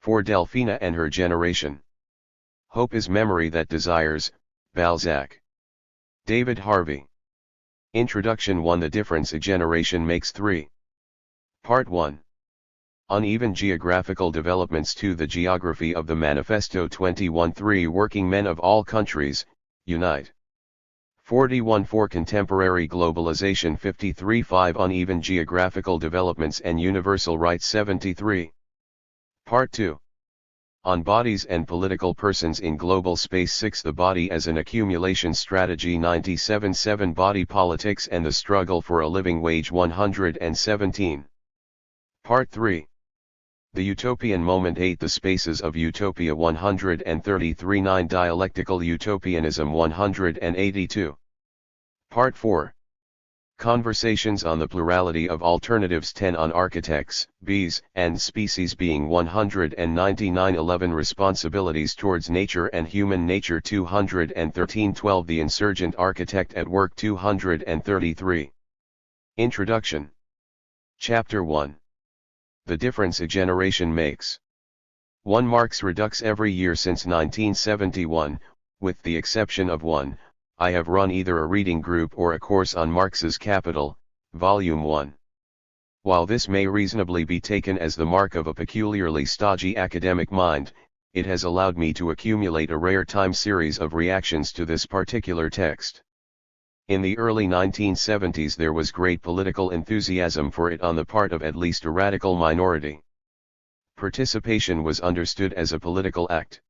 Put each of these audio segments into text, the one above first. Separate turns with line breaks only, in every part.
For Delphina and her generation. Hope is memory that desires, Balzac. David Harvey. Introduction 1. The difference a generation makes. 3. Part 1. Uneven geographical developments. 2. The geography of the Manifesto. 21. 3. Working men of all countries, unite. 41. 4. Contemporary globalization. 53. 5. Uneven geographical developments and universal rights. 73. Part 2. On bodies and political persons in global space. 6. The body as an accumulation strategy. 97. 7. Body politics and the struggle for a living wage. 117. Part 3. The utopian moment. 8. The spaces of utopia. 133. 9. Dialectical utopianism. 182. Part 4. Conversations on the plurality of alternatives. 10. On architects, bees, and species being. 199. 11. Responsibilities towards nature and human nature. 213. 12. The insurgent architect at work. 233. Introduction. Chapter 1. The difference a generation makes. 1. Marx Redux. Every year since 1971, with the exception of one, I have run either a reading group or a course on Marx's Capital, Volume 1. While this may reasonably be taken as the mark of a peculiarly stodgy academic mind, it has allowed me to accumulate a rare time series of reactions to this particular text. In the early 1970s there was great political enthusiasm for it on the part of at least a radical minority. Participation was understood as a political act.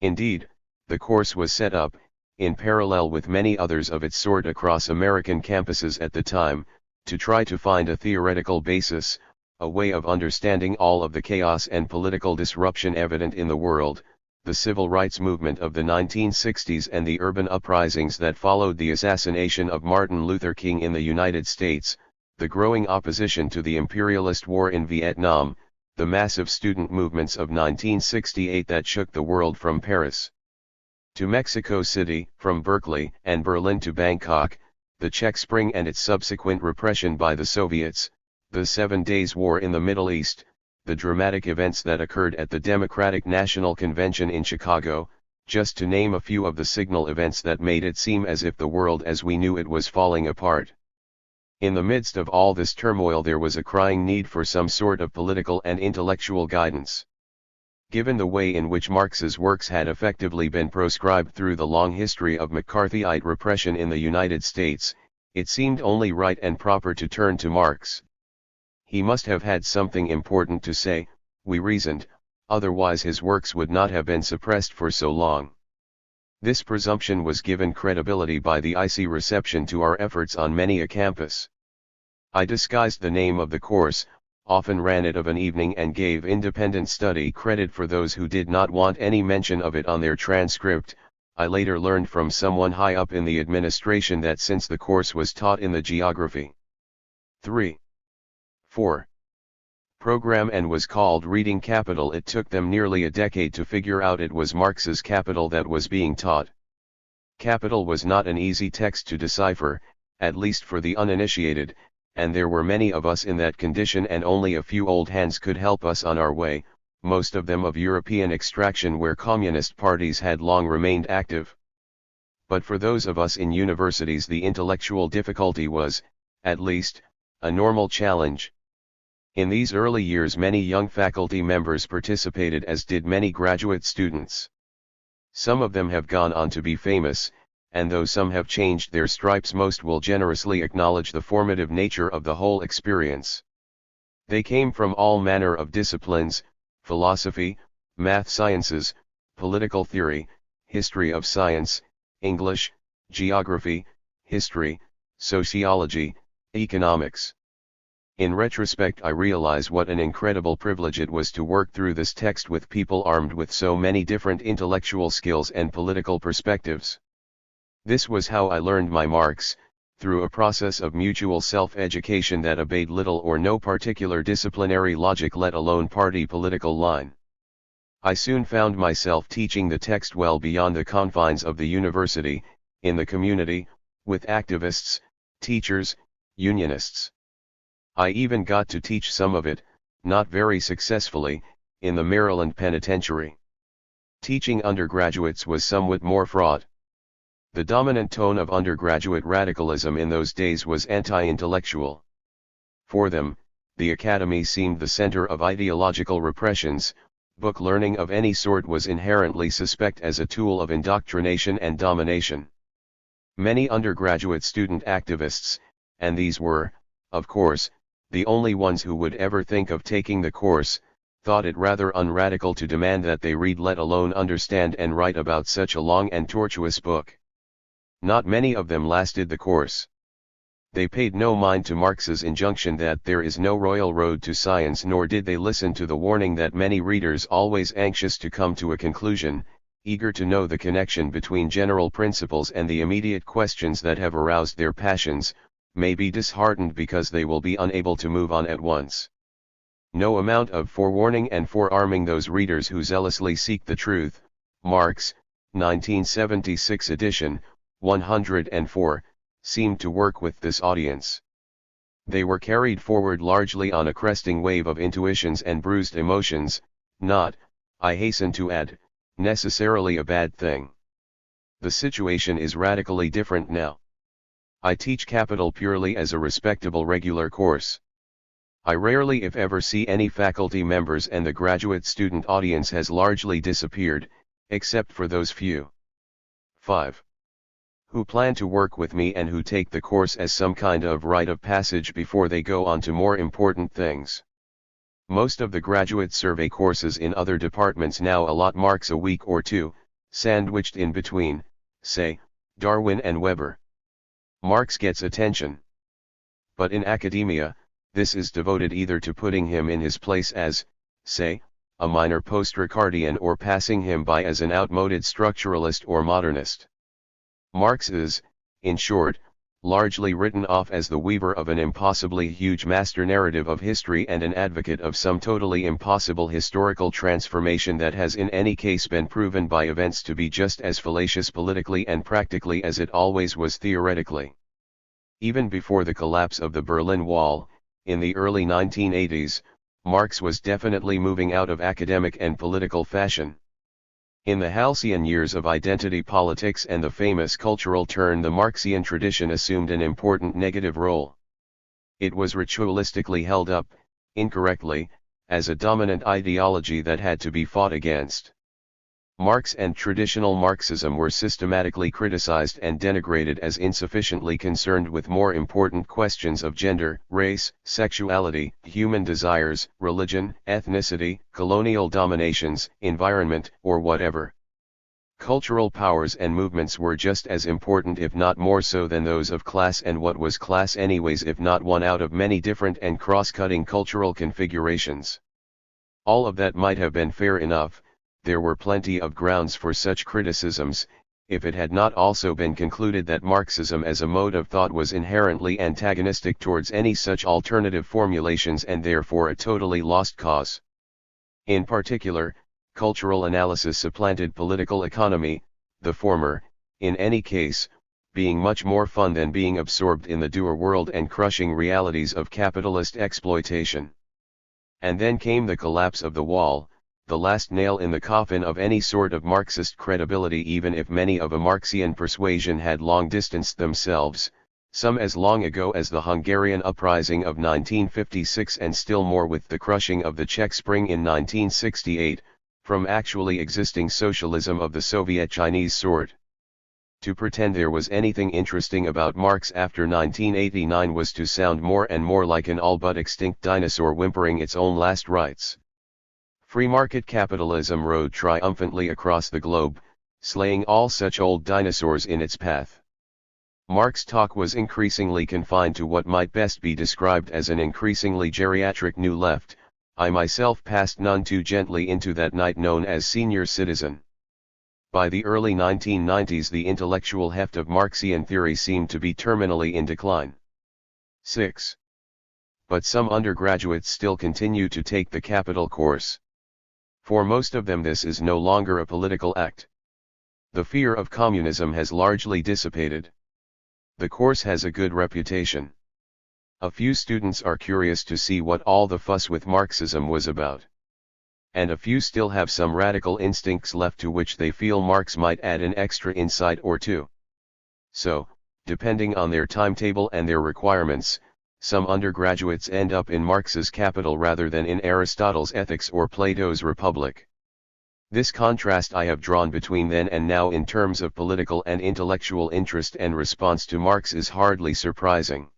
Indeed, the course was set up, in parallel with many others of its sort across American campuses at the time, to try to find a theoretical basis, a way of understanding all of the chaos and political disruption evident in the world, the civil rights movement of the 1960s and the urban uprisings that followed the assassination of Martin Luther King in the United States, the growing opposition to the imperialist war in Vietnam, the massive student movements of 1968 that shook the world from Paris to Mexico City, from Berkeley and Berlin to Bangkok, the Czech Spring and its subsequent repression by the Soviets, the 7 Days War in the Middle East, the dramatic events that occurred at the Democratic National Convention in Chicago, just to name a few of the signal events that made it seem as if the world as we knew it was falling apart. In the midst of all this turmoil there was a crying need for some sort of political and intellectual guidance. Given the way in which Marx's works had effectively been proscribed through the long history of McCarthyite repression in the United States, it seemed only right and proper to turn to Marx. He must have had something important to say, we reasoned, otherwise his works would not have been suppressed for so long. This presumption was given credibility by the icy reception to our efforts on many a campus. I disguised the name of the course, often ran it of an evening and gave independent study credit for those who did not want any mention of it on their transcript. I later learned from someone high up in the administration that since the course was taught in the geography 3. 4. program and was called Reading Capital, it took them nearly a decade to figure out it was Marx's Capital that was being taught. Capital was not an easy text to decipher, at least for the uninitiated, and there were many of us in that condition and only a few old hands could help us on our way, most of them of European extraction where communist parties had long remained active. But for those of us in universities the intellectual difficulty was, at least, a normal challenge. In these early years many young faculty members participated, as did many graduate students. Some of them have gone on to be famous, and though some have changed their stripes most will generously acknowledge the formative nature of the whole experience. They came from all manner of disciplines: philosophy, math sciences, political theory, history of science, English, geography, history, sociology, economics. In retrospect I realize what an incredible privilege it was to work through this text with people armed with so many different intellectual skills and political perspectives. This was how I learned my Marx, through a process of mutual self-education that obeyed little or no particular disciplinary logic, let alone party political line. I soon found myself teaching the text well beyond the confines of the university, in the community, with activists, teachers, unionists. I even got to teach some of it, not very successfully, in the Maryland Penitentiary. Teaching undergraduates was somewhat more fraught. The dominant tone of undergraduate radicalism in those days was anti-intellectual. For them, the academy seemed the center of ideological repressions. Book learning of any sort was inherently suspect as a tool of indoctrination and domination. Many undergraduate student activists, and these were, of course, the only ones who would ever think of taking the course, thought it rather unradical to demand that they read, let alone understand and write about such a long and tortuous book. Not many of them lasted the course. They paid no mind to Marx's injunction that there is no royal road to science, nor did they listen to the warning that many readers, always anxious to come to a conclusion, eager to know the connection between general principles and the immediate questions that have aroused their passions, may be disheartened because they will be unable to move on at once. No amount of forewarning and forearming those readers who zealously seek the truth, Marx, 1976 edition, 104, seemed to work with this audience. They were carried forward largely on a cresting wave of intuitions and bruised emotions, not, I hasten to add, necessarily a bad thing. The situation is radically different now. I teach Capital purely as a respectable regular course. I rarely if ever see any faculty members, and the graduate student audience has largely disappeared, except for those few. 5. Who plan to work with me and who take the course as some kind of rite of passage before they go on to more important things. Most of the graduate survey courses in other departments now allot Marx a week or two, sandwiched in between, say, Darwin and Weber. Marx gets attention. But in academia, this is devoted either to putting him in his place as, say, a minor post-Ricardian, or passing him by as an outmoded structuralist or modernist. Marx is, in short, largely written off as the weaver of an impossibly huge master narrative of history and an advocate of some totally impossible historical transformation that has in any case been proven by events to be just as fallacious politically and practically as it always was theoretically. Even before the collapse of the Berlin Wall, in the early 1980s, Marx was definitely moving out of academic and political fashion. In the halcyon years of identity politics and the famous cultural turn, the Marxian tradition assumed an important negative role. It was ritualistically held up, incorrectly, as a dominant ideology that had to be fought against. Marx and traditional Marxism were systematically criticized and denigrated as insufficiently concerned with more important questions of gender, race, sexuality, human desires, religion, ethnicity, colonial dominations, environment, or whatever. Cultural powers and movements were just as important, if not more so, than those of class, and what was class anyways if not one out of many different and cross-cutting cultural configurations. All of that might have been fair enough. There were plenty of grounds for such criticisms, if it had not also been concluded that Marxism as a mode of thought was inherently antagonistic towards any such alternative formulations and therefore a totally lost cause. In particular, cultural analysis supplanted political economy, the former, in any case, being much more fun than being absorbed in the dour world and crushing realities of capitalist exploitation. And then came the collapse of the wall, the last nail in the coffin of any sort of Marxist credibility, even if many of a Marxian persuasion had long distanced themselves, some as long ago as the Hungarian uprising of 1956 and still more with the crushing of the Czech Spring in 1968, from actually existing socialism of the Soviet Chinese sort. To pretend there was anything interesting about Marx after 1989 was to sound more and more like an all but extinct dinosaur whimpering its own last rites. Free market capitalism rode triumphantly across the globe, slaying all such old dinosaurs in its path. Marx talk was increasingly confined to what might best be described as an increasingly geriatric New Left. I myself passed none too gently into that night known as senior citizen. By the early 1990s the intellectual heft of Marxian theory seemed to be terminally in decline. 6. But some undergraduates still continue to take the Capital course. For most of them this is no longer a political act. The fear of communism has largely dissipated. The course has a good reputation. A few students are curious to see what all the fuss with Marxism was about. and a few still have some radical instincts left to which they feel Marx might add an extra insight or two. So, depending on their timetable and their requirements, some undergraduates end up in Marx's Capital rather than in Aristotle's Ethics or Plato's Republic. This contrast I have drawn between then and now in terms of political and intellectual interest and response to Marx is hardly surprising.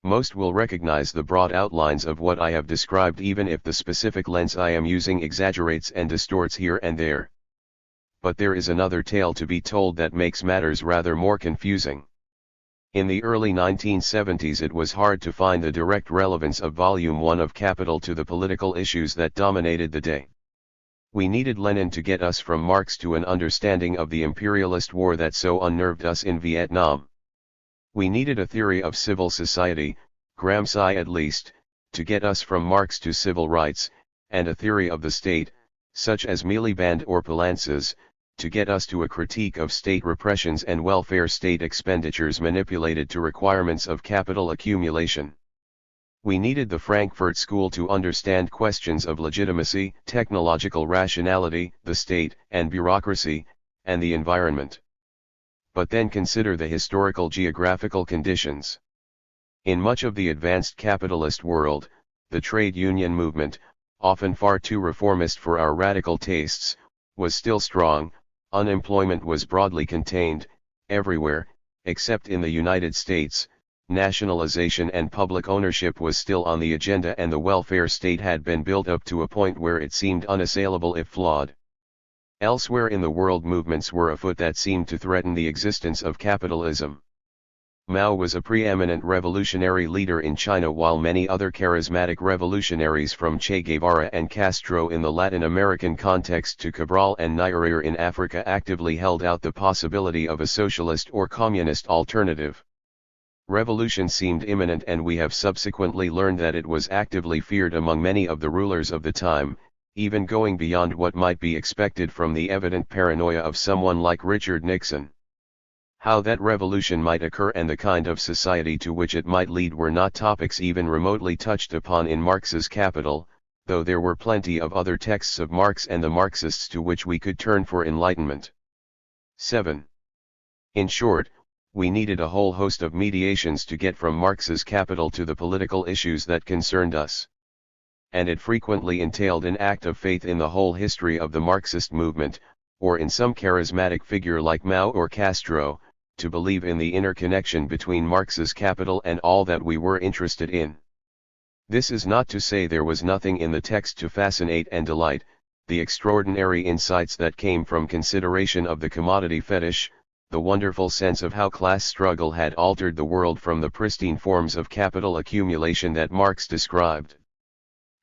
Most will recognize the broad outlines of what I have described even if the specific lens I am using exaggerates and distorts here and there. But there is another tale to be told that makes matters rather more confusing. In the early 1970s it was hard to find the direct relevance of Volume 1 of Capital to the political issues that dominated the day. We needed Lenin to get us from Marx to an understanding of the imperialist war that so unnerved us in Vietnam. We needed a theory of civil society, Gramsci at least, to get us from Marx to civil rights, and a theory of the state, such as Miliband or Poulantzas, to get us to a critique of state repressions and welfare state expenditures manipulated to requirements of capital accumulation. We needed the Frankfurt School to understand questions of legitimacy, technological rationality, the state, and bureaucracy, and the environment. But then consider the historical geographical conditions. In much of the advanced capitalist world, the trade union movement, often far too reformist for our radical tastes, was still strong. Unemployment was broadly contained, everywhere, except in the United States, nationalization and public ownership was still on the agenda and the welfare state had been built up to a point where it seemed unassailable if flawed. Elsewhere in the world movements were afoot that seemed to threaten the existence of capitalism. Mao was a preeminent revolutionary leader in China while many other charismatic revolutionaries from Che Guevara and Castro in the Latin American context to Cabral and Nyerere in Africa actively held out the possibility of a socialist or communist alternative. Revolution seemed imminent and we have subsequently learned that it was actively feared among many of the rulers of the time, even going beyond what might be expected from the evident paranoia of someone like Richard Nixon. How that revolution might occur and the kind of society to which it might lead were not topics even remotely touched upon in Marx's Capital, though there were plenty of other texts of Marx and the Marxists to which we could turn for enlightenment. 7. In short, we needed a whole host of mediations to get from Marx's Capital to the political issues that concerned us. And it frequently entailed an act of faith in the whole history of the Marxist movement, or in some charismatic figure like Mao or Castro, to believe in the interconnection between Marx's Capital and all that we were interested in. This is not to say there was nothing in the text to fascinate and delight, the extraordinary insights that came from consideration of the commodity fetish, the wonderful sense of how class struggle had altered the world from the pristine forms of capital accumulation that Marx described.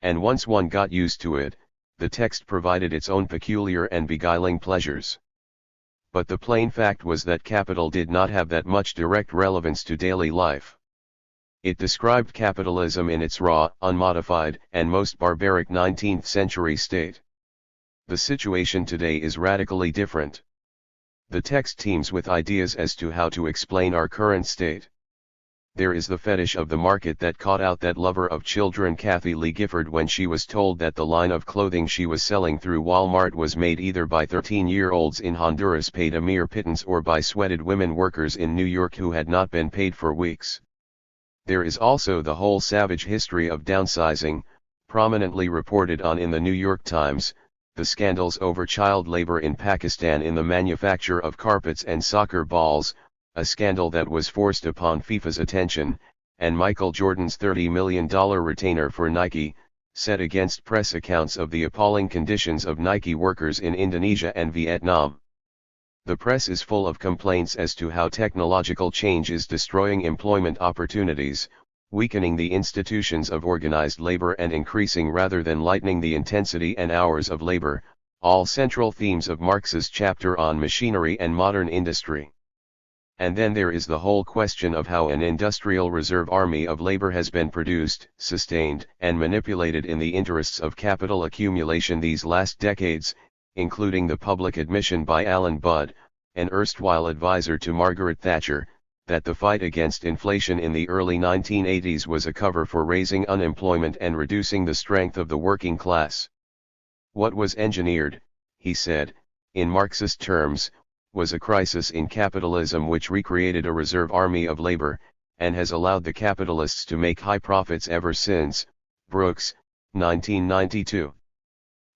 And once one got used to it, the text provided its own peculiar and beguiling pleasures. But the plain fact was that capital did not have that much direct relevance to daily life. It described capitalism in its raw, unmodified, and most barbaric 19th century state. The situation today is radically different. The text teems with ideas as to how to explain our current state. There is the fetish of the market that caught out that lover of children Kathy Lee Gifford when she was told that the line of clothing she was selling through Walmart was made either by 13-year-olds in Honduras paid a mere pittance or by sweated women workers in New York who had not been paid for weeks. There is also the whole savage history of downsizing, prominently reported on in the New York Times, the scandals over child labor in Pakistan in the manufacture of carpets and soccer balls, a scandal that was forced upon FIFA's attention, and Michael Jordan's $30 million retainer for Nike, set against press accounts of the appalling conditions of Nike workers in Indonesia and Vietnam. The press is full of complaints as to how technological change is destroying employment opportunities, weakening the institutions of organized labor and increasing rather than lightening the intensity and hours of labor, all central themes of Marx's chapter on machinery and modern industry. And then there is the whole question of how an industrial reserve army of labor has been produced, sustained, and manipulated in the interests of capital accumulation these last decades, including the public admission by Alan Budd, an erstwhile advisor to Margaret Thatcher, that the fight against inflation in the early 1980s was a cover for raising unemployment and reducing the strength of the working class. What was engineered, he said, in Marxist terms, was a crisis in capitalism which recreated a reserve army of labor, and has allowed the capitalists to make high profits ever since. Brooks, 1992.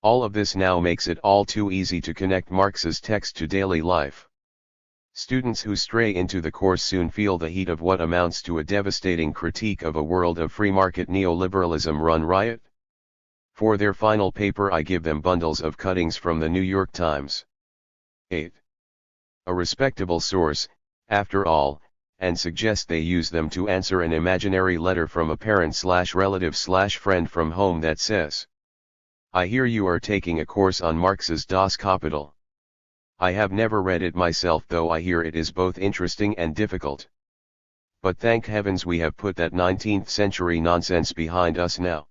All of this now makes it all too easy to connect Marx's text to daily life. Students who stray into the course soon feel the heat of what amounts to a devastating critique of a world of free market neoliberalism run riot. For their final paper I give them bundles of cuttings from the New York Times. 8. A respectable source, after all, and suggest they use them to answer an imaginary letter from a parent/relative/friend from home that says, "I hear you are taking a course on Marx's Das Kapital. I have never read it myself, though I hear it is both interesting and difficult. But thank heavens we have put that 19th century nonsense behind us now.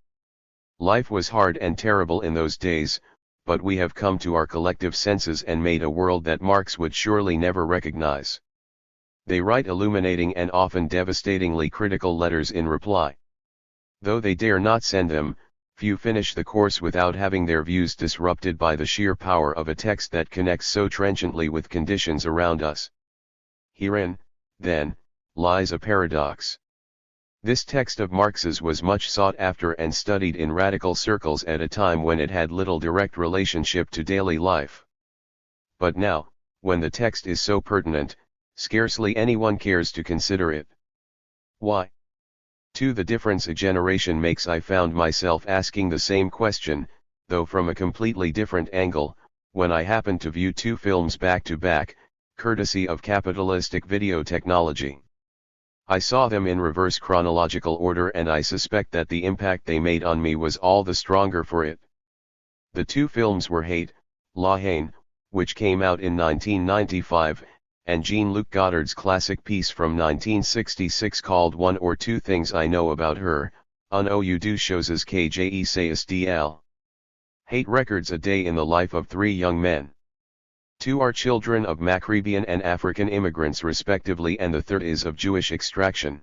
Life was hard and terrible in those days, but we have come to our collective senses and made a world that Marx would surely never recognize." They write illuminating and often devastatingly critical letters in reply. Though they dare not send them, few finish the course without having their views disrupted by the sheer power of a text that connects so trenchantly with conditions around us. Herein, then, lies a paradox. This text of Marx's was much sought after and studied in radical circles at a time when it had little direct relationship to daily life. But now, when the text is so pertinent, scarcely anyone cares to consider it. Why? To the difference a generation makes, I found myself asking the same question, though from a completely different angle, when I happened to view two films back to back, courtesy of capitalistic video technology. I saw them in reverse chronological order, and I suspect that the impact they made on me was all the stronger for it. The two films were Hate, La Haine, which came out in 1995, and Jean-Luc Godard's classic piece from 1966 called One or Two Things I Know About Her, Un ou deux choses que je sais d'elle. Hate records a day in the life of three young men. Two are children of Maghrebian and African immigrants respectively, and the third is of Jewish extraction.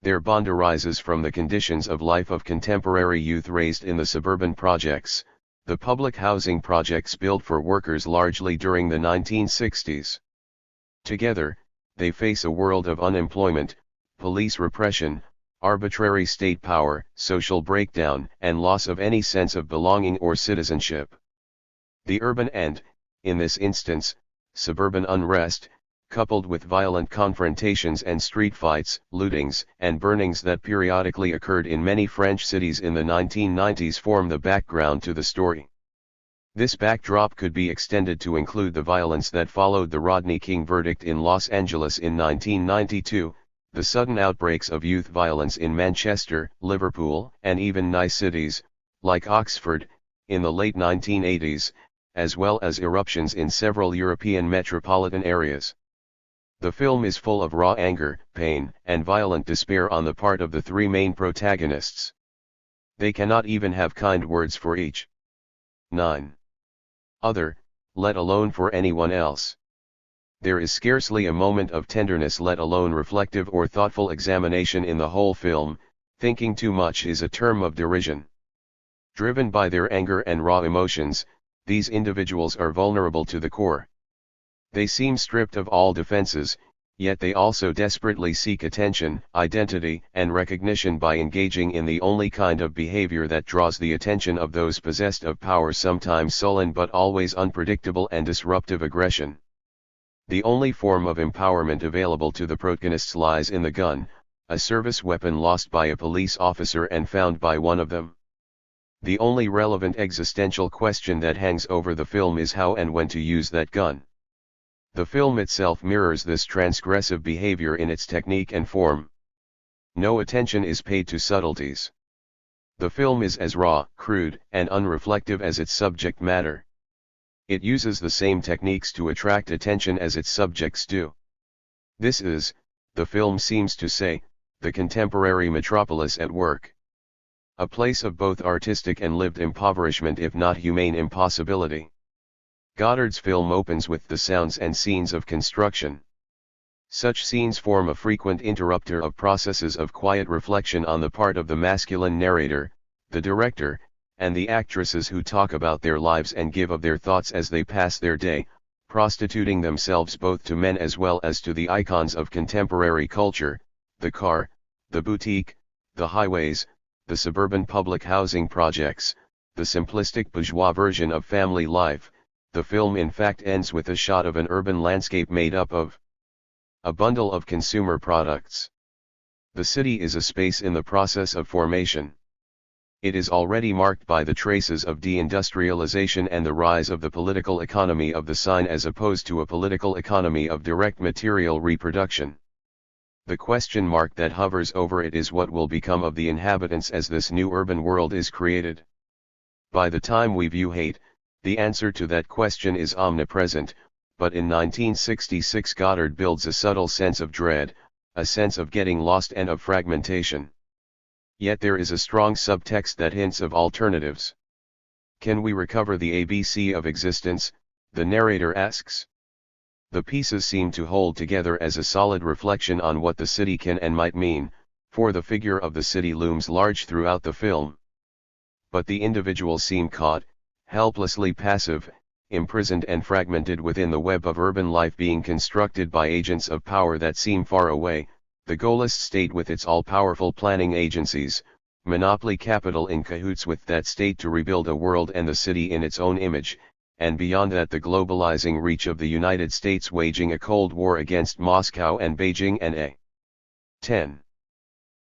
Their bond arises from the conditions of life of contemporary youth raised in the suburban projects, the public housing projects built for workers largely during the 1960s. Together, they face a world of unemployment, police repression, arbitrary state power, social breakdown, and loss of any sense of belonging or citizenship. The urban and, in this instance, suburban unrest, coupled with violent confrontations and street fights, lootings, and burnings that periodically occurred in many French cities in the 1990s, form the background to the story. This backdrop could be extended to include the violence that followed the Rodney King verdict in Los Angeles in 1992, the sudden outbreaks of youth violence in Manchester, Liverpool, and even nice cities, like Oxford, in the late 1980s, as well as eruptions in several European metropolitan areas. The film is full of raw anger, pain, and violent despair on the part of the three main protagonists. They cannot even have kind words for each 9. Other, let alone for anyone else. There is scarcely a moment of tenderness, let alone reflective or thoughtful examination in the whole film. Thinking too much is a term of derision. Driven by their anger and raw emotions, these individuals are vulnerable to the core. They seem stripped of all defenses, yet they also desperately seek attention, identity, and recognition by engaging in the only kind of behavior that draws the attention of those possessed of power, sometimes sullen but always unpredictable and disruptive aggression. The only form of empowerment available to the protagonists lies in the gun, a service weapon lost by a police officer and found by one of them. The only relevant existential question that hangs over the film is how and when to use that gun. The film itself mirrors this transgressive behavior in its technique and form. No attention is paid to subtleties. The film is as raw, crude, and unreflective as its subject matter. It uses the same techniques to attract attention as its subjects do. This is, the film seems to say, the contemporary metropolis at work. A place of both artistic and lived impoverishment, if not humane impossibility. Godard's film opens with the sounds and scenes of construction. Such scenes form a frequent interrupter of processes of quiet reflection on the part of the masculine narrator, the director, and the actresses who talk about their lives and give of their thoughts as they pass their day, prostituting themselves both to men as well as to the icons of contemporary culture, the car, the boutique, the highways, the suburban public housing projects, the simplistic bourgeois version of family life. The film in fact ends with a shot of an urban landscape made up of a bundle of consumer products. The city is a space in the process of formation. It is already marked by the traces of deindustrialization and the rise of the political economy of the sign as opposed to a political economy of direct material reproduction. The question mark that hovers over it is what will become of the inhabitants as this new urban world is created. By the time we view Hate, the answer to that question is omnipresent, but in 1966 Goddard builds a subtle sense of dread, a sense of getting lost and of fragmentation. Yet there is a strong subtext that hints of alternatives. Can we recover the ABC of existence? The narrator asks. The pieces seem to hold together as a solid reflection on what the city can and might mean, for the figure of the city looms large throughout the film. But the individuals seem caught, helplessly passive, imprisoned and fragmented within the web of urban life being constructed by agents of power that seem far away, the goalless state with its all-powerful planning agencies, monopoly capital in cahoots with that state to rebuild a world and the city in its own image, and beyond that the globalizing reach of the United States waging a Cold War against Moscow and Beijing and a 10.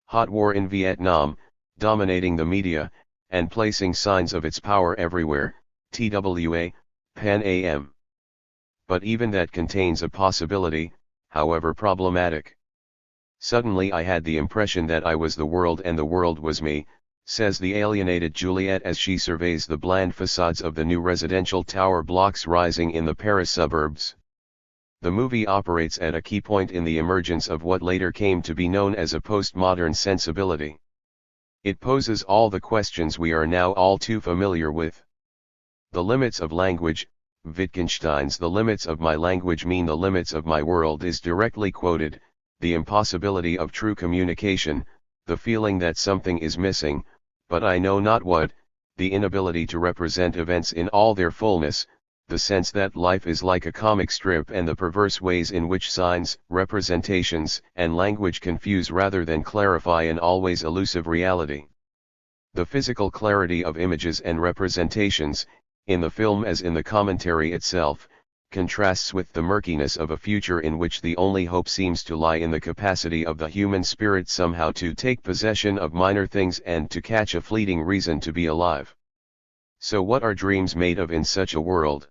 Hot war in Vietnam, dominating the media, and placing signs of its power everywhere, TWA, Pan Am. But even that contains a possibility, however problematic. Suddenly I had the impression that I was the world and the world was me, says the alienated Juliet as she surveys the bland facades of the new residential tower blocks rising in the Paris suburbs. The movie operates at a key point in the emergence of what later came to be known as a postmodern sensibility. It poses all the questions we are now all too familiar with. The limits of language, Wittgenstein's "the limits of my language mean the limits of my world" is directly quoted, the impossibility of true communication, the feeling that something is missing, but I know not what, the inability to represent events in all their fullness, the sense that life is like a comic strip and the perverse ways in which signs, representations, and language confuse rather than clarify an always elusive reality. The physical clarity of images and representations, in the film as in the commentary itself, contrasts with the murkiness of a future in which the only hope seems to lie in the capacity of the human spirit somehow to take possession of minor things and to catch a fleeting reason to be alive. So what are dreams made of in such a world?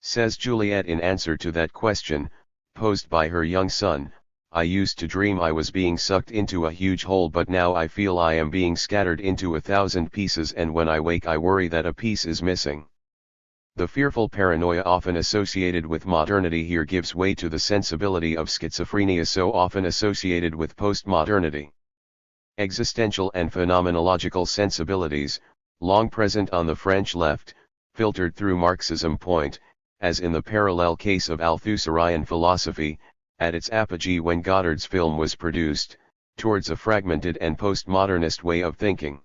Says Juliet in answer to that question, posed by her young son, I used to dream I was being sucked into a huge hole, but now I feel I am being scattered into 1,000 pieces, and when I wake I worry that a piece is missing. The fearful paranoia often associated with modernity here gives way to the sensibility of schizophrenia so often associated with postmodernity. Existential and phenomenological sensibilities, long present on the French left, filtered through Marxism point, as in the parallel case of Althusserian philosophy, at its apogee when Goddard's film was produced, towards a fragmented and postmodernist way of thinking.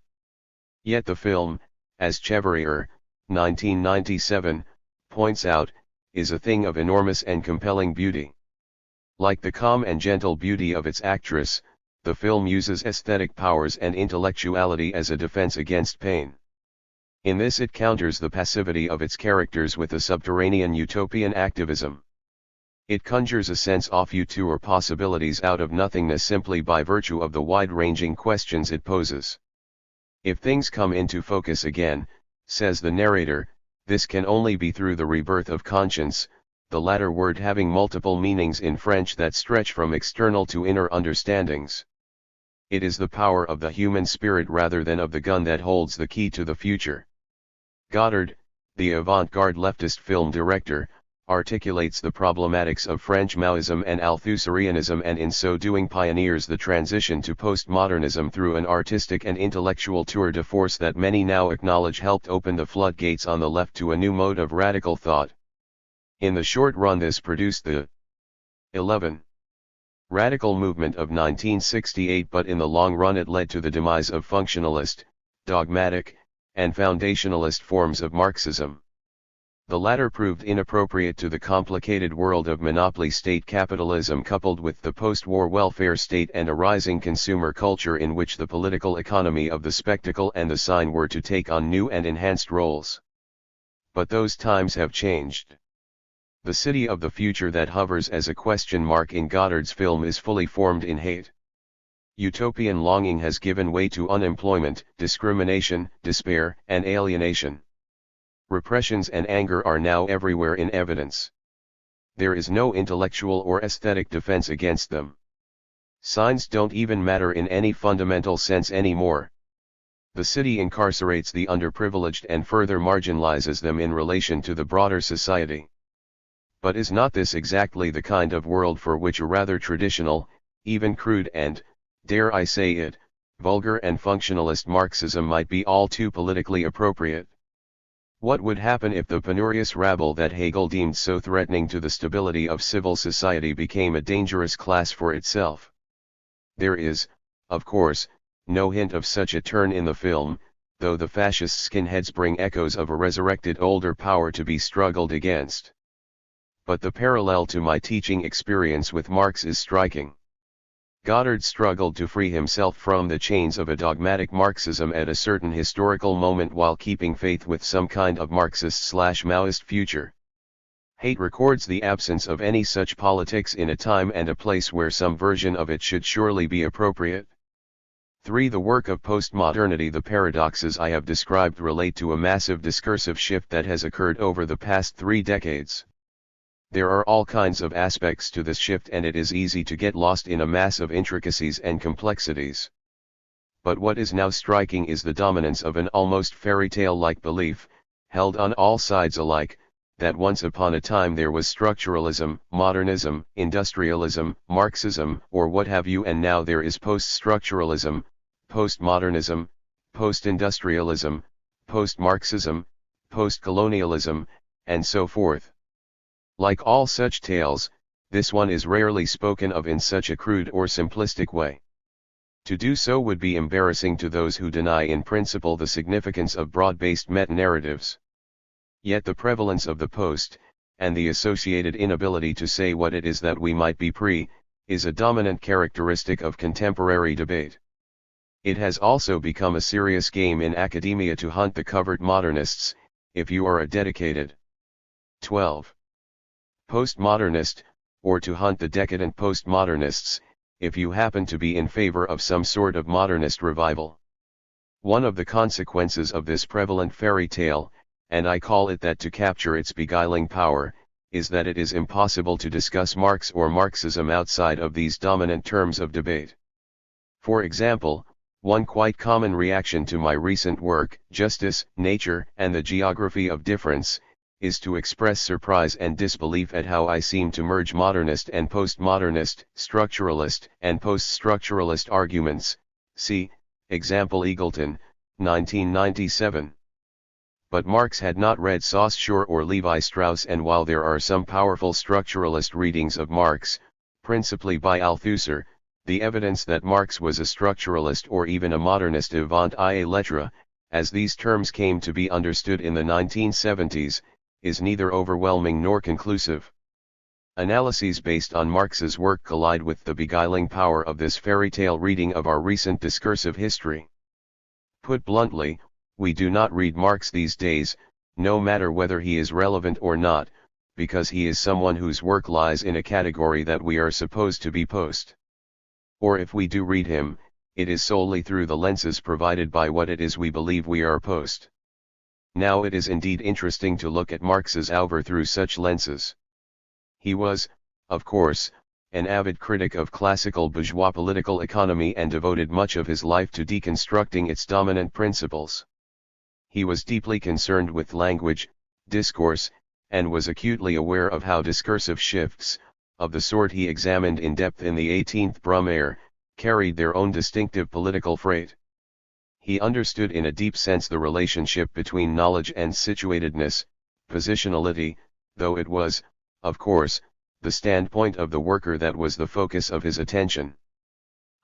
Yet the film, as Chevrier, 1997, points out, is a thing of enormous and compelling beauty. Like the calm and gentle beauty of its actress, the film uses aesthetic powers and intellectuality as a defense against pain. In this it counters the passivity of its characters with a subterranean utopian activism. It conjures a sense of future possibilities out of nothingness simply by virtue of the wide-ranging questions it poses. If things come into focus again, says the narrator, this can only be through the rebirth of conscience, the latter word having multiple meanings in French that stretch from external to inner understandings. It is the power of the human spirit rather than of the gun that holds the key to the future. Goddard, the avant-garde leftist film director, articulates the problematics of French Maoism and Althusserianism, and in so doing pioneers the transition to postmodernism through an artistic and intellectual tour de force that many now acknowledge helped open the floodgates on the left to a new mode of radical thought. In the short run this produced the 11. Radical movement of 1968, but in the long run it led to the demise of functionalist, dogmatic, and foundationalist forms of Marxism. The latter proved inappropriate to the complicated world of monopoly state capitalism coupled with the post-war welfare state and a rising consumer culture in which the political economy of the spectacle and the sign were to take on new and enhanced roles. But those times have changed. The city of the future that hovers as a question mark in Goddard's film is fully formed in hate. Utopian longing has given way to unemployment, discrimination, despair, and alienation. Repressions and anger are now everywhere in evidence. There is no intellectual or aesthetic defense against them. Signs don't even matter in any fundamental sense anymore. The city incarcerates the underprivileged and further marginalizes them in relation to the broader society. But is not this exactly the kind of world for which a rather traditional, even crude and, dare I say it, vulgar and functionalist Marxism might be all too politically appropriate? What would happen if the penurious rabble that Hegel deemed so threatening to the stability of civil society became a dangerous class for itself? There is, of course, no hint of such a turn in the film, though the fascist skinheads bring echoes of a resurrected older power to be struggled against. But the parallel to my teaching experience with Marx is striking. Goddard struggled to free himself from the chains of a dogmatic Marxism at a certain historical moment while keeping faith with some kind of Marxist/Maoist future. Hate records the absence of any such politics in a time and a place where some version of it should surely be appropriate. 3. The work of postmodernity. The paradoxes I have described relate to a massive discursive shift that has occurred over the past 3 decades. There are all kinds of aspects to this shift and it is easy to get lost in a mass of intricacies and complexities. But what is now striking is the dominance of an almost fairy tale-like belief, held on all sides alike, that once upon a time there was structuralism, modernism, industrialism, Marxism, or what have you, and now there is post-structuralism, post-modernism, post-industrialism, post-Marxism, post-colonialism, and so forth. Like all such tales, this one is rarely spoken of in such a crude or simplistic way. To do so would be embarrassing to those who deny in principle the significance of broad-based meta-narratives. Yet the prevalence of the post, and the associated inability to say what it is that we might be is a dominant characteristic of contemporary debate. It has also become a serious game in academia to hunt the covert modernists, if you are a dedicated 12. Postmodernist, or to hunt the decadent postmodernists, if you happen to be in favor of some sort of modernist revival. One of the consequences of this prevalent fairy tale, and I call it that to capture its beguiling power, is that it is impossible to discuss Marx or Marxism outside of these dominant terms of debate. For example, one quite common reaction to my recent work, Justice, Nature, and the Geography of Difference, is to express surprise and disbelief at how I seem to merge modernist and postmodernist, structuralist and post-structuralist arguments. See, example Eagleton, 1997. But Marx had not read Saussure or Levi Strauss, and while there are some powerful structuralist readings of Marx, principally by Althusser, the evidence that Marx was a structuralist or even a modernist avant lettres, as these terms came to be understood in the 1970s, is neither overwhelming nor conclusive. Analyses based on Marx's work collide with the beguiling power of this fairy tale reading of our recent discursive history. Put bluntly, we do not read Marx these days, no matter whether he is relevant or not, because he is someone whose work lies in a category that we are supposed to be post. Or if we do read him, it is solely through the lenses provided by what it is we believe we are post. Now it is indeed interesting to look at Marx's oeuvre through such lenses. He was, of course, an avid critic of classical bourgeois political economy and devoted much of his life to deconstructing its dominant principles. He was deeply concerned with language, discourse, and was acutely aware of how discursive shifts, of the sort he examined in depth in the 18th Brumaire, carried their own distinctive political freight. He understood in a deep sense the relationship between knowledge and situatedness, positionality, though it was, of course, the standpoint of the worker that was the focus of his attention.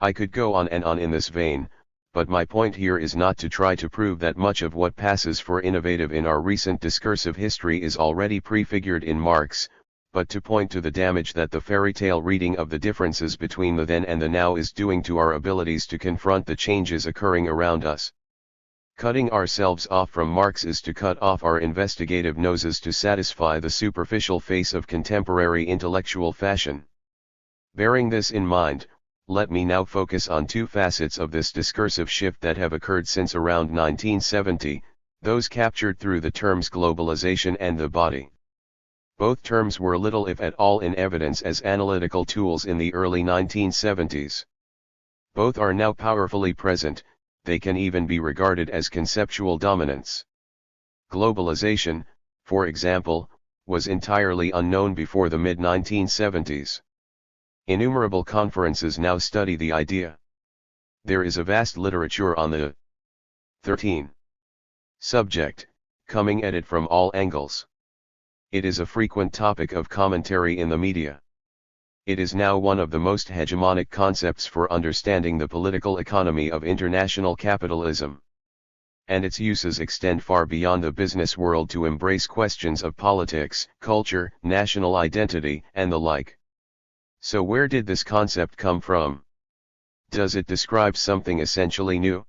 I could go on and on in this vein, but my point here is not to try to prove that much of what passes for innovative in our recent discursive history is already prefigured in Marx, but to point to the damage that the fairy tale reading of the differences between the then and the now is doing to our abilities to confront the changes occurring around us. Cutting ourselves off from Marx is to cut off our investigative noses to satisfy the superficial face of contemporary intellectual fashion. Bearing this in mind, let me now focus on two facets of this discursive shift that have occurred since around 1970, those captured through the terms globalization and the body. Both terms were little if at all in evidence as analytical tools in the early 1970s. Both are now powerfully present, they can even be regarded as conceptual dominants. Globalization, for example, was entirely unknown before the mid-1970s. Innumerable conferences now study the idea. There is a vast literature on the 13 subject, coming at it from all angles. It is a frequent topic of commentary in the media. It is now one of the most hegemonic concepts for understanding the political economy of international capitalism. And its uses extend far beyond the business world to embrace questions of politics, culture, national identity, and the like. So where did this concept come from? Does it describe something essentially new?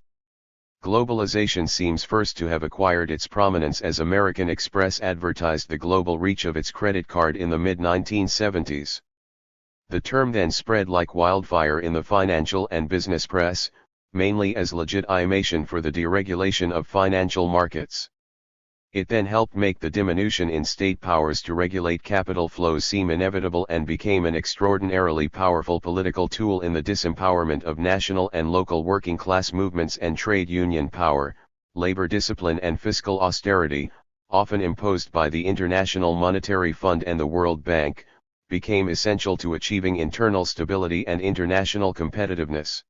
Globalization seems first to have acquired its prominence as American Express advertised the global reach of its credit card in the mid-1970s. The term then spread like wildfire in the financial and business press, mainly as legitimation for the deregulation of financial markets. It then helped make the diminution in state powers to regulate capital flows seem inevitable and became an extraordinarily powerful political tool in the disempowerment of national and local working class movements, and trade union power, labor discipline and fiscal austerity, often imposed by the International Monetary Fund and the World Bank, became essential to achieving internal stability and international competitiveness.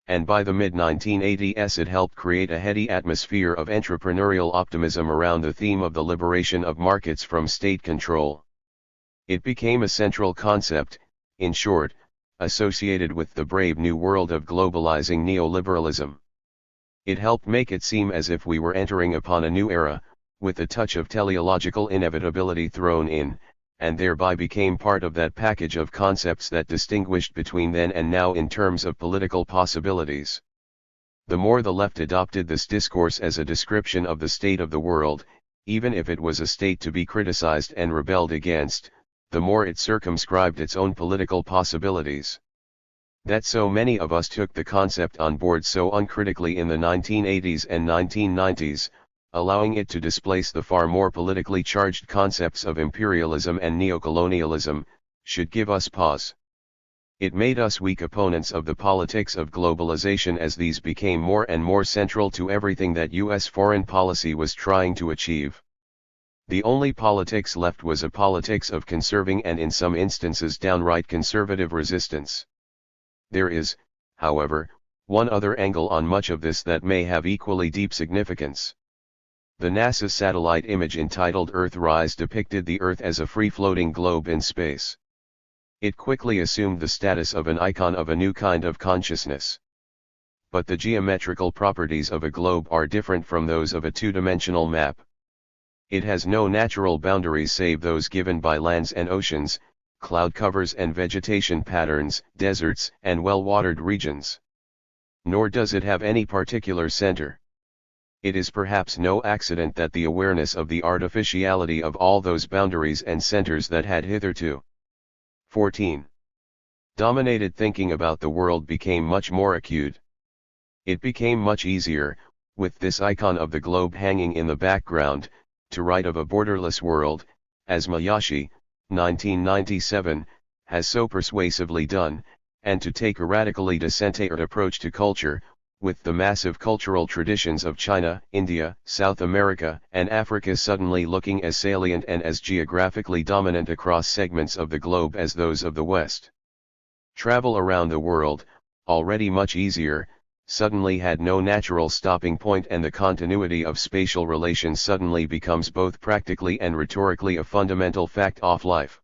And by the mid-1980s it helped create a heady atmosphere of entrepreneurial optimism around the theme of the liberation of markets from state control. It became a central concept, in short, associated with the brave new world of globalizing neoliberalism. It helped make it seem as if we were entering upon a new era, with a touch of teleological inevitability thrown in, and thereby became part of that package of concepts that distinguished between then and now in terms of political possibilities. The more the left adopted this discourse as a description of the state of the world, even if it was a state to be criticized and rebelled against, the more it circumscribed its own political possibilities. That so many of us took the concept on board so uncritically in the 1980s and 1990s, allowing it to displace the far more politically charged concepts of imperialism and neocolonialism, should give us pause. It made us weak opponents of the politics of globalization as these became more and more central to everything that U.S. foreign policy was trying to achieve. The only politics left was a politics of conserving and in some instances downright conservative resistance. There is, however, one other angle on much of this that may have equally deep significance. The NASA satellite image entitled Earthrise depicted the Earth as a free-floating globe in space. It quickly assumed the status of an icon of a new kind of consciousness. But the geometrical properties of a globe are different from those of a two-dimensional map. It has no natural boundaries save those given by lands and oceans, cloud covers and vegetation patterns, deserts and well-watered regions. Nor does it have any particular center. It is perhaps no accident that the awareness of the artificiality of all those boundaries and centers that had hitherto 14. dominated thinking about the world became much more acute. It became much easier, with this icon of the globe hanging in the background, to write of a borderless world, as Mayashi, 1997, has so persuasively done, and to take a radically decentered approach to culture, with the massive cultural traditions of China, India, South America, and Africa suddenly looking as salient and as geographically dominant across segments of the globe as those of the West. Travel around the world, already much easier, suddenly had no natural stopping point, and the continuity of spatial relations suddenly becomes both practically and rhetorically a fundamental fact of life.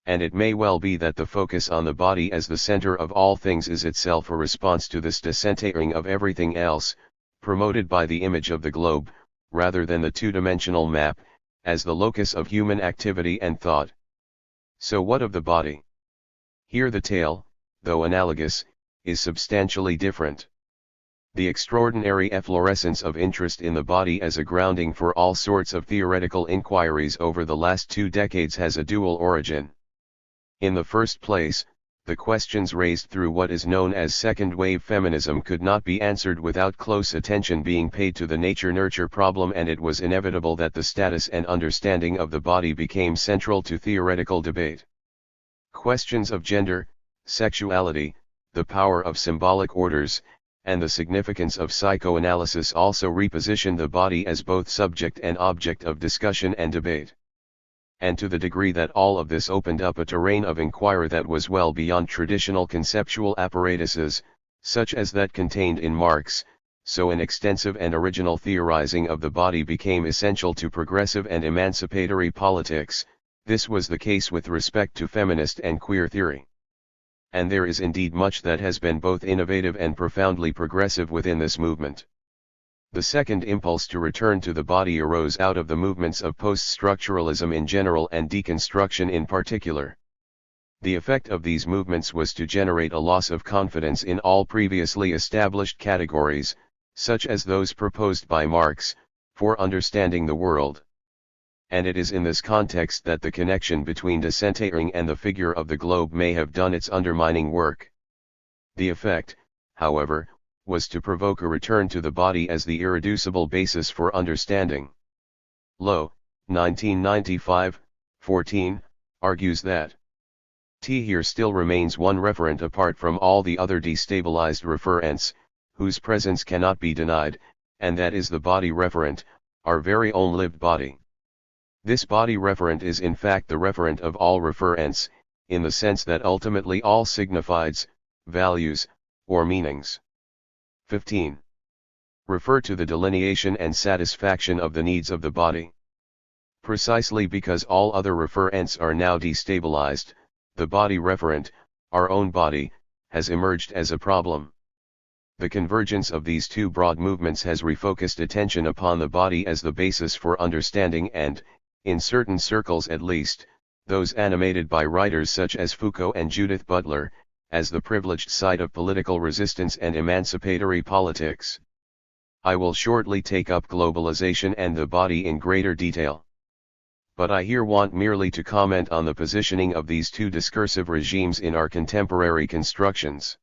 and it may well be that the focus on the body as the center of all things is itself a response to this decentering of everything else, promoted by the image of the globe, rather than the two-dimensional map, as the locus of human activity and thought. So what of the body? Here the tale, though analogous, is substantially different. The extraordinary efflorescence of interest in the body as a grounding for all sorts of theoretical inquiries over the last 2 decades has a dual origin. In the first place, the questions raised through what is known as second-wave feminism could not be answered without close attention being paid to the nature-nurture problem, and it was inevitable that the status and understanding of the body became central to theoretical debate. Questions of gender, sexuality, the power of symbolic orders, and the significance of psychoanalysis also repositioned the body as both subject and object of discussion and debate. And to the degree that all of this opened up a terrain of inquiry that was well beyond traditional conceptual apparatuses, such as that contained in Marx, so an extensive and original theorizing of the body became essential to progressive and emancipatory politics. This was the case with respect to feminist and queer theory. And there is indeed much that has been both innovative and profoundly progressive within this movement. The second impulse to return to the body arose out of the movements of post-structuralism in general and deconstruction in particular. The effect of these movements was to generate a loss of confidence in all previously established categories, such as those proposed by Marx, for understanding the world. And it is in this context that the connection between decentering and the figure of the globe may have done its undermining work. The effect, however, was to provoke a return to the body as the irreducible basis for understanding. Lowe, 1995, 14, argues that here still remains one referent apart from all the other destabilized referents, whose presence cannot be denied, and that is the body referent, our very own lived body. This body referent is in fact the referent of all referents, in the sense that ultimately all signifieds, values, or meanings. 15. Refer to the delineation and satisfaction of the needs of the body. Precisely because all other referents are now destabilized, the body referent, our own body, has emerged as a problem. The convergence of these two broad movements has refocused attention upon the body as the basis for understanding and, in certain circles at least, those animated by writers such as Foucault and Judith Butler, as the privileged site of political resistance and emancipatory politics. I will shortly take up globalization and the body in greater detail. But I here want merely to comment on the positioning of these two discursive regimes in our contemporary constructions.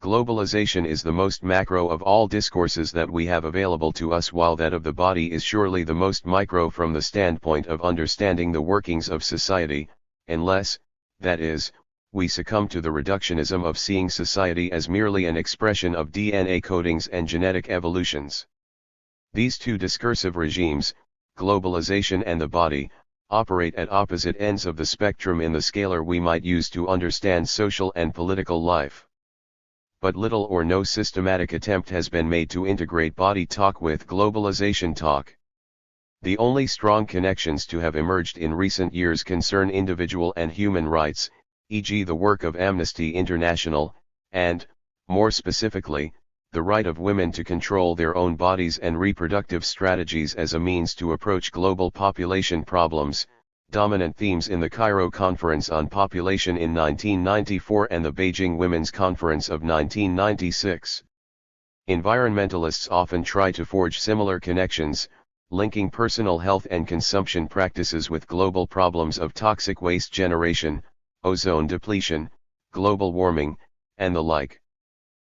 Globalization is the most macro of all discourses that we have available to us, while that of the body is surely the most micro from the standpoint of understanding the workings of society, unless, that is, we succumb to the reductionism of seeing society as merely an expression of DNA codings and genetic evolutions. These two discursive regimes, globalization and the body, operate at opposite ends of the spectrum in the scalar we might use to understand social and political life. But little or no systematic attempt has been made to integrate body talk with globalization talk. The only strong connections to have emerged in recent years concern individual and human rights, e.g. the work of Amnesty International, and, more specifically, the right of women to control their own bodies and reproductive strategies as a means to approach global population problems, dominant themes in the Cairo Conference on Population in 1994 and the Beijing Women's Conference of 1996. Environmentalists often try to forge similar connections, linking personal health and consumption practices with global problems of toxic waste generation, ozone depletion, global warming, and the like.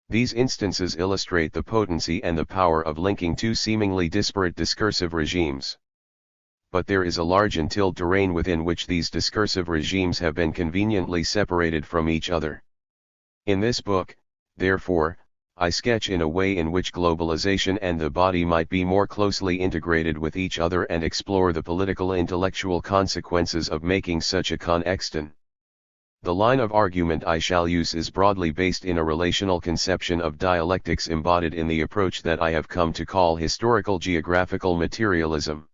These instances illustrate the potency and the power of linking two seemingly disparate discursive regimes. But there is a large untilled terrain within which these discursive regimes have been conveniently separated from each other. In this book, therefore, I sketch in a way in which globalization and the body might be more closely integrated with each other and explore the political intellectual consequences of making such a connection. The line of argument I shall use is broadly based in a relational conception of dialectics embodied in the approach that I have come to call historical geographical materialism.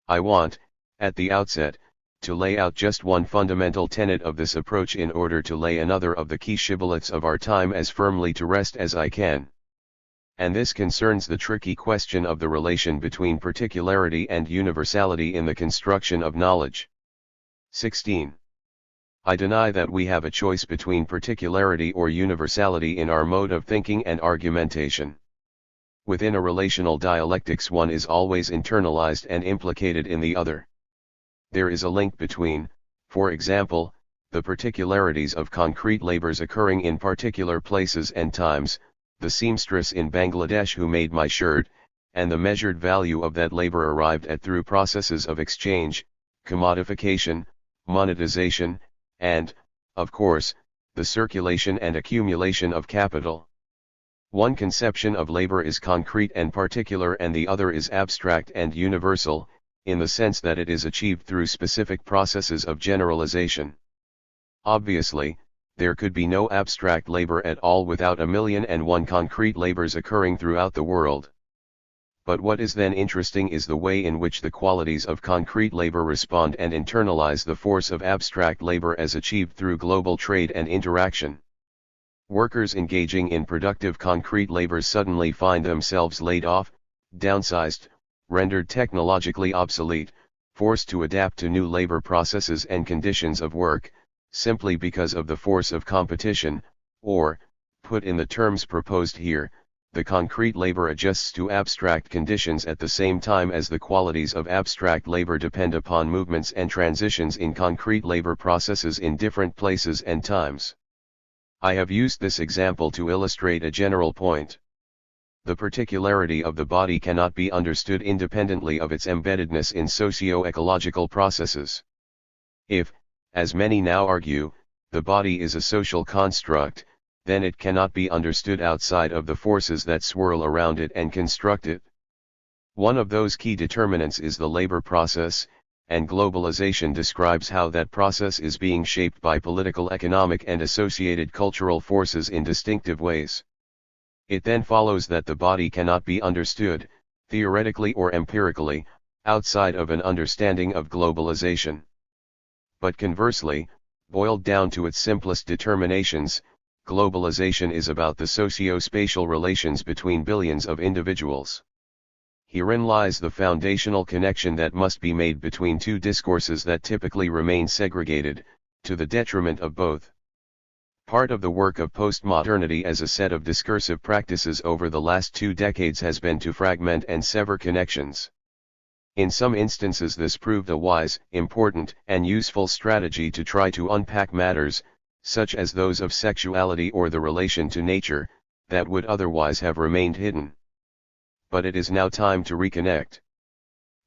I want, at the outset, to lay out just one fundamental tenet of this approach in order to lay another of the key shibboleths of our time as firmly to rest as I can. And this concerns the tricky question of the relation between particularity and universality in the construction of knowledge. 16. I deny that we have a choice between particularity or universality in our mode of thinking and argumentation. Within a relational dialectics, one is always internalized and implicated in the other. There is a link between, for example, the particularities of concrete labors occurring in particular places and times, the seamstress in Bangladesh who made my shirt, and the measured value of that labor arrived at through processes of exchange, commodification, monetization, and, of course, the circulation and accumulation of capital. One conception of labor is concrete and particular and the other is abstract and universal, in the sense that it is achieved through specific processes of generalization. Obviously, there could be no abstract labor at all without 1,000,001 concrete labors occurring throughout the world. But what is then interesting is the way in which the qualities of concrete labor respond and internalize the force of abstract labor as achieved through global trade and interaction. Workers engaging in productive concrete labor suddenly find themselves laid off, downsized, rendered technologically obsolete, forced to adapt to new labor processes and conditions of work, simply because of the force of competition, or, put in the terms proposed here, the concrete labor adjusts to abstract conditions at the same time as the qualities of abstract labor depend upon movements and transitions in concrete labor processes in different places and times. I have used this example to illustrate a general point. The particularity of the body cannot be understood independently of its embeddedness in socio-ecological processes. If, as many now argue, the body is a social construct, then it cannot be understood outside of the forces that swirl around it and construct it. One of those key determinants is the labor process, and globalization describes how that process is being shaped by political, economic, and associated cultural forces in distinctive ways. It then follows that the body cannot be understood, theoretically or empirically, outside of an understanding of globalization. But conversely, boiled down to its simplest determinations, globalization is about the socio-spatial relations between billions of individuals. Herein lies the foundational connection that must be made between two discourses that typically remain segregated, to the detriment of both. Part of the work of postmodernity as a set of discursive practices over the last 2 decades has been to fragment and sever connections. In some instances this proved a wise, important, and useful strategy to try to unpack matters, such as those of sexuality or the relation to nature, that would otherwise have remained hidden. But it is now time to reconnect.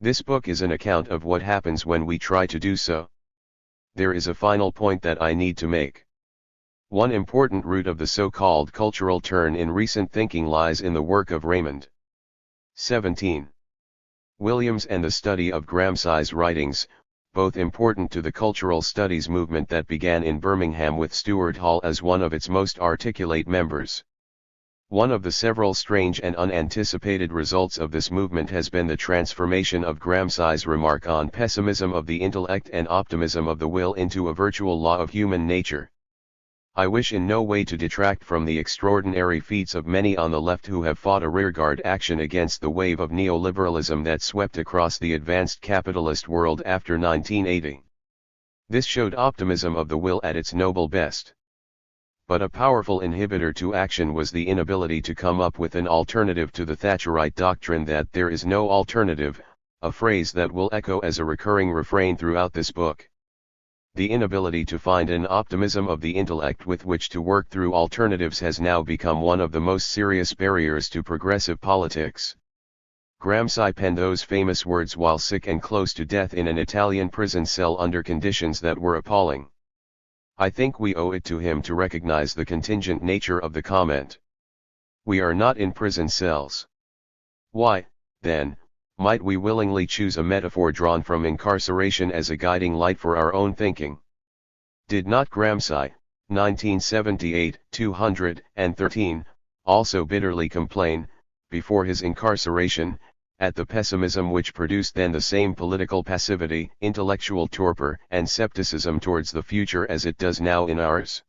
This book is an account of what happens when we try to do so. There is a final point that I need to make. One important root of the so-called cultural turn in recent thinking lies in the work of Raymond 17. Williams and the study of Gramsci's writings, both important to the cultural studies movement that began in Birmingham with Stuart Hall as one of its most articulate members. One of the several strange and unanticipated results of this movement has been the transformation of Gramsci's remark on pessimism of the intellect and optimism of the will into a virtual law of human nature. I wish in no way to detract from the extraordinary feats of many on the left who have fought a rearguard action against the wave of neoliberalism that swept across the advanced capitalist world after 1980. This showed optimism of the will at its noble best. But a powerful inhibitor to action was the inability to come up with an alternative to the Thatcherite doctrine that there is no alternative, a phrase that will echo as a recurring refrain throughout this book. The inability to find an optimism of the intellect with which to work through alternatives has now become one of the most serious barriers to progressive politics. Gramsci penned those famous words while sick and close to death in an Italian prison cell under conditions that were appalling. I think we owe it to him to recognize the contingent nature of the comment. We are not in prison cells. Why, then, might we willingly choose a metaphor drawn from incarceration as a guiding light for our own thinking? Did not Gramsci, 1978, 213, also bitterly complain, before his incarceration, at the pessimism which produced then the same political passivity, intellectual torpor, and skepticism towards the future as it does now in ours?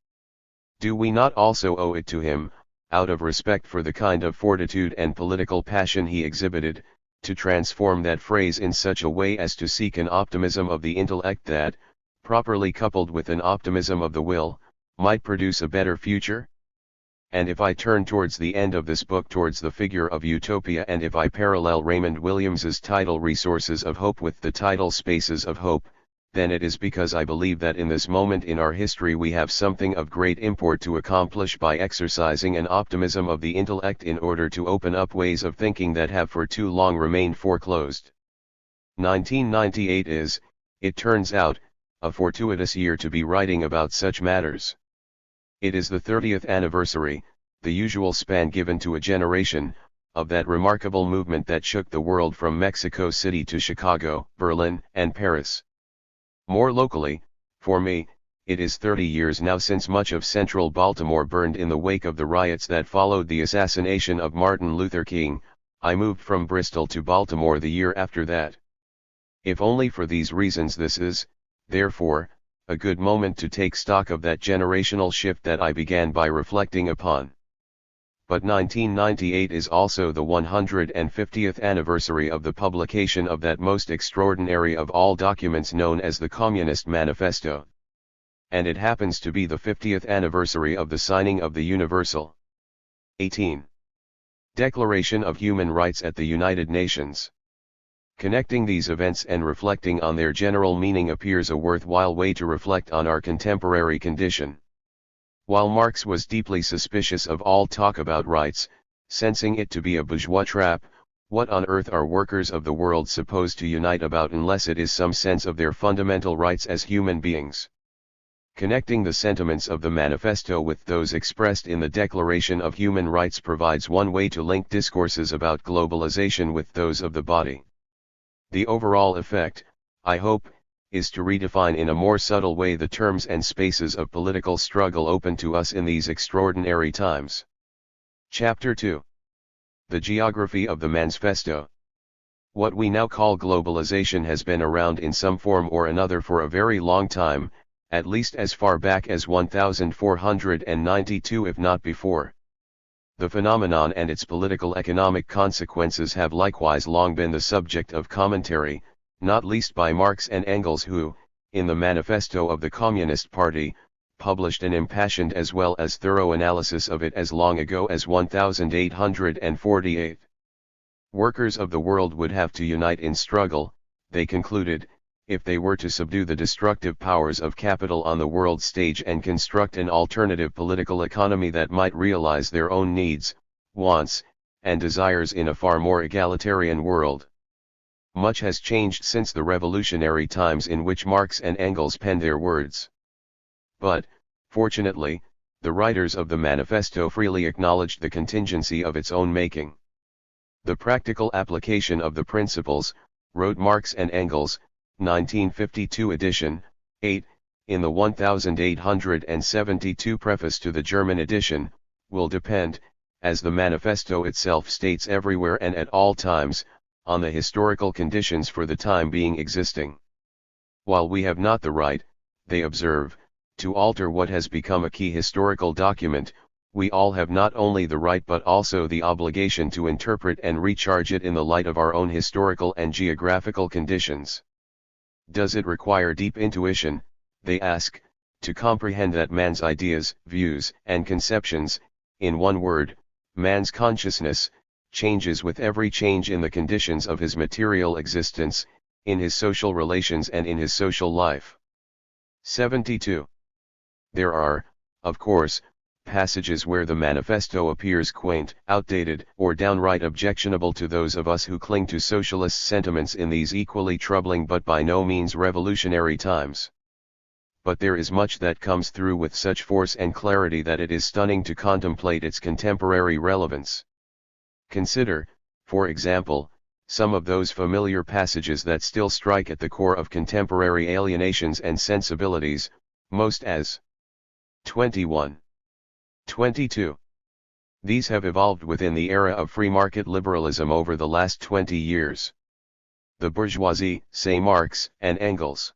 Do we not also owe it to him, out of respect for the kind of fortitude and political passion he exhibited, to transform that phrase in such a way as to seek an optimism of the intellect that, properly coupled with an optimism of the will, might produce a better future? And if I turn towards the end of this book towards the figure of utopia, and if I parallel Raymond Williams's title Resources of Hope with the title Spaces of Hope, then it is because I believe that in this moment in our history we have something of great import to accomplish by exercising an optimism of the intellect in order to open up ways of thinking that have for too long remained foreclosed. 1998 is, it turns out, a fortuitous year to be writing about such matters. It is the 30th anniversary, the usual span given to a generation, of that remarkable movement that shook the world from Mexico City to Chicago, Berlin, and Paris. More locally, for me, it is 30 years now since much of central Baltimore burned in the wake of the riots that followed the assassination of Martin Luther King. I moved from Bristol to Baltimore the year after that. If only for these reasons this is, therefore, a good moment to take stock of that generational shift that I began by reflecting upon. But 1998 is also the 150th anniversary of the publication of that most extraordinary of all documents known as the Communist Manifesto. And it happens to be the 50th anniversary of the signing of the Universal 18. Declaration of Human Rights at the United Nations. Connecting these events and reflecting on their general meaning appears a worthwhile way to reflect on our contemporary condition. While Marx was deeply suspicious of all talk about rights, sensing it to be a bourgeois trap, what on earth are workers of the world supposed to unite about unless it is some sense of their fundamental rights as human beings? Connecting the sentiments of the manifesto with those expressed in the Declaration of Human Rights provides one way to link discourses about globalization with those of the body. The overall effect, I hope, is to redefine in a more subtle way the terms and spaces of political struggle open to us in these extraordinary times. Chapter 2. The Geography of the Manifesto. What we now call globalization has been around in some form or another for a very long time, at least as far back as 1492 if not before. The phenomenon and its political-economic consequences have likewise long been the subject of commentary, not least by Marx and Engels who, in the Manifesto of the Communist Party, published an impassioned as well as thorough analysis of it as long ago as 1848. Workers of the world would have to unite in struggle, they concluded, if they were to subdue the destructive powers of capital on the world stage and construct an alternative political economy that might realize their own needs, wants, and desires in a far more egalitarian world. Much has changed since the revolutionary times in which Marx and Engels penned their words. But, fortunately, the writers of the manifesto freely acknowledged the contingency of its own making. The practical application of the principles, wrote Marx and Engels, 1952 edition, 8, in the 1872 preface to the German edition, will depend, as the manifesto itself states everywhere and at all times, on the historical conditions for the time being existing. While we have not the right, they observe, to alter what has become a key historical document, we all have not only the right but also the obligation to interpret and recharge it in the light of our own historical and geographical conditions. Does it require deep intuition, they ask, to comprehend that man's ideas, views, and conceptions, in one word, man's consciousness, changes with every change in the conditions of his material existence, in his social relations and in his social life? 72. There are, of course, passages where the manifesto appears quaint, outdated, or downright objectionable to those of us who cling to socialist sentiments in these equally troubling but by no means revolutionary times. But there is much that comes through with such force and clarity that it is stunning to contemplate its contemporary relevance. Consider, for example, some of those familiar passages that still strike at the core of contemporary alienations and sensibilities, most as 21. 22. These have evolved within the era of free market liberalism over the last 20 years. The bourgeoisie, say Marx and Engels,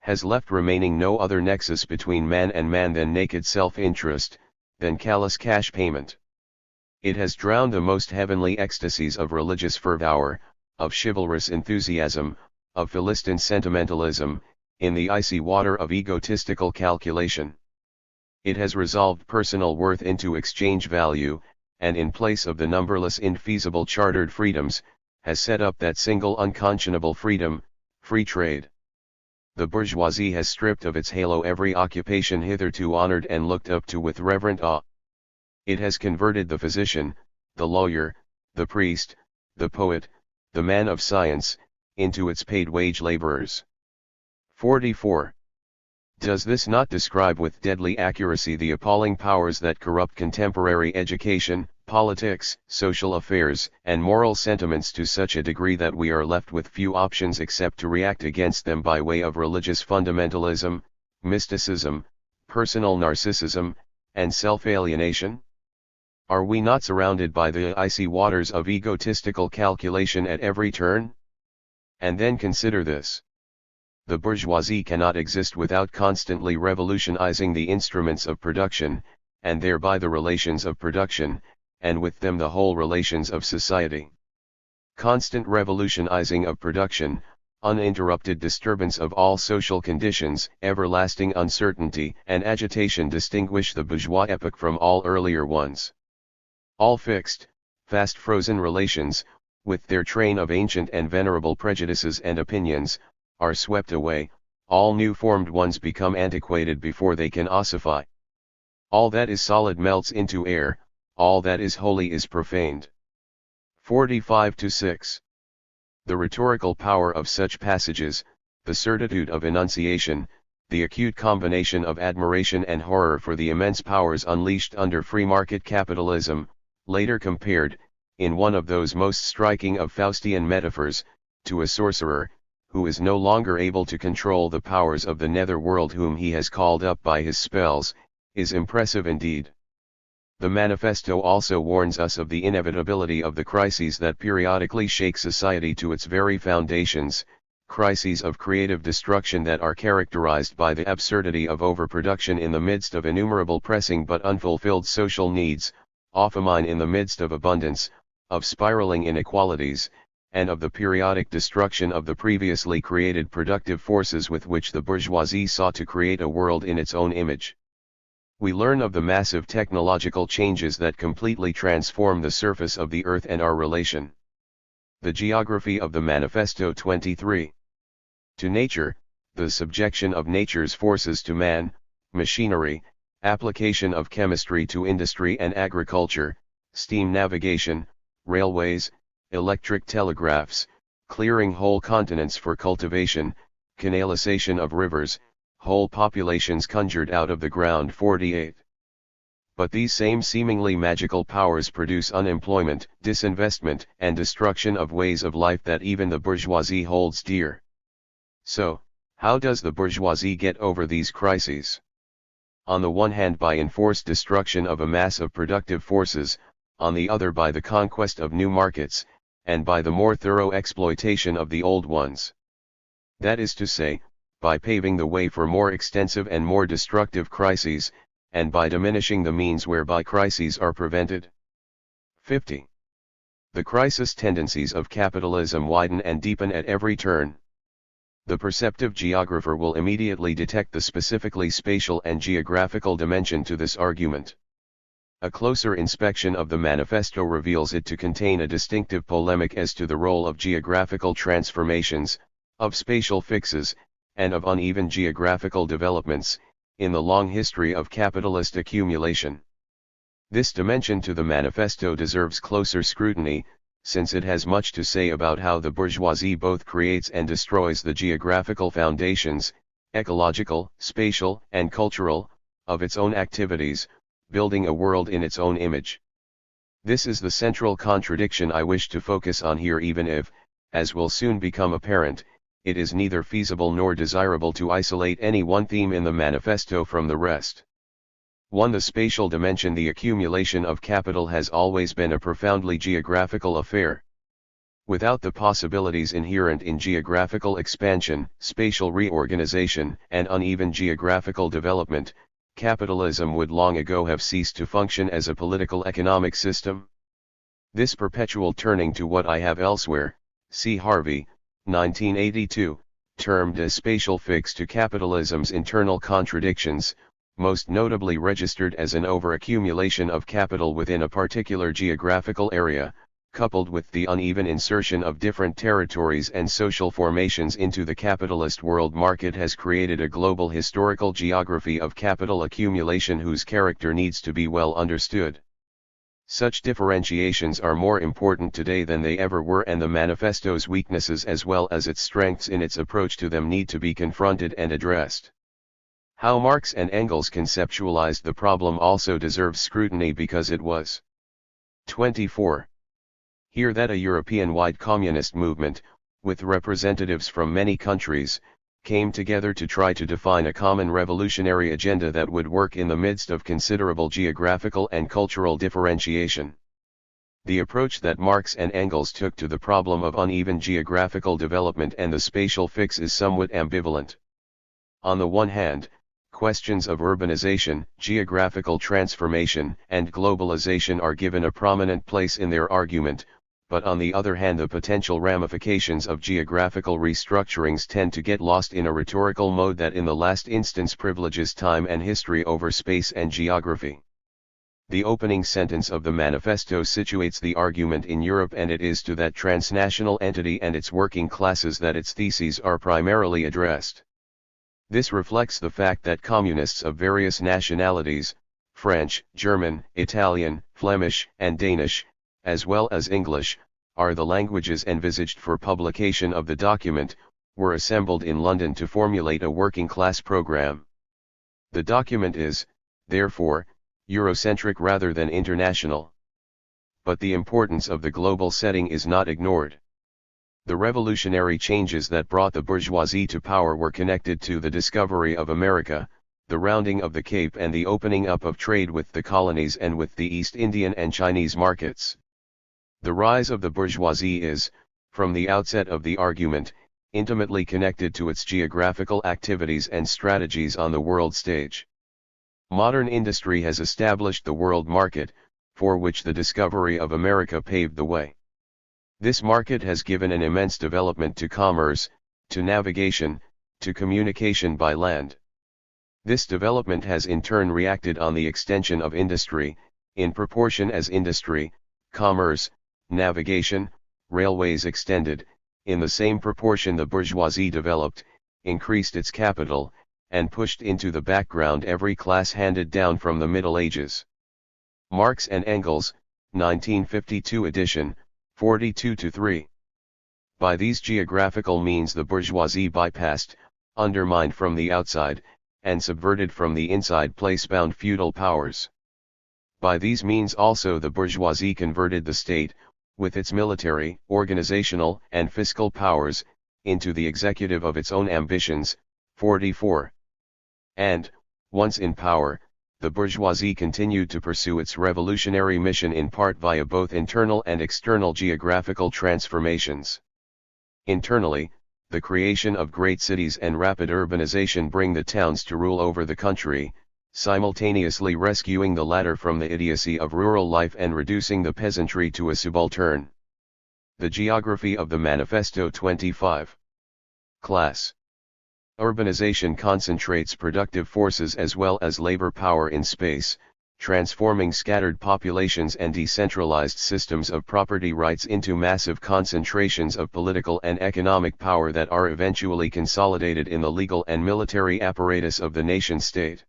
has left remaining no other nexus between man and man than naked self-interest, than callous cash payment. It has drowned the most heavenly ecstasies of religious fervor, of chivalrous enthusiasm, of Philistine sentimentalism, in the icy water of egotistical calculation. It has resolved personal worth into exchange value, and in place of the numberless infeasible chartered freedoms, has set up that single unconscionable freedom, free trade. The bourgeoisie has stripped of its halo every occupation hitherto honored and looked up to with reverent awe. It has converted the physician, the lawyer, the priest, the poet, the man of science, into its paid wage laborers. 44. Does this not describe with deadly accuracy the appalling powers that corrupt contemporary education, politics, social affairs, and moral sentiments to such a degree that we are left with few options except to react against them by way of religious fundamentalism, mysticism, personal narcissism, and self-alienation? Are we not surrounded by the icy waters of egotistical calculation at every turn? And then consider this. The bourgeoisie cannot exist without constantly revolutionizing the instruments of production, and thereby the relations of production, and with them the whole relations of society. Constant revolutionizing of production, uninterrupted disturbance of all social conditions, everlasting uncertainty and agitation distinguish the bourgeois epoch from all earlier ones. All fixed, fast-frozen relations, with their train of ancient and venerable prejudices and opinions, are swept away, all new-formed ones become antiquated before they can ossify. All that is solid melts into air, all that is holy is profaned. 45-6. The rhetorical power of such passages, the certitude of enunciation, the acute combination of admiration and horror for the immense powers unleashed under free market capitalism, later compared, in one of those most striking of Faustian metaphors, to a sorcerer, who is no longer able to control the powers of the nether world whom he has called up by his spells, is impressive indeed. The manifesto also warns us of the inevitability of the crises that periodically shake society to its very foundations, crises of creative destruction that are characterized by the absurdity of overproduction in the midst of innumerable pressing but unfulfilled social needs, of famine in the midst of abundance, of spiraling inequalities, and of the periodic destruction of the previously created productive forces with which the bourgeoisie sought to create a world in its own image. We learn of the massive technological changes that completely transform the surface of the earth and our relation. The geography of the Manifesto 23. To nature, the subjection of nature's forces to man, machinery, application of chemistry to industry and agriculture, steam navigation, railways, electric telegraphs, clearing whole continents for cultivation, canalization of rivers, whole populations conjured out of the ground. 48. But these same seemingly magical powers produce unemployment, disinvestment, and destruction of ways of life that even the bourgeoisie holds dear. So, how does the bourgeoisie get over these crises? On the one hand by enforced destruction of a mass of productive forces, on the other by the conquest of new markets, and by the more thorough exploitation of the old ones. That is to say, by paving the way for more extensive and more destructive crises, and by diminishing the means whereby crises are prevented. 50. The crisis tendencies of capitalism widen and deepen at every turn. The perceptive geographer will immediately detect the specifically spatial and geographical dimension to this argument. A closer inspection of the manifesto reveals it to contain a distinctive polemic as to the role of geographical transformations, of spatial fixes, and of uneven geographical developments, in the long history of capitalist accumulation. This dimension to the manifesto deserves closer scrutiny, since it has much to say about how the bourgeoisie both creates and destroys the geographical foundations, ecological, spatial, and cultural, of its own activities, building a world in its own image. This is the central contradiction I wish to focus on here, even if, as will soon become apparent, it is neither feasible nor desirable to isolate any one theme in the manifesto from the rest. 1. The spatial dimension. The accumulation of capital has always been a profoundly geographical affair. Without the possibilities inherent in geographical expansion, spatial reorganization, and uneven geographical development, capitalism would long ago have ceased to function as a political economic system. This perpetual turning to what I have elsewhere, see Harvey, 1982, termed a spatial fix to capitalism's internal contradictions, most notably registered as an overaccumulation of capital within a particular geographical area, coupled with the uneven insertion of different territories and social formations into the capitalist world market, has created a global historical geography of capital accumulation whose character needs to be well understood. Such differentiations are more important today than they ever were, and the manifesto's weaknesses as well as its strengths in its approach to them need to be confronted and addressed. How Marx and Engels conceptualized the problem also deserves scrutiny because it was 24. Here that a European-wide communist movement, with representatives from many countries, came together to try to define a common revolutionary agenda that would work in the midst of considerable geographical and cultural differentiation. The approach that Marx and Engels took to the problem of uneven geographical development and the spatial fix is somewhat ambivalent. On the one hand, questions of urbanization, geographical transformation, and globalization are given a prominent place in their argument, but on the other hand the potential ramifications of geographical restructurings tend to get lost in a rhetorical mode that in the last instance privileges time and history over space and geography. The opening sentence of the manifesto situates the argument in Europe, and it is to that transnational entity and its working classes that its theses are primarily addressed. This reflects the fact that communists of various nationalities, French, German, Italian, Flemish, and Danish, as well as English, are the languages envisaged for publication of the document, were assembled in London to formulate a working class program. The document is, therefore, Eurocentric rather than international. But the importance of the global setting is not ignored. The revolutionary changes that brought the bourgeoisie to power were connected to the discovery of America, the rounding of the Cape, and the opening up of trade with the colonies and with the East Indian and Chinese markets. The rise of the bourgeoisie is, from the outset of the argument, intimately connected to its geographical activities and strategies on the world stage. Modern industry has established the world market, for which the discovery of America paved the way. This market has given an immense development to commerce, to navigation, to communication by land. This development has in turn reacted on the extension of industry, in proportion as industry, commerce, navigation, railways extended, in the same proportion the bourgeoisie developed, increased its capital, and pushed into the background every class handed down from the Middle Ages. Marx and Engels, 1952 edition, 42-3. By these geographical means the bourgeoisie bypassed, undermined from the outside, and subverted from the inside place-bound feudal powers. By these means also the bourgeoisie converted the state, with its military, organizational, and fiscal powers, into the executive of its own ambitions, 44. And, once in power, the bourgeoisie continued to pursue its revolutionary mission in part via both internal and external geographical transformations. Internally, the creation of great cities and rapid urbanization bring the towns to rule over the country, simultaneously rescuing the latter from the idiocy of rural life and reducing the peasantry to a subaltern. The geography of the Manifesto 25. Class. Urbanization concentrates productive forces as well as labor power in space, transforming scattered populations and decentralized systems of property rights into massive concentrations of political and economic power that are eventually consolidated in the legal and military apparatus of the nation-state.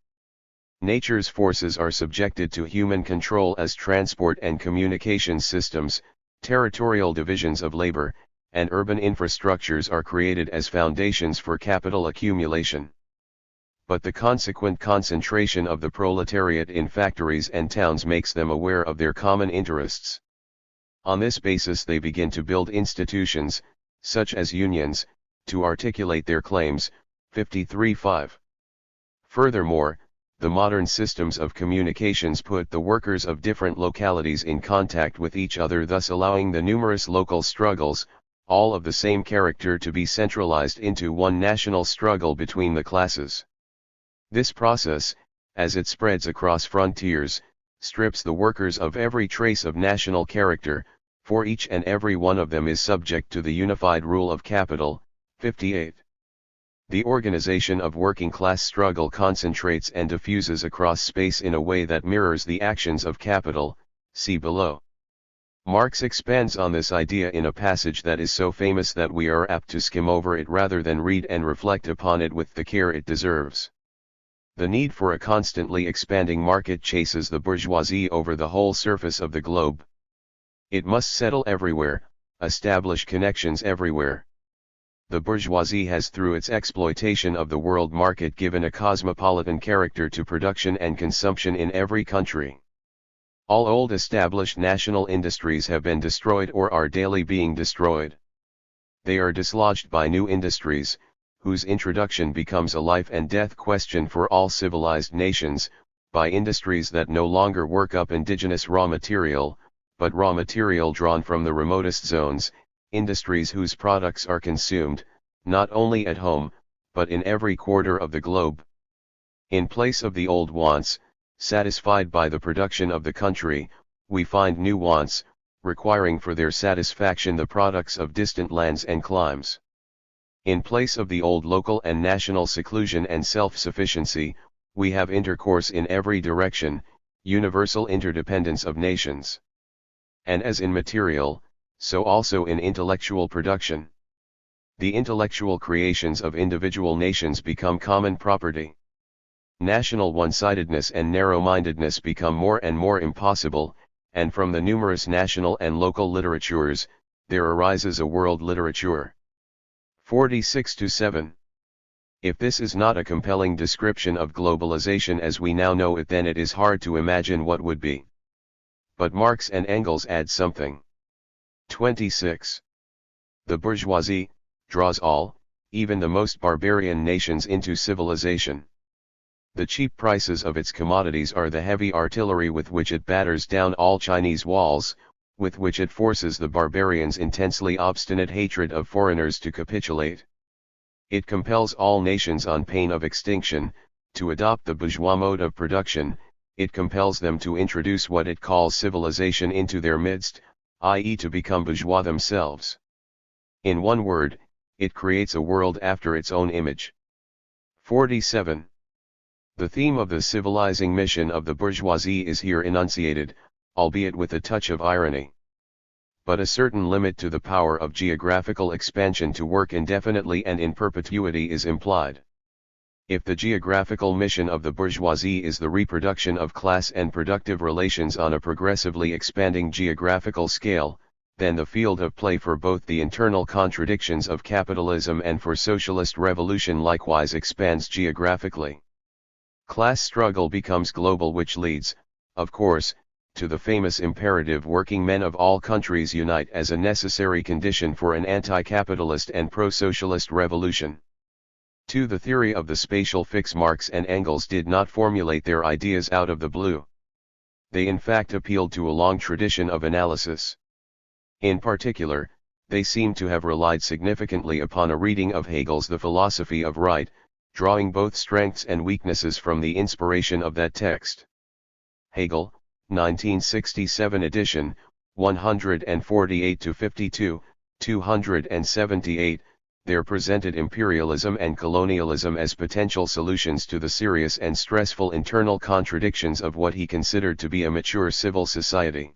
Nature's forces are subjected to human control as transport and communication systems, territorial divisions of labor, and urban infrastructures are created as foundations for capital accumulation. But the consequent concentration of the proletariat in factories and towns makes them aware of their common interests. On this basis they begin to build institutions, such as unions, to articulate their claims, 53-5. Furthermore, the modern systems of communications put the workers of different localities in contact with each other, thus allowing the numerous local struggles, all of the same character, to be centralized into one national struggle between the classes. This process, as it spreads across frontiers, strips the workers of every trace of national character, for each and every one of them is subject to the unified rule of capital. 58. The organization of working-class struggle concentrates and diffuses across space in a way that mirrors the actions of capital, see below. Marx expands on this idea in a passage that is so famous that we are apt to skim over it rather than read and reflect upon it with the care it deserves. The need for a constantly expanding market chases the bourgeoisie over the whole surface of the globe. It must settle everywhere, establish connections everywhere. The bourgeoisie has, through its exploitation of the world market, given a cosmopolitan character to production and consumption in every country. All old established national industries have been destroyed or are daily being destroyed. They are dislodged by new industries, whose introduction becomes a life and death question for all civilized nations, by industries that no longer work up indigenous raw material, but raw material drawn from the remotest zones, industries whose products are consumed, not only at home, but in every quarter of the globe. In place of the old wants, satisfied by the production of the country, we find new wants, requiring for their satisfaction the products of distant lands and climes. In place of the old local and national seclusion and self-sufficiency, we have intercourse in every direction, universal interdependence of nations. And as in material, so also in intellectual production. The intellectual creations of individual nations become common property. National one-sidedness and narrow-mindedness become more and more impossible, and from the numerous national and local literatures, there arises a world literature. 46-7. If this is not a compelling description of globalization as we now know it, then it is hard to imagine what would be. But Marx and Engels add something. 26. The bourgeoisie draws all, even the most barbarian nations, into civilization. The cheap prices of its commodities are the heavy artillery with which it batters down all Chinese walls, with which it forces the barbarians' intensely obstinate hatred of foreigners to capitulate. It compels all nations on pain of extinction, to adopt the bourgeois mode of production. It compels them to introduce what it calls civilization into their midst, i.e. to become bourgeois themselves. In one word, it creates a world after its own image. 47. The theme of the civilizing mission of the bourgeoisie is here enunciated, albeit with a touch of irony. But a certain limit to the power of geographical expansion to work indefinitely and in perpetuity is implied. If the geographical mission of the bourgeoisie is the reproduction of class and productive relations on a progressively expanding geographical scale, then the field of play for both the internal contradictions of capitalism and for socialist revolution likewise expands geographically. Class struggle becomes global, which leads, of course, to the famous imperative working men of all countries unite as a necessary condition for an anti-capitalist and pro-socialist revolution. To the theory of the spatial fix, Marx and Engels did not formulate their ideas out of the blue. They in fact appealed to a long tradition of analysis. In particular, they seem to have relied significantly upon a reading of Hegel's The Philosophy of Right, drawing both strengths and weaknesses from the inspiration of that text. Hegel, 1967 edition, 148-52, 278, there presented imperialism and colonialism as potential solutions to the serious and stressful internal contradictions of what he considered to be a mature civil society.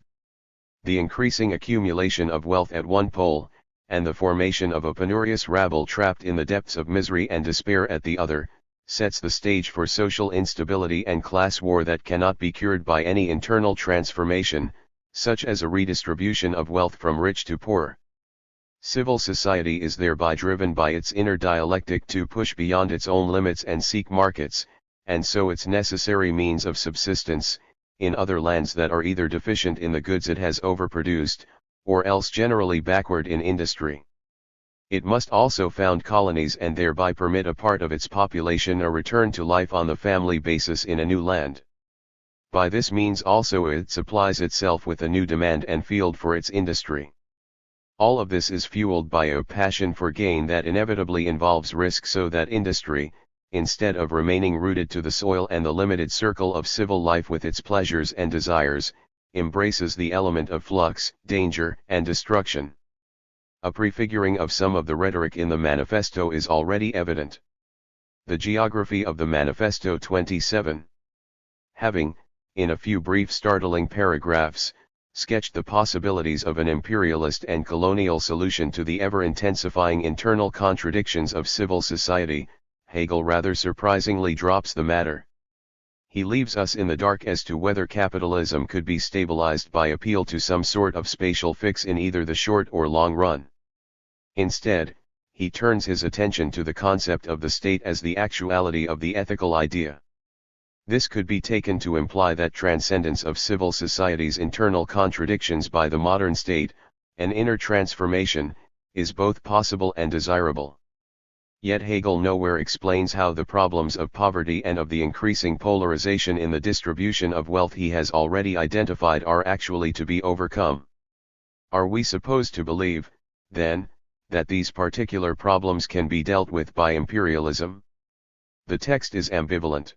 The increasing accumulation of wealth at one pole, and the formation of a penurious rabble trapped in the depths of misery and despair at the other, sets the stage for social instability and class war that cannot be cured by any internal transformation, such as a redistribution of wealth from rich to poor. Civil society is thereby driven by its inner dialectic to push beyond its own limits and seek markets, and so its necessary means of subsistence, in other lands that are either deficient in the goods it has overproduced, or else generally backward in industry. It must also found colonies and thereby permit a part of its population a return to life on the family basis in a new land. By this means also it supplies itself with a new demand and field for its industry. All of this is fueled by a passion for gain that inevitably involves risk, so that industry, instead of remaining rooted to the soil and the limited circle of civil life with its pleasures and desires, embraces the element of flux, danger, and destruction. A prefiguring of some of the rhetoric in the manifesto is already evident. The geography of the manifesto 27. Having, in a few brief startling paragraphs, sketched the possibilities of an imperialist and colonial solution to the ever-intensifying internal contradictions of civil society, Hegel rather surprisingly drops the matter. He leaves us in the dark as to whether capitalism could be stabilized by appeal to some sort of spatial fix in either the short or long run. Instead, he turns his attention to the concept of the state as the actuality of the ethical idea. This could be taken to imply that transcendence of civil society's internal contradictions by the modern state, an inner transformation, is both possible and desirable. Yet Hegel nowhere explains how the problems of poverty and of the increasing polarization in the distribution of wealth he has already identified are actually to be overcome. Are we supposed to believe, then, that these particular problems can be dealt with by imperialism? The text is ambivalent.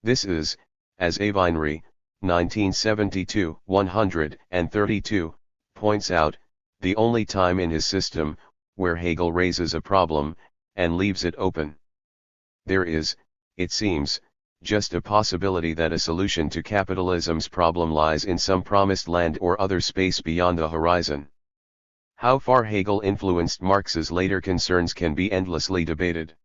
This is, as Avinri, 1972, 132, points out, the only time in his system, where Hegel raises a problem, and leaves it open. There is, it seems, just a possibility that a solution to capitalism's problem lies in some promised land or other space beyond the horizon. How far Hegel influenced Marx's later concerns can be endlessly debated.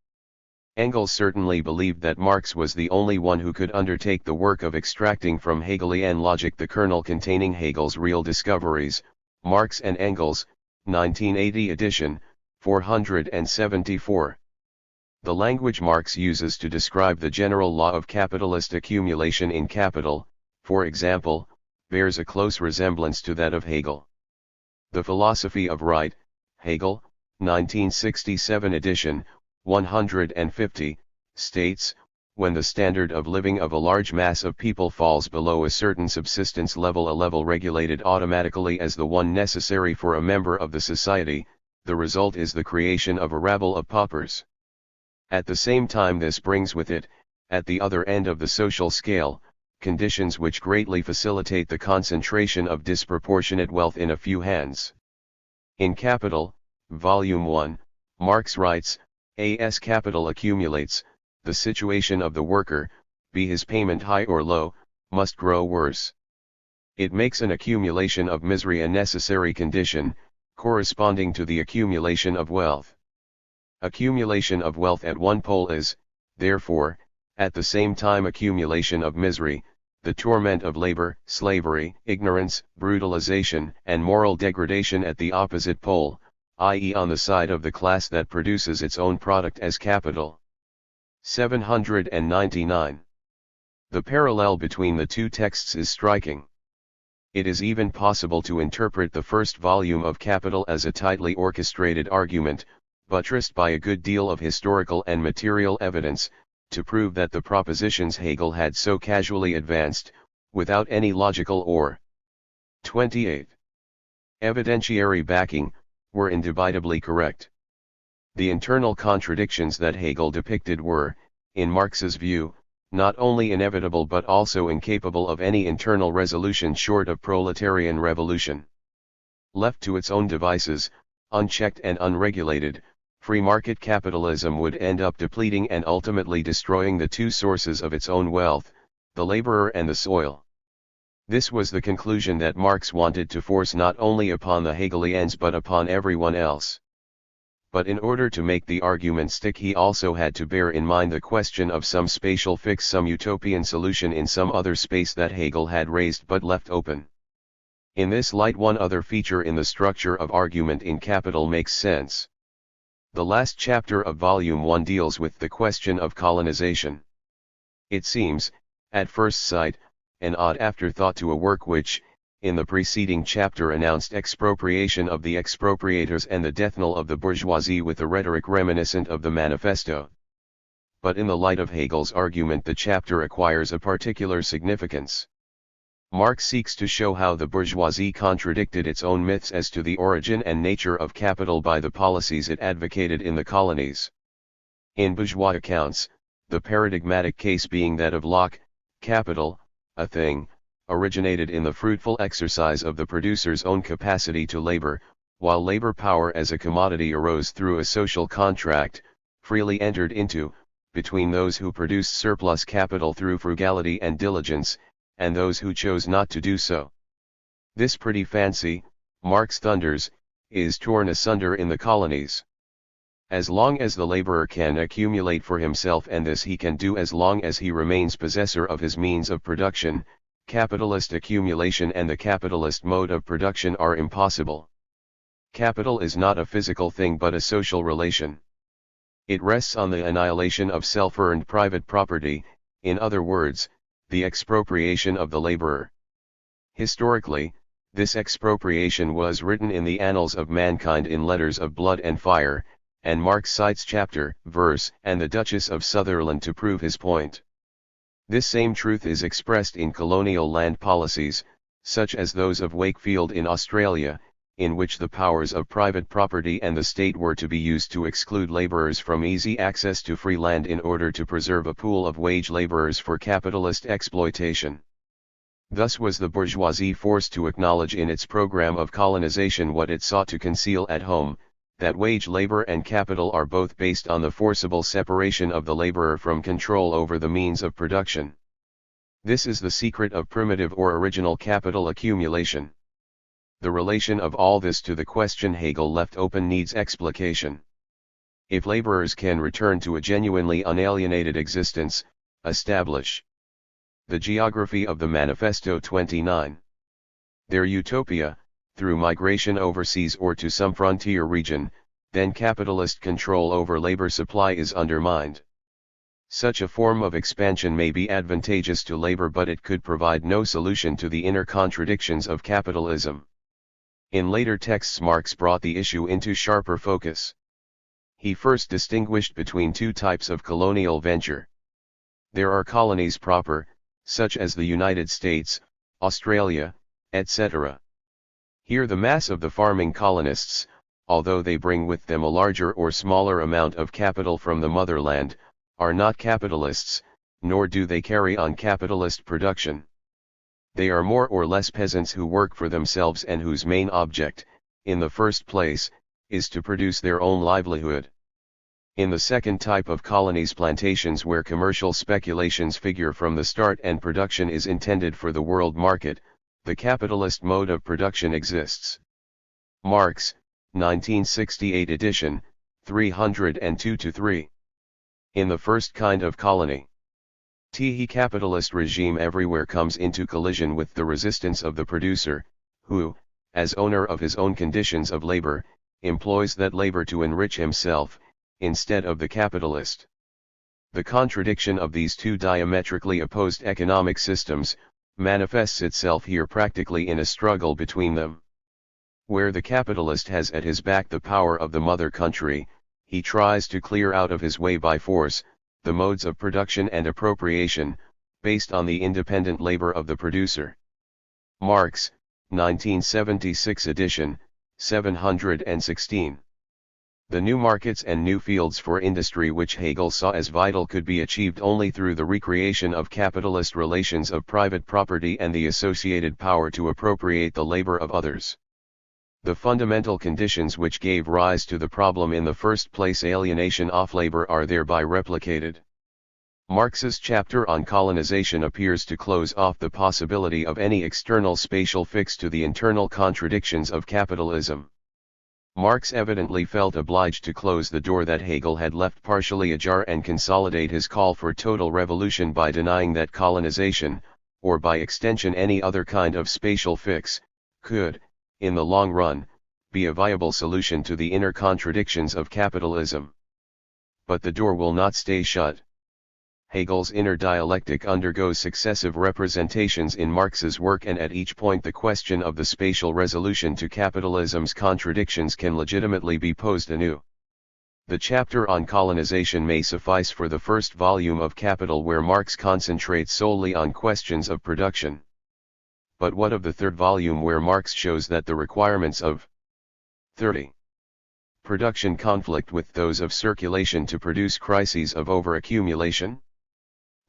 Engels certainly believed that Marx was the only one who could undertake the work of extracting from Hegelian logic the kernel containing Hegel's real discoveries. Marx and Engels, 1980 edition, 474. The language Marx uses to describe the general law of capitalist accumulation in capital, for example, bears a close resemblance to that of Hegel. The Philosophy of Right, Hegel, 1967 edition, 150, states, when the standard of living of a large mass of people falls below a certain subsistence level, a level regulated automatically as the one necessary for a member of the society, the result is the creation of a rabble of paupers. At the same time this brings with it, at the other end of the social scale, conditions which greatly facilitate the concentration of disproportionate wealth in a few hands. In Capital, Volume 1, Marx writes, as capital accumulates, the situation of the worker, be his payment high or low, must grow worse. It makes an accumulation of misery a necessary condition, corresponding to the accumulation of wealth. Accumulation of wealth at one pole is, therefore, at the same time accumulation of misery, the torment of labor, slavery, ignorance, brutalization, and moral degradation at the opposite pole, i.e. on the side of the class that produces its own product as capital. 799. The parallel between the two texts is striking. It is even possible to interpret the first volume of Capital as a tightly orchestrated argument, buttressed by a good deal of historical and material evidence, to prove that the propositions Hegel had so casually advanced, without any logical or 28. Evidentiary backing, were indubitably correct. The internal contradictions that Hegel depicted were, in Marx's view, not only inevitable but also incapable of any internal resolution short of proletarian revolution. Left to its own devices, unchecked and unregulated, free market capitalism would end up depleting and ultimately destroying the two sources of its own wealth, the laborer and the soil. This was the conclusion that Marx wanted to force not only upon the Hegelians but upon everyone else. But in order to make the argument stick he also had to bear in mind the question of some spatial fix, some utopian solution in some other space that Hegel had raised but left open. In this light one other feature in the structure of argument in Capital makes sense. The last chapter of Volume 1 deals with the question of colonization. It seems, at first sight, an odd afterthought to a work which, in the preceding chapter announced expropriation of the expropriators and the death knell of the bourgeoisie with a rhetoric reminiscent of the manifesto. But in the light of Hegel's argument the chapter acquires a particular significance. Marx seeks to show how the bourgeoisie contradicted its own myths as to the origin and nature of capital by the policies it advocated in the colonies. In bourgeois accounts, the paradigmatic case being that of Locke, capital, a thing, originated in the fruitful exercise of the producer's own capacity to labor, while labor power as a commodity arose through a social contract, freely entered into, between those who produced surplus capital through frugality and diligence, and those who chose not to do so. This pretty fancy, Marx thunders, is torn asunder in the colonies. As long as the laborer can accumulate for himself, and this he can do as long as he remains possessor of his means of production, capitalist accumulation and the capitalist mode of production are impossible. Capital is not a physical thing but a social relation. It rests on the annihilation of self-earned private property, in other words, the expropriation of the laborer. Historically, this expropriation was written in the annals of mankind in letters of blood and fire, and Marx cites chapter, verse, and the Duchess of Sutherland to prove his point. This same truth is expressed in colonial land policies, such as those of Wakefield in Australia, in which the powers of private property and the state were to be used to exclude laborers from easy access to free land in order to preserve a pool of wage laborers for capitalist exploitation. Thus was the bourgeoisie forced to acknowledge in its program of colonization what it sought to conceal at home, that wage labor and capital are both based on the forcible separation of the laborer from control over the means of production. This is the secret of primitive or original capital accumulation. The relation of all this to the question Hegel left open needs explication. If laborers can return to a genuinely unalienated existence, establish the geography of the Manifesto 29. Their utopia, through migration overseas or to some frontier region, then capitalist control over labor supply is undermined. Such a form of expansion may be advantageous to labor, but it could provide no solution to the inner contradictions of capitalism. In later texts Marx brought the issue into sharper focus. He first distinguished between two types of colonial venture. There are colonies proper, such as the United States, Australia, etc. Here the mass of the farming colonists, although they bring with them a larger or smaller amount of capital from the motherland, are not capitalists, nor do they carry on capitalist production. They are more or less peasants who work for themselves and whose main object, in the first place, is to produce their own livelihood. In the second type of colonies, plantations where commercial speculations figure from the start and production is intended for the world market, the capitalist mode of production exists. Marx, 1968 edition, 302-3. In the first kind of colony, the capitalist regime everywhere comes into collision with the resistance of the producer, who, as owner of his own conditions of labor, employs that labor to enrich himself, instead of the capitalist. The contradiction of these two diametrically opposed economic systems manifests itself here practically in a struggle between them. Where the capitalist has at his back the power of the mother country, he tries to clear out of his way by force the modes of production and appropriation, based on the independent labor of the producer. Marx, 1976 edition, 716. The new markets and new fields for industry which Hegel saw as vital could be achieved only through the recreation of capitalist relations of private property and the associated power to appropriate the labor of others. The fundamental conditions which gave rise to the problem in the first place, alienation of labor, are thereby replicated. Marx's chapter on colonization appears to close off the possibility of any external spatial fix to the internal contradictions of capitalism. Marx evidently felt obliged to close the door that Hegel had left partially ajar and consolidate his call for total revolution by denying that colonization, or by extension any other kind of spatial fix, could, in the long run, be a viable solution to the inner contradictions of capitalism. But the door will not stay shut. Hegel's inner dialectic undergoes successive representations in Marx's work, and at each point the question of the spatial resolution to capitalism's contradictions can legitimately be posed anew. The chapter on colonization may suffice for the first volume of Capital, where Marx concentrates solely on questions of production. But what of the third volume, where Marx shows that the requirements of 30. Production conflict with those of circulation to produce crises of overaccumulation?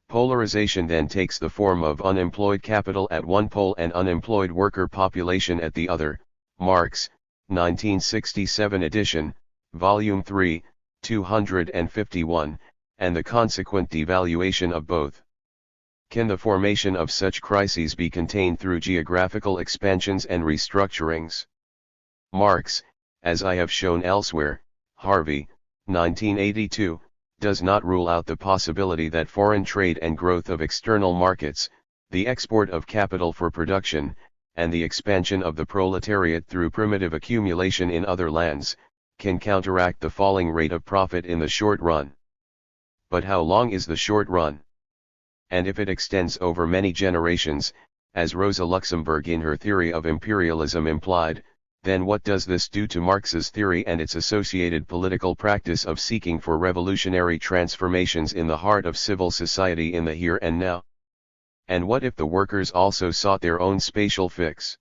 Polarization then takes the form of unemployed capital at one pole and unemployed worker population at the other. Marx, 1967 edition, Volume 3, 251, and the consequent devaluation of both. Can the formation of such crises be contained through geographical expansions and restructurings? Marx, as I have shown elsewhere, Harvey, 1982, does not rule out the possibility that foreign trade and growth of external markets, the export of capital for production, and the expansion of the proletariat through primitive accumulation in other lands, can counteract the falling rate of profit in the short run. But how long is the short run? And if it extends over many generations, as Rosa Luxemburg in her theory of imperialism implied, then what does this do to Marx's theory and its associated political practice of seeking for revolutionary transformations in the heart of civil society in the here and now? And what if the workers also sought their own spatial fix?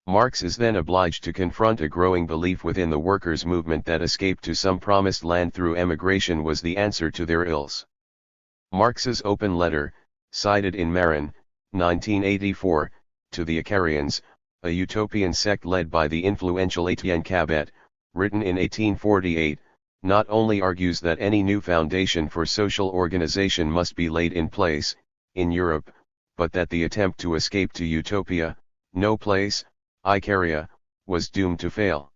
Marx is then obliged to confront a growing belief within the workers' movement that escape to some promised land through emigration was the answer to their ills. Marx's open letter, cited in Marin, 1984, to the Icarians, a utopian sect led by the influential Etienne Cabet, written in 1848, not only argues that any new foundation for social organization must be laid in place, in Europe, but that the attempt to escape to utopia, no place, Icaria, was doomed to fail.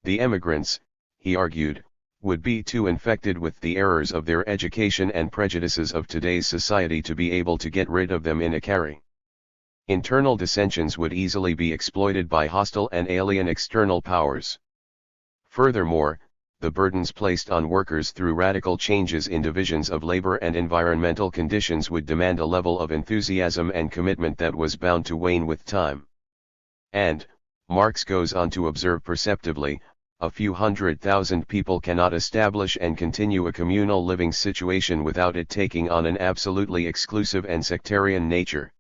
The emigrants, he argued, would be too infected with the errors of their education and prejudices of today's society to be able to get rid of them in Icari. Internal dissensions would easily be exploited by hostile and alien external powers. Furthermore, the burdens placed on workers through radical changes in divisions of labor and environmental conditions would demand a level of enthusiasm and commitment that was bound to wane with time. And, Marx goes on to observe perceptibly, a few 100,000 people cannot establish and continue a communal living situation without it taking on an absolutely exclusive and sectarian nature.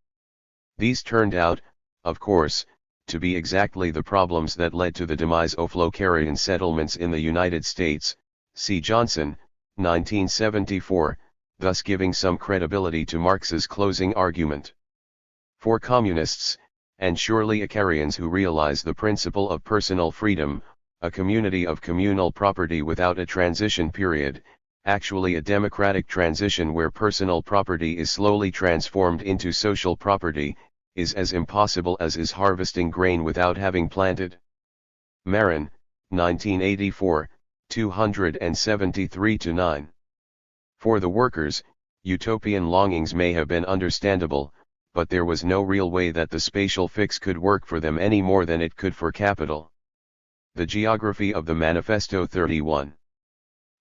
These turned out, of course, to be exactly the problems that led to the demise of Locarian settlements in the United States, see Johnson, 1974, thus giving some credibility to Marx's closing argument. For communists, and surely Icarians who realize the principle of personal freedom, a community of communal property without a transition period, actually a democratic transition where personal property is slowly transformed into social property, is as impossible as is harvesting grain without having planted. Marin, 1984, 273-9. For the workers, utopian longings may have been understandable, but there was no real way that the spatial fix could work for them any more than it could for capital. The geography of the Manifesto 31.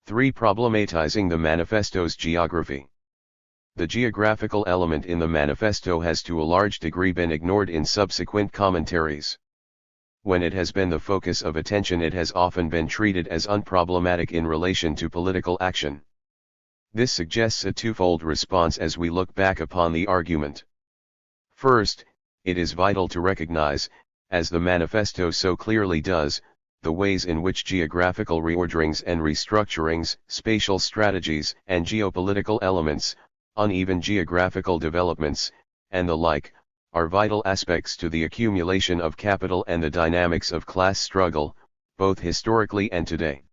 3. Problematizing the Manifesto's geography. The geographical element in the Manifesto has to a large degree been ignored in subsequent commentaries. When it has been the focus of attention, it has often been treated as unproblematic in relation to political action. This suggests a twofold response as we look back upon the argument. First, it is vital to recognize, as the Manifesto so clearly does, the ways in which geographical reorderings and restructurings, spatial strategies and geopolitical elements, uneven geographical developments, and the like, are vital aspects to the accumulation of capital and the dynamics of class struggle, both historically and today.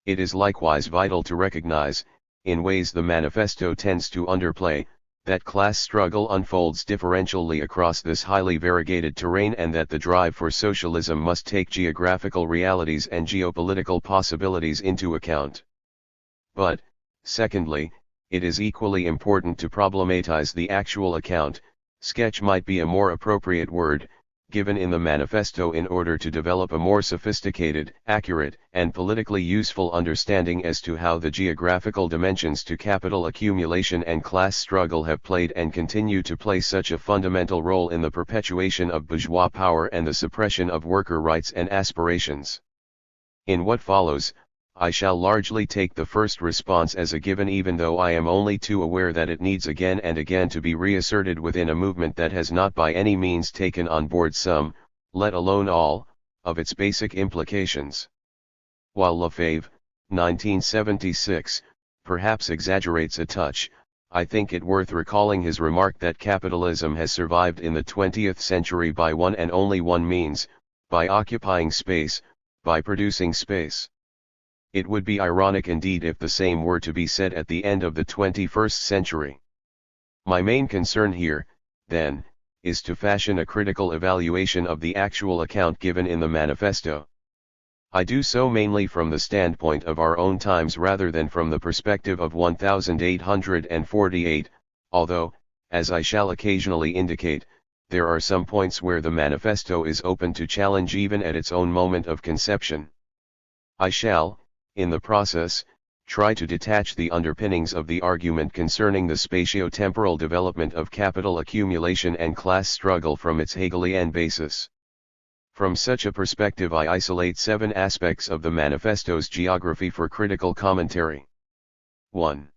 It is likewise vital to recognize, in ways the Manifesto tends to underplay, that class struggle unfolds differentially across this highly variegated terrain, and that the drive for socialism must take geographical realities and geopolitical possibilities into account. But, secondly, it is equally important to problematize the actual account, sketch might be a more appropriate word, given in the manifesto in order to develop a more sophisticated, accurate, and politically useful understanding as to how the geographical dimensions to capital accumulation and class struggle have played and continue to play such a fundamental role in the perpetuation of bourgeois power and the suppression of worker rights and aspirations. In what follows, I shall largely take the first response as a given, even though I am only too aware that it needs again and again to be reasserted within a movement that has not by any means taken on board some, let alone all, of its basic implications. While Lefebvre, 1976, perhaps exaggerates a touch, I think it worth recalling his remark that capitalism has survived in the 20th century by one and only one means, by occupying space, by producing space. It would be ironic indeed if the same were to be said at the end of the 21st century. My main concern here, then, is to fashion a critical evaluation of the actual account given in the manifesto. I do so mainly from the standpoint of our own times rather than from the perspective of 1848, although, as I shall occasionally indicate, there are some points where the manifesto is open to challenge even at its own moment of conception. I shall, in the process, try to detach the underpinnings of the argument concerning the spatio-temporal development of capital accumulation and class struggle from its Hegelian basis. From such a perspective, I isolate 7 aspects of the manifesto's geography for critical commentary. 1.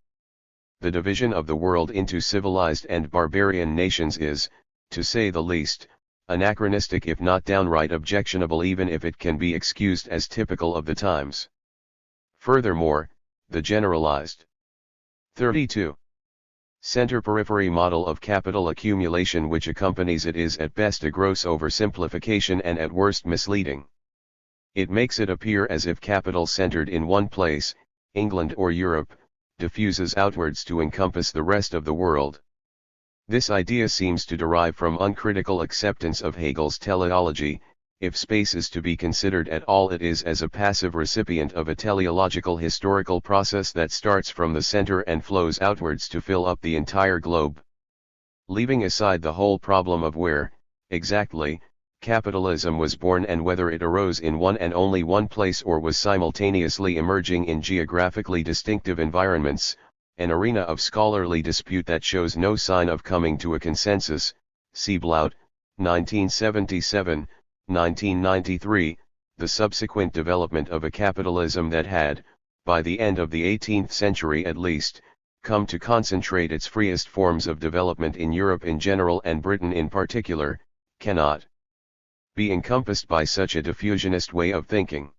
The division of the world into civilized and barbarian nations is, to say the least, anachronistic if not downright objectionable, even if it can be excused as typical of the times. Furthermore, the generalized 32. Center-periphery model of capital accumulation which accompanies it is at best a gross oversimplification and at worst misleading. It makes it appear as if capital centered in one place, England or Europe, diffuses outwards to encompass the rest of the world. This idea seems to derive from uncritical acceptance of Hegel's teleology. If space is to be considered at all, it is as a passive recipient of a teleological historical process that starts from the center and flows outwards to fill up the entire globe. Leaving aside the whole problem of where, exactly, capitalism was born and whether it arose in one and only one place or was simultaneously emerging in geographically distinctive environments, an arena of scholarly dispute that shows no sign of coming to a consensus, see Blout, 1977, 1993, the subsequent development of a capitalism that had, by the end of the 18th century at least, come to concentrate its freest forms of development in Europe in general and Britain in particular, cannot be encompassed by such a diffusionist way of thinking.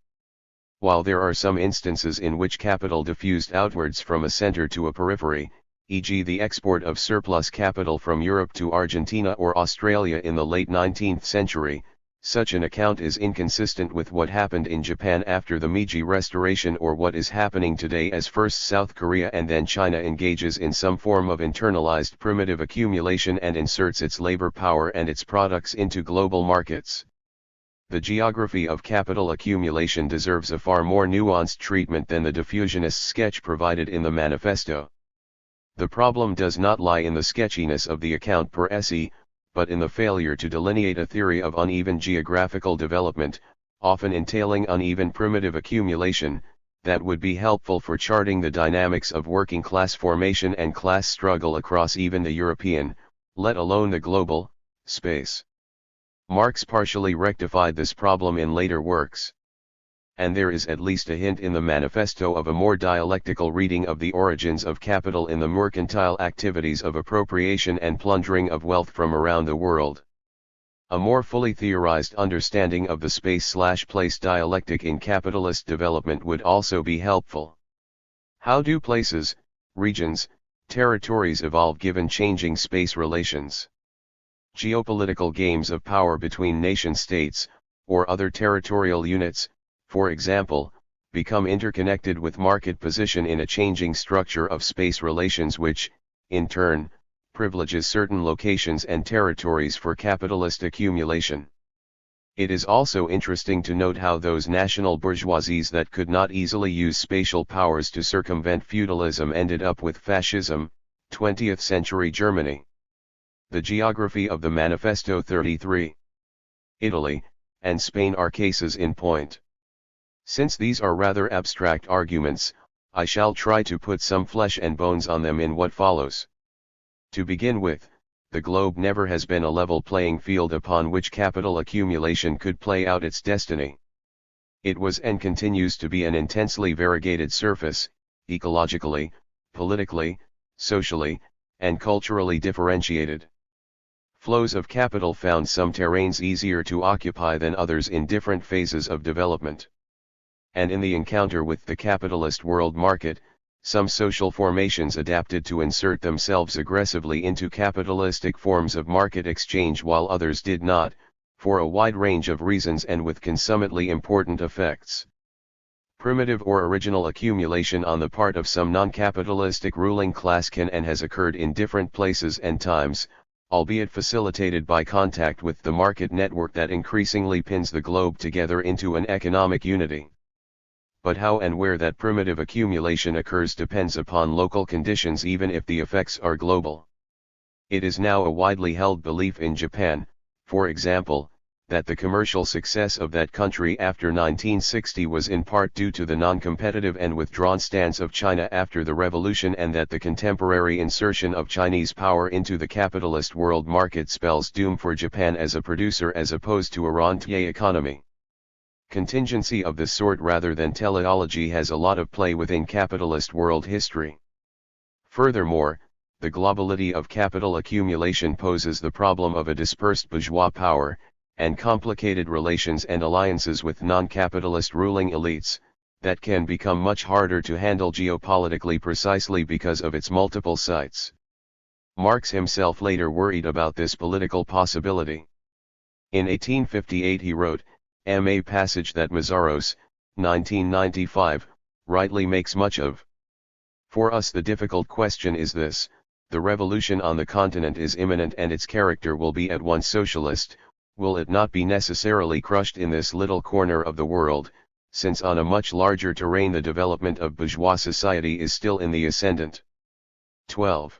While there are some instances in which capital diffused outwards from a center to a periphery, e.g. the export of surplus capital from Europe to Argentina or Australia in the late 19th century, such an account is inconsistent with what happened in Japan after the Meiji Restoration or what is happening today as first South Korea and then China engages in some form of internalized primitive accumulation and inserts its labor power and its products into global markets. The geography of capital accumulation deserves a far more nuanced treatment than the diffusionist sketch provided in the manifesto. The problem does not lie in the sketchiness of the account per se, but in the failure to delineate a theory of uneven geographical development, often entailing uneven primitive accumulation, that would be helpful for charting the dynamics of working class formation and class struggle across even the European, let alone the global, space. Marx partially rectified this problem in later works. And there is at least a hint in the manifesto of a more dialectical reading of the origins of capital in the mercantile activities of appropriation and plundering of wealth from around the world. A more fully theorized understanding of the space/place dialectic in capitalist development would also be helpful. How do places, regions, territories evolve given changing space relations? Geopolitical games of power between nation-states, or other territorial units, for example, become interconnected with market position in a changing structure of space relations which, in turn, privileges certain locations and territories for capitalist accumulation. It is also interesting to note how those national bourgeoisies that could not easily use spatial powers to circumvent feudalism ended up with fascism, 20th century Germany. The geography of the Manifesto 33. Italy, and Spain are cases in point. Since these are rather abstract arguments, I shall try to put some flesh and bones on them in what follows. To begin with, the globe never has been a level playing field upon which capital accumulation could play out its destiny. It was and continues to be an intensely variegated surface, ecologically, politically, socially, and culturally differentiated. Flows of capital found some terrains easier to occupy than others in different phases of development. And in the encounter with the capitalist world market, some social formations adapted to insert themselves aggressively into capitalistic forms of market exchange while others did not, for a wide range of reasons and with consummately important effects. Primitive or original accumulation on the part of some non-capitalistic ruling class can and has occurred in different places and times, albeit facilitated by contact with the market network that increasingly pins the globe together into an economic unity. But how and where that primitive accumulation occurs depends upon local conditions even if the effects are global. It is now a widely held belief in Japan, for example, that the commercial success of that country after 1960 was in part due to the non-competitive and withdrawn stance of China after the revolution, and that the contemporary insertion of Chinese power into the capitalist world market spells doom for Japan as a producer as opposed to a rentier economy. Contingency of this sort rather than teleology has a lot of play within capitalist world history. Furthermore, the globality of capital accumulation poses the problem of a dispersed bourgeois power, and complicated relations and alliances with non-capitalist ruling elites, that can become much harder to handle geopolitically precisely because of its multiple sites. Marx himself later worried about this political possibility. In 1858 he wrote, a passage that Mazaros, 1995, rightly makes much of. For us the difficult question is this: the revolution on the continent is imminent and its character will be at once socialist. Will it not be necessarily crushed in this little corner of the world, since on a much larger terrain the development of bourgeois society is still in the ascendant? 12.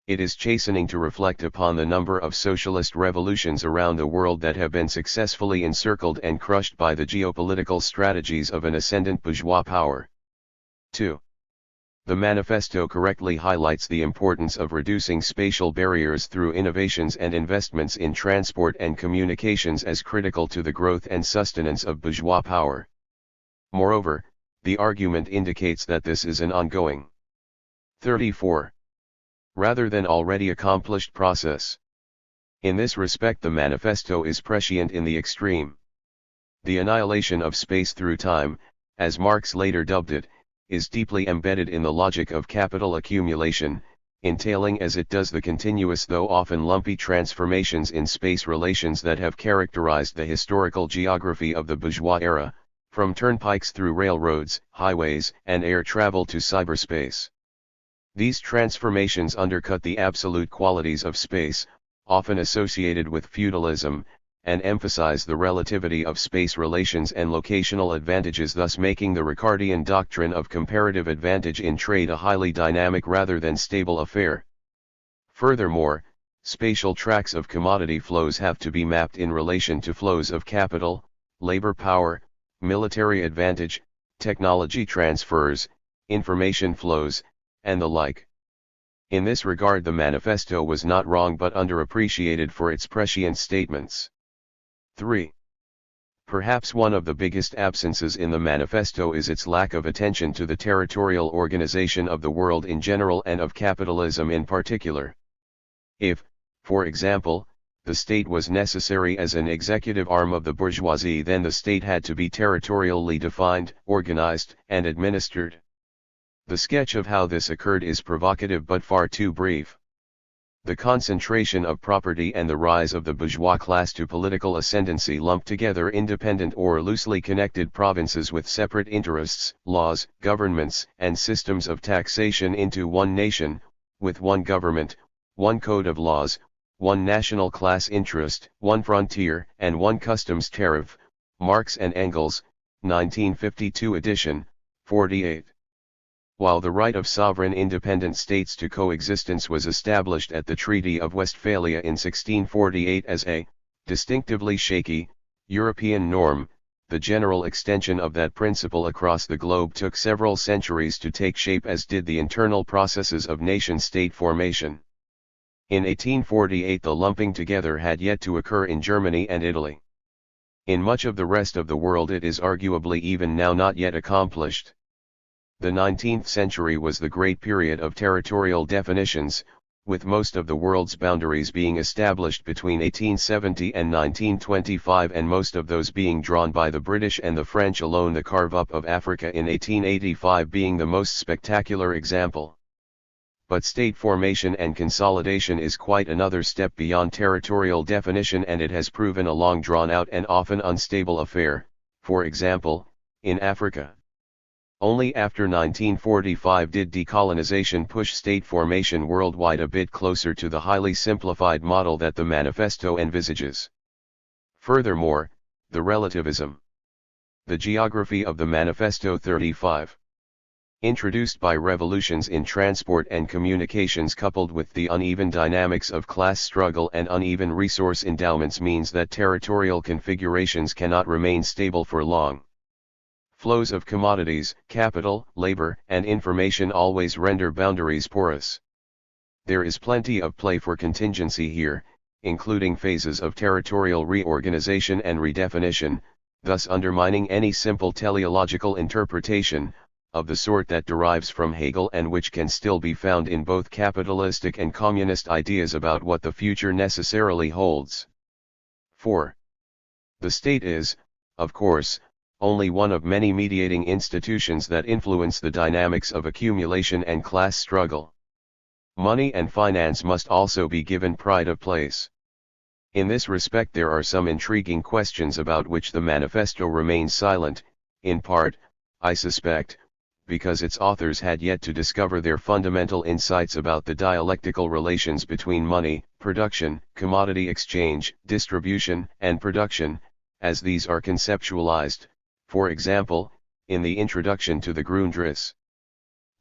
It is chastening to reflect upon the number of socialist revolutions around the world that have been successfully encircled and crushed by the geopolitical strategies of an ascendant bourgeois power. 2. The manifesto correctly highlights the importance of reducing spatial barriers through innovations and investments in transport and communications as critical to the growth and sustenance of bourgeois power. Moreover, the argument indicates that this is an ongoing 34. Rather than already accomplished process. In this respect the manifesto is prescient in the extreme. The annihilation of space through time, as Marx later dubbed it, is deeply embedded in the logic of capital accumulation, entailing as it does the continuous though often lumpy transformations in space relations that have characterized the historical geography of the bourgeois era, from turnpikes through railroads, highways, and air travel to cyberspace. These transformations undercut the absolute qualities of space, often associated with feudalism, and emphasize the relativity of space relations and locational advantages, thus making the Ricardian doctrine of comparative advantage in trade a highly dynamic rather than stable affair. Furthermore, spatial tracks of commodity flows have to be mapped in relation to flows of capital, labor power, military advantage, technology transfers, information flows, and the like. In this regard the manifesto was not wrong but underappreciated for its prescient statements. 3. Perhaps one of the biggest absences in the manifesto is its lack of attention to the territorial organization of the world in general and of capitalism in particular. If, for example, the state was necessary as an executive arm of the bourgeoisie, then the state had to be territorially defined, organized, and administered. The sketch of how this occurred is provocative but far too brief. The concentration of property and the rise of the bourgeois class to political ascendancy lump together independent or loosely connected provinces with separate interests, laws, governments, and systems of taxation into one nation, with one government, one code of laws, one national class interest, one frontier, and one customs tariff. Marx and Engels, 1952 edition, 48. While the right of sovereign independent states to coexistence was established at the Treaty of Westphalia in 1648 as a distinctively shaky, European norm. The general extension of that principle across the globe took several centuries to take shape, as did the internal processes of nation-state formation. In 1848 the lumping together had yet to occur in Germany and Italy. In much of the rest of the world it is arguably even now not yet accomplished. The 19th century was the great period of territorial definitions, with most of the world's boundaries being established between 1870 and 1925, and most of those being drawn by the British and the French alone, the carve-up of Africa in 1885 being the most spectacular example. But state formation and consolidation is quite another step beyond territorial definition, and it has proven a long drawn-out and often unstable affair, for example, in Africa. Only after 1945 did decolonization push state formation worldwide a bit closer to the highly simplified model that the manifesto envisages. Furthermore, the relativism. The geography of the Manifesto 35. Introduced by revolutions in transport and communications coupled with the uneven dynamics of class struggle and uneven resource endowments means that territorial configurations cannot remain stable for long. Flows of commodities, capital, labor, and information always render boundaries porous. There is plenty of play for contingency here, including phases of territorial reorganization and redefinition, thus undermining any simple teleological interpretation, of the sort that derives from Hegel and which can still be found in both capitalistic and communist ideas about what the future necessarily holds. 4. The state is, of course, only one of many mediating institutions that influence the dynamics of accumulation and class struggle. Money and finance must also be given pride of place. In this respect there are some intriguing questions about which the manifesto remains silent, in part, I suspect, because its authors had yet to discover their fundamental insights about the dialectical relations between money, production, commodity exchange, distribution, and production, as these are conceptualized, for example, in the introduction to the Grundrisse.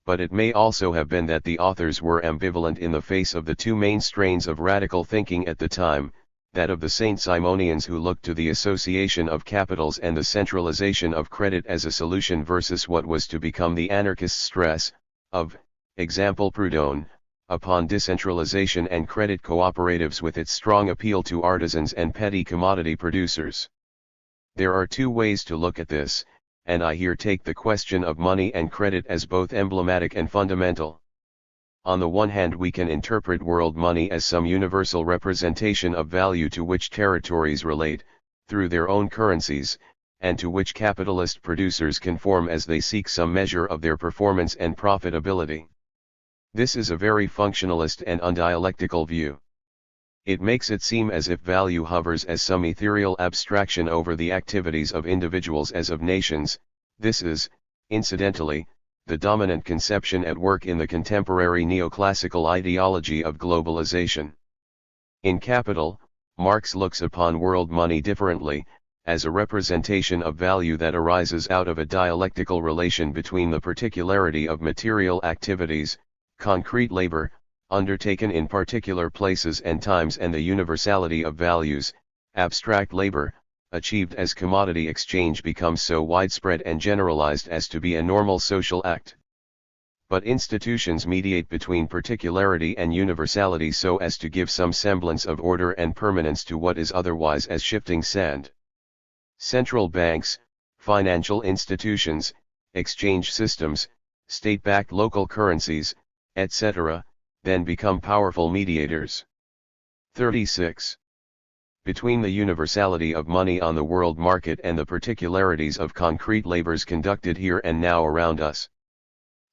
But it may also have been that the authors were ambivalent in the face of the two main strains of radical thinking at the time, that of the Saint-Simonians who looked to the association of capitals and the centralization of credit as a solution versus what was to become the anarchist stress, of, example Proudhon, upon decentralization and credit cooperatives with its strong appeal to artisans and petty commodity producers. There are two ways to look at this, and I here take the question of money and credit as both emblematic and fundamental. On the one hand we can interpret world money as some universal representation of value to which territories relate, through their own currencies, and to which capitalist producers conform as they seek some measure of their performance and profitability. This is a very functionalist and undialectical view. It makes it seem as if value hovers as some ethereal abstraction over the activities of individuals as of nations. This is, incidentally, the dominant conception at work in the contemporary neoclassical ideology of globalization. In Capital, Marx looks upon world money differently, as a representation of value that arises out of a dialectical relation between the particularity of material activities, concrete labor, undertaken in particular places and times, and the universality of values, abstract labor, achieved as commodity exchange becomes so widespread and generalized as to be a normal social act. But institutions mediate between particularity and universality so as to give some semblance of order and permanence to what is otherwise as shifting sand. Central banks, financial institutions, exchange systems, state-backed local currencies, etc., then become powerful mediators. 36. Between the universality of money on the world market and the particularities of concrete labors conducted here and now around us.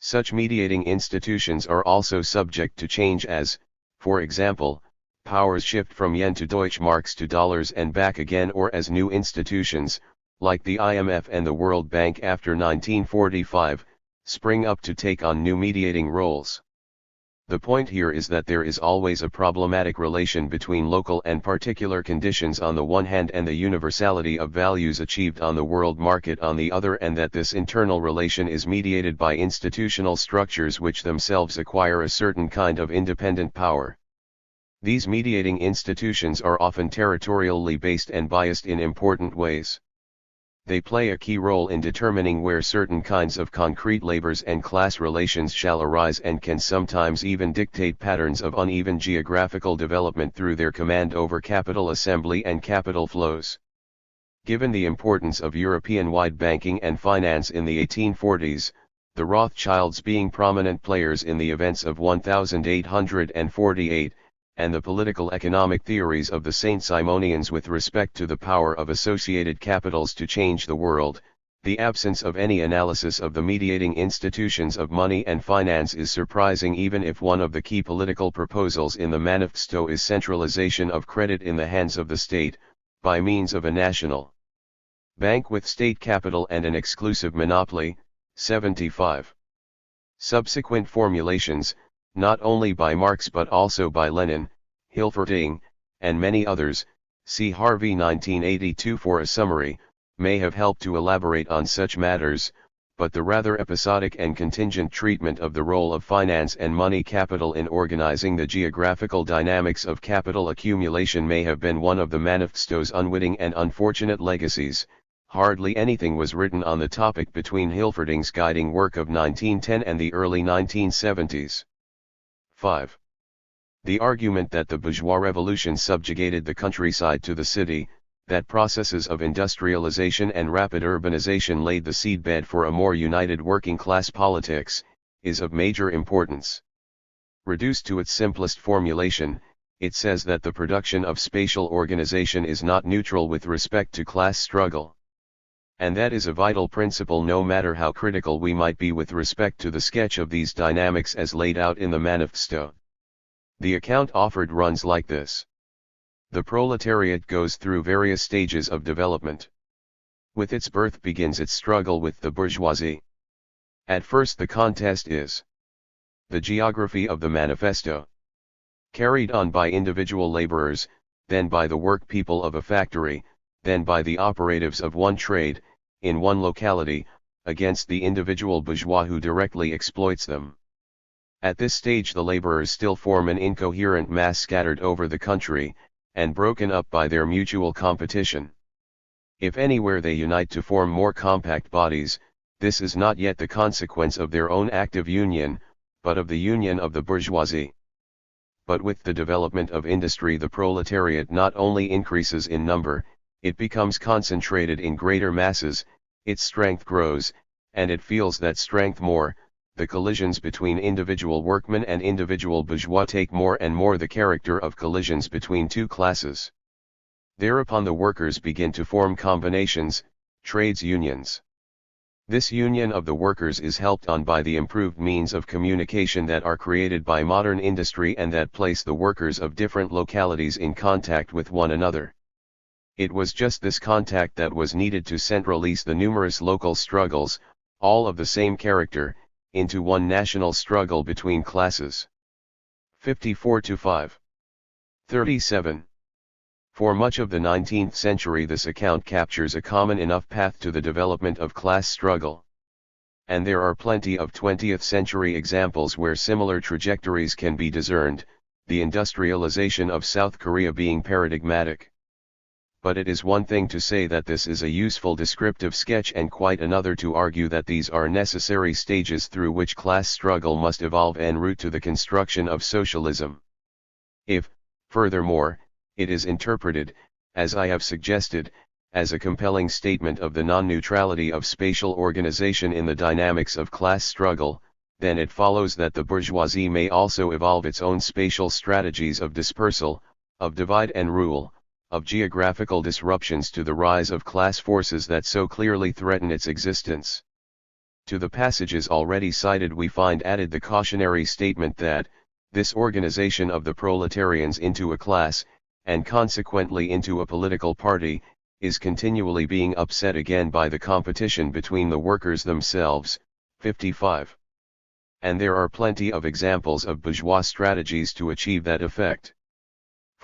Such mediating institutions are also subject to change as, for example, powers shift from yen to Deutschmarks to dollars and back again, or as new institutions, like the IMF and the World Bank after 1945, spring up to take on new mediating roles. The point here is that there is always a problematic relation between local and particular conditions on the one hand and the universality of values achieved on the world market on the other, and that this internal relation is mediated by institutional structures which themselves acquire a certain kind of independent power. These mediating institutions are often territorially based and biased in important ways. They play a key role in determining where certain kinds of concrete labors and class relations shall arise, and can sometimes even dictate patterns of uneven geographical development through their command over capital assembly and capital flows. Given the importance of European-wide banking and finance in the 1840s, the Rothschilds being prominent players in the events of 1848, and the political economic theories of the Saint-Simonians with respect to the power of associated capitals to change the world, the absence of any analysis of the mediating institutions of money and finance is surprising, even if one of the key political proposals in the manifesto is centralization of credit in the hands of the state, by means of a national bank with state capital and an exclusive monopoly. 75. Subsequent formulations, not only by Marx but also by Lenin, Hilferding, and many others, see Harvey 1982 for a summary, may have helped to elaborate on such matters, but the rather episodic and contingent treatment of the role of finance and money capital in organizing the geographical dynamics of capital accumulation may have been one of the manifesto's unwitting and unfortunate legacies. Hardly anything was written on the topic between Hilferding's guiding work of 1910 and the early 1970s. 5. The argument that the bourgeois revolution subjugated the countryside to the city, that processes of industrialization and rapid urbanization laid the seedbed for a more united working-class politics, is of major importance. Reduced to its simplest formulation, it says that the production of spatial organization is not neutral with respect to class struggle. And that is a vital principle, no matter how critical we might be with respect to the sketch of these dynamics as laid out in the manifesto. The account offered runs like this. The proletariat goes through various stages of development. With its birth begins its struggle with the bourgeoisie. At first the contest is the geography of the manifesto, carried on by individual laborers, then by the work people of a factory, then by the operatives of one trade, in one locality, against the individual bourgeois who directly exploits them. At this stage the laborers still form an incoherent mass scattered over the country, and broken up by their mutual competition. If anywhere they unite to form more compact bodies, this is not yet the consequence of their own active union, but of the union of the bourgeoisie. But with the development of industry the proletariat not only increases in number, it becomes concentrated in greater masses, its strength grows, and it feels that strength more. The collisions between individual workmen and individual bourgeois take more and more the character of collisions between two classes. Thereupon the workers begin to form combinations, trades unions. This union of the workers is helped on by the improved means of communication that are created by modern industry and that place the workers of different localities in contact with one another. It was just this contact that was needed to centralize the numerous local struggles, all of the same character, into one national struggle between classes. 54-5. 37. For much of the 19th century this account captures a common enough path to the development of class struggle. And there are plenty of 20th century examples where similar trajectories can be discerned, the industrialization of South Korea being paradigmatic. But it is one thing to say that this is a useful descriptive sketch and quite another to argue that these are necessary stages through which class struggle must evolve en route to the construction of socialism. If, furthermore, it is interpreted, as I have suggested, as a compelling statement of the non-neutrality of spatial organization in the dynamics of class struggle, then it follows that the bourgeoisie may also evolve its own spatial strategies of dispersal, of divide and rule, of geographical disruptions to the rise of class forces that so clearly threaten its existence. To the passages already cited we find added the cautionary statement that, this organization of the proletarians into a class, and consequently into a political party, is continually being upset again by the competition between the workers themselves. 55. And there are plenty of examples of bourgeois strategies to achieve that effect.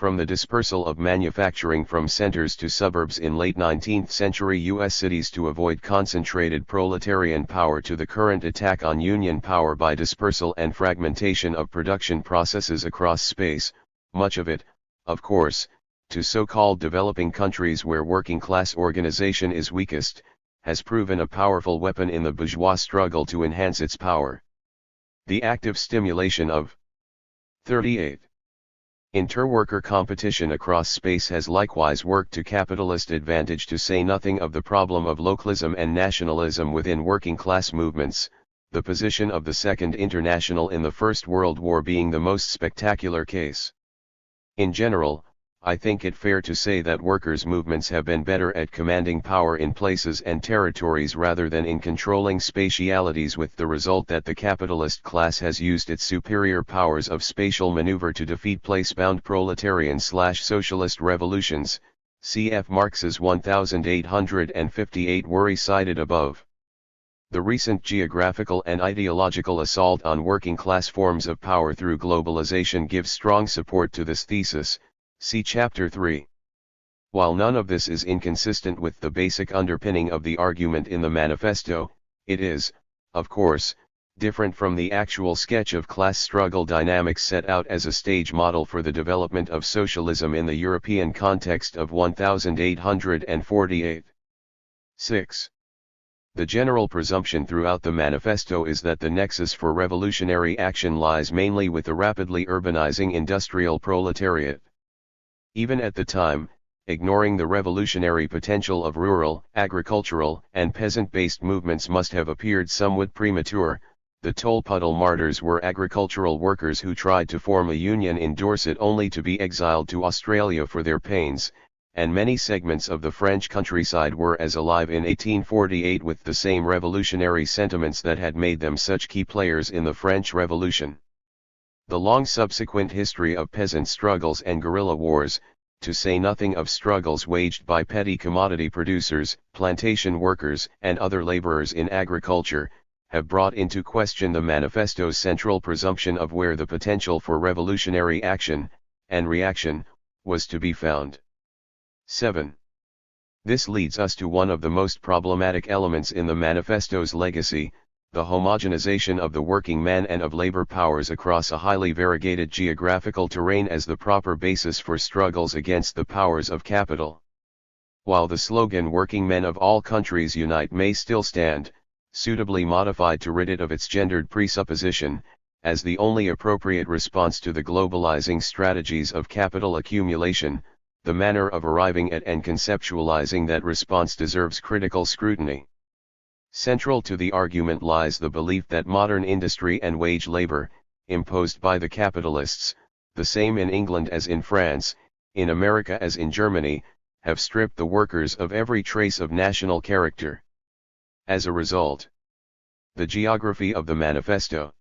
From the dispersal of manufacturing from centers to suburbs in late 19th century U.S. cities to avoid concentrated proletarian power to the current attack on union power by dispersal and fragmentation of production processes across space, much of it, of course, to so-called developing countries where working-class organization is weakest, has proven a powerful weapon in the bourgeois struggle to enhance its power. The active stimulation of 38. Interworker competition across space has likewise worked to capitalist advantage, to say nothing of the problem of localism and nationalism within working-class movements, the position of the Second International in the First World War being the most spectacular case. In general, I think it fair to say that workers' movements have been better at commanding power in places and territories rather than in controlling spatialities, with the result that the capitalist class has used its superior powers of spatial maneuver to defeat place-bound proletarian/socialist revolutions, cf. Marx's 1858 worry cited above. The recent geographical and ideological assault on working-class forms of power through globalization gives strong support to this thesis. See Chapter 3. While none of this is inconsistent with the basic underpinning of the argument in the manifesto, it is, of course, different from the actual sketch of class struggle dynamics set out as a stage model for the development of socialism in the European context of 1848. 6. The general presumption throughout the manifesto is that the nexus for revolutionary action lies mainly with the rapidly urbanizing industrial proletariat. Even at the time, ignoring the revolutionary potential of rural, agricultural, and peasant-based movements must have appeared somewhat premature. The Tolpuddle martyrs were agricultural workers who tried to form a union in Dorset only to be exiled to Australia for their pains, and many segments of the French countryside were as alive in 1848 with the same revolutionary sentiments that had made them such key players in the French Revolution. The long subsequent history of peasant struggles and guerrilla wars, to say nothing of struggles waged by petty commodity producers, plantation workers, and other laborers in agriculture, have brought into question the manifesto's central presumption of where the potential for revolutionary action, and reaction, was to be found. 7. This leads us to one of the most problematic elements in the manifesto's legacy, the homogenization of the working man and of labor powers across a highly variegated geographical terrain as the proper basis for struggles against the powers of capital. While the slogan "Working men of all countries unite" may still stand, suitably modified to rid it of its gendered presupposition, as the only appropriate response to the globalizing strategies of capital accumulation, the manner of arriving at and conceptualizing that response deserves critical scrutiny. Central to the argument lies the belief that modern industry and wage labor, imposed by the capitalists, the same in England as in France, in America as in Germany, have stripped the workers of every trace of national character. As a result, the geography of the manifesto.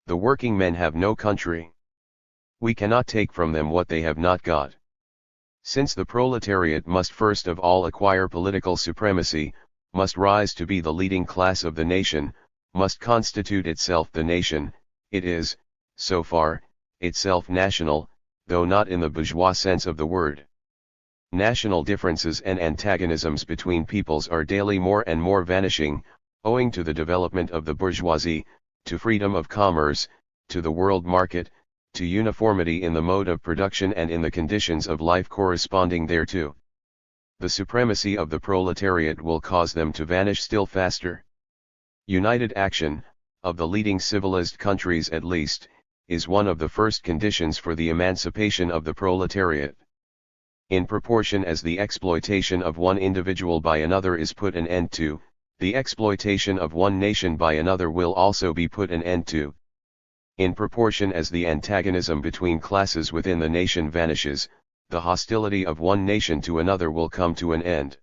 The working men have no country. We cannot take from them what they have not got. Since the proletariat must first of all acquire political supremacy, must rise to be the leading class of the nation, must constitute itself the nation, it is, so far, itself national, though not in the bourgeois sense of the word. National differences and antagonisms between peoples are daily more and more vanishing, owing to the development of the bourgeoisie, to freedom of commerce, to the world market, to uniformity in the mode of production and in the conditions of life corresponding thereto. The supremacy of the proletariat will cause them to vanish still faster. United action, of the leading civilized countries at least, is one of the first conditions for the emancipation of the proletariat. In proportion as the exploitation of one individual by another is put an end to, the exploitation of one nation by another will also be put an end to. In proportion as the antagonism between classes within the nation vanishes, the hostility of one nation to another will come to an end.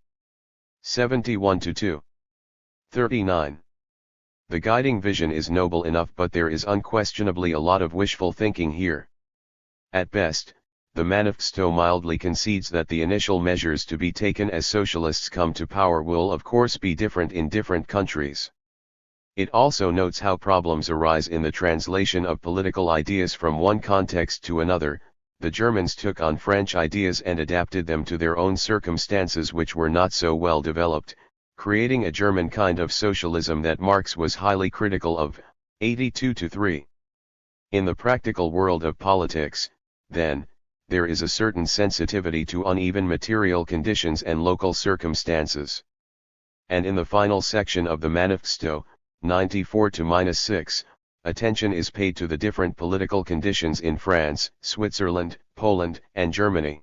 71-2. 39. The guiding vision is noble enough, but there is unquestionably a lot of wishful thinking here. At best, the manifesto mildly concedes that the initial measures to be taken as socialists come to power will of course be different in different countries. It also notes how problems arise in the translation of political ideas from one context to another. The Germans took on French ideas and adapted them to their own circumstances, which were not so well developed, creating a German kind of socialism that Marx was highly critical of. 82-3. In the practical world of politics, then, there is a certain sensitivity to uneven material conditions and local circumstances. And in the final section of the manifesto, 94-6, attention is paid to the different political conditions in France, Switzerland, Poland, and Germany.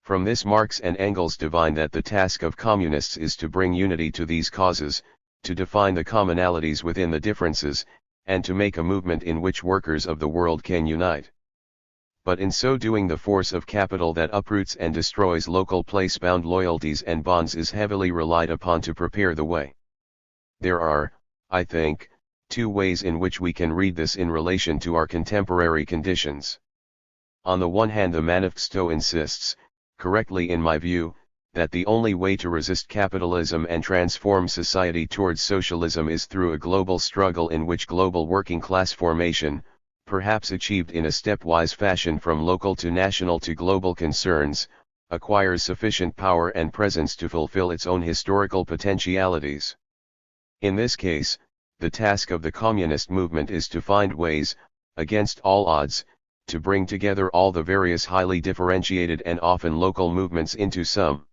From this Marx and Engels divine that the task of communists is to bring unity to these causes, to define the commonalities within the differences, and to make a movement in which workers of the world can unite. But in so doing the force of capital that uproots and destroys local place-bound loyalties and bonds is heavily relied upon to prepare the way. There are, I think, two ways in which we can read this in relation to our contemporary conditions. On the one hand, the manifesto insists, correctly in my view, that the only way to resist capitalism and transform society towards socialism is through a global struggle in which global working class formation, perhaps achieved in a stepwise fashion from local to national to global concerns, acquires sufficient power and presence to fulfill its own historical potentialities. In this case, the task of the communist movement is to find ways, against all odds, to bring together all the various highly differentiated and often local movements into some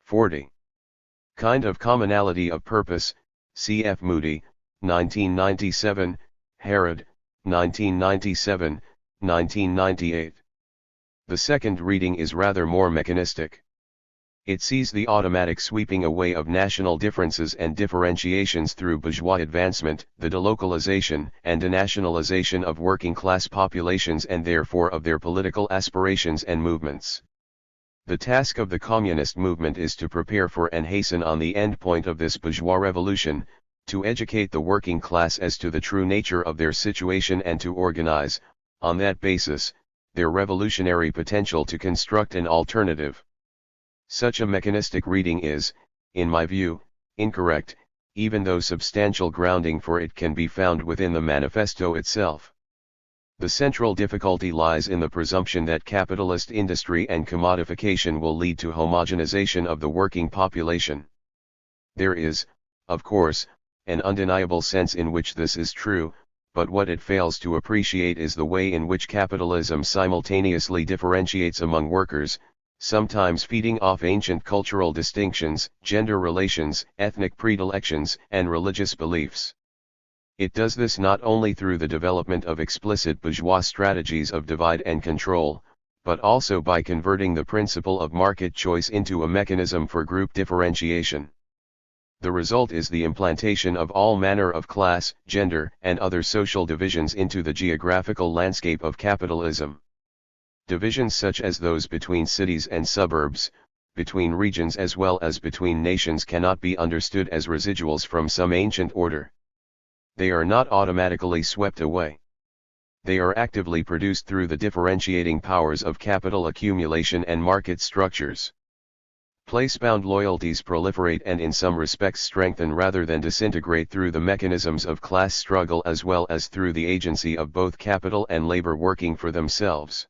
40 kind of commonality of purpose. C.F. Moody, 1997, Herod, 1997, 1998. The second reading is rather more mechanistic. It sees the automatic sweeping away of national differences and differentiations through bourgeois advancement, the delocalization and denationalization of working class populations and therefore of their political aspirations and movements. The task of the communist movement is to prepare for and hasten on the end point of this bourgeois revolution, to educate the working class as to the true nature of their situation and to organize, on that basis, their revolutionary potential to construct an alternative. Such a mechanistic reading is, in my view, incorrect, even though substantial grounding for it can be found within the manifesto itself. The central difficulty lies in the presumption that capitalist industry and commodification will lead to homogenization of the working population. There is, of course, an undeniable sense in which this is true, but what it fails to appreciate is the way in which capitalism simultaneously differentiates among workers, sometimes feeding off ancient cultural distinctions, gender relations, ethnic predilections, and religious beliefs. It does this not only through the development of explicit bourgeois strategies of divide and control, but also by converting the principle of market choice into a mechanism for group differentiation. The result is the implantation of all manner of class, gender, and other social divisions into the geographical landscape of capitalism. Divisions such as those between cities and suburbs, between regions as well as between nations cannot be understood as residuals from some ancient order. They are not automatically swept away. They are actively produced through the differentiating powers of capital accumulation and market structures. Place-bound loyalties proliferate and in some respects strengthen rather than disintegrate through the mechanisms of class struggle as well as through the agency of both capital and labor working for themselves.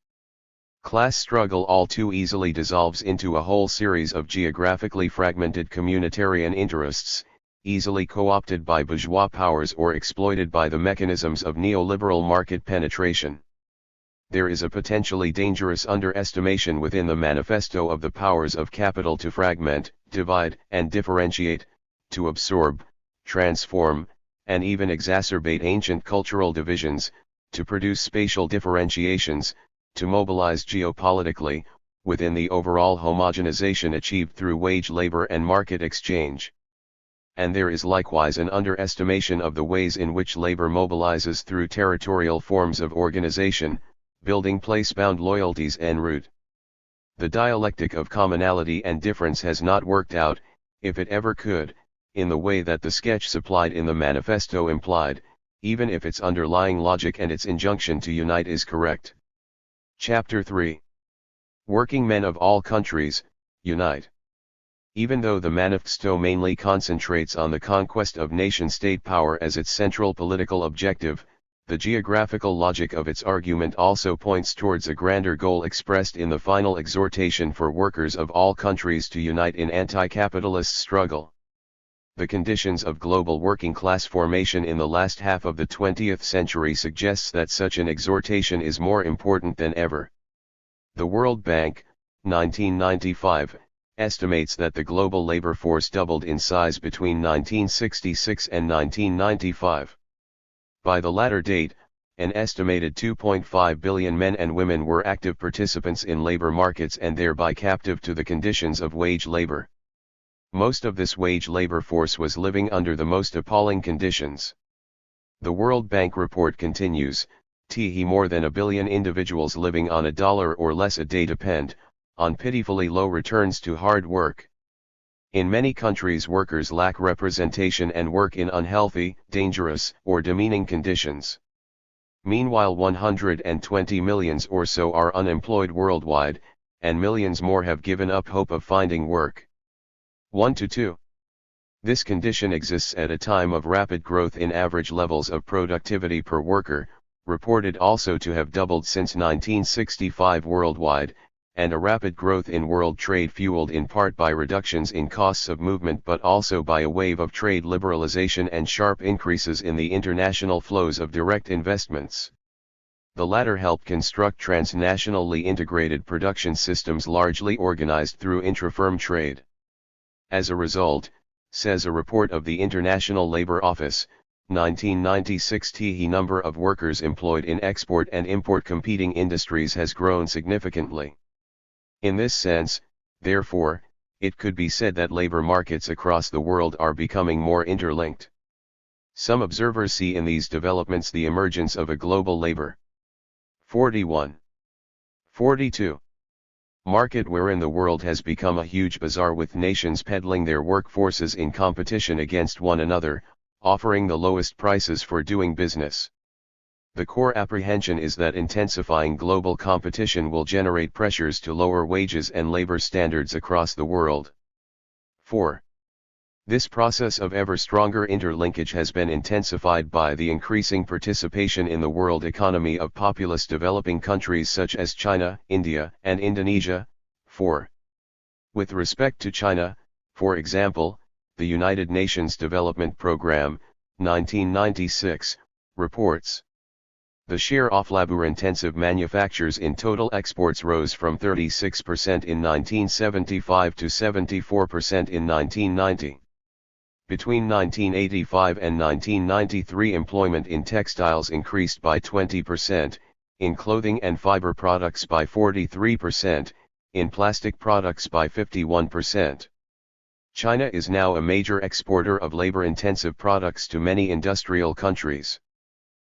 Class struggle all too easily dissolves into a whole series of geographically fragmented communitarian interests, easily co-opted by bourgeois powers or exploited by the mechanisms of neoliberal market penetration. There is a potentially dangerous underestimation within the manifesto of the powers of capital to fragment, divide, and differentiate, to absorb, transform, and even exacerbate ancient cultural divisions, to produce spatial differentiations, to mobilize geopolitically, within the overall homogenization achieved through wage labor and market exchange. And there is likewise an underestimation of the ways in which labor mobilizes through territorial forms of organization, building place-bound loyalties en route. The dialectic of commonality and difference has not worked out, if it ever could, in the way that the sketch supplied in the manifesto implied, even if its underlying logic and its injunction to unite is correct. Chapter 3. Working men of all countries, unite. Even though the manifesto mainly concentrates on the conquest of nation-state power as its central political objective, the geographical logic of its argument also points towards a grander goal expressed in the final exhortation for workers of all countries to unite in anti-capitalist struggle. The conditions of global working class formation in the last half of the 20th century suggests that such an exhortation is more important than ever. The World Bank, 1995, estimates that the global labor force doubled in size between 1966 and 1995. By the latter date, an estimated 2.5 billion men and women were active participants in labor markets and thereby captive to the conditions of wage labor. Most of this wage labor force was living under the most appalling conditions. The World Bank report continues, more than a billion individuals living on $1 or less a day depend on pitifully low returns to hard work. In many countries, workers lack representation and work in unhealthy, dangerous, or demeaning conditions. Meanwhile, 120 million or so are unemployed worldwide, and millions more have given up hope of finding work. 1 to 2. This condition exists at a time of rapid growth in average levels of productivity per worker, reported also to have doubled since 1965 worldwide, and a rapid growth in world trade fueled in part by reductions in costs of movement but also by a wave of trade liberalization and sharp increases in the international flows of direct investments. The latter helped construct transnationally integrated production systems largely organized through intra-firm trade. As a result, says a report of the International Labour Office, 1996, the number of workers employed in export and import competing industries has grown significantly. In this sense, therefore, it could be said that labor markets across the world are becoming more interlinked. Some observers see in these developments the emergence of a global labor 41. 42. Market wherein the world has become a huge bazaar with nations peddling their workforces in competition against one another, offering the lowest prices for doing business. The core apprehension is that intensifying global competition will generate pressures to lower wages and labor standards across the world. 4. This process of ever stronger interlinkage has been intensified by the increasing participation in the world economy of populous developing countries such as China, India, and Indonesia. 4. With respect to China, for example, the United Nations Development Programme, 1996, reports. The share of labor-intensive manufactures in total exports rose from 36% in 1975 to 74% in 1990. Between 1985 and 1993, employment in textiles increased by 20%, in clothing and fiber products by 43%, in plastic products by 51%. China is now a major exporter of labor-intensive products to many industrial countries.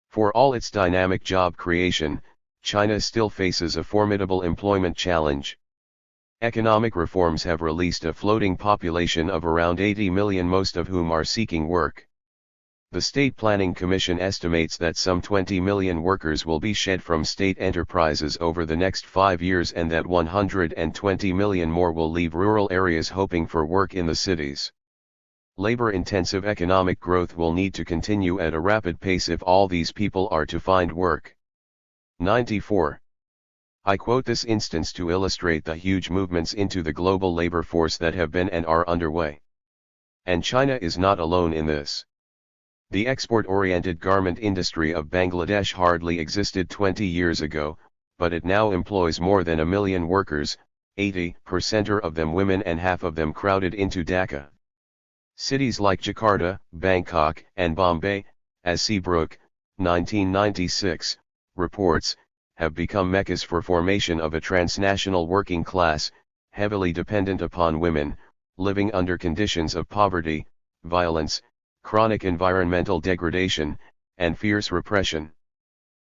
For all its dynamic job creation, China still faces a formidable employment challenge. Economic reforms have released a floating population of around 80 million, most of whom are seeking work. The State Planning Commission estimates that some 20 million workers will be shed from state enterprises over the next 5 years and that 120 million more will leave rural areas hoping for work in the cities. Labor-intensive economic growth will need to continue at a rapid pace if all these people are to find work. 94. I quote this instance to illustrate the huge movements into the global labor force that have been and are underway. And China is not alone in this. The export-oriented garment industry of Bangladesh hardly existed 20 years ago, but it now employs more than 1 million workers, 80% of them women and half of them crowded into Dhaka. Cities like Jakarta, Bangkok, and Bombay, as Seabrook, 1996, reports, have become meccas for formation of a transnational working class, heavily dependent upon women, living under conditions of poverty, violence, chronic environmental degradation, and fierce repression.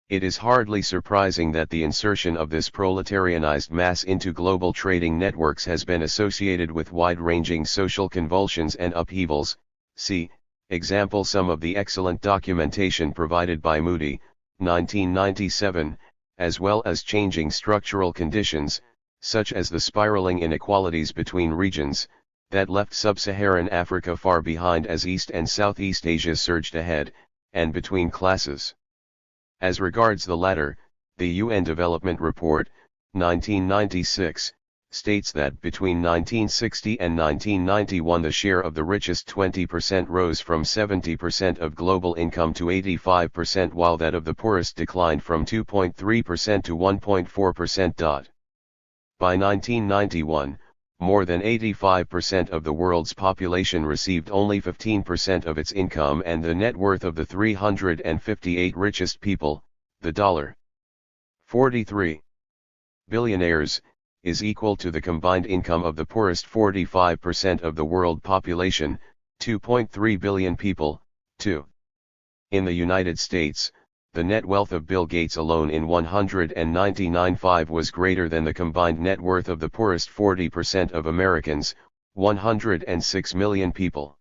It is hardly surprising that the insertion of this proletarianized mass into global trading networks has been associated with wide-ranging social convulsions and upheavals. See, example, some of the excellent documentation provided by Moody, 1997, as well as changing structural conditions, such as the spiraling inequalities between regions, that left sub-Saharan Africa far behind as East and Southeast Asia surged ahead, and between classes. As regards the latter, the UN Development Report, 1996, states that between 1960 and 1991 the share of the richest 20% rose from 70% of global income to 85%, while that of the poorest declined from 2.3% to 1.4%. By 1991, more than 85% of the world's population received only 15% of its income, and the net worth of the 358 richest people, the $43 billionaires, is equal to the combined income of the poorest 45% of the world population, 2.3 billion people. 2. In the United States, the net wealth of Bill Gates alone in 199.5 was greater than the combined net worth of the poorest 40% of Americans, 106 million people.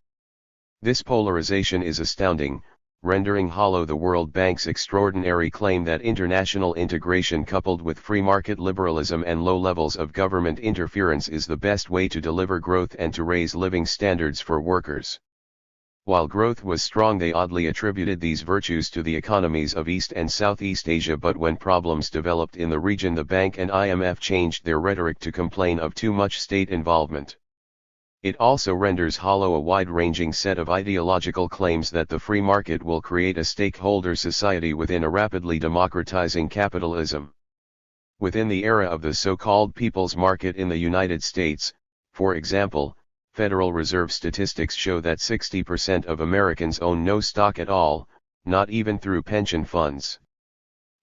This polarization is astounding, rendering hollow the World Bank's extraordinary claim that international integration coupled with free market liberalism and low levels of government interference is the best way to deliver growth and to raise living standards for workers. While growth was strong, they oddly attributed these virtues to the economies of East and Southeast Asia, but when problems developed in the region, the bank and IMF changed their rhetoric to complain of too much state involvement. It also renders hollow a wide-ranging set of ideological claims that the free market will create a stakeholder society within a rapidly democratizing capitalism. Within the era of the so-called people's market in the United States, for example, Federal Reserve statistics show that 60% of Americans own no stock at all, not even through pension funds.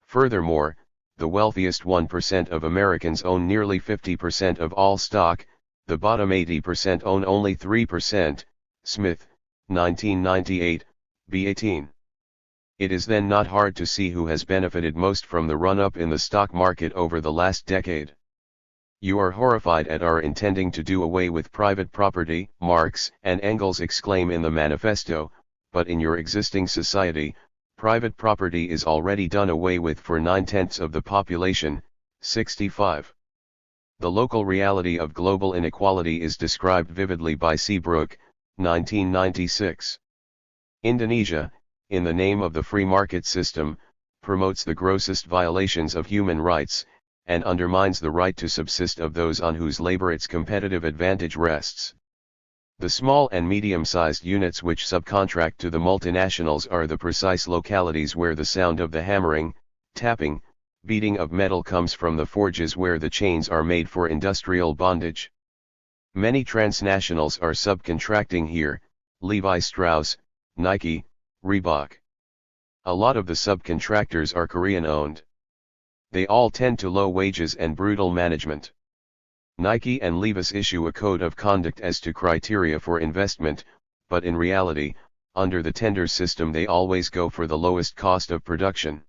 Furthermore, the wealthiest 1% of Americans own nearly 50% of all stock, the bottom 80% own only 3%, Smith, 1998, B18. It is then not hard to see who has benefited most from the run-up in the stock market over the last decade. You are horrified at our intending to do away with private property, Marx and Engels exclaim in the manifesto, but in your existing society, private property is already done away with for 9/10 of the population, 65. The local reality of global inequality is described vividly by Seabrook, 1996. Indonesia, in the name of the free market system, promotes the grossest violations of human rights, and undermines the right to subsist of those on whose labor its competitive advantage rests. The small and medium-sized units which subcontract to the multinationals are the precise localities where the sound of the hammering, tapping, beating of metal comes from the forges where the chains are made for industrial bondage. Many transnationals are subcontracting here, Levi Strauss, Nike, Reebok. A lot of the subcontractors are Korean-owned. They all tend to low wages and brutal management. Nike and Levi's issue a code of conduct as to criteria for investment, but in reality, under the tender system they always go for the lowest cost of production.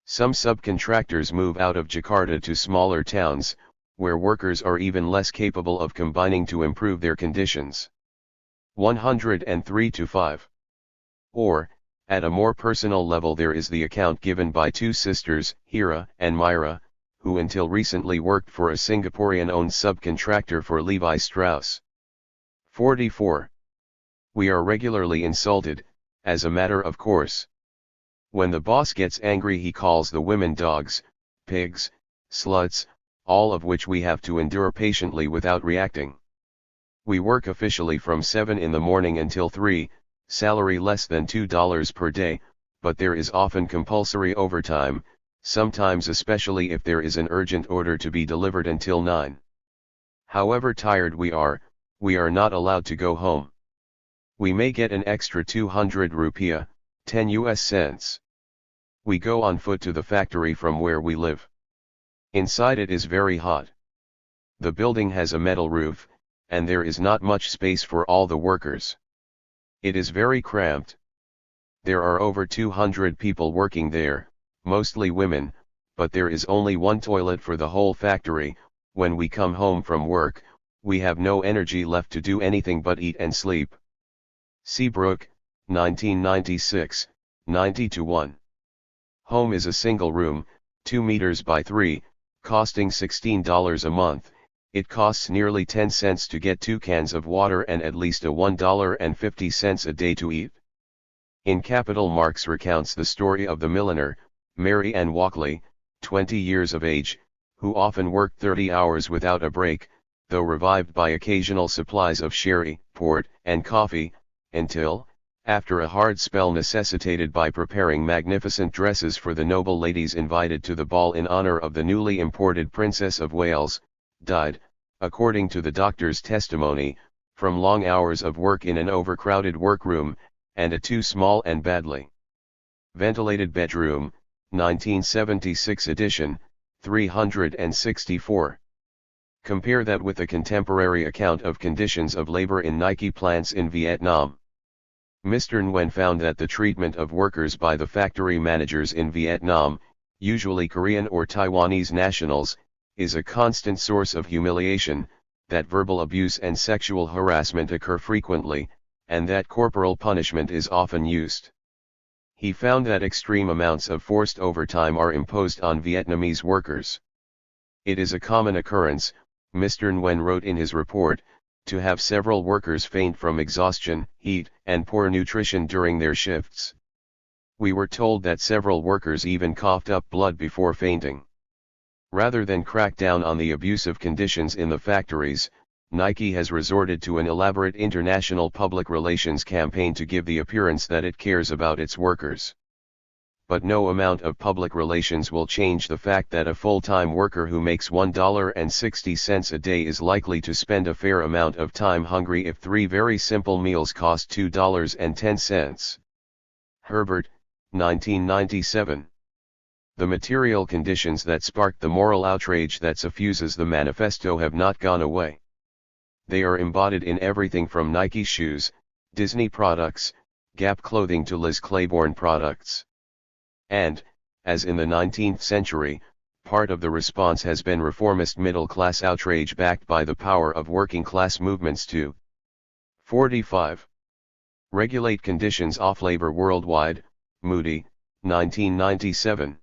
Some subcontractors move out of Jakarta to smaller towns, where workers are even less capable of combining to improve their conditions. 103-5. Or, at a more personal level, there is the account given by two sisters, Hira and Myra, who until recently worked for a Singaporean-owned subcontractor for Levi Strauss. 44. We are regularly insulted, as a matter of course. When the boss gets angry he calls the women dogs, pigs, sluts, all of which we have to endure patiently without reacting. We work officially from 7 in the morning until 3, salary less than $2 per day, but there is often compulsory overtime, sometimes especially if there is an urgent order to be delivered until 9. However tired we are not allowed to go home. We may get an extra 200 rupiah, 10 US cents. We go on foot to the factory from where we live. Inside it is very hot. The building has a metal roof, and there is not much space for all the workers. It is very cramped. There are over 200 people working there, mostly women, but there is only one toilet for the whole factory. When we come home from work, we have no energy left to do anything but eat and sleep. Seabrook, 1996, 90-1. Home is a single room, 2 meters by 3, costing $16 a month. It costs nearly 10 cents to get 2 cans of water and at least $1.50 a day to eat. In Capital, Marx recounts the story of the milliner, Mary Ann Walkley, 20 years of age, who often worked 30 hours without a break, though revived by occasional supplies of sherry, port, and coffee, until, after a hard spell necessitated by preparing magnificent dresses for the noble ladies invited to the ball in honor of the newly imported Princess of Wales, died, according to the doctor's testimony, from long hours of work in an overcrowded workroom, and a too small and badly ventilated bedroom, 1976 edition, 364. Compare that with a contemporary account of conditions of labor in Nike plants in Vietnam. Mr. Nguyen found that the treatment of workers by the factory managers in Vietnam, usually Korean or Taiwanese nationals, is a constant source of humiliation, that verbal abuse and sexual harassment occur frequently, and that corporal punishment is often used. He found that extreme amounts of forced overtime are imposed on Vietnamese workers. It is a common occurrence, Mr. Nguyen wrote in his report, to have several workers faint from exhaustion, heat, and poor nutrition during their shifts. We were told that several workers even coughed up blood before fainting. Rather than crack down on the abusive conditions in the factories, Nike has resorted to an elaborate international public relations campaign to give the appearance that it cares about its workers. But no amount of public relations will change the fact that a full-time worker who makes $1.60 a day is likely to spend a fair amount of time hungry if 3 very simple meals cost $2.10. Herbert, 1997. The material conditions that sparked the moral outrage that suffuses the manifesto have not gone away. They are embodied in everything from Nike shoes, Disney products, Gap clothing to Liz Claiborne products. And, as in the 19th century, part of the response has been reformist middle-class outrage backed by the power of working-class movements to 45. Regulate conditions off labor worldwide, Moody, 1997.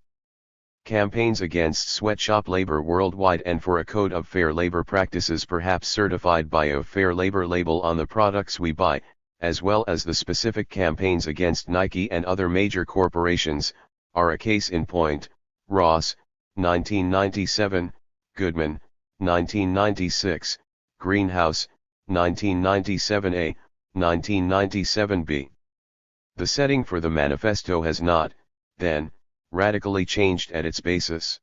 Campaigns against sweatshop labor worldwide and for a code of fair labor practices perhaps certified by a fair labor label on the products we buy, as well as the specific campaigns against Nike and other major corporations, are a case in point. Ross, 1997, Goodman, 1996, Greenhouse, 1997a, 1997b. The setting for the manifesto has not, then, radically changed at its basis.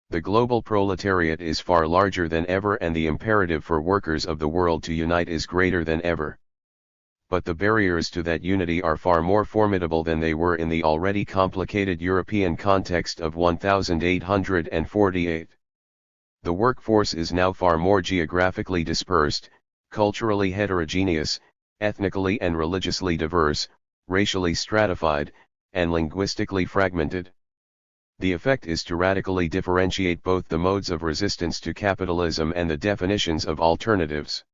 The global proletariat is far larger than ever and the imperative for workers of the world to unite is greater than ever. But the barriers to that unity are far more formidable than they were in the already complicated European context of 1848. The workforce is now far more geographically dispersed, culturally heterogeneous, ethnically and religiously diverse, racially stratified, and linguistically fragmented. The effect is to radically differentiate both the modes of resistance to capitalism and the definitions of alternatives.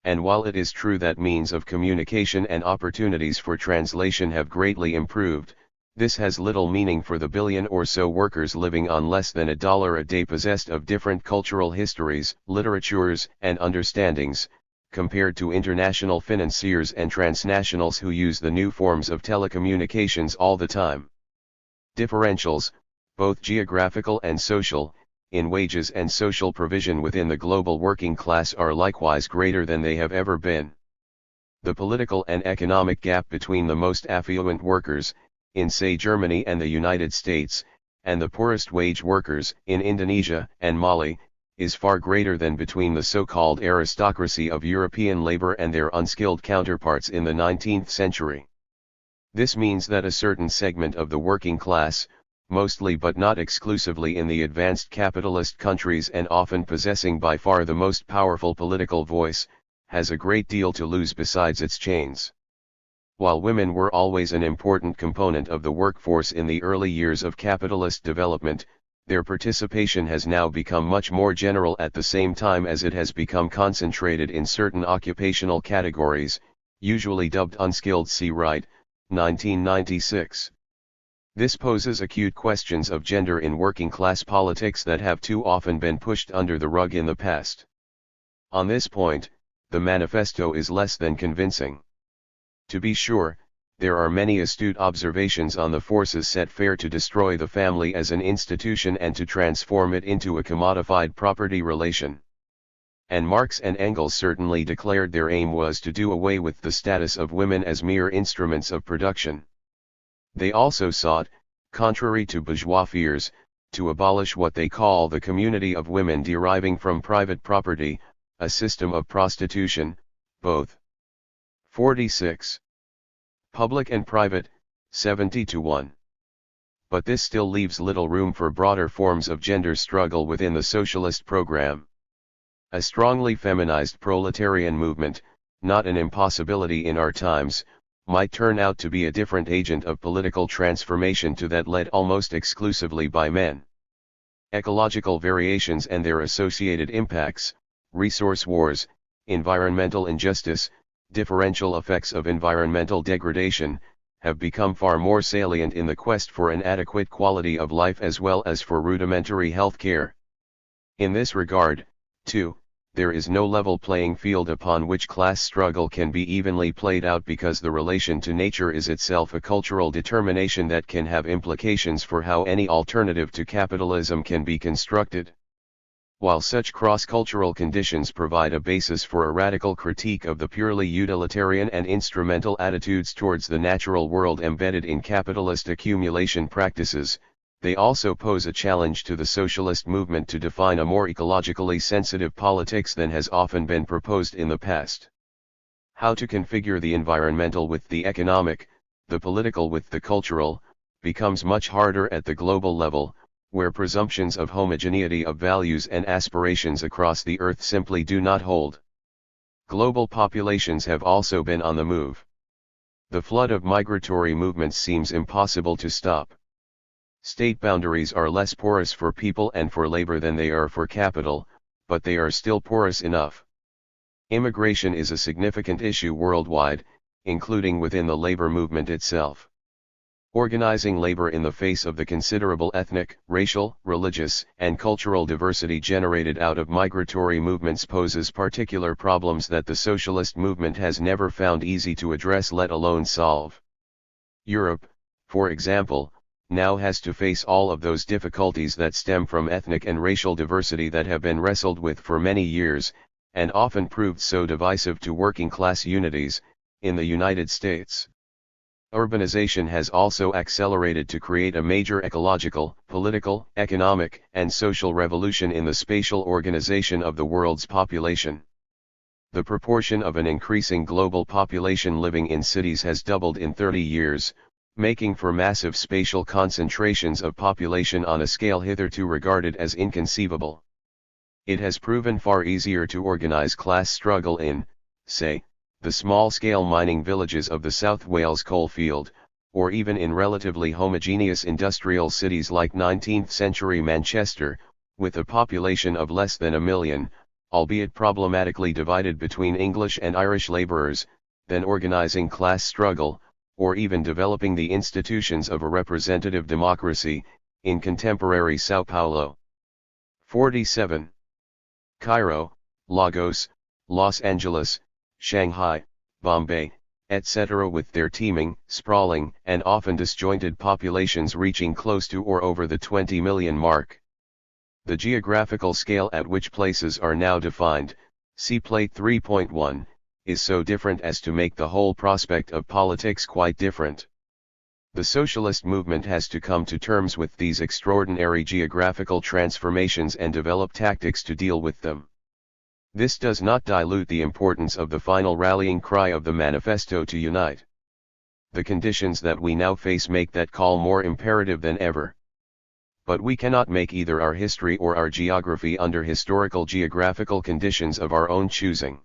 And while it is true that means of communication and opportunities for translation have greatly improved, this has little meaning for the billion or so workers living on less than $1 a day possessed of different cultural histories, literatures, and understandings, compared to international financiers and transnationals who use the new forms of telecommunications all the time. Differentials, both geographical and social, in wages and social provision within the global working class are likewise greater than they have ever been. The political and economic gap between the most affluent workers, in say Germany and the United States, and the poorest wage workers, in Indonesia and Mali, is far greater than between the so-called aristocracy of European labor and their unskilled counterparts in the 19th century. This means that a certain segment of the working class, mostly but not exclusively in the advanced capitalist countries and often possessing by far the most powerful political voice, has a great deal to lose besides its chains. While women were always an important component of the workforce in the early years of capitalist development, their participation has now become much more general at the same time as it has become concentrated in certain occupational categories, usually dubbed unskilled. See Wright, 1996. This poses acute questions of gender in working class politics that have too often been pushed under the rug in the past. On this point, the manifesto is less than convincing. To be sure, there are many astute observations on the forces set fair to destroy the family as an institution and to transform it into a commodified property relation. And Marx and Engels certainly declared their aim was to do away with the status of women as mere instruments of production. They also sought, contrary to bourgeois fears, to abolish what they call the community of women deriving from private property, a system of prostitution, both. 46. Public and private, 70-1. But this still leaves little room for broader forms of gender struggle within the socialist program. A strongly feminized proletarian movement, not an impossibility in our times, might turn out to be a different agent of political transformation to that led almost exclusively by men. Ecological variations and their associated impacts, resource wars, environmental injustice, differential effects of environmental degradation, have become far more salient in the quest for an adequate quality of life as well as for rudimentary health care. In this regard, too, there is no level playing field upon which class struggle can be evenly played out because the relation to nature is itself a cultural determination that can have implications for how any alternative to capitalism can be constructed. While such cross-cultural conditions provide a basis for a radical critique of the purely utilitarian and instrumental attitudes towards the natural world embedded in capitalist accumulation practices, they also pose a challenge to the socialist movement to define a more ecologically sensitive politics than has often been proposed in the past. How to configure the environmental with the economic, the political with the cultural, becomes much harder at the global level, where presumptions of homogeneity of values and aspirations across the earth simply do not hold. Global populations have also been on the move. The flood of migratory movements seems impossible to stop. State boundaries are less porous for people and for labor than they are for capital, but they are still porous enough. Immigration is a significant issue worldwide, including within the labor movement itself. Organizing labor in the face of the considerable ethnic, racial, religious, and cultural diversity generated out of migratory movements poses particular problems that the socialist movement has never found easy to address, let alone solve. Europe, for example, now has to face all of those difficulties that stem from ethnic and racial diversity that have been wrestled with for many years, and often proved so divisive to working class unities, in the United States. Urbanization has also accelerated to create a major ecological, political, economic, and social revolution in the spatial organization of the world's population. The proportion of an increasing global population living in cities has doubled in 30 years, making for massive spatial concentrations of population on a scale hitherto regarded as inconceivable. It has proven far easier to organize class struggle in, say, the small-scale mining villages of the South Wales coalfield, or even in relatively homogeneous industrial cities like 19th-century Manchester, with a population of less than 1 million, albeit problematically divided between English and Irish labourers, than organizing class struggle, or even developing the institutions of a representative democracy, in contemporary São Paulo. 47. Cairo, Lagos, Los Angeles, Shanghai, Bombay, etc. with their teeming, sprawling, and often disjointed populations reaching close to or over the 20 million mark. The geographical scale at which places are now defined, see Plate 3.1, is so different as to make the whole prospect of politics quite different. The socialist movement has to come to terms with these extraordinary geographical transformations and develop tactics to deal with them. This does not dilute the importance of the final rallying cry of the manifesto to unite. The conditions that we now face make that call more imperative than ever. But we cannot make either our history or our geography under historical geographical conditions of our own choosing.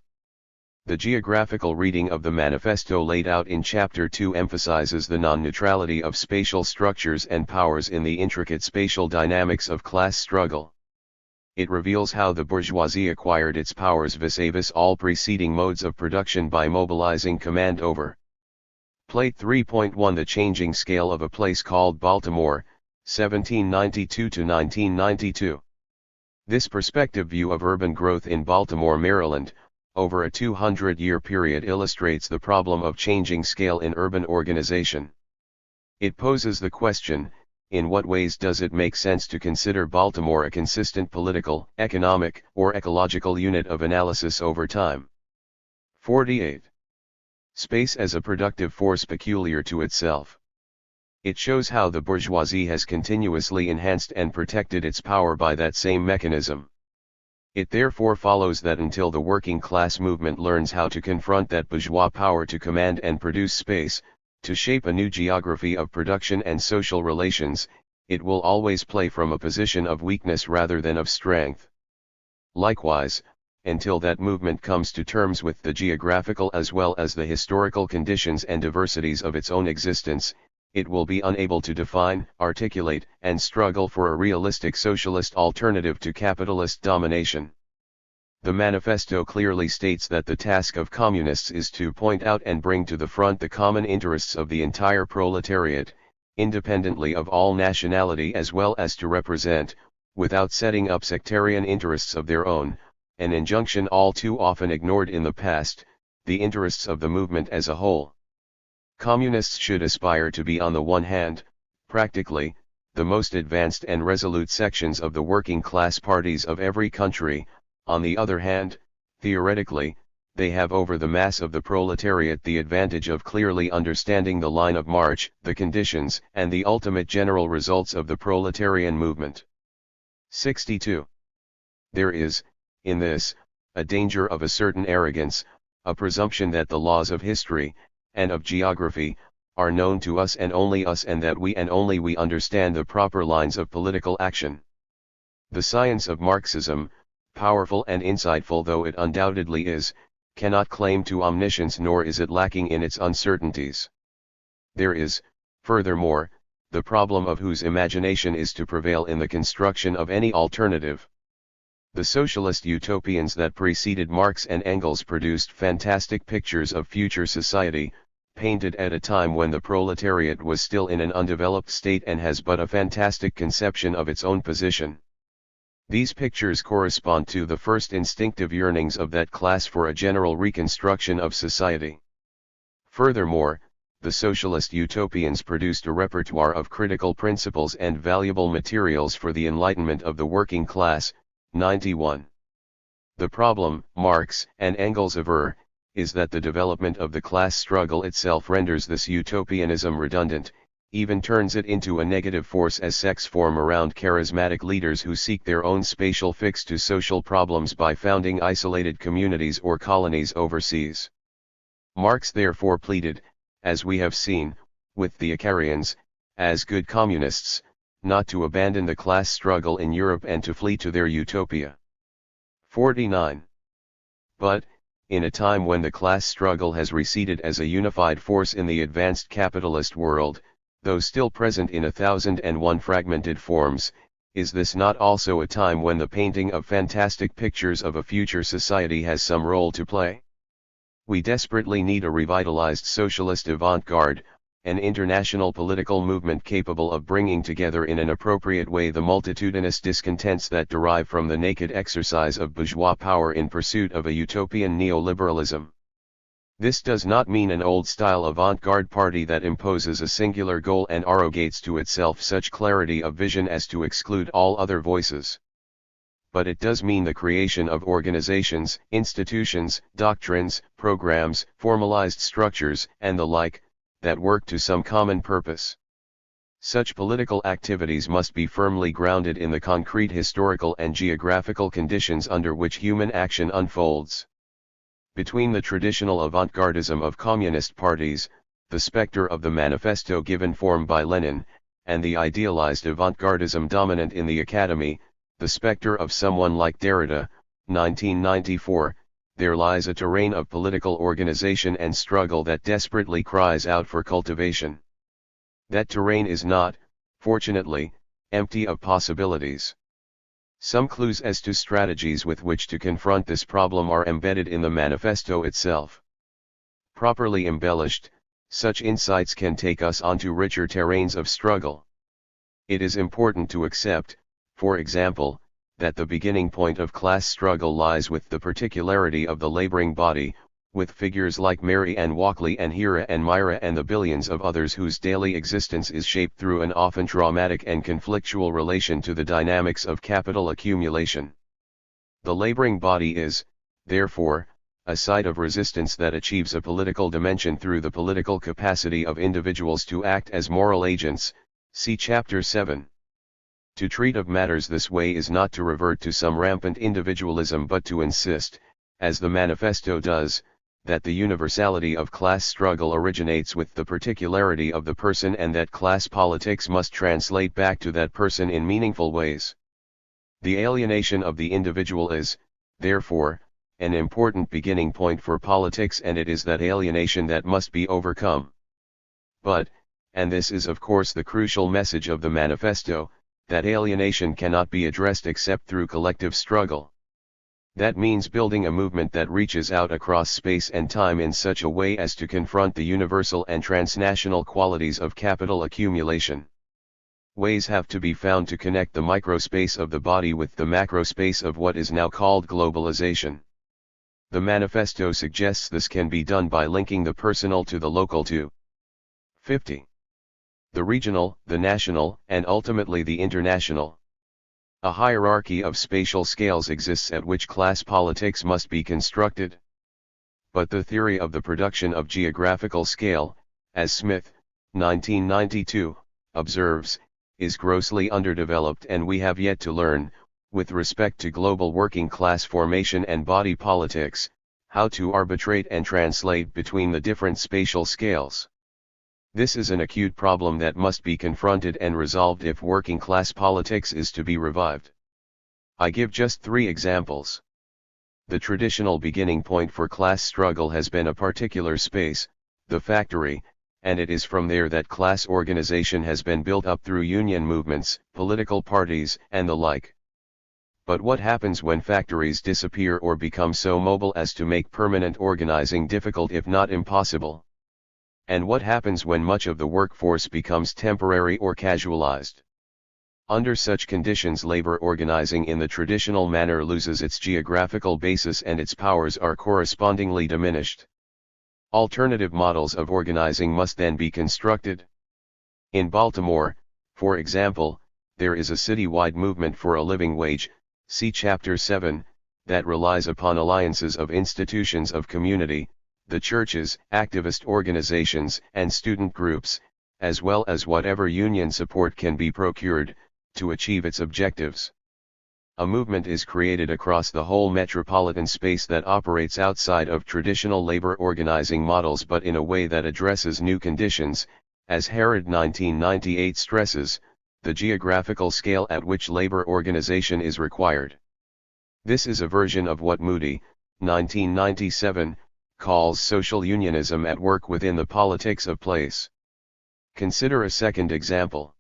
The geographical reading of the manifesto laid out in Chapter 2 emphasizes the non-neutrality of spatial structures and powers in the intricate spatial dynamics of class struggle. It reveals how the bourgeoisie acquired its powers vis-a-vis all preceding modes of production by mobilizing command over. Plate 3.1 The changing scale of a place called Baltimore, 1792 to 1992. This perspective view of urban growth in Baltimore, Maryland, over a 200-year period illustrates the problem of changing scale in urban organization. It poses the question, in what ways does it make sense to consider Baltimore a consistent political, economic, or ecological unit of analysis over time? 48. Space as a productive force peculiar to itself. It shows how the bourgeoisie has continuously enhanced and protected its power by that same mechanism. It therefore follows that until the working class movement learns how to confront that bourgeois power to command and produce space, to shape a new geography of production and social relations, it will always play from a position of weakness rather than of strength. Likewise, until that movement comes to terms with the geographical as well as the historical conditions and diversities of its own existence, it will be unable to define, articulate, and struggle for a realistic socialist alternative to capitalist domination. The manifesto clearly states that the task of communists is to point out and bring to the front the common interests of the entire proletariat, independently of all nationality, as well as to represent, without setting up sectarian interests of their own, an injunction all too often ignored in the past, the interests of the movement as a whole. Communists should aspire to be, on the one hand, practically, the most advanced and resolute sections of the working class parties of every country. On the other hand, theoretically, they have over the mass of the proletariat the advantage of clearly understanding the line of march, the conditions, and the ultimate general results of the proletarian movement. 62. There is, in this, a danger of a certain arrogance, a presumption that the laws of history, and of geography, are known to us and only us, and that we and only we understand the proper lines of political action. The science of Marxism, powerful and insightful though it undoubtedly is, cannot claim to omniscience, nor is it lacking in its uncertainties. There is, furthermore, the problem of whose imagination is to prevail in the construction of any alternative. The socialist utopians that preceded Marx and Engels produced fantastic pictures of future society, painted at a time when the proletariat was still in an undeveloped state and has but a fantastic conception of its own position. These pictures correspond to the first instinctive yearnings of that class for a general reconstruction of society. Furthermore, the socialist utopians produced a repertoire of critical principles and valuable materials for the enlightenment of the working class. 91. The problem, Marx and Engels aver, is that the development of the class struggle itself renders this utopianism redundant, even turns it into a negative force, as sects form around charismatic leaders who seek their own spatial fix to social problems by founding isolated communities or colonies overseas. Marx therefore pleaded, as we have seen, with the Icarians, as good communists, not to abandon the class struggle in Europe and to flee to their utopia. 49. But, in a time when the class struggle has receded as a unified force in the advanced capitalist world, though still present in 1001 fragmented forms, is this not also a time when the painting of fantastic pictures of a future society has some role to play? We desperately need a revitalized socialist avant-garde, an international political movement capable of bringing together in an appropriate way the multitudinous discontents that derive from the naked exercise of bourgeois power in pursuit of a utopian neoliberalism. This does not mean an old-style avant-garde party that imposes a singular goal and arrogates to itself such clarity of vision as to exclude all other voices. But it does mean the creation of organizations, institutions, doctrines, programs, formalized structures, and the like, that work to some common purpose. Such political activities must be firmly grounded in the concrete historical and geographical conditions under which human action unfolds. Between the traditional avant-gardism of communist parties, the specter of the manifesto given form by Lenin, and the idealized avant-gardism dominant in the academy, the specter of someone like Derrida, 1994, there lies a terrain of political organization and struggle that desperately cries out for cultivation. That terrain is not, fortunately, empty of possibilities. Some clues as to strategies with which to confront this problem are embedded in the manifesto itself. Properly embellished, such insights can take us onto richer terrains of struggle. It is important to accept, for example, that the beginning point of class struggle lies with the particularity of the laboring body, with figures like Mary and Walkley and Hera and Myra and the billions of others whose daily existence is shaped through an often traumatic and conflictual relation to the dynamics of capital accumulation. The laboring body is, therefore, a site of resistance that achieves a political dimension through the political capacity of individuals to act as moral agents, see Chapter 7. To treat of matters this way is not to revert to some rampant individualism but to insist, as the manifesto does, that the universality of class struggle originates with the particularity of the person and that class politics must translate back to that person in meaningful ways. The alienation of the individual is, therefore, an important beginning point for politics, and it is that alienation that must be overcome. But, and this is of course the crucial message of the manifesto, that alienation cannot be addressed except through collective struggle. That means building a movement that reaches out across space and time in such a way as to confront the universal and transnational qualities of capital accumulation. Ways have to be found to connect the microspace of the body with the macrospace of what is now called globalization. The manifesto suggests this can be done by linking the personal to the local to 50. The regional, the national, and ultimately the international. A hierarchy of spatial scales exists at which class politics must be constructed. But the theory of the production of geographical scale, as Smith, 1992, observes, is grossly underdeveloped, and we have yet to learn, with respect to global working class formation and body politics, how to arbitrate and translate between the different spatial scales. This is an acute problem that must be confronted and resolved if working class politics is to be revived. I give just 3 examples. The traditional beginning point for class struggle has been a particular space, the factory, and it is from there that class organization has been built up through union movements, political parties, and the like. But what happens when factories disappear or become so mobile as to make permanent organizing difficult if not impossible? And what happens when much of the workforce becomes temporary or casualized? Under such conditions, labor organizing in the traditional manner loses its geographical basis and its powers are correspondingly diminished. Alternative models of organizing must then be constructed. In Baltimore, for example, there is a citywide movement for a living wage, see Chapter 7, that relies upon alliances of institutions of community, the churches, activist organizations, and student groups, as well as whatever union support can be procured, to achieve its objectives. A movement is created across the whole metropolitan space that operates outside of traditional labor organizing models but in a way that addresses new conditions, as Harrod 1998 stresses, the geographical scale at which labor organization is required. This is a version of what Moody, 1997, calls social unionism at work within the politics of place. Consider a second example.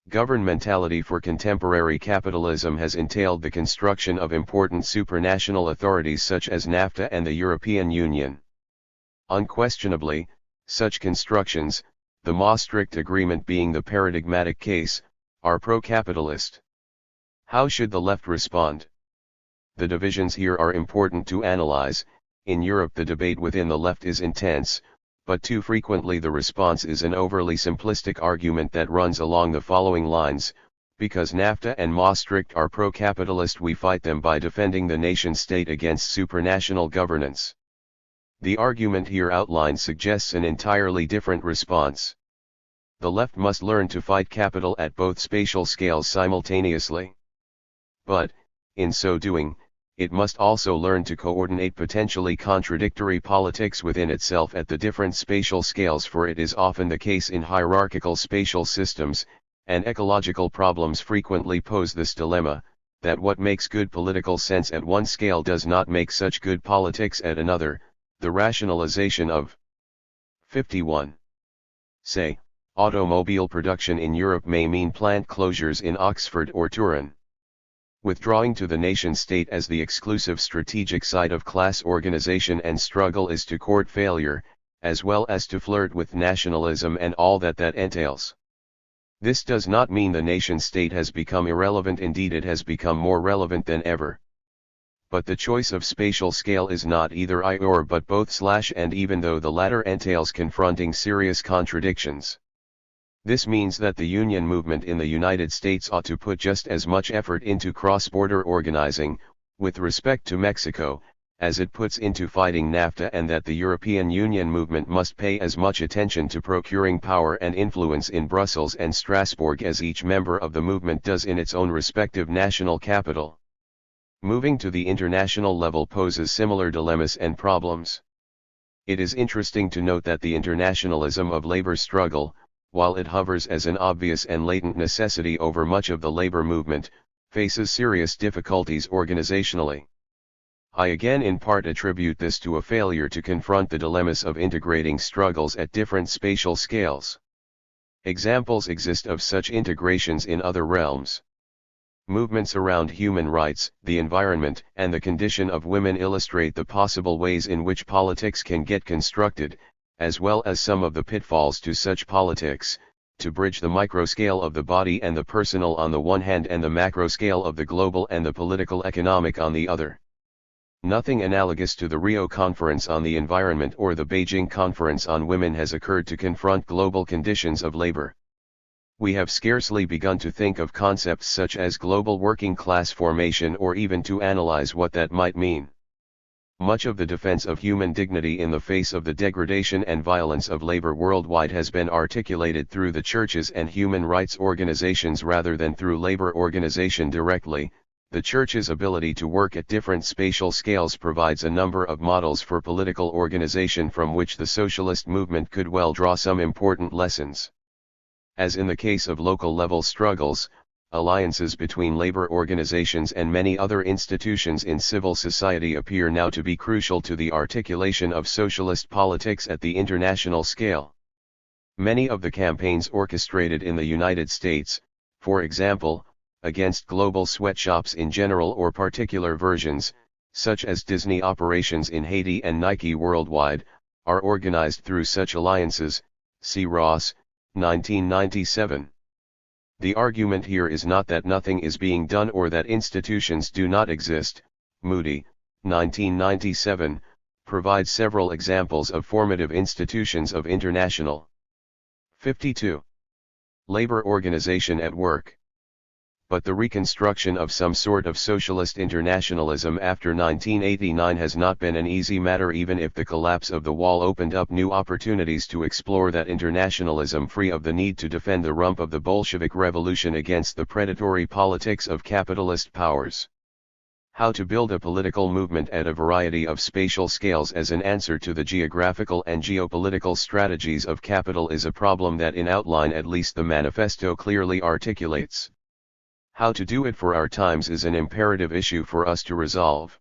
Governmentality for contemporary capitalism has entailed the construction of important supranational authorities such as NAFTA and the European Union. Unquestionably, such constructions, the Maastricht Agreement being the paradigmatic case, are pro-capitalist. How should the left respond? The divisions here are important to analyze. In Europe the debate within the left is intense, but too frequently the response is an overly simplistic argument that runs along the following lines: because NAFTA and Maastricht are pro-capitalist, we fight them by defending the nation-state against supranational governance. The argument here outlined suggests an entirely different response. The left must learn to fight capital at both spatial scales simultaneously. But, in so doing, it must also learn to coordinate potentially contradictory politics within itself at the different spatial scales, for it is often the case in hierarchical spatial systems, and ecological problems frequently pose this dilemma, that what makes good political sense at one scale does not make such good politics at another. The rationalization of 51. Say, automobile production in Europe may mean plant closures in Oxford or Turin. Withdrawing to the nation-state as the exclusive strategic site of class organization and struggle is to court failure, as well as to flirt with nationalism and all that entails. This does not mean the nation-state has become irrelevant, indeed it has become more relevant than ever. But the choice of spatial scale is not either or but both / and even though the latter entails confronting serious contradictions. This means that the union movement in the United States ought to put just as much effort into cross-border organizing, with respect to Mexico, as it puts into fighting NAFTA, and that the European Union movement must pay as much attention to procuring power and influence in Brussels and Strasbourg as each member of the movement does in its own respective national capital. Moving to the international level poses similar dilemmas and problems. It is interesting to note that the internationalism of labor struggle, while it hovers as an obvious and latent necessity over much of the labor movement, faces serious difficulties organizationally. I again in part attribute this to a failure to confront the dilemmas of integrating struggles at different spatial scales. Examples exist of such integrations in other realms. Movements around human rights, the environment, and the condition of women illustrate the possible ways in which politics can get constructed, as well as some of the pitfalls to such politics, to bridge the microscale of the body and the personal on the one hand and the macroscale of the global and the political economic on the other. Nothing analogous to the Rio Conference on the Environment or the Beijing Conference on Women has occurred to confront global conditions of labor. We have scarcely begun to think of concepts such as global working class formation or even to analyze what that might mean. Much of the defense of human dignity in the face of the degradation and violence of labor worldwide has been articulated through the churches and human rights organizations rather than through labor organization directly. The church's ability to work at different spatial scales provides a number of models for political organization from which the socialist movement could well draw some important lessons. As in the case of local level struggles, alliances between labor organizations and many other institutions in civil society appear now to be crucial to the articulation of socialist politics at the international scale. Many of the campaigns orchestrated in the United States, for example, against global sweatshops in general or particular versions, such as Disney operations in Haiti and Nike worldwide, are organized through such alliances. See Ross, 1997. The argument here is not that nothing is being done or that institutions do not exist. Moody, 1997, provides several examples of formative institutions of international. 52. Labor organization at work. But the reconstruction of some sort of socialist internationalism after 1989 has not been an easy matter, even if the collapse of the wall opened up new opportunities to explore that internationalism free of the need to defend the rump of the Bolshevik Revolution against the predatory politics of capitalist powers. How to build a political movement at a variety of spatial scales as an answer to the geographical and geopolitical strategies of capital is a problem that in outline at least the manifesto clearly articulates. How to do it for our times is an imperative issue for us to resolve.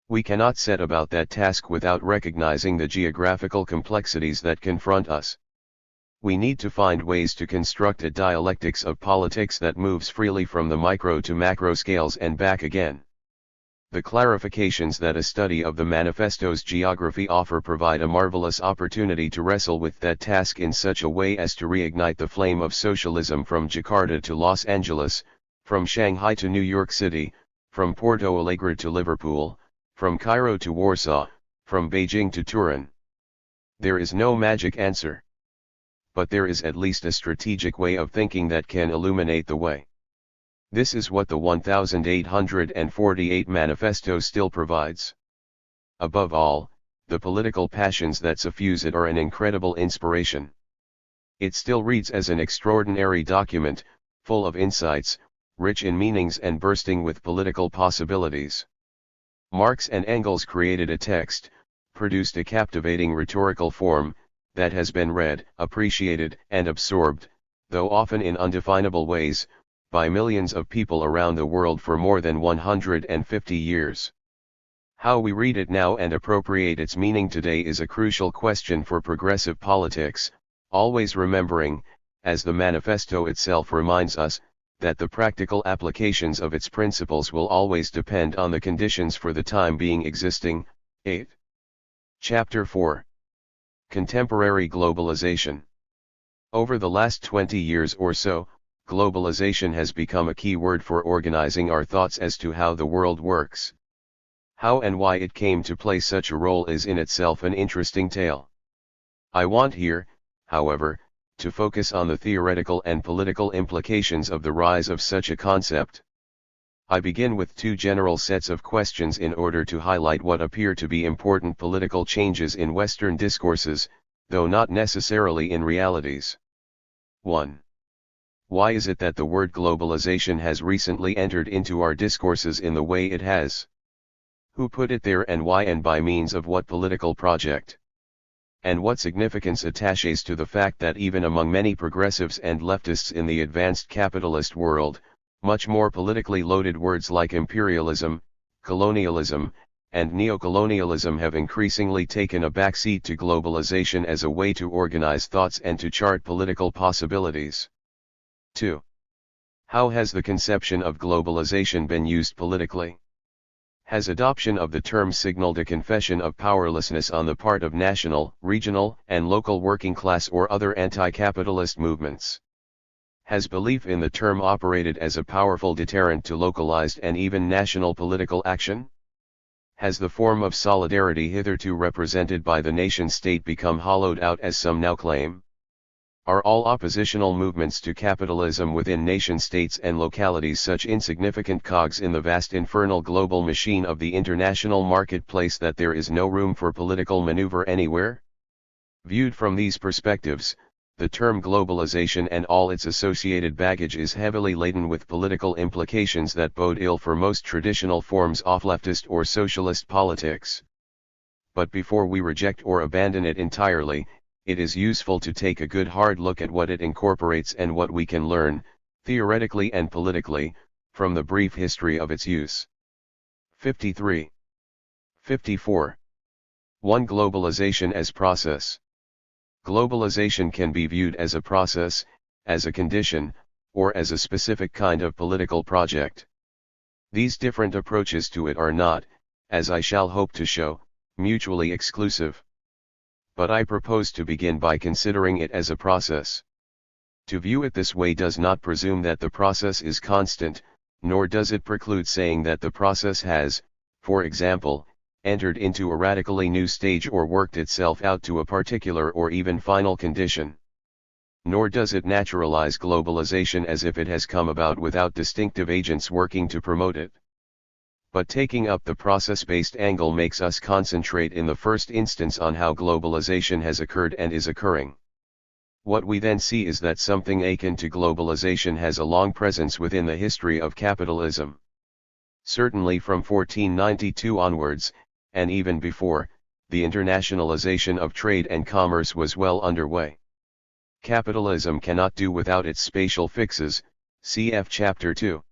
We cannot set about that task without recognizing the geographical complexities that confront us. We need to find ways to construct a dialectics of politics that moves freely from the micro to macro scales and back again. The clarifications that a study of the manifesto's geography offer provide a marvelous opportunity to wrestle with that task in such a way as to reignite the flame of socialism from Jakarta to Los Angeles, from Shanghai to New York City, from Porto Alegre to Liverpool, from Cairo to Warsaw, from Beijing to Turin. There is no magic answer. But there is at least a strategic way of thinking that can illuminate the way. This is what the 1848 manifesto still provides. Above all, the political passions that suffuse it are an incredible inspiration. It still reads as an extraordinary document, full of insights, rich in meanings and bursting with political possibilities. Marx and Engels created a text, produced a captivating rhetorical form, that has been read, appreciated, and absorbed, though often in undefinable ways, by millions of people around the world for more than 150 years. How we read it now and appropriate its meaning today is a crucial question for progressive politics, always remembering, as the manifesto itself reminds us, that the practical applications of its principles will always depend on the conditions for the time being existing. 8. Chapter 4. Contemporary Globalization. Over the last 20 years or so, globalization has become a key word for organizing our thoughts as to how the world works. How and why it came to play such a role is in itself an interesting tale. I want here, however, to focus on the theoretical and political implications of the rise of such a concept. I begin with two general sets of questions in order to highlight what appear to be important political changes in Western discourses, though not necessarily in realities. 1. Why is it that the word globalization has recently entered into our discourses in the way it has? Who put it there and why, and by means of what political project? And what significance attaches to the fact that even among many progressives and leftists in the advanced capitalist world, much more politically loaded words like imperialism, colonialism, and neocolonialism have increasingly taken a backseat to globalization as a way to organize thoughts and to chart political possibilities. 2. How has the conception of globalization been used politically? Has adoption of the term signaled a confession of powerlessness on the part of national, regional, and local working class or other anti-capitalist movements? Has belief in the term operated as a powerful deterrent to localized and even national political action? Has the form of solidarity hitherto represented by the nation-state become hollowed out, as some now claim? Are all oppositional movements to capitalism within nation-states and localities such insignificant cogs in the vast infernal global machine of the international marketplace that there is no room for political maneuver anywhere? Viewed from these perspectives, the term globalization and all its associated baggage is heavily laden with political implications that bode ill for most traditional forms of leftist or socialist politics. But before we reject or abandon it entirely, it is useful to take a good hard look at what it incorporates and what we can learn, theoretically and politically, from the brief history of its use. 53. 54. 1. Globalization as process. Globalization can be viewed as a process, as a condition, or as a specific kind of political project. These different approaches to it are not, as I shall hope to show, mutually exclusive. But I propose to begin by considering it as a process. To view it this way does not presume that the process is constant, nor does it preclude saying that the process has, for example, entered into a radically new stage or worked itself out to a particular or even final condition. Nor does it naturalize globalization as if it has come about without distinctive agents working to promote it. But taking up the process-based angle makes us concentrate in the first instance on how globalization has occurred and is occurring. What we then see is that something akin to globalization has a long presence within the history of capitalism. Certainly from 1492 onwards, and even before, the internationalization of trade and commerce was well underway. Capitalism cannot do without its spatial fixes, cf. Chapter 2.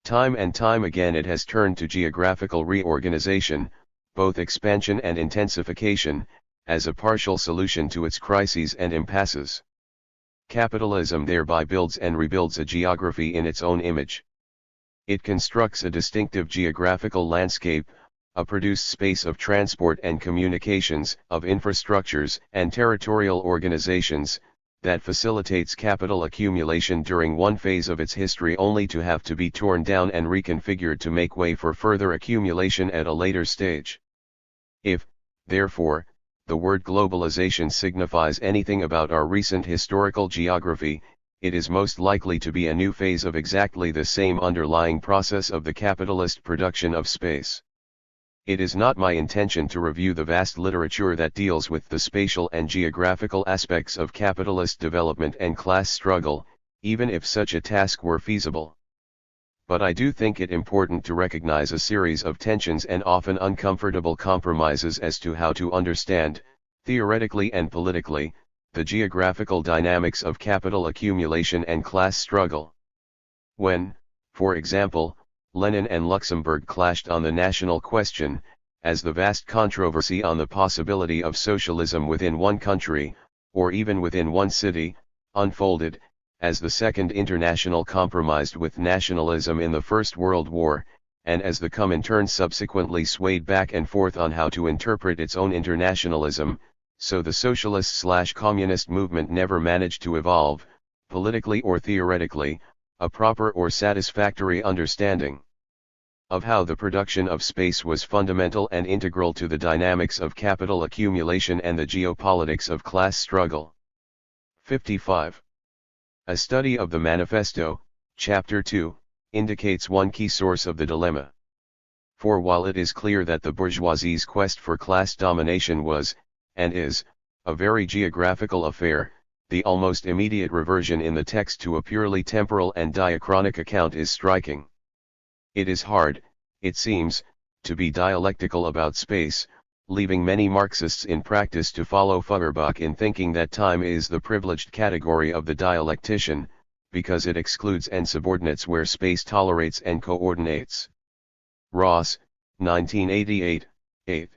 Time and time again it has turned to geographical reorganization, both expansion and intensification, as a partial solution to its crises and impasses. Capitalism thereby builds and rebuilds a geography in its own image. It constructs a distinctive geographical landscape, a produced space of transport and communications, of infrastructures and territorial organizations, that facilitates capital accumulation during one phase of its history only to have to be torn down and reconfigured to make way for further accumulation at a later stage. If, therefore, the word globalization signifies anything about our recent historical geography, it is most likely to be a new phase of exactly the same underlying process of the capitalist production of space. It is not my intention to review the vast literature that deals with the spatial and geographical aspects of capitalist development and class struggle, even if such a task were feasible. But I do think it important to recognize a series of tensions and often uncomfortable compromises as to how to understand, theoretically and politically, the geographical dynamics of capital accumulation and class struggle. When, for example, Lenin and Luxemburg clashed on the national question, as the vast controversy on the possibility of socialism within one country, or even within one city, unfolded, as the Second International compromised with nationalism in the First World War, and as the Comintern subsequently swayed back and forth on how to interpret its own internationalism, so the socialist/communist movement never managed to evolve, politically or theoretically, a proper or satisfactory understanding of how the production of space was fundamental and integral to the dynamics of capital accumulation and the geopolitics of class struggle. 55. A study of the Manifesto, Chapter 2, indicates one key source of the dilemma. For while it is clear that the bourgeoisie's quest for class domination was, and is, a very geographical affair, the almost immediate reversion in the text to a purely temporal and diachronic account is striking. It is hard, it seems, to be dialectical about space, leaving many Marxists in practice to follow Feuerbach in thinking that time is the privileged category of the dialectician, because it excludes and subordinates where space tolerates and coordinates. Ross, 1988, 8.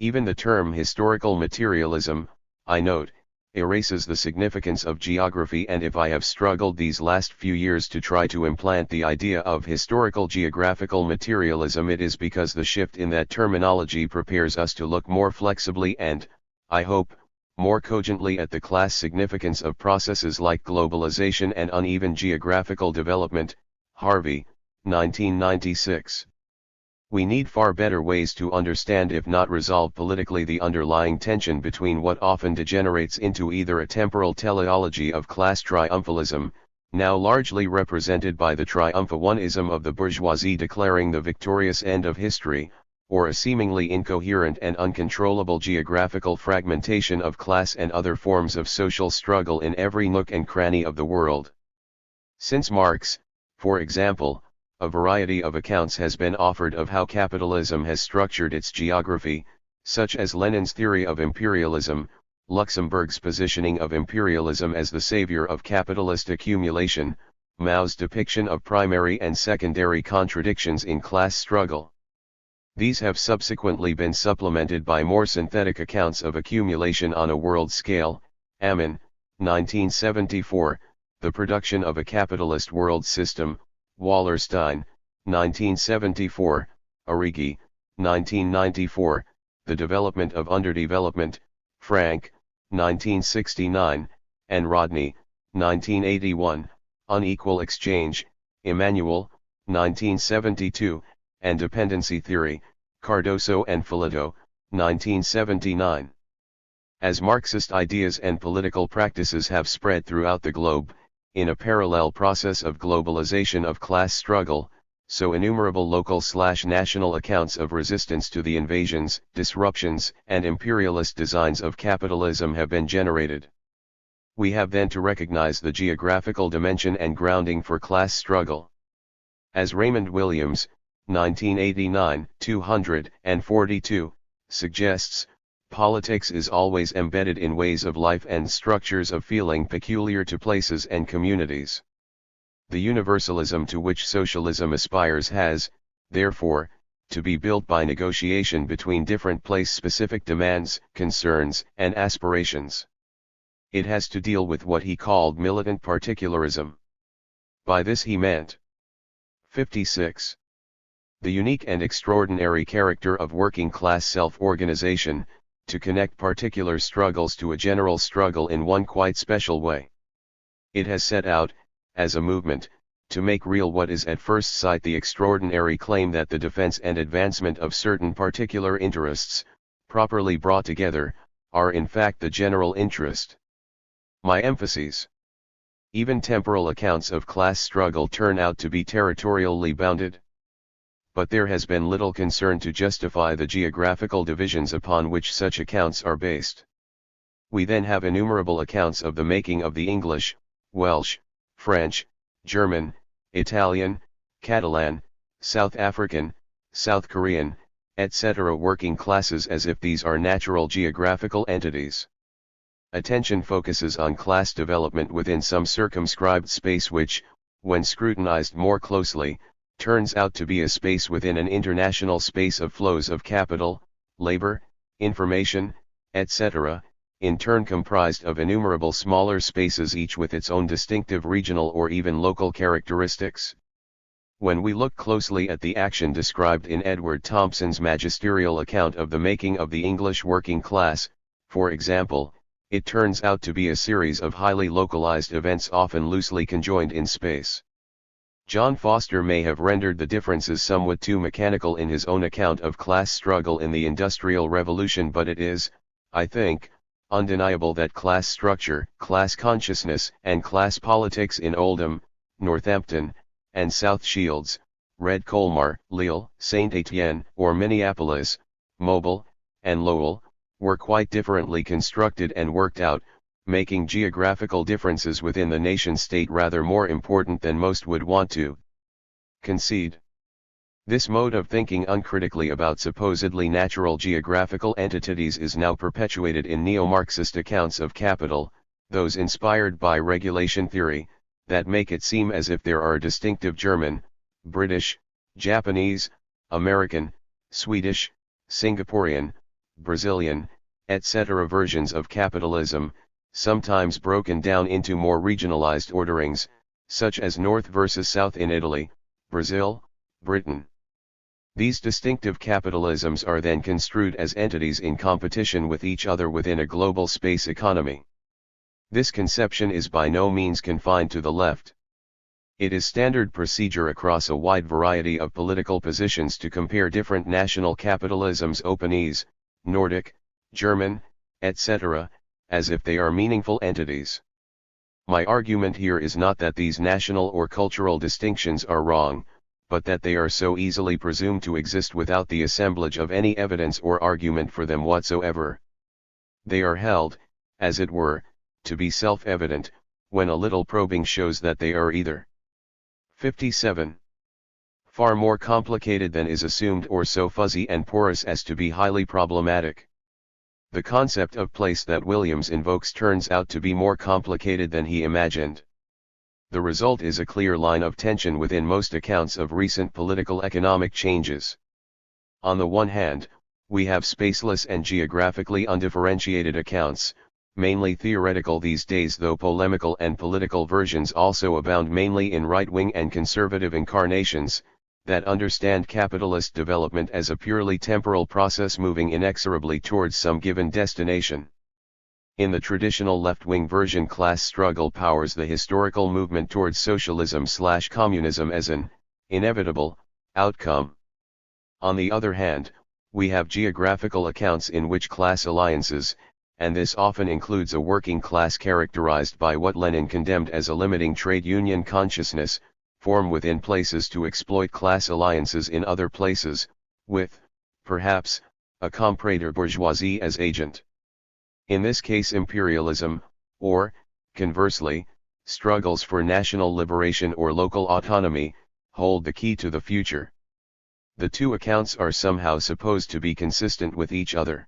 Even the term historical materialism, I note, erases the significance of geography, and if I have struggled these last few years to try to implant the idea of historical geographical materialism, it is because the shift in that terminology prepares us to look more flexibly and, I hope, more cogently at the class significance of processes like globalization and uneven geographical development. Harvey, 1996. We need far better ways to understand, if not resolve politically, the underlying tension between what often degenerates into either a temporal teleology of class triumphalism, now largely represented by the triumphaonism of the bourgeoisie declaring the victorious end of history, or a seemingly incoherent and uncontrollable geographical fragmentation of class and other forms of social struggle in every nook and cranny of the world. Since Marx, for example, a variety of accounts has been offered of how capitalism has structured its geography, such as Lenin's theory of imperialism, Luxemburg's positioning of imperialism as the savior of capitalist accumulation, Mao's depiction of primary and secondary contradictions in class struggle. These have subsequently been supplemented by more synthetic accounts of accumulation on a world scale. Ammon, 1974, The Production of a Capitalist World System, Wallerstein, 1974, Arrighi, 1994, The Development of Underdevelopment, Frank, 1969, and Rodney, 1981, Unequal Exchange, Emmanuel, 1972, and Dependency Theory, Cardoso and Filito, 1979. As Marxist ideas and political practices have spread throughout the globe, in a parallel process of globalization of class struggle, so innumerable local/national accounts of resistance to the invasions, disruptions, and imperialist designs of capitalism have been generated. We have then to recognize the geographical dimension and grounding for class struggle. As Raymond Williams, 1989, 242, suggests, politics is always embedded in ways of life and structures of feeling peculiar to places and communities. The universalism to which socialism aspires has, therefore, to be built by negotiation between different place-specific demands, concerns, and aspirations. It has to deal with what he called militant particularism. By this he meant 56. The unique and extraordinary character of working-class self-organization, to connect particular struggles to a general struggle in one quite special way. It has set out, as a movement, to make real what is at first sight the extraordinary claim that the defense and advancement of certain particular interests, properly brought together, are in fact the general interest. My emphases. Even temporal accounts of class struggle turn out to be territorially bounded. But there has been little concern to justify the geographical divisions upon which such accounts are based. We then have innumerable accounts of the making of the English, Welsh, French, German, Italian, Catalan, South African, South Korean, etc. working classes as if these are natural geographical entities. Attention focuses on class development within some circumscribed space which, when scrutinized more closely, turns out to be a space within an international space of flows of capital, labor, information, etc., in turn comprised of innumerable smaller spaces, each with its own distinctive regional or even local characteristics. When we look closely at the action described in Edward Thompson's magisterial account of the making of the English working class, For example, it turns out to be a series of highly localized events often loosely conjoined in space. John Foster may have rendered the differences somewhat too mechanical in his own account of class struggle in the Industrial Revolution, but it is, I think, undeniable that class structure, class consciousness, and class politics in Oldham, Northampton, and South Shields, Red Colmar, Lille, Saint Etienne, or Minneapolis, Mobile, and Lowell, were quite differently constructed and worked out, making geographical differences within the nation-state rather more important than most would want to concede. This mode of thinking uncritically about supposedly natural geographical entities is now perpetuated in neo-Marxist accounts of capital, those inspired by regulation theory, that make it seem as if there are distinctive German, British, Japanese, American, Swedish, Singaporean, Brazilian, etc. versions of capitalism, sometimes broken down into more regionalized orderings, such as North versus South in Italy, Brazil, Britain. These distinctive capitalisms are then construed as entities in competition with each other within a global space economy. This conception is by no means confined to the left. It is standard procedure across a wide variety of political positions to compare different national capitalisms, Openese, Nordic, German, etc., as if they are meaningful entities. My argument here is not that these national or cultural distinctions are wrong, but that they are so easily presumed to exist without the assemblage of any evidence or argument for them whatsoever. They are held, as it were, to be self-evident, when a little probing shows that they are either 57. Far more complicated than is assumed, or so fuzzy and porous as to be highly problematic. The concept of place that Williams invokes turns out to be more complicated than he imagined. The result is a clear line of tension within most accounts of recent political economic changes. On the one hand, we have spaceless and geographically undifferentiated accounts, mainly theoretical these days, though polemical and political versions also abound mainly in right-wing and conservative incarnations, that understand capitalist development as a purely temporal process moving inexorably towards some given destination. In the traditional left-wing version, class struggle powers the historical movement towards socialism/communism as an inevitable outcome. On the other hand, we have geographical accounts in which class alliances, and this often includes a working class characterized by what Lenin condemned as a limiting trade union consciousness, form within places to exploit class alliances in other places, with, perhaps, a comprador bourgeoisie as agent. In this case, imperialism, or, conversely, struggles for national liberation or local autonomy, hold the key to the future. The two accounts are somehow supposed to be consistent with each other.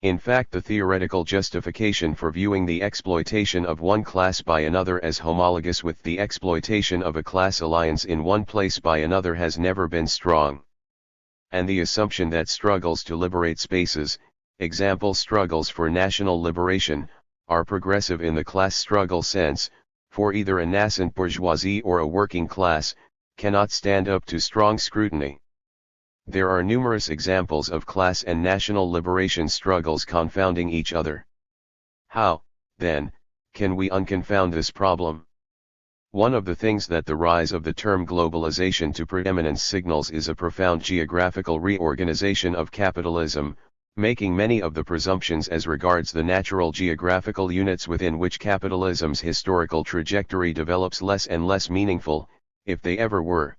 In fact, the theoretical justification for viewing the exploitation of one class by another as homologous with the exploitation of a class alliance in one place by another has never been strong. And the assumption that struggles to liberate spaces, example struggles for national liberation, are progressive in the class struggle sense, for either a nascent bourgeoisie or a working class, cannot stand up to strong scrutiny. There are numerous examples of class and national liberation struggles confounding each other. How, then, can we unconfound this problem? One of the things that the rise of the term globalization to preeminence signals is a profound geographical reorganization of capitalism, making many of the presumptions as regards the natural geographical units within which capitalism's historical trajectory develops less and less meaningful, if they ever were.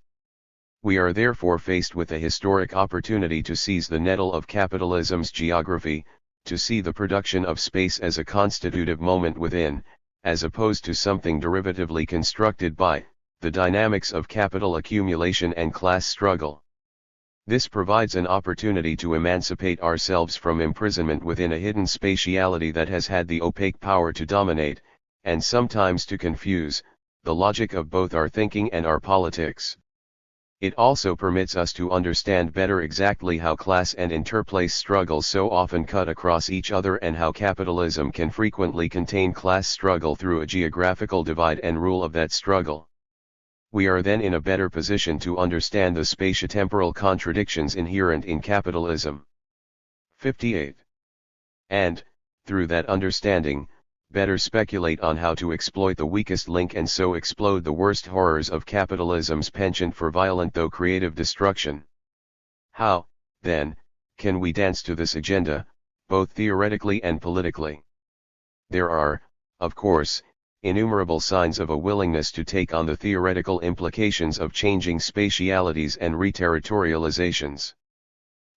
We are therefore faced with a historic opportunity to seize the nettle of capitalism's geography, to see the production of space as a constitutive moment within, as opposed to something derivatively constructed by, the dynamics of capital accumulation and class struggle. This provides an opportunity to emancipate ourselves from imprisonment within a hidden spatiality that has had the opaque power to dominate, and sometimes to confuse, the logic of both our thinking and our politics. It also permits us to understand better exactly how class and interplace struggles so often cut across each other, and how capitalism can frequently contain class struggle through a geographical divide and rule of that struggle. We are then in a better position to understand the spatiotemporal contradictions inherent in capitalism. 58. And, through that understanding, better speculate on how to exploit the weakest link and so explode the worst horrors of capitalism's penchant for violent though creative destruction. How, then, can we dance to this agenda, both theoretically and politically? There are, of course, innumerable signs of a willingness to take on the theoretical implications of changing spatialities and reterritorializations.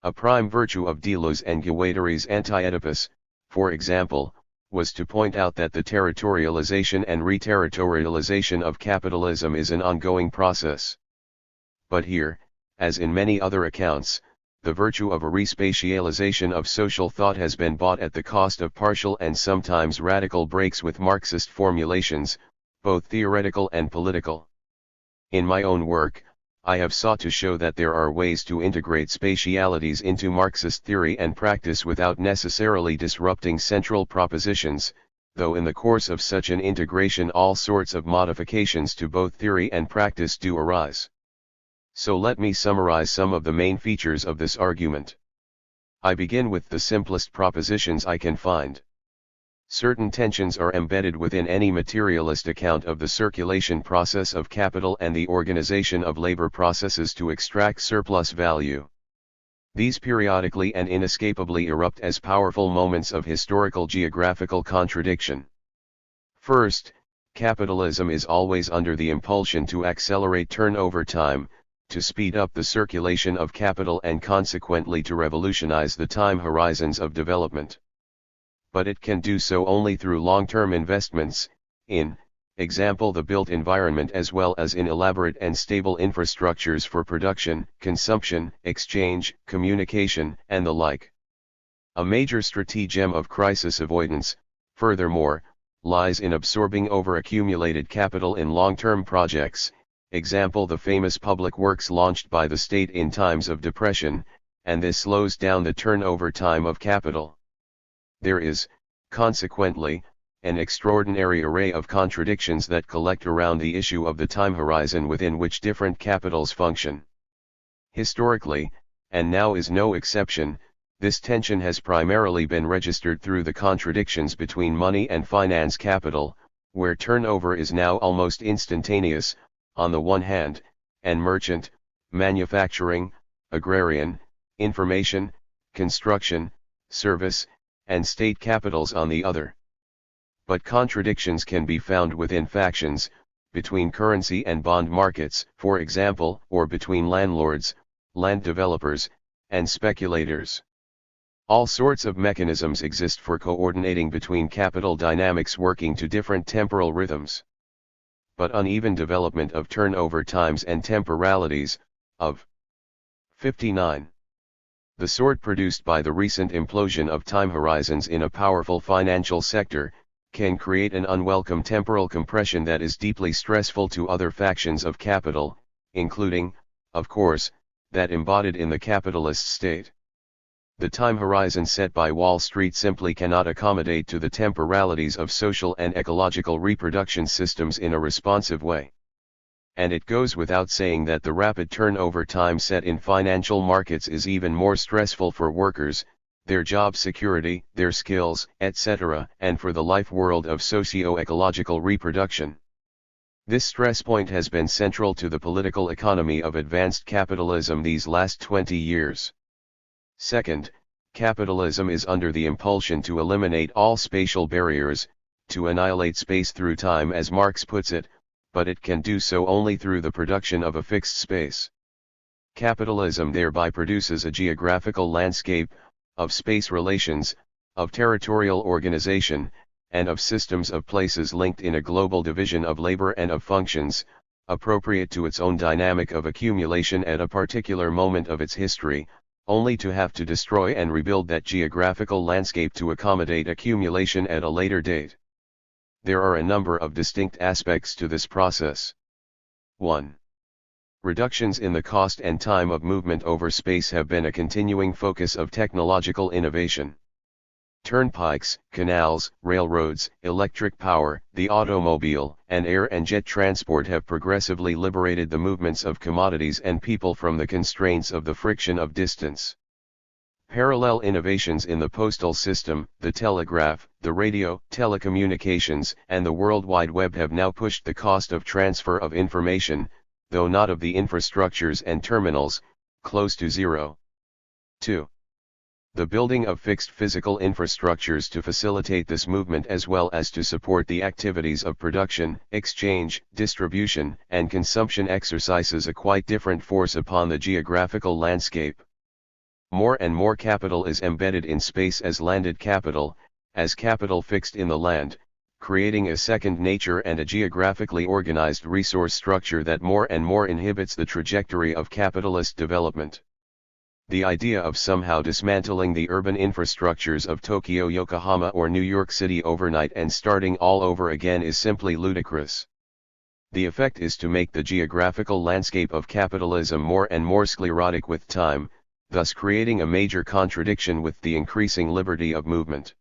A prime virtue of Deleuze and Guattari's Anti-Oedipus, for example, was to point out that the territorialization and reterritorialization of capitalism is an ongoing process. But here, as in many other accounts, the virtue of a respatialization of social thought has been bought at the cost of partial and sometimes radical breaks with Marxist formulations, both theoretical and political. In my own work, I have sought to show that there are ways to integrate spatialities into Marxist theory and practice without necessarily disrupting central propositions, though in the course of such an integration all sorts of modifications to both theory and practice do arise. So let me summarize some of the main features of this argument. I begin with the simplest propositions I can find. Certain tensions are embedded within any materialist account of the circulation process of capital and the organization of labor processes to extract surplus value. These periodically and inescapably erupt as powerful moments of historical geographical contradiction. First, capitalism is always under the impulsion to accelerate turnover time, to speed up the circulation of capital and consequently to revolutionize the time horizons of development. But it can do so only through long-term investments, in, example the built environment as well as in elaborate and stable infrastructures for production, consumption, exchange, communication, and the like. A major stratagem of crisis avoidance, furthermore, lies in absorbing over-accumulated capital in long-term projects, example the famous public works launched by the state in times of depression, and this slows down the turnover time of capital. There is, consequently, an extraordinary array of contradictions that collect around the issue of the time horizon within which different capitals function. Historically, and now is no exception, this tension has primarily been registered through the contradictions between money and finance capital, where turnover is now almost instantaneous, on the one hand, and merchant, manufacturing, agrarian, information, construction, service, and state capitals on the other. But contradictions can be found within factions, between currency and bond markets, for example, or between landlords, land developers, and speculators. All sorts of mechanisms exist for coordinating between capital dynamics working to different temporal rhythms. But uneven development of turnover times and temporalities, of 59. The sort produced by the recent implosion of time horizons in a powerful financial sector, can create an unwelcome temporal compression that is deeply stressful to other factions of capital, including, of course, that embodied in the capitalist state. The time horizon set by Wall Street simply cannot accommodate to the temporalities of social and ecological reproduction systems in a responsive way. And it goes without saying that the rapid turnover time set in financial markets is even more stressful for workers, their job security, their skills, etc., and for the life world of socio-ecological reproduction. This stress point has been central to the political economy of advanced capitalism these last 20 years. Second, capitalism is under the impulsion to eliminate all spatial barriers, to annihilate space through time as Marx puts it, but it can do so only through the production of a fixed space. Capitalism thereby produces a geographical landscape, of space relations, of territorial organization, and of systems of places linked in a global division of labor and of functions, appropriate to its own dynamic of accumulation at a particular moment of its history, only to have to destroy and rebuild that geographical landscape to accommodate accumulation at a later date. There are a number of distinct aspects to this process. 1. Reductions in the cost and time of movement over space have been a continuing focus of technological innovation. Turnpikes, canals, railroads, electric power, the automobile, and air and jet transport have progressively liberated the movements of commodities and people from the constraints of the friction of distance. Parallel innovations in the postal system, the telegraph, the radio, telecommunications, and the World Wide Web have now pushed the cost of transfer of information, though not of the infrastructures and terminals, close to zero. 2. The building of fixed physical infrastructures to facilitate this movement as well as to support the activities of production, exchange, distribution, and consumption exercises a quite different force upon the geographical landscape. More and more capital is embedded in space as landed capital, as capital fixed in the land, creating a second nature and a geographically organized resource structure that more and more inhibits the trajectory of capitalist development. The idea of somehow dismantling the urban infrastructures of Tokyo, Yokohama, or New York City overnight and starting all over again is simply ludicrous. The effect is to make the geographical landscape of capitalism more and more sclerotic with time, thus creating a major contradiction with the increasing liberty of movement.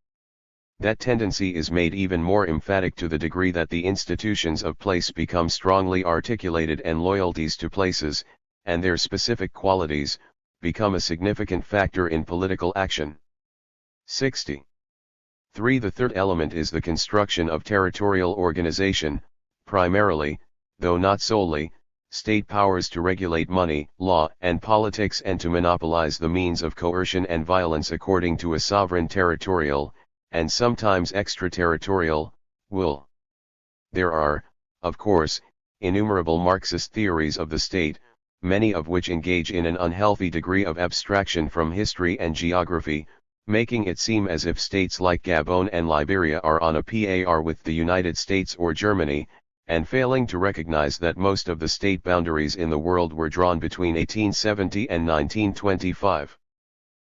That tendency is made even more emphatic to the degree that the institutions of place become strongly articulated and loyalties to places, and their specific qualities, become a significant factor in political action. 60. 3. The third element is the construction of territorial organization, primarily, though not solely, state powers to regulate money, law, and politics and to monopolize the means of coercion and violence according to a sovereign territorial, and sometimes extraterritorial, will. There are, of course, innumerable Marxist theories of the state, many of which engage in an unhealthy degree of abstraction from history and geography, making it seem as if states like Gabon and Liberia are on a par with the United States or Germany, and failing to recognize that most of the state boundaries in the world were drawn between 1870 and 1925.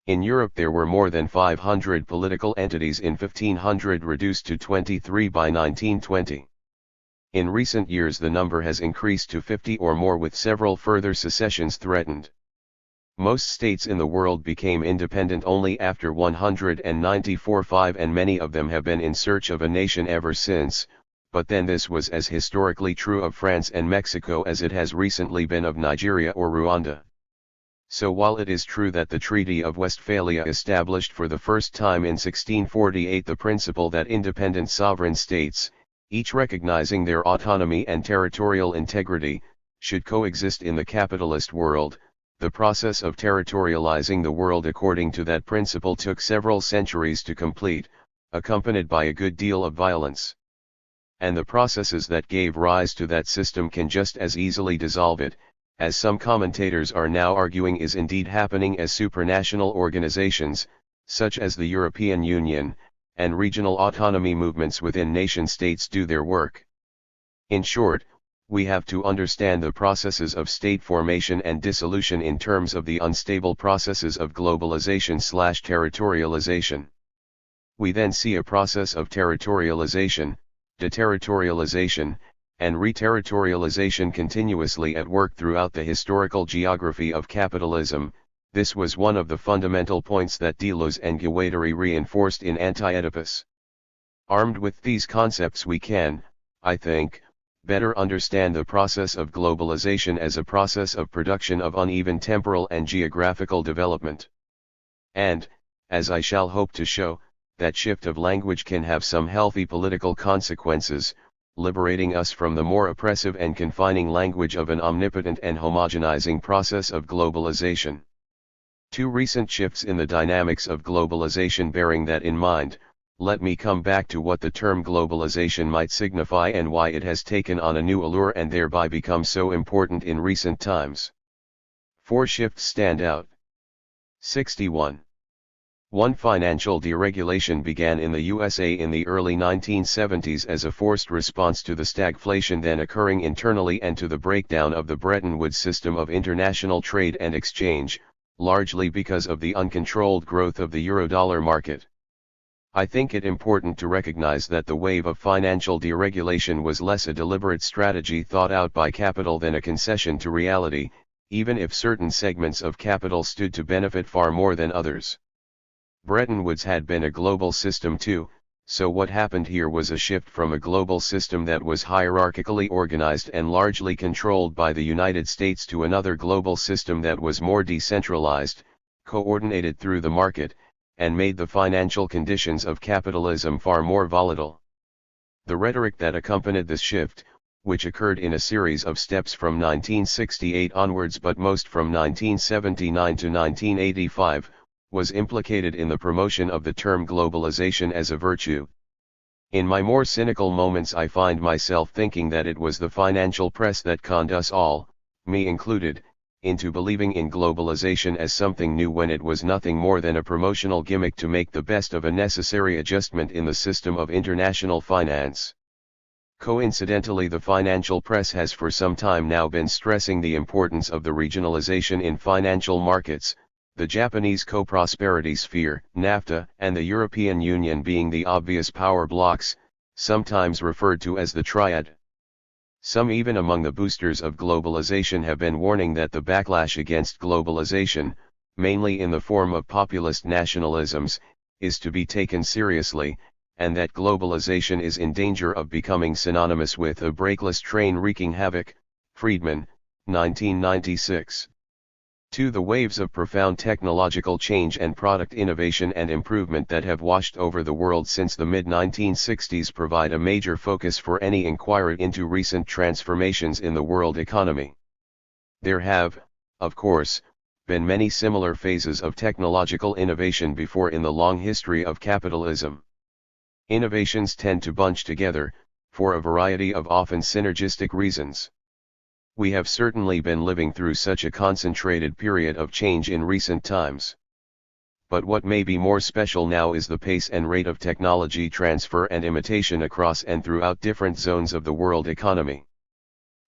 In Europe there were more than 500 political entities in 1500, reduced to 23 by 1920. In recent years the number has increased to 50 or more, with several further secessions threatened. Most states in the world became independent only after 194-5, and many of them have been in search of a nation ever since, but then this was as historically true of France and Mexico as it has recently been of Nigeria or Rwanda. So while it is true that the Treaty of Westphalia established for the first time in 1648 the principle that independent sovereign states, each recognizing their autonomy and territorial integrity, should coexist in the capitalist world, the process of territorializing the world according to that principle took several centuries to complete, accompanied by a good deal of violence. And the processes that gave rise to that system can just as easily dissolve it, as some commentators are now arguing is indeed happening as supranational organizations, such as the European Union, and regional autonomy movements within nation-states do their work. In short, we have to understand the processes of state formation and dissolution in terms of the unstable processes of globalization/territorialization. We then see a process of territorialization, deterritorialization, and reterritorialization continuously at work throughout the historical geography of capitalism. This was one of the fundamental points that Deleuze and Guattari reinforced in Anti-Oedipus. Armed with these concepts we can, I think, better understand the process of globalization as a process of production of uneven temporal and geographical development. And, as I shall hope to show, that shift of language can have some healthy political consequences, liberating us from the more oppressive and confining language of an omnipotent and homogenizing process of globalization. Two recent shifts in the dynamics of globalization bearing that in mind, let me come back to what the term globalization might signify and why it has taken on a new allure and thereby become so important in recent times. 4 shifts stand out. 61. 1. Financial deregulation began in the USA in the early 1970s as a forced response to the stagflation then occurring internally and to the breakdown of the Bretton Woods system of international trade and exchange, largely because of the uncontrolled growth of the eurodollar market. I think it important to recognize that the wave of financial deregulation was less a deliberate strategy thought out by capital than a concession to reality, even if certain segments of capital stood to benefit far more than others. Bretton Woods had been a global system too, so what happened here was a shift from a global system that was hierarchically organized and largely controlled by the United States to another global system that was more decentralized, coordinated through the market, and made the financial conditions of capitalism far more volatile. The rhetoric that accompanied this shift, which occurred in a series of steps from 1968 onwards but most from 1979 to 1985, was implicated in the promotion of the term globalization as a virtue. In my more cynical moments I find myself thinking that it was the financial press that conned us all, me included, into believing in globalization as something new when it was nothing more than a promotional gimmick to make the best of a necessary adjustment in the system of international finance. Coincidentally, the financial press has for some time now been stressing the importance of the regionalization in financial markets, the Japanese co-prosperity sphere, NAFTA, and the European Union being the obvious power blocks, sometimes referred to as the triad. Some even among the boosters of globalization have been warning that the backlash against globalization, mainly in the form of populist nationalisms, is to be taken seriously, and that globalization is in danger of becoming synonymous with a brakeless train wreaking havoc. Friedman, 1996. 2. The waves of profound technological change and product innovation and improvement that have washed over the world since the mid-1960s provide a major focus for any inquiry into recent transformations in the world economy. There have, of course, been many similar phases of technological innovation before in the long history of capitalism. Innovations tend to bunch together, for a variety of often synergistic reasons. We have certainly been living through such a concentrated period of change in recent times. But what may be more special now is the pace and rate of technology transfer and imitation across and throughout different zones of the world economy.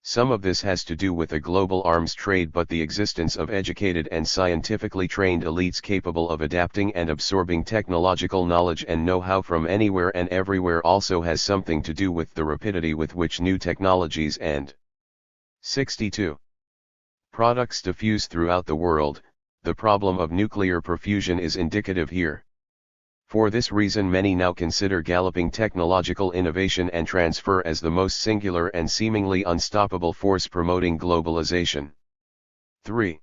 Some of this has to do with a global arms trade, but the existence of educated and scientifically trained elites capable of adapting and absorbing technological knowledge and know-how from anywhere and everywhere also has something to do with the rapidity with which new technologies and 62. Products diffuse throughout the world. The problem of nuclear perfusion is indicative here. For this reason many now consider galloping technological innovation and transfer as the most singular and seemingly unstoppable force promoting globalization. 3.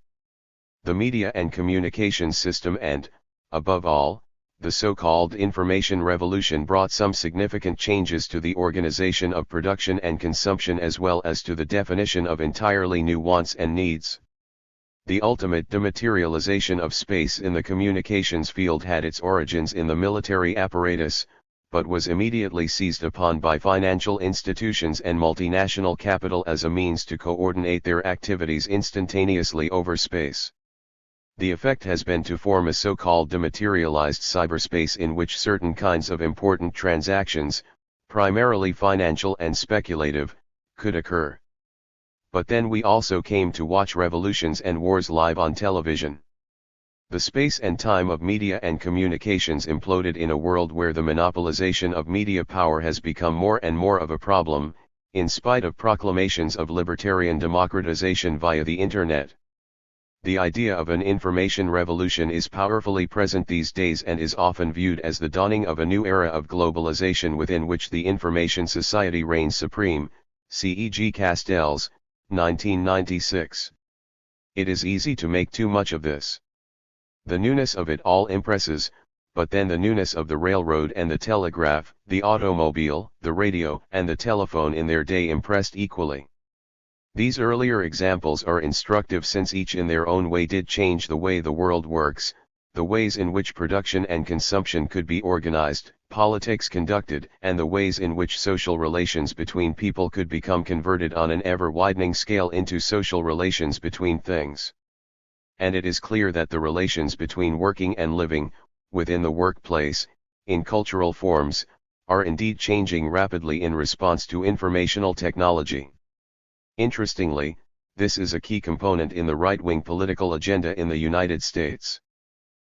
The media and communications system and, above all, the so-called information revolution brought some significant changes to the organization of production and consumption as well as to the definition of entirely new wants and needs. The ultimate dematerialization of space in the communications field had its origins in the military apparatus, but was immediately seized upon by financial institutions and multinational capital as a means to coordinate their activities instantaneously over space. The effect has been to form a so-called dematerialized cyberspace in which certain kinds of important transactions, primarily financial and speculative, could occur. But then we also came to watch revolutions and wars live on television. The space and time of media and communications imploded in a world where the monopolization of media power has become more and more of a problem, in spite of proclamations of libertarian democratization via the Internet. The idea of an information revolution is powerfully present these days and is often viewed as the dawning of a new era of globalization within which the information society reigns supreme. C.E.G. Castells, 1996. It is easy to make too much of this. The newness of it all impresses, but then the newness of the railroad and the telegraph, the automobile, the radio, and the telephone in their day impressed equally. These earlier examples are instructive since each in their own way did change the way the world works, the ways in which production and consumption could be organized, politics conducted, and the ways in which social relations between people could become converted on an ever-widening scale into social relations between things. And it is clear that the relations between working and living, within the workplace, in cultural forms, are indeed changing rapidly in response to informational technology. Interestingly, this is a key component in the right-wing political agenda in the United States.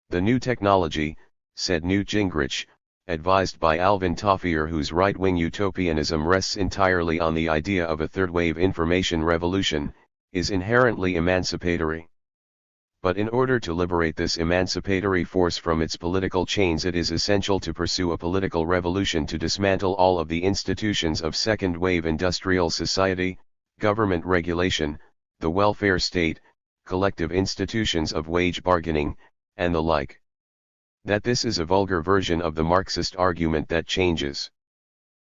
The new technology, said Newt Gingrich, advised by Alvin Toffeer, whose right-wing utopianism rests entirely on the idea of a third-wave information revolution, is inherently emancipatory. But in order to liberate this emancipatory force from its political chains, it is essential to pursue a political revolution to dismantle all of the institutions of second-wave industrial society, government regulation, the welfare state, collective institutions of wage bargaining, and the like. That this is a vulgar version of the Marxist argument that changes.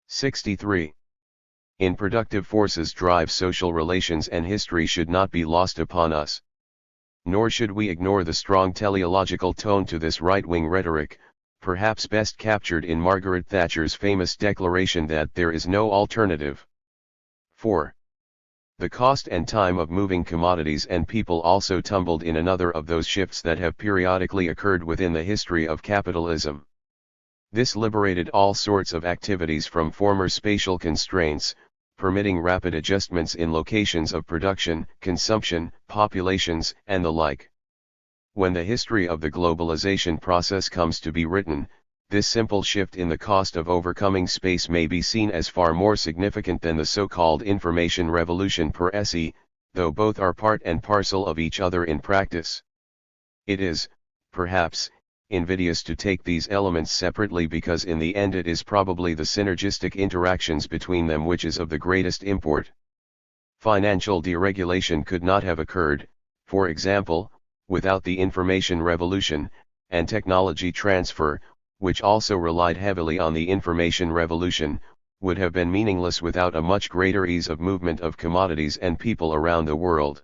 63. In productive forces drive social relations, and history should not be lost upon us. Nor should we ignore the strong teleological tone to this right-wing rhetoric, perhaps best captured in Margaret Thatcher's famous declaration that there is no alternative. 4. The cost and time of moving commodities and people also tumbled in another of those shifts that have periodically occurred within the history of capitalism. This liberated all sorts of activities from former spatial constraints, permitting rapid adjustments in locations of production, consumption, populations, and the like. When the history of the globalization process comes to be written, this simple shift in the cost of overcoming space may be seen as far more significant than the so-called information revolution per se, though both are part and parcel of each other in practice. It is, perhaps, invidious to take these elements separately, because in the end it is probably the synergistic interactions between them which is of the greatest import. Financial deregulation could not have occurred, for example, without the information revolution, and technology transfer, which also relied heavily on the information revolution, would have been meaningless without a much greater ease of movement of commodities and people around the world.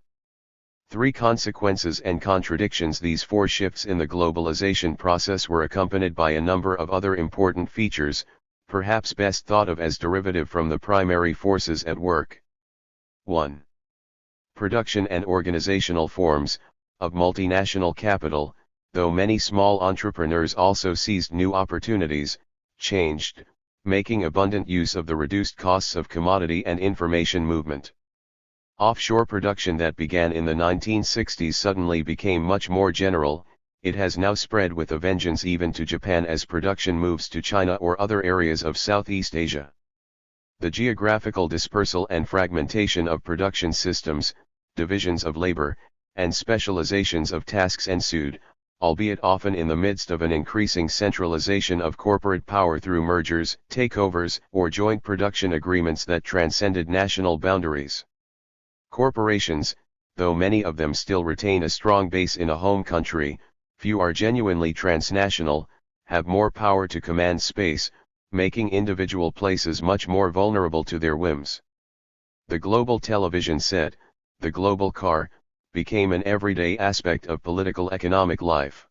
3 consequences and contradictions. These 4 shifts in the globalization process were accompanied by a number of other important features, perhaps best thought of as derivative from the primary forces at work. 1. Production and organizational forms of multinational capital, though many small entrepreneurs also seized new opportunities, changed, making abundant use of the reduced costs of commodity and information movement. Offshore production that began in the 1960s suddenly became much more general. It has now spread with a vengeance even to Japan as production moves to China or other areas of Southeast Asia. The geographical dispersal and fragmentation of production systems, divisions of labor, and specializations of tasks ensued, albeit often in the midst of an increasing centralization of corporate power through mergers, takeovers, or joint production agreements that transcended national boundaries. Corporations, though many of them still retain a strong base in a home country, few are genuinely transnational, have more power to command space, making individual places much more vulnerable to their whims. The global television set, the global car, became an everyday aspect of political economic life.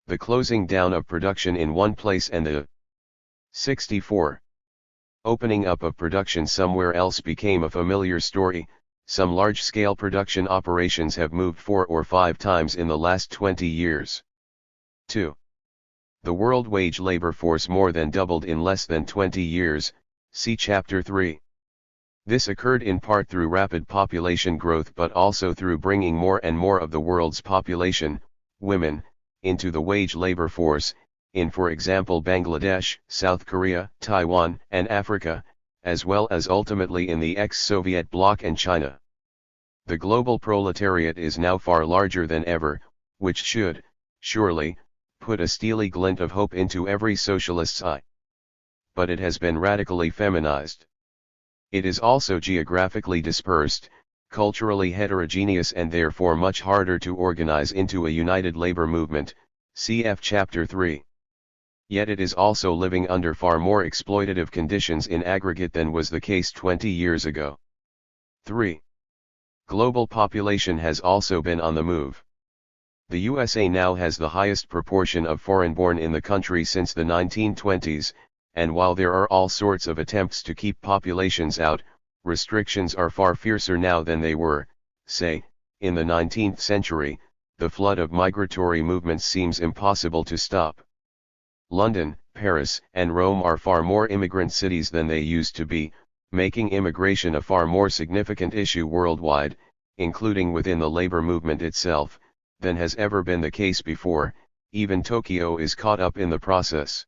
The closing down of production in one place and the 64. Opening up of production somewhere else became a familiar story. Some large-scale production operations have moved 4 or 5 times in the last 20 years. 2. The world wage labor force more than doubled in less than 20 years, see Chapter 3. This occurred in part through rapid population growth, but also through bringing more and more of the world's population, women, into the wage labor force, in for example Bangladesh, South Korea, Taiwan, and Africa, as well as ultimately in the ex-Soviet bloc and China. The global proletariat is now far larger than ever, which should, surely, put a steely glint of hope into every socialist's eye. But it has been radically feminized. It is also geographically dispersed, culturally heterogeneous, and therefore much harder to organize into a united labor movement, cf. Chapter 3. Yet it is also living under far more exploitative conditions in aggregate than was the case 20 years ago. 3. Global population has also been on the move. The USA now has the highest proportion of foreign-born in the country since the 1920s, and while there are all sorts of attempts to keep populations out, restrictions are far fiercer now than they were, say, in the 19th century. The flood of migratory movements seems impossible to stop. London, Paris, and Rome are far more immigrant cities than they used to be, making immigration a far more significant issue worldwide, including within the labor movement itself, than has ever been the case before. Even Tokyo is caught up in the process.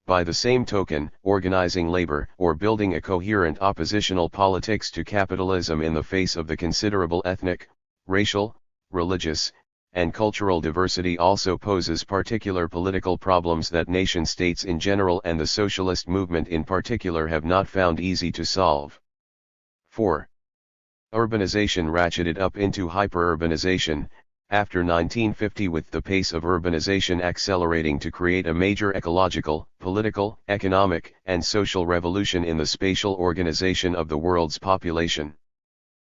By the same token, organizing labor or building a coherent oppositional politics to capitalism in the face of the considerable ethnic, racial, religious, and cultural diversity also poses particular political problems that nation-states in general and the socialist movement in particular have not found easy to solve. 4. Urbanization ratcheted up into hyperurbanization, After 1950, with the pace of urbanization accelerating to create a major ecological, political, economic, and social revolution in the spatial organization of the world's population.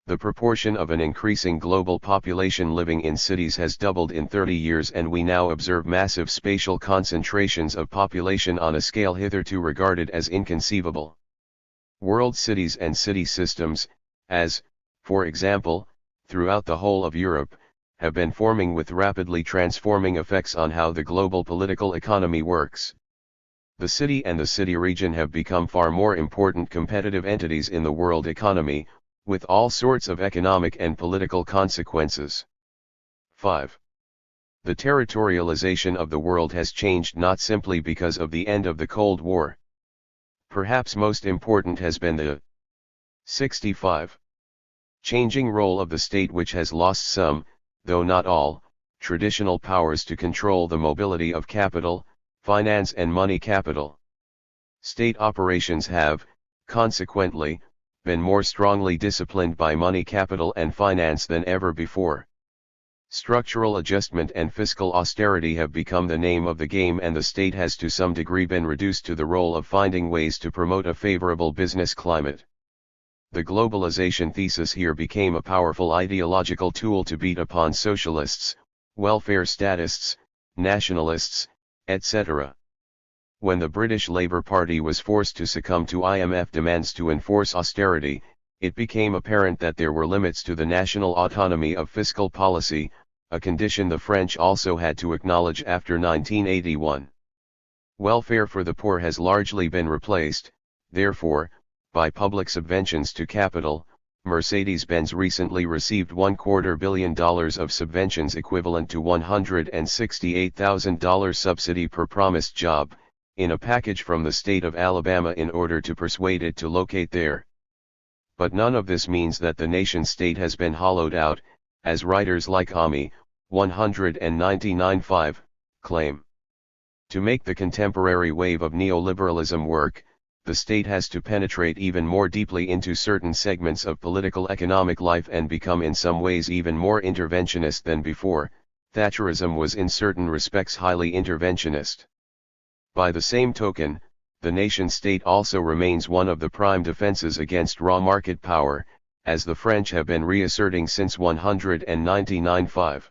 The proportion of an increasing global population living in cities has doubled in 30 years, and we now observe massive spatial concentrations of population on a scale hitherto regarded as inconceivable. World cities and city systems, as, for example, throughout the whole of Europe, have been forming with rapidly transforming effects on how the global political economy works. The city and the city region have become far more important competitive entities in the world economy, with all sorts of economic and political consequences. 5. The territorialization of the world has changed not simply because of the end of the Cold War. Perhaps most important has been the 65. Changing role of the state, which has lost some, though not all, traditional powers to control the mobility of capital, finance and money capital. State operations have, consequently, been more strongly disciplined by money capital and finance than ever before. Structural adjustment and fiscal austerity have become the name of the game, and the state has to some degree been reduced to the role of finding ways to promote a favorable business climate. The globalization thesis here became a powerful ideological tool to beat upon socialists, welfare statists, nationalists, etc. When the British Labour Party was forced to succumb to IMF demands to enforce austerity, it became apparent that there were limits to the national autonomy of fiscal policy, a condition the French also had to acknowledge after 1981. Welfare for the poor has largely been replaced, therefore, by public subventions to capital. Mercedes-Benz recently received $250 million of subventions equivalent to $168,000 subsidy per promised job, in a package from the state of Alabama in order to persuade it to locate there. But none of this means that the nation-state has been hollowed out, as writers like Ami, 199.5, claim. To make the contemporary wave of neoliberalism work, the state has to penetrate even more deeply into certain segments of political economic life and become in some ways even more interventionist than before. Thatcherism was in certain respects highly interventionist. By the same token, the nation-state also remains one of the prime defenses against raw market power, as the French have been reasserting since 199.5.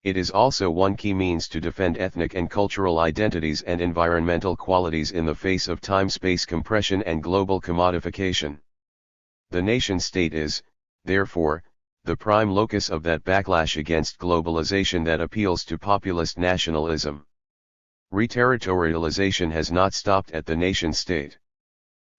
It is also one key means to defend ethnic and cultural identities and environmental qualities in the face of time-space compression and global commodification. The nation-state is, therefore, the prime locus of that backlash against globalization that appeals to populist nationalism. Reterritorialization has not stopped at the nation-state.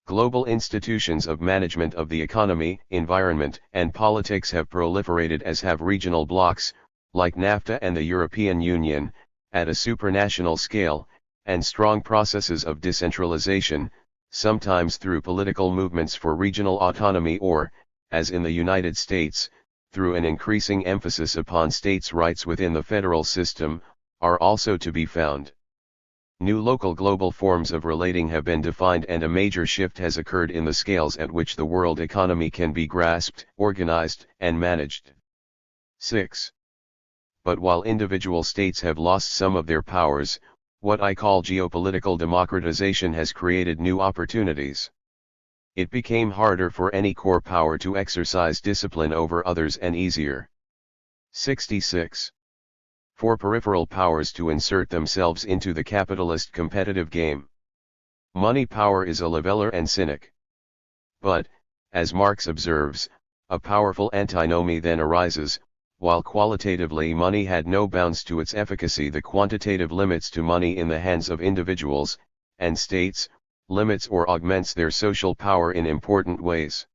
Global institutions of management of the economy, environment, and politics have proliferated, as have regional blocs, like NAFTA and the European Union, at a supranational scale, and strong processes of decentralization, sometimes through political movements for regional autonomy or, as in the United States, through an increasing emphasis upon states' rights within the federal system, are also to be found. New local global forms of relating have been defined, and a major shift has occurred in the scales at which the world economy can be grasped, organized, and managed. 6. But while individual states have lost some of their powers, what I call geopolitical democratization has created new opportunities. It became harder for any core power to exercise discipline over others and easier. 66. For peripheral powers to insert themselves into the capitalist competitive game. Money power is a leveler and cynic. But, as Marx observes, a powerful antinomy then arises. While qualitatively money had no bounds to its efficacy, the quantitative limits to money in the hands of individuals, and states, limits or augments their social power in important ways.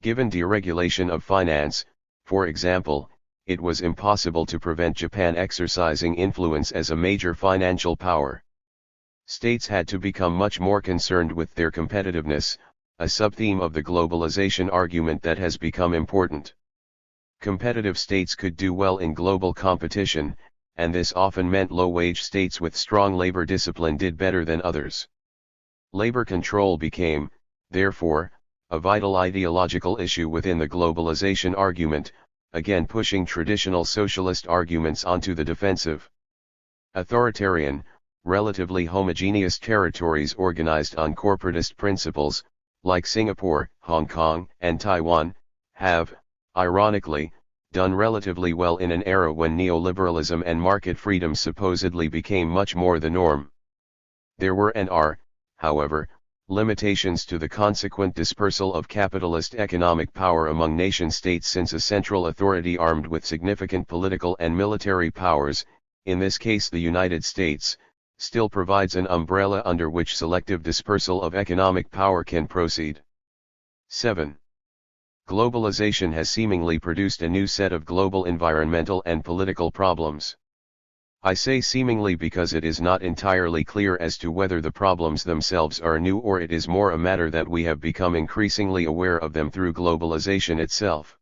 Given deregulation of finance, for example, it was impossible to prevent Japan exercising influence as a major financial power. States had to become much more concerned with their competitiveness, a subtheme of the globalization argument that has become important. Competitive states could do well in global competition, and this often meant low-wage states with strong labor discipline did better than others. Labor control became, therefore, a vital ideological issue within the globalization argument, again pushing traditional socialist arguments onto the defensive. Authoritarian, relatively homogeneous territories organized on corporatist principles, like Singapore, Hong Kong, and Taiwan, have, ironically, done relatively well in an era when neoliberalism and market freedom supposedly became much more the norm. There were and are, however, limitations to the consequent dispersal of capitalist economic power among nation-states, since a central authority armed with significant political and military powers, in this case the United States, still provides an umbrella under which selective dispersal of economic power can proceed. 7. Globalization has seemingly produced a new set of global environmental and political problems. I say seemingly because it is not entirely clear as to whether the problems themselves are new, or it is more a matter that we have become increasingly aware of them through globalization itself.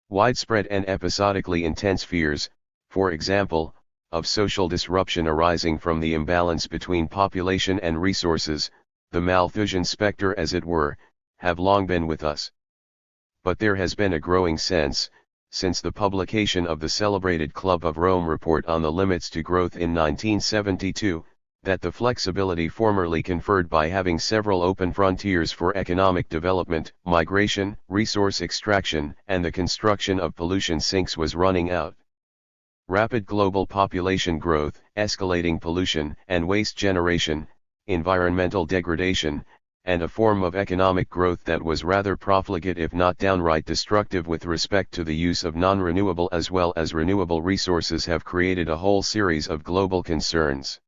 Widespread and episodically intense fears, for example, of social disruption arising from the imbalance between population and resources, the Malthusian specter as it were, have long been with us. But there has been a growing sense, since the publication of the celebrated Club of Rome report on the limits to growth in 1972, that the flexibility formerly conferred by having several open frontiers for economic development, migration, resource extraction, and the construction of pollution sinks was running out. Rapid global population growth, escalating pollution and waste generation, environmental degradation, and a form of economic growth that was rather profligate if not downright destructive with respect to the use of non-renewable as well as renewable resources have created a whole series of global concerns.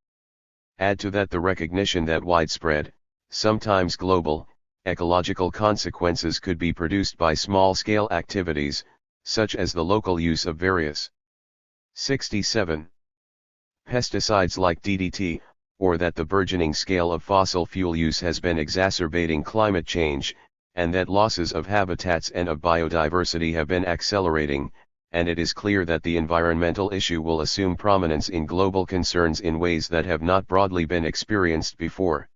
Add to that the recognition that widespread, sometimes global, ecological consequences could be produced by small-scale activities, such as the local use of various 67 pesticides like DDT, or that the burgeoning scale of fossil fuel use has been exacerbating climate change, and that losses of habitats and of biodiversity have been accelerating, and it is clear that the environmental issue will assume prominence in global concerns in ways that have not broadly been experienced before.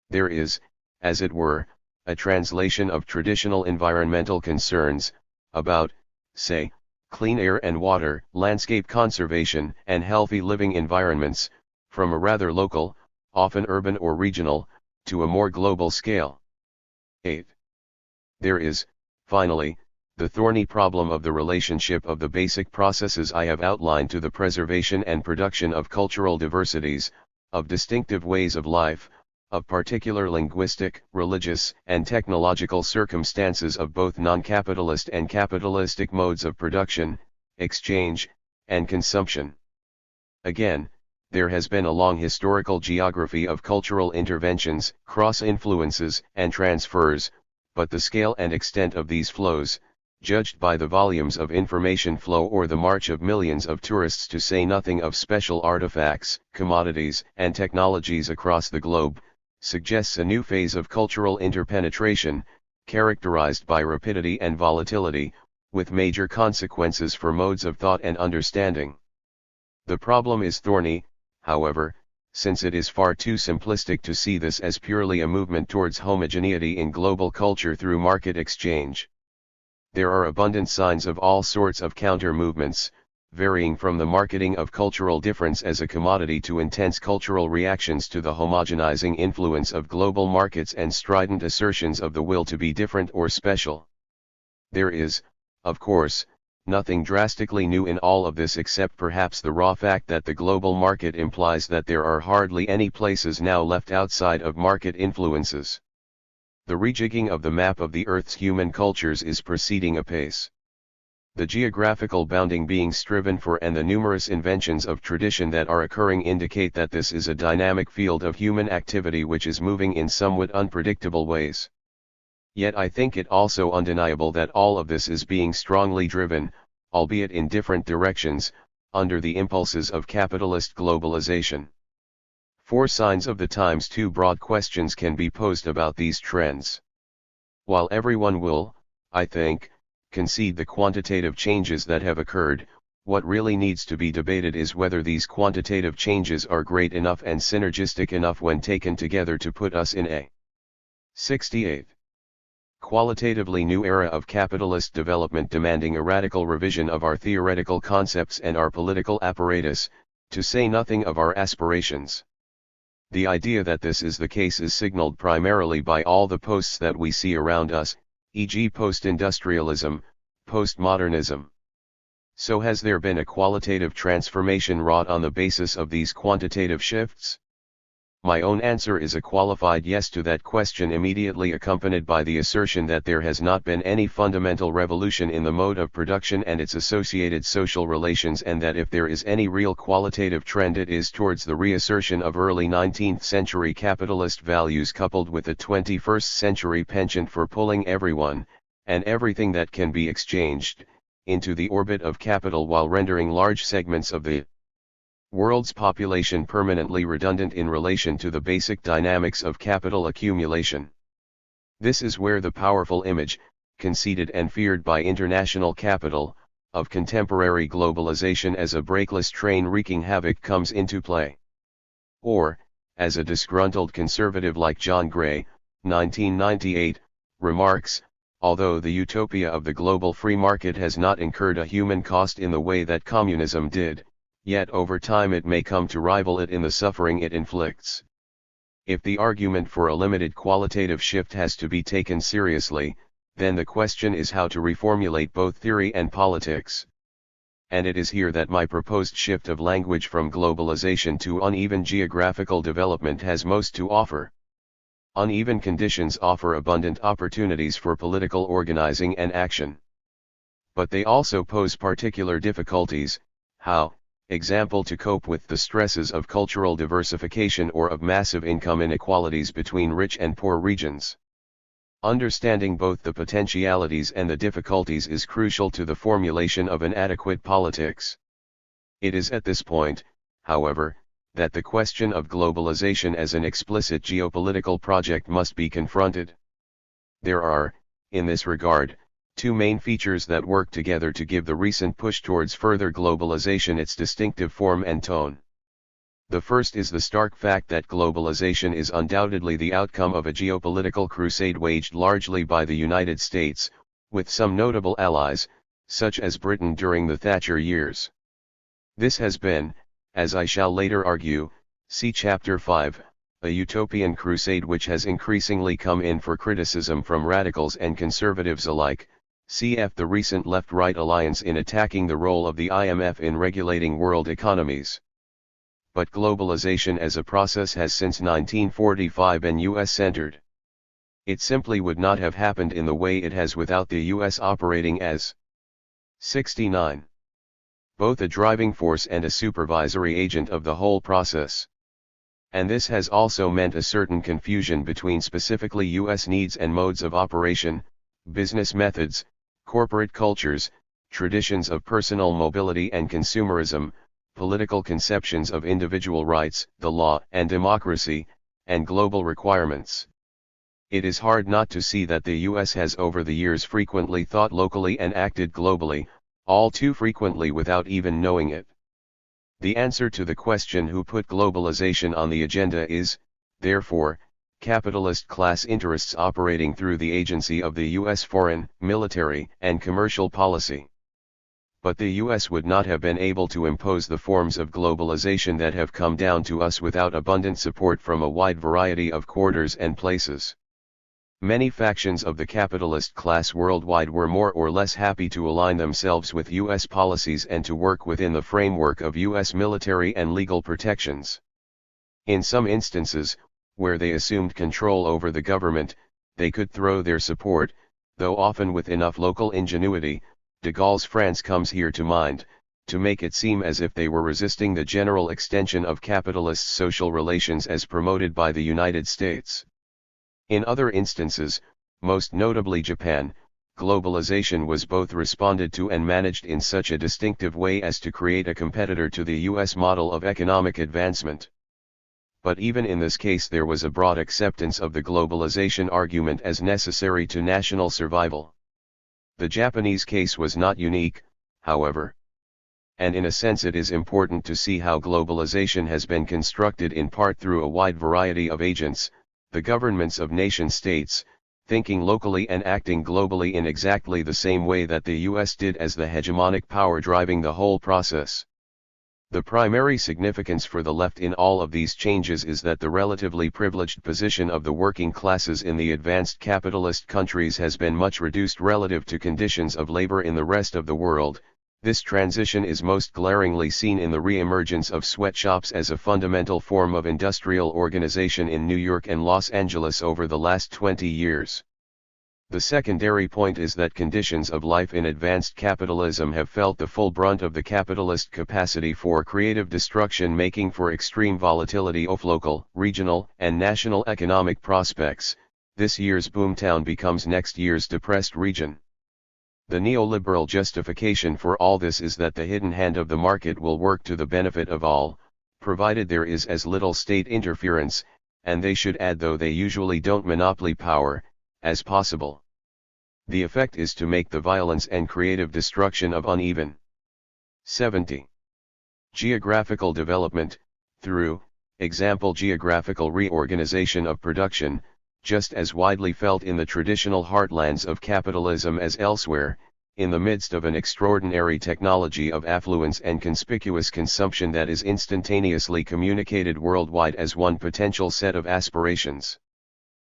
There is, as it were, a translation of traditional environmental concerns, about, say, clean air and water, landscape conservation, and healthy living environments, from a rather local, often urban or regional, to a more global scale. 8. There is, finally, the thorny problem of the relationship of the basic processes I have outlined to the preservation and production of cultural diversities, of distinctive ways of life, of particular linguistic, religious, and technological circumstances of both non-capitalist and capitalistic modes of production, exchange, and consumption. Again, there has been a long historical geography of cultural interventions, cross-influences, and transfers, but the scale and extent of these flows, judged by the volumes of information flow or the march of millions of tourists, to say nothing of special artifacts, commodities, and technologies across the globe, suggests a new phase of cultural interpenetration, characterized by rapidity and volatility, with major consequences for modes of thought and understanding. The problem is thorny, however, since it is far too simplistic to see this as purely a movement towards homogeneity in global culture through market exchange. There are abundant signs of all sorts of counter-movements, varying from the marketing of cultural difference as a commodity to intense cultural reactions to the homogenizing influence of global markets and strident assertions of the will to be different or special. There is, of course, nothing drastically new in all of this except perhaps the raw fact that the global market implies that there are hardly any places now left outside of market influences. The rejigging of the map of the Earth's human cultures is proceeding apace. The geographical bounding being striven for and the numerous inventions of tradition that are occurring indicate that this is a dynamic field of human activity which is moving in somewhat unpredictable ways. Yet I think it also undeniable that all of this is being strongly driven, albeit in different directions, under the impulses of capitalist globalization. 4 signs of the times. 2 broad questions can be posed about these trends. While everyone will, I think, concede the quantitative changes that have occurred, what really needs to be debated is whether these quantitative changes are great enough and synergistic enough when taken together to put us in a 68 qualitatively new era of capitalist development demanding a radical revision of our theoretical concepts and our political apparatus, to say nothing of our aspirations. The idea that this is the case is signaled primarily by all the posts that we see around us, e.g. post-industrialism, postmodernism. So has there been a qualitative transformation wrought on the basis of these quantitative shifts? My own answer is a qualified yes to that question, immediately accompanied by the assertion that there has not been any fundamental revolution in the mode of production and its associated social relations, and that if there is any real qualitative trend it is towards the reassertion of early 19th century capitalist values coupled with a 21st century penchant for pulling everyone, and everything that can be exchanged, into the orbit of capital while rendering large segments of the world's population permanently redundant in relation to the basic dynamics of capital accumulation. This is where the powerful image, conceded and feared by international capital, of contemporary globalization as a brakeless train wreaking havoc comes into play. Or, as a disgruntled conservative like John Gray, 1998, remarks, although the utopia of the global free market has not incurred a human cost in the way that communism did, yet over time it may come to rival it in the suffering it inflicts. If the argument for a limited qualitative shift has to be taken seriously, then the question is how to reformulate both theory and politics. And it is here that my proposed shift of language from globalization to uneven geographical development has most to offer. Uneven conditions offer abundant opportunities for political organizing and action. But they also pose particular difficulties, how, example, to cope with the stresses of cultural diversification or of massive income inequalities between rich and poor regions. Understanding both the potentialities and the difficulties is crucial to the formulation of an adequate politics. It is at this point, however, that the question of globalization as an explicit geopolitical project must be confronted. There are, in this regard, two main features that work together to give the recent push towards further globalization its distinctive form and tone. The first is the stark fact that globalization is undoubtedly the outcome of a geopolitical crusade waged largely by the United States, with some notable allies, such as Britain during the Thatcher years. This has been, as I shall later argue, see Chapter 5, a utopian crusade which has increasingly come in for criticism from radicals and conservatives alike. Cf. the recent left-right alliance in attacking the role of the IMF in regulating world economies. But globalization as a process has since 1945 been US-centered. It simply would not have happened in the way it has without the US operating as 69. Both a driving force and a supervisory agent of the whole process. And this has also meant a certain confusion between specifically US needs and modes of operation, business methods, corporate cultures, traditions of personal mobility and consumerism, political conceptions of individual rights, the law and democracy, and global requirements. It is hard not to see that the US has over the years frequently thought locally and acted globally, all too frequently without even knowing it. The answer to the question who put globalization on the agenda is, therefore, capitalist class interests operating through the agency of the US foreign, military, and commercial policy. But the US would not have been able to impose the forms of globalization that have come down to us without abundant support from a wide variety of quarters and places. Many factions of the capitalist class worldwide were more or less happy to align themselves with US policies and to work within the framework of US military and legal protections. In some instances, where they assumed control over the government, they could throw their support, though often with enough local ingenuity, de Gaulle's France comes here to mind, to make it seem as if they were resisting the general extension of capitalist social relations as promoted by the United States. In other instances, most notably Japan, globalization was both responded to and managed in such a distinctive way as to create a competitor to the US model of economic advancement. But even in this case there was a broad acceptance of the globalization argument as necessary to national survival. The Japanese case was not unique, however. And in a sense it is important to see how globalization has been constructed in part through a wide variety of agents, the governments of nation-states, thinking locally and acting globally in exactly the same way that the US did as the hegemonic power driving the whole process. The primary significance for the left in all of these changes is that the relatively privileged position of the working classes in the advanced capitalist countries has been much reduced relative to conditions of labor in the rest of the world. This transition is most glaringly seen in the re-emergence of sweatshops as a fundamental form of industrial organization in New York and Los Angeles over the last 20 years. The secondary point is that conditions of life in advanced capitalism have felt the full brunt of the capitalist capacity for creative destruction, making for extreme volatility of local, regional, and national economic prospects. This year's boomtown becomes next year's depressed region. The neoliberal justification for all this is that the hidden hand of the market will work to the benefit of all, provided there is as little state interference, and they should add, though they usually don't, monopoly power, as possible. The effect is to make the violence and creative destruction of uneven. 70. Geographical development, through example geographical reorganization of production, just as widely felt in the traditional heartlands of capitalism as elsewhere, in the midst of an extraordinary technology of affluence and conspicuous consumption that is instantaneously communicated worldwide as one potential set of aspirations.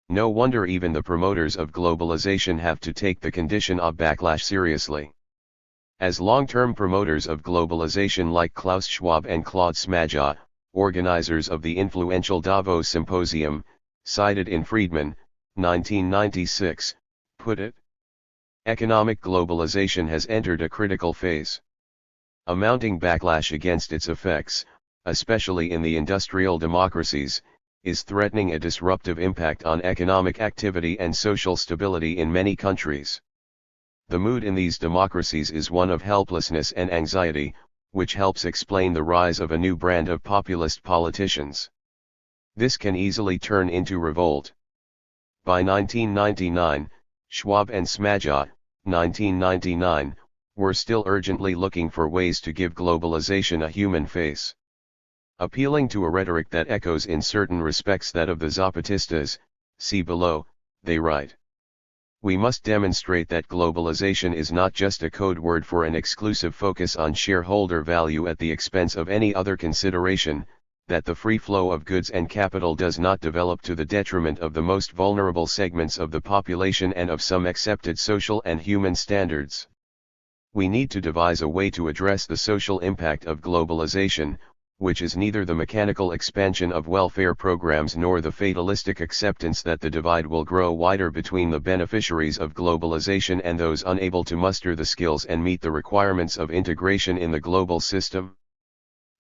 No wonder even the promoters of globalization have to take the condition of backlash seriously. As long-term promoters of globalization like Klaus Schwab and Claude Smaja, organizers of the influential Davos Symposium, cited in Friedman, 1996, put it, economic globalization has entered a critical phase. A mounting backlash against its effects, especially in the industrial democracies, is threatening a disruptive impact on economic activity and social stability in many countries. The mood in these democracies is one of helplessness and anxiety, which helps explain the rise of a new brand of populist politicians. This can easily turn into revolt. By 1999, Schwab and Smaja, 1999, were still urgently looking for ways to give globalization a human face. Appealing to a rhetoric that echoes in certain respects that of the Zapatistas, see below, they write. We must demonstrate that globalization is not just a code word for an exclusive focus on shareholder value at the expense of any other consideration, that the free flow of goods and capital does not develop to the detriment of the most vulnerable segments of the population and of some accepted social and human standards. We need to devise a way to address the social impact of globalization, which is neither the mechanical expansion of welfare programs nor the fatalistic acceptance that the divide will grow wider between the beneficiaries of globalization and those unable to muster the skills and meet the requirements of integration in the global system.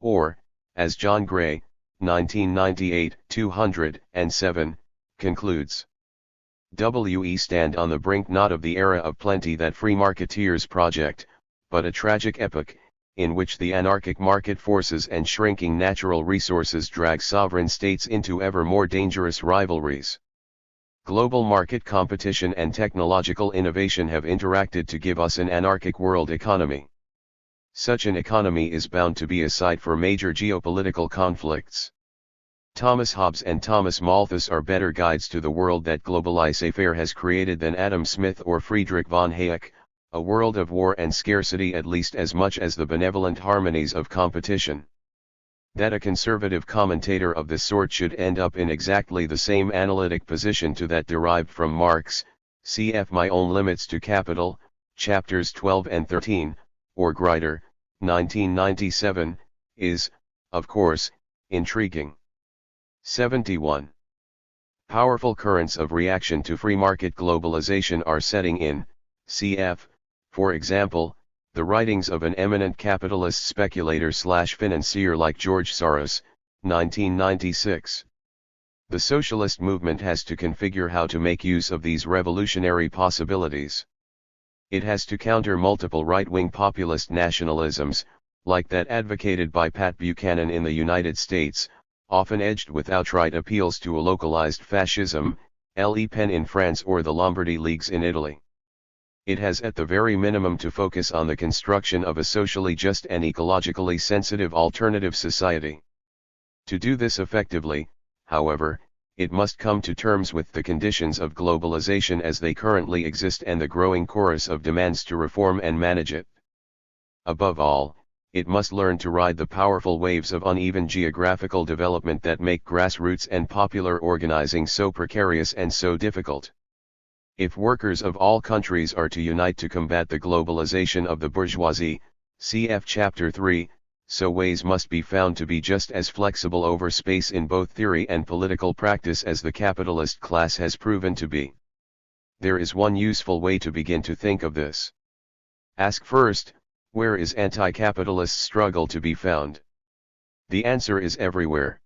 Or, as John Gray, 1998, 207, concludes, we stand on the brink not of the era of plenty that free marketeers project, but a tragic epoch, in which the anarchic market forces and shrinking natural resources drag sovereign states into ever more dangerous rivalries. Global market competition and technological innovation have interacted to give us an anarchic world economy. Such an economy is bound to be a site for major geopolitical conflicts. Thomas Hobbes and Thomas Malthus are better guides to the world that global-laissez-faire has created than Adam Smith or Friedrich von Hayek, a world of war and scarcity at least as much as the benevolent harmonies of competition. That a conservative commentator of this sort should end up in exactly the same analytic position to that derived from Marx, cf. My Own Limits to Capital, chapters 12 and 13, or Grider, 1997, is, of course, intriguing. 71. Powerful currents of reaction to free market globalization are setting in, cf. For example, the writings of an eminent capitalist speculator/financier like George Soros, 1996. The socialist movement has to configure how to make use of these revolutionary possibilities. It has to counter multiple right-wing populist nationalisms, like that advocated by Pat Buchanan in the United States, often edged with outright appeals to a localized fascism, Le Pen in France or the Lombardy Leagues in Italy. It has at the very minimum to focus on the construction of a socially just and ecologically sensitive alternative society. To do this effectively, however, it must come to terms with the conditions of globalization as they currently exist and the growing chorus of demands to reform and manage it. Above all, it must learn to ride the powerful waves of uneven geographical development that make grassroots and popular organizing so precarious and so difficult. If workers of all countries are to unite to combat the globalization of the bourgeoisie, cf. Chapter 3, so ways must be found to be just as flexible over space in both theory and political practice as the capitalist class has proven to be. There is one useful way to begin to think of this. Ask first, where is anti-capitalist struggle to be found? The answer is everywhere.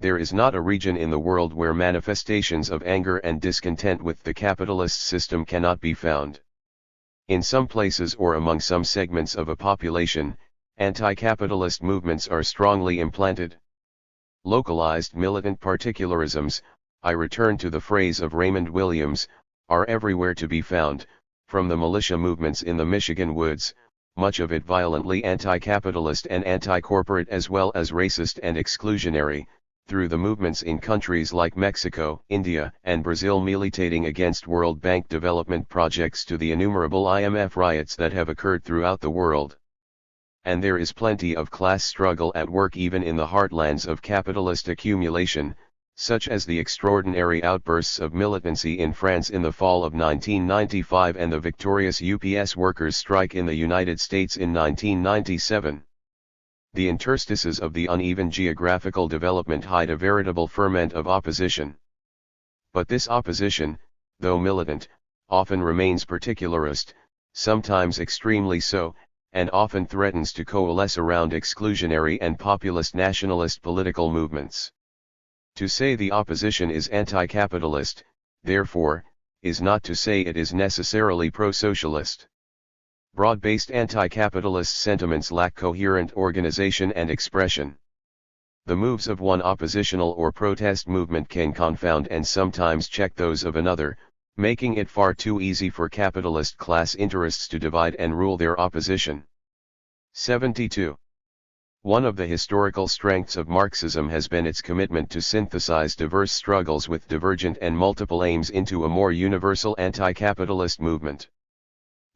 There is not a region in the world where manifestations of anger and discontent with the capitalist system cannot be found. In some places or among some segments of a population, anti-capitalist movements are strongly implanted. Localized militant particularisms, I return to the phrase of Raymond Williams, are everywhere to be found, from the militia movements in the Michigan woods, much of it violently anti-capitalist and anti-corporate as well as racist and exclusionary, through the movements in countries like Mexico, India, and Brazil militating against World Bank development projects to the innumerable IMF riots that have occurred throughout the world. And there is plenty of class struggle at work even in the heartlands of capitalist accumulation, such as the extraordinary outbursts of militancy in France in the fall of 1995 and the victorious UPS workers' strike in the United States in 1997. The interstices of the uneven geographical development hide a veritable ferment of opposition. But this opposition, though militant, often remains particularist, sometimes extremely so, and often threatens to coalesce around exclusionary and populist nationalist political movements. To say the opposition is anti-capitalist, therefore, is not to say it is necessarily pro-socialist. Broad-based anti-capitalist sentiments lack coherent organization and expression. The moves of one oppositional or protest movement can confound and sometimes check those of another, making it far too easy for capitalist class interests to divide and rule their opposition. 72. One of the historical strengths of Marxism has been its commitment to synthesize diverse struggles with divergent and multiple aims into a more universal anti-capitalist movement.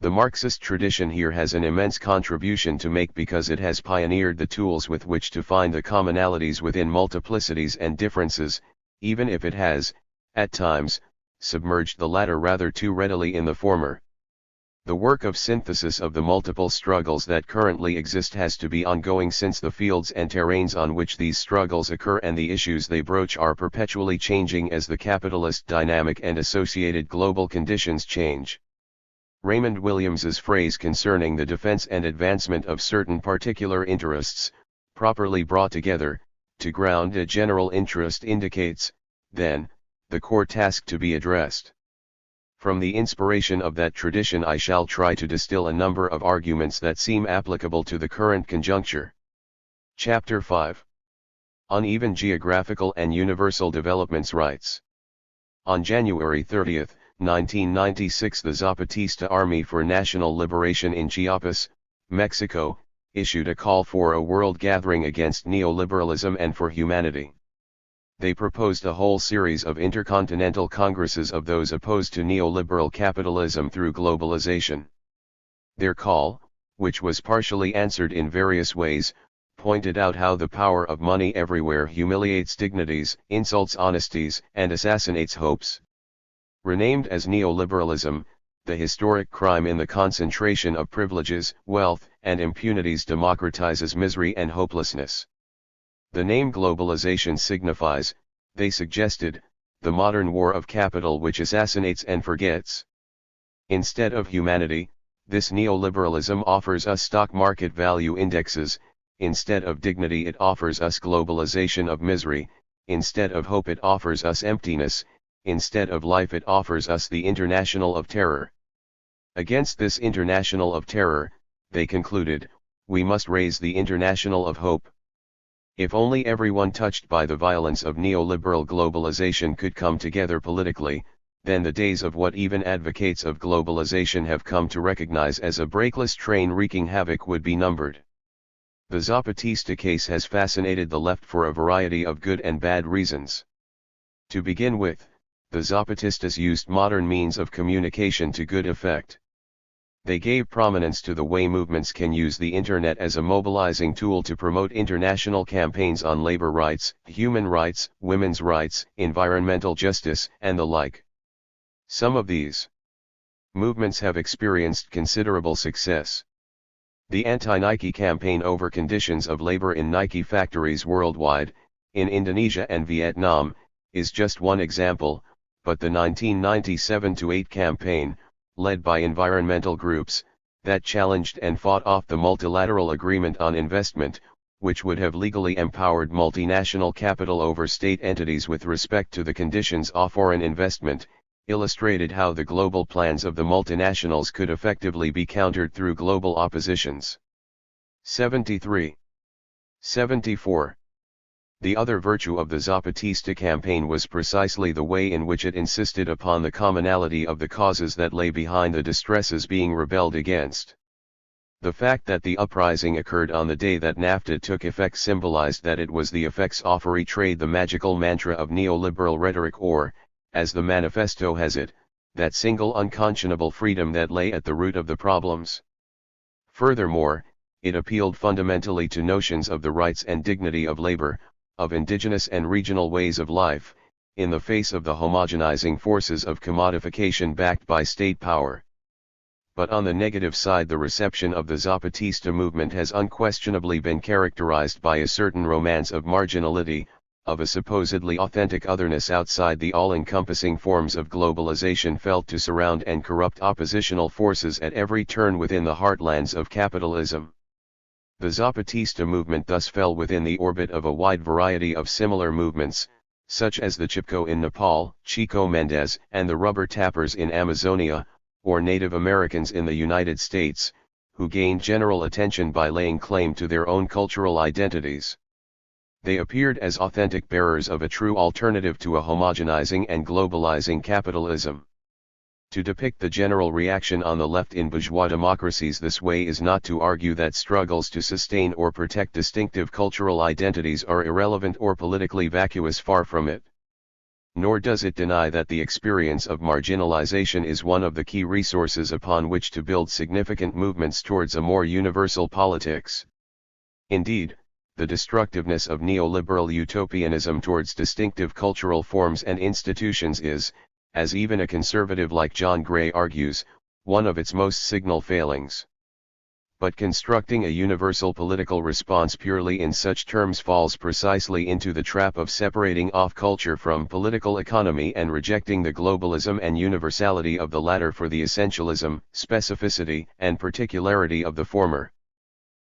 The Marxist tradition here has an immense contribution to make because it has pioneered the tools with which to find the commonalities within multiplicities and differences, even if it has, at times, submerged the latter rather too readily in the former. The work of synthesis of the multiple struggles that currently exist has to be ongoing since the fields and terrains on which these struggles occur and the issues they broach are perpetually changing as the capitalist dynamic and associated global conditions change. Raymond Williams's phrase concerning the defense and advancement of certain particular interests, properly brought together, to ground a general interest indicates, then, the core task to be addressed. From the inspiration of that tradition I shall try to distill a number of arguments that seem applicable to the current conjuncture. Chapter 5. Uneven Geographical and Universal Developments Rights. On January 30, 1996, the Zapatista Army for National Liberation in Chiapas, Mexico, issued a call for a world gathering against neoliberalism and for humanity. They proposed a whole series of intercontinental congresses of those opposed to neoliberal capitalism through globalization. Their call, which was partially answered in various ways, pointed out how the power of money everywhere humiliates dignities, insults honesties, and assassinates hopes. Renamed as neoliberalism, the historic crime in the concentration of privileges, wealth, and impunities democratizes misery and hopelessness. The name globalization signifies, they suggested, the modern war of capital which assassinates and forgets. Instead of humanity, this neoliberalism offers us stock market value indexes, instead of dignity it offers us globalization of misery, instead of hope it offers us emptiness, instead of life it offers us the international of terror. Against this international of terror, they concluded, we must raise the international of hope. If only everyone touched by the violence of neoliberal globalization could come together politically, then the days of what even advocates of globalization have come to recognize as a brakeless train wreaking havoc would be numbered. The Zapatista case has fascinated the left for a variety of good and bad reasons. To begin with, the Zapatistas used modern means of communication to good effect. They gave prominence to the way movements can use the internet as a mobilizing tool to promote international campaigns on labor rights, human rights, women's rights, environmental justice, and the like. Some of these movements have experienced considerable success. The anti-Nike campaign over conditions of labor in Nike factories worldwide, in Indonesia and Vietnam, is just one example, but the 1997-8 campaign, led by environmental groups, that challenged and fought off the multilateral agreement on investment, which would have legally empowered multinational capital over state entities with respect to the conditions of foreign investment, illustrated how the global plans of the multinationals could effectively be countered through global oppositions. 73. 74. The other virtue of the Zapatista campaign was precisely the way in which it insisted upon the commonality of the causes that lay behind the distresses being rebelled against. The fact that the uprising occurred on the day that NAFTA took effect symbolized that it was the effects of free trade, the magical mantra of neoliberal rhetoric, or, as the manifesto has it, that single unconscionable freedom that lay at the root of the problems. Furthermore, it appealed fundamentally to notions of the rights and dignity of labor, of indigenous and regional ways of life, in the face of the homogenizing forces of commodification backed by state power. But on the negative side, the reception of the Zapatista movement has unquestionably been characterized by a certain romance of marginality, of a supposedly authentic otherness outside the all-encompassing forms of globalization felt to surround and corrupt oppositional forces at every turn within the heartlands of capitalism. The Zapatista movement thus fell within the orbit of a wide variety of similar movements, such as the Chipko in Nepal, Chico Mendes, and the rubber tappers in Amazonia, or Native Americans in the United States, who gained general attention by laying claim to their own cultural identities. They appeared as authentic bearers of a true alternative to a homogenizing and globalizing capitalism. To depict the general reaction on the left in bourgeois democracies this way is not to argue that struggles to sustain or protect distinctive cultural identities are irrelevant or politically vacuous, far from it. Nor does it deny that the experience of marginalization is one of the key resources upon which to build significant movements towards a more universal politics. Indeed, the destructiveness of neoliberal utopianism towards distinctive cultural forms and institutions is, as even a conservative like John Gray argues, one of its most signal failings. But constructing a universal political response purely in such terms falls precisely into the trap of separating off culture from political economy and rejecting the globalism and universality of the latter for the essentialism, specificity, and particularity of the former.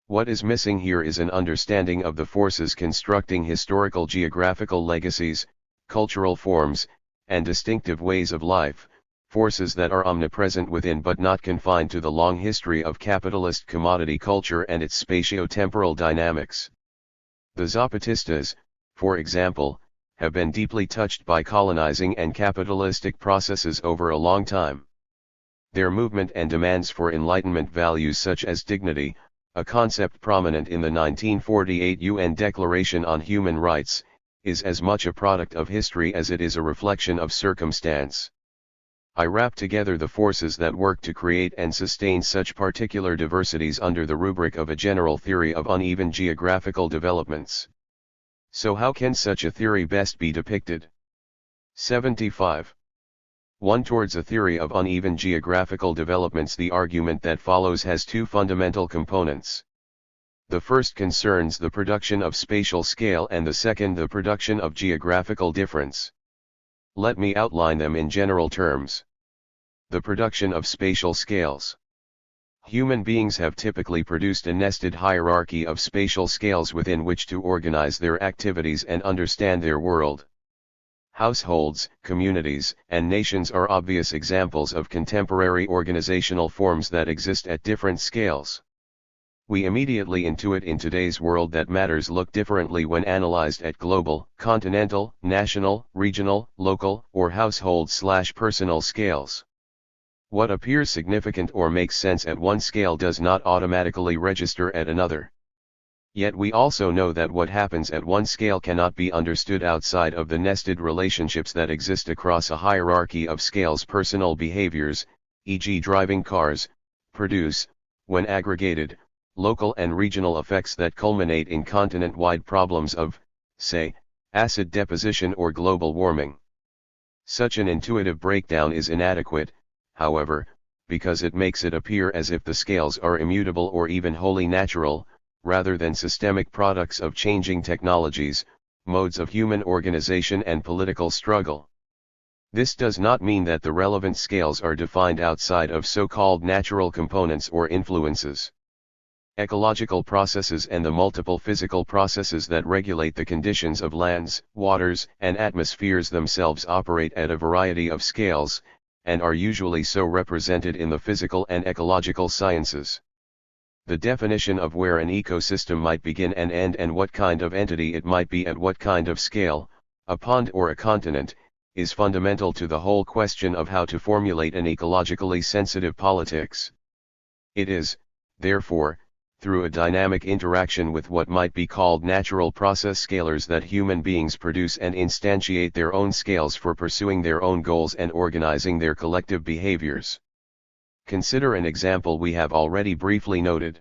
What is missing here is an understanding of the forces constructing historical geographical legacies, cultural forms, and distinctive ways of life, forces that are omnipresent within but not confined to the long history of capitalist commodity culture and its spatio-temporal dynamics. The Zapatistas, for example, have been deeply touched by colonizing and capitalistic processes over a long time. Their movement and demands for Enlightenment values such as dignity, a concept prominent in the 1948 UN Declaration on Human Rights, is as much a product of history as it is a reflection of circumstance. I wrap together the forces that work to create and sustain such particular diversities under the rubric of a general theory of uneven geographical developments. So how can such a theory best be depicted? 75. 1. Towards a theory of uneven geographical developments, the argument that follows has two fundamental components. The first concerns the production of spatial scale and the second the production of geographical difference. Let me outline them in general terms. The production of spatial scales. Human beings have typically produced a nested hierarchy of spatial scales within which to organize their activities and understand their world. Households, communities, and nations are obvious examples of contemporary organizational forms that exist at different scales. We immediately intuit in today's world that matters look differently when analyzed at global, continental, national, regional, local, or household/personal scales. What appears significant or makes sense at one scale does not automatically register at another. Yet we also know that what happens at one scale cannot be understood outside of the nested relationships that exist across a hierarchy of scales. Personal behaviors, e.g. driving cars, produce, when aggregated, local and regional effects that culminate in continent-wide problems of, say, acid deposition or global warming. Such an intuitive breakdown is inadequate, however, because it makes it appear as if the scales are immutable or even wholly natural, rather than systemic products of changing technologies, modes of human organization and political struggle. This does not mean that the relevant scales are defined outside of so-called natural components or influences. Ecological processes and the multiple physical processes that regulate the conditions of lands, waters, and atmospheres themselves operate at a variety of scales, and are usually so represented in the physical and ecological sciences. The definition of where an ecosystem might begin and end and what kind of entity it might be at what kind of scale, a pond or a continent, is fundamental to the whole question of how to formulate an ecologically sensitive politics. It is, therefore, through a dynamic interaction with what might be called natural process scalars that human beings produce and instantiate their own scales for pursuing their own goals and organizing their collective behaviors. Consider an example we have already briefly noted.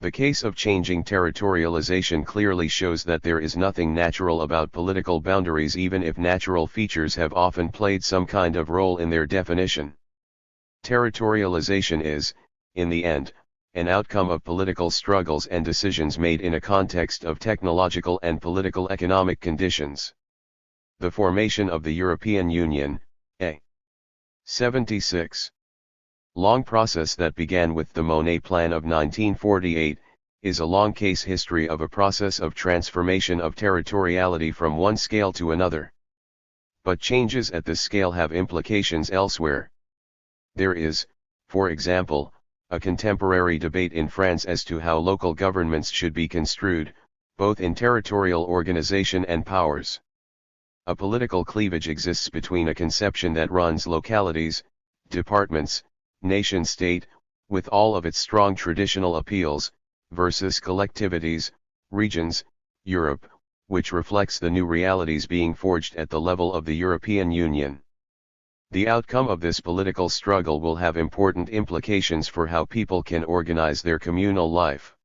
The case of changing territorialization clearly shows that there is nothing natural about political boundaries, even if natural features have often played some kind of role in their definition. Territorialization is, in the end, an outcome of political struggles and decisions made in a context of technological and political economic conditions. The formation of the European Union, a 76. long process that began with the Monet Plan of 1948, is a long case history of a process of transformation of territoriality from one scale to another. But changes at this scale have implications elsewhere. There is, for example, a contemporary debate in France as to how local governments should be construed, both in territorial organization and powers. A political cleavage exists between a conception that runs localities, departments, nation-state, with all of its strong traditional appeals, versus collectivities, regions, Europe, which reflects the new realities being forged at the level of the European Union. The outcome of this political struggle will have important implications for how people can organize their communal life.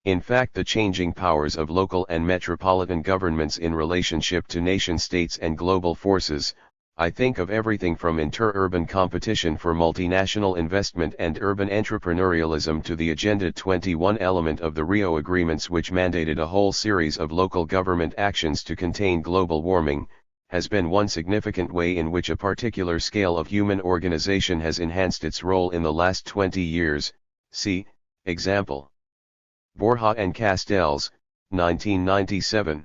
In fact, the changing powers of local and metropolitan governments in relationship to nation-states and global forces, I think of everything from inter-urban competition for multinational investment and urban entrepreneurialism to the Agenda 21 element of the Rio Agreements, which mandated a whole series of local government actions to contain global warming, has been one significant way in which a particular scale of human organization has enhanced its role in the last 20 years, see, example. Borja and Castells, 1997.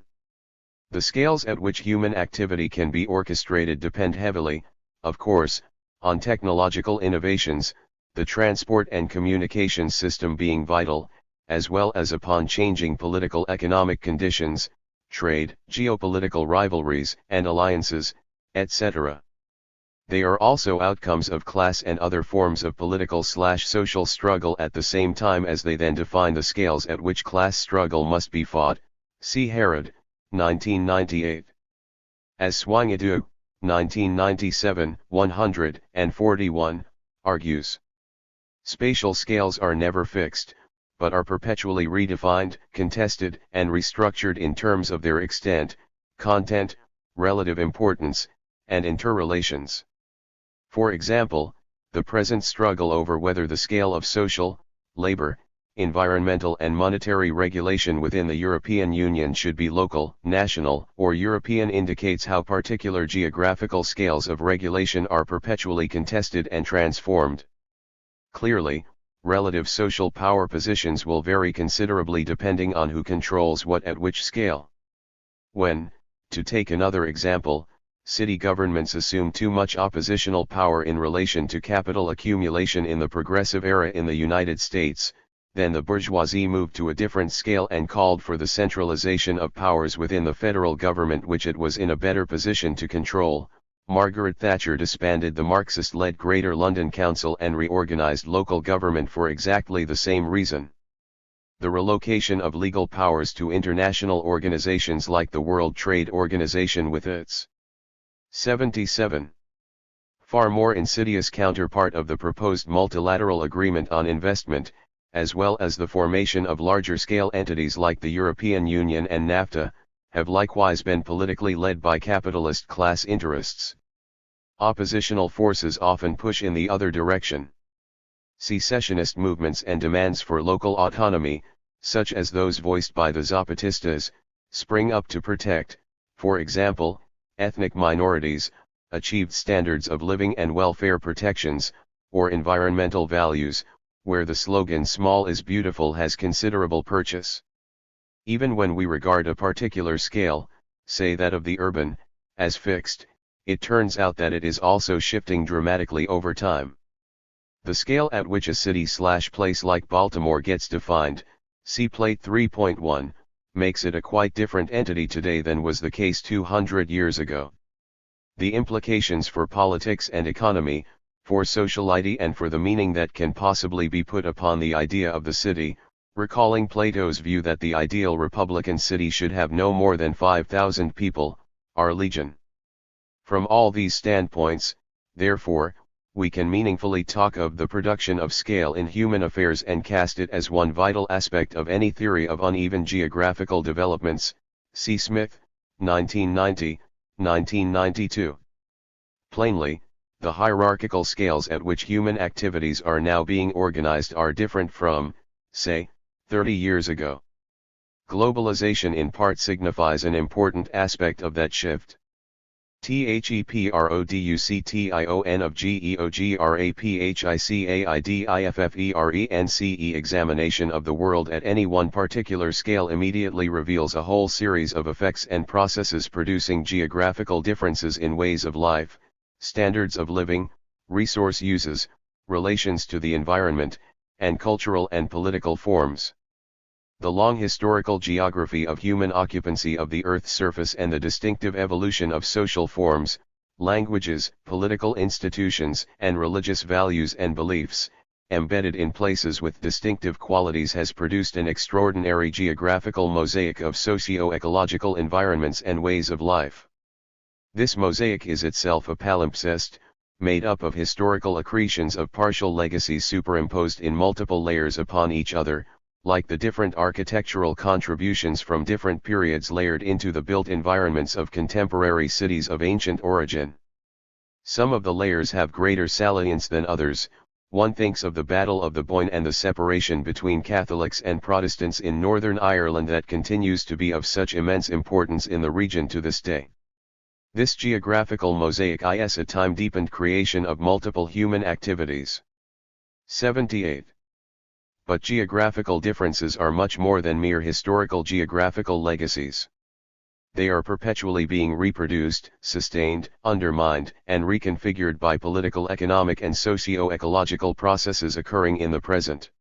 The scales at which human activity can be orchestrated depend heavily, of course, on technological innovations, the transport and communications system being vital, as well as upon changing political economic conditions, trade, geopolitical rivalries and alliances, etc. They are also outcomes of class and other forms of political/social struggle at the same time as they then define the scales at which class struggle must be fought, see Herod, 1998. As Swangadu, 1997, 141, argues. Spatial scales are never fixed, but are perpetually redefined, contested, and restructured in terms of their extent, content, relative importance, and interrelations. For example, the present struggle over whether the scale of social, labor, environmental and monetary regulation within the European Union should be local, national, or European indicates how particular geographical scales of regulation are perpetually contested and transformed. Clearly, relative social power positions will vary considerably depending on who controls what at which scale. When, to take another example, city governments assume too much oppositional power in relation to capital accumulation in the progressive era in the United States, then the bourgeoisie moved to a different scale and called for the centralization of powers within the federal government which it was in a better position to control. Margaret Thatcher disbanded the Marxist-led Greater London Council and reorganised local government for exactly the same reason. the relocation of legal powers to international organizations like the World Trade Organization with its 77. Far more insidious counterpart of the proposed multilateral agreement on investment, as well as the formation of larger-scale entities like the European Union and NAFTA, have likewise been politically led by capitalist class interests. Oppositional forces often push in the other direction. Secessionist movements and demands for local autonomy, such as those voiced by the Zapatistas, spring up to protect, for example, ethnic minorities, achieved standards of living and welfare protections, or environmental values, where the slogan "small is beautiful" has considerable purchase. Even when we regard a particular scale, say that of the urban, as fixed, it turns out that it is also shifting dramatically over time. The scale at which a city/place like Baltimore gets defined, see Plate 3.1, makes it a quite different entity today than was the case 200 years ago. The implications for politics and economy, for sociality and for the meaning that can possibly be put upon the idea of the city, recalling Plato's view that the ideal republican city should have no more than 5,000 people, are legion. From all these standpoints, therefore, we can meaningfully talk of the production of scale in human affairs and cast it as one vital aspect of any theory of uneven geographical developments, see Smith, 1990, 1992. Plainly, the hierarchical scales at which human activities are now being organized are different from, say, 30 years ago. Globalization in part signifies an important aspect of that shift. THEPRODUCTION of GEOGRAPHICAIDIFFERENCE examination of the world at any one particular scale immediately reveals a whole series of effects and processes producing geographical differences in ways of life, standards of living, resource uses, relations to the environment, and cultural and political forms. The long historical geography of human occupancy of the Earth's surface and the distinctive evolution of social forms, languages, political institutions, and religious values and beliefs, embedded in places with distinctive qualities has produced an extraordinary geographical mosaic of socio-ecological environments and ways of life. This mosaic is itself a palimpsest, made up of historical accretions of partial legacies superimposed in multiple layers upon each other, like the different architectural contributions from different periods layered into the built environments of contemporary cities of ancient origin. Some of the layers have greater salience than others. One thinks of the Battle of the Boyne and the separation between Catholics and Protestants in Northern Ireland that continues to be of such immense importance in the region to this day. This geographical mosaic is a time-deepened creation of multiple human activities. 78. But geographical differences are much more than mere historical geographical legacies. They are perpetually being reproduced, sustained, undermined, and reconfigured by political, economic, and socio-ecological processes occurring in the present.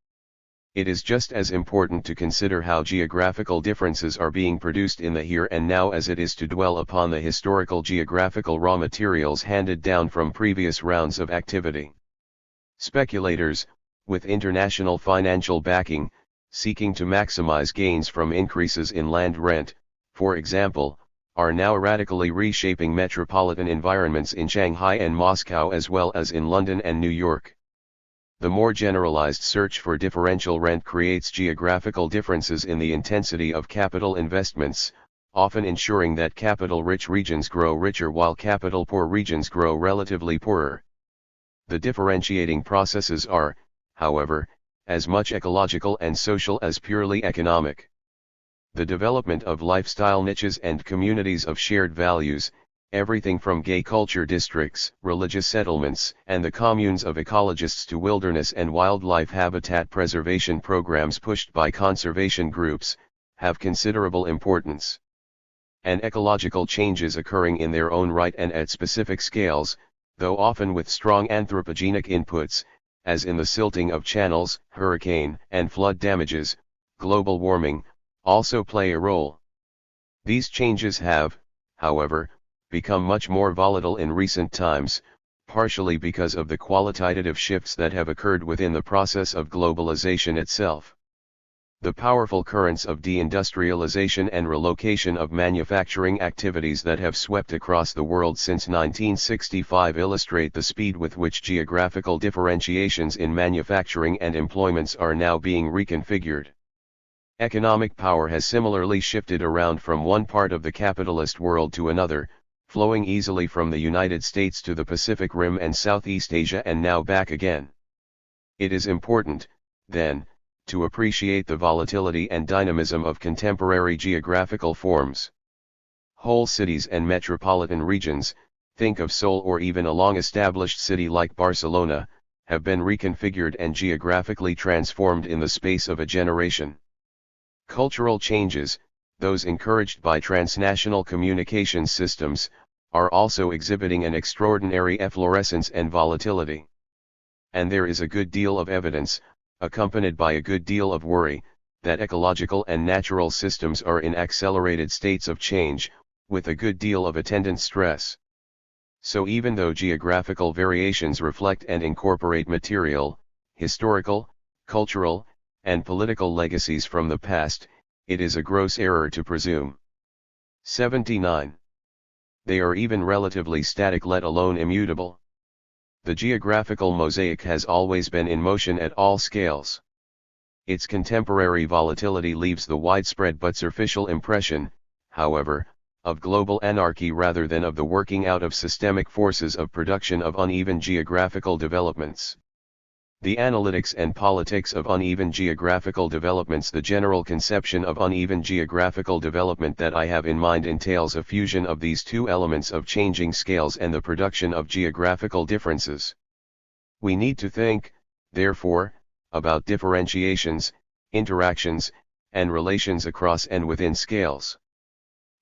It is just as important to consider how geographical differences are being produced in the here and now as it is to dwell upon the historical geographical raw materials handed down from previous rounds of activity. Speculators, with international financial backing, seeking to maximize gains from increases in land rent, for example, are now radically reshaping metropolitan environments in Shanghai and Moscow as well as in London and New York. The more generalized search for differential rent creates geographical differences in the intensity of capital investments, often ensuring that capital-rich regions grow richer while capital-poor regions grow relatively poorer. The differentiating processes are, however, as much ecological and social as purely economic. The development of lifestyle niches and communities of shared values, everything from gay culture districts, religious settlements, and the communes of ecologists to wilderness and wildlife habitat preservation programs pushed by conservation groups, have considerable importance. And ecological changes occurring in their own right and at specific scales, though often with strong anthropogenic inputs, as in the silting of channels, hurricane and flood damages, global warming, also play a role. These changes have, however, become much more volatile in recent times, partially because of the qualitative shifts that have occurred within the process of globalization itself. The powerful currents of deindustrialization and relocation of manufacturing activities that have swept across the world since 1965 illustrate the speed with which geographical differentiations in manufacturing and employments are now being reconfigured. Economic power has similarly shifted around from one part of the capitalist world to another, flowing easily from the United States to the Pacific Rim and Southeast Asia and now back again. It is important, then, to appreciate the volatility and dynamism of contemporary geographical forms. Whole cities and metropolitan regions, think of Seoul or even a long-established city like Barcelona, have been reconfigured and geographically transformed in the space of a generation. Cultural changes, those encouraged by transnational communication systems, are also exhibiting an extraordinary efflorescence and volatility. And there is a good deal of evidence, accompanied by a good deal of worry, that ecological and natural systems are in accelerated states of change, with a good deal of attendant stress. So even though geographical variations reflect and incorporate material, historical, cultural, and political legacies from the past, it is a gross error to presume. 79. They are even relatively static, let alone immutable. The geographical mosaic has always been in motion at all scales. Its contemporary volatility leaves the widespread but superficial impression, however, of global anarchy rather than of the working out of systemic forces of production of uneven geographical developments. The analytics and politics of uneven geographical developments. The general conception of uneven geographical development that I have in mind entails a fusion of these two elements of changing scales and the production of geographical differences. We need to think, therefore, about differentiations, interactions, and relations across and within scales.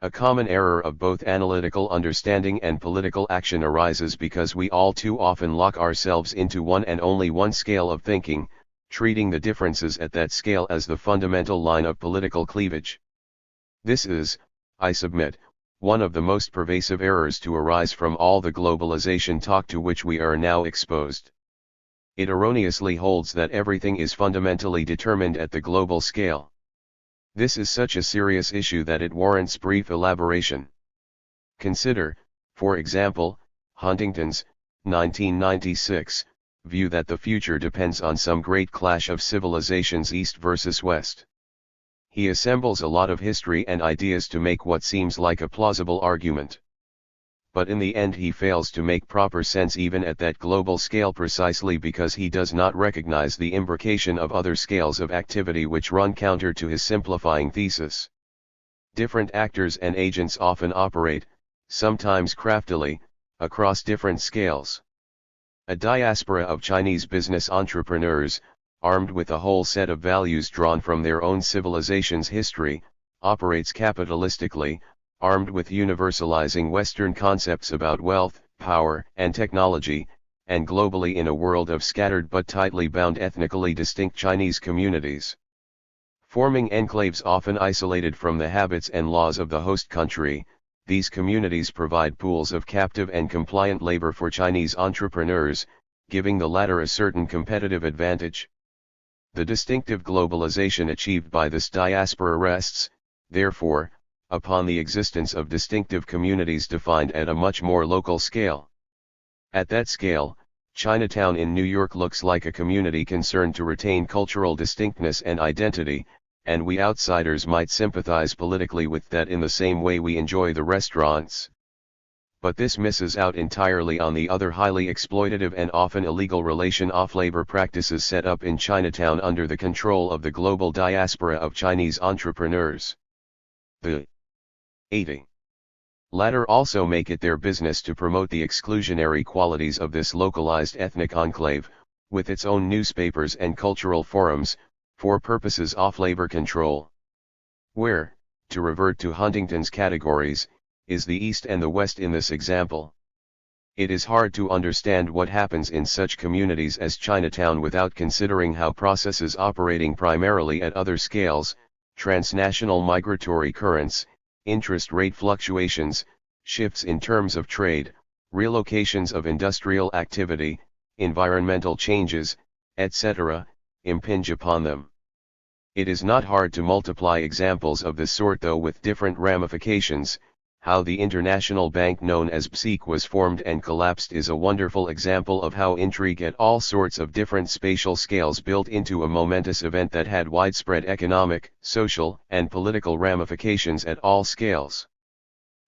A common error of both analytical understanding and political action arises because we all too often lock ourselves into one and only one scale of thinking, treating the differences at that scale as the fundamental line of political cleavage. This is, I submit, one of the most pervasive errors to arise from all the globalization talk to which we are now exposed. It erroneously holds that everything is fundamentally determined at the global scale. This is such a serious issue that it warrants brief elaboration. Consider, for example, Huntington's, 1996, view that the future depends on some great clash of civilizations East versus West. He assembles a lot of history and ideas to make what seems like a plausible argument. But in the end he fails to make proper sense even at that global scale precisely because he does not recognize the imbrication of other scales of activity which run counter to his simplifying thesis. Different actors and agents often operate, sometimes craftily, across different scales. A diaspora of Chinese business entrepreneurs, armed with a whole set of values drawn from their own civilization's history, operates capitalistically, armed with universalizing Western concepts about wealth, power, and technology, and globally in a world of scattered but tightly bound ethnically distinct Chinese communities. Forming enclaves often isolated from the habits and laws of the host country, these communities provide pools of captive and compliant labor for Chinese entrepreneurs, giving the latter a certain competitive advantage. The distinctive globalization achieved by this diaspora rests, therefore, upon the existence of distinctive communities defined at a much more local scale. At that scale, Chinatown in New York looks like a community concerned to retain cultural distinctness and identity, and we outsiders might sympathize politically with that in the same way we enjoy the restaurants. But this misses out entirely on the other highly exploitative and often illegal relation of labor practices set up in Chinatown under the control of the global diaspora of Chinese entrepreneurs. The 80. Latter also make it their business to promote the exclusionary qualities of this localized ethnic enclave, with its own newspapers and cultural forums, for purposes of labor control. Where, to revert to Huntington's categories, is the East and the West in this example? It is hard to understand what happens in such communities as Chinatown without considering how processes operating primarily at other scales, transnational migratory currents, interest rate fluctuations, shifts in terms of trade, relocations of industrial activity, environmental changes, etc., impinge upon them. It is not hard to multiply examples of this sort, though with different ramifications. How the international bank known as PSEC was formed and collapsed is a wonderful example of how intrigue at all sorts of different spatial scales built into a momentous event that had widespread economic, social, and political ramifications at all scales.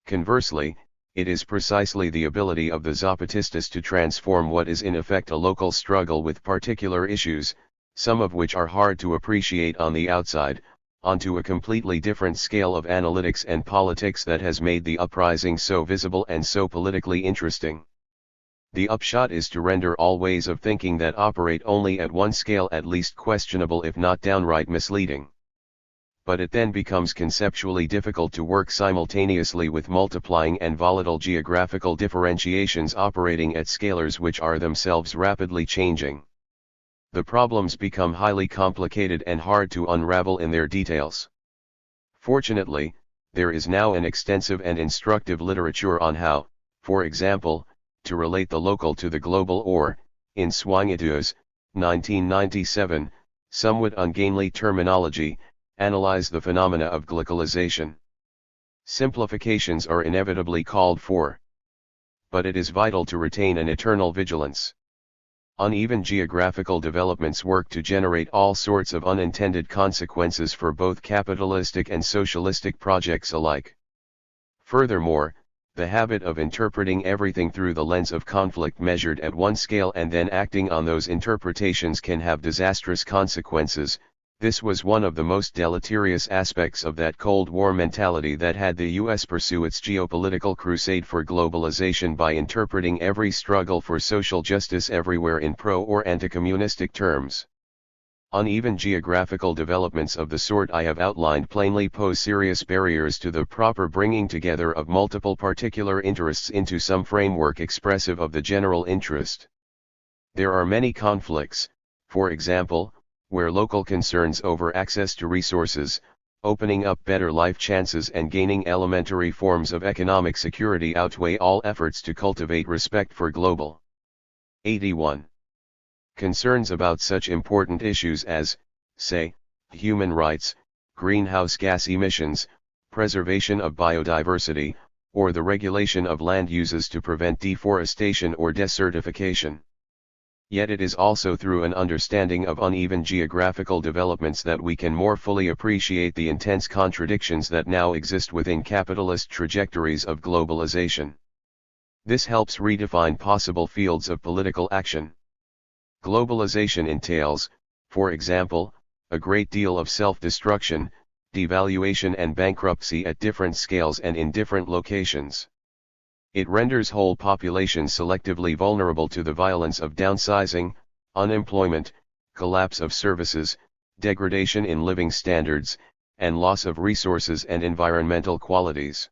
Conversely, it is precisely the ability of the Zapatistas to transform what is in effect a local struggle with particular issues, some of which are hard to appreciate on the outside, onto a completely different scale of analytics and politics that has made the uprising so visible and so politically interesting. The upshot is to render all ways of thinking that operate only at one scale at least questionable, if not downright misleading. But it then becomes conceptually difficult to work simultaneously with multiplying and volatile geographical differentiations operating at scalars which are themselves rapidly changing. The problems become highly complicated and hard to unravel in their details. Fortunately, there is now an extensive and instructive literature on how, for example, to relate the local to the global, or, in Swangitu's, 1997, somewhat ungainly terminology, analyze the phenomena of globalization. Simplifications are inevitably called for. But it is vital to retain an eternal vigilance. Uneven geographical developments work to generate all sorts of unintended consequences for both capitalistic and socialistic projects alike. Furthermore, the habit of interpreting everything through the lens of conflict measured at one scale and then acting on those interpretations can have disastrous consequences. This was one of the most deleterious aspects of that Cold War mentality that had the U.S. pursue its geopolitical crusade for globalization by interpreting every struggle for social justice everywhere in pro- or anti-communistic terms. Uneven geographical developments of the sort I have outlined plainly pose serious barriers to the proper bringing together of multiple particular interests into some framework expressive of the general interest. There are many conflicts, for example, where local concerns over access to resources, opening up better life chances and gaining elementary forms of economic security outweigh all efforts to cultivate respect for global. 81. Concerns about such important issues as, say, human rights, greenhouse gas emissions, preservation of biodiversity, or the regulation of land uses to prevent deforestation or desertification. Yet it is also through an understanding of uneven geographical developments that we can more fully appreciate the intense contradictions that now exist within capitalist trajectories of globalization. This helps redefine possible fields of political action. Globalization entails, for example, a great deal of self-destruction, devaluation and bankruptcy at different scales and in different locations. It renders whole populations selectively vulnerable to the violence of downsizing, unemployment, collapse of services, degradation in living standards, and loss of resources and environmental qualities.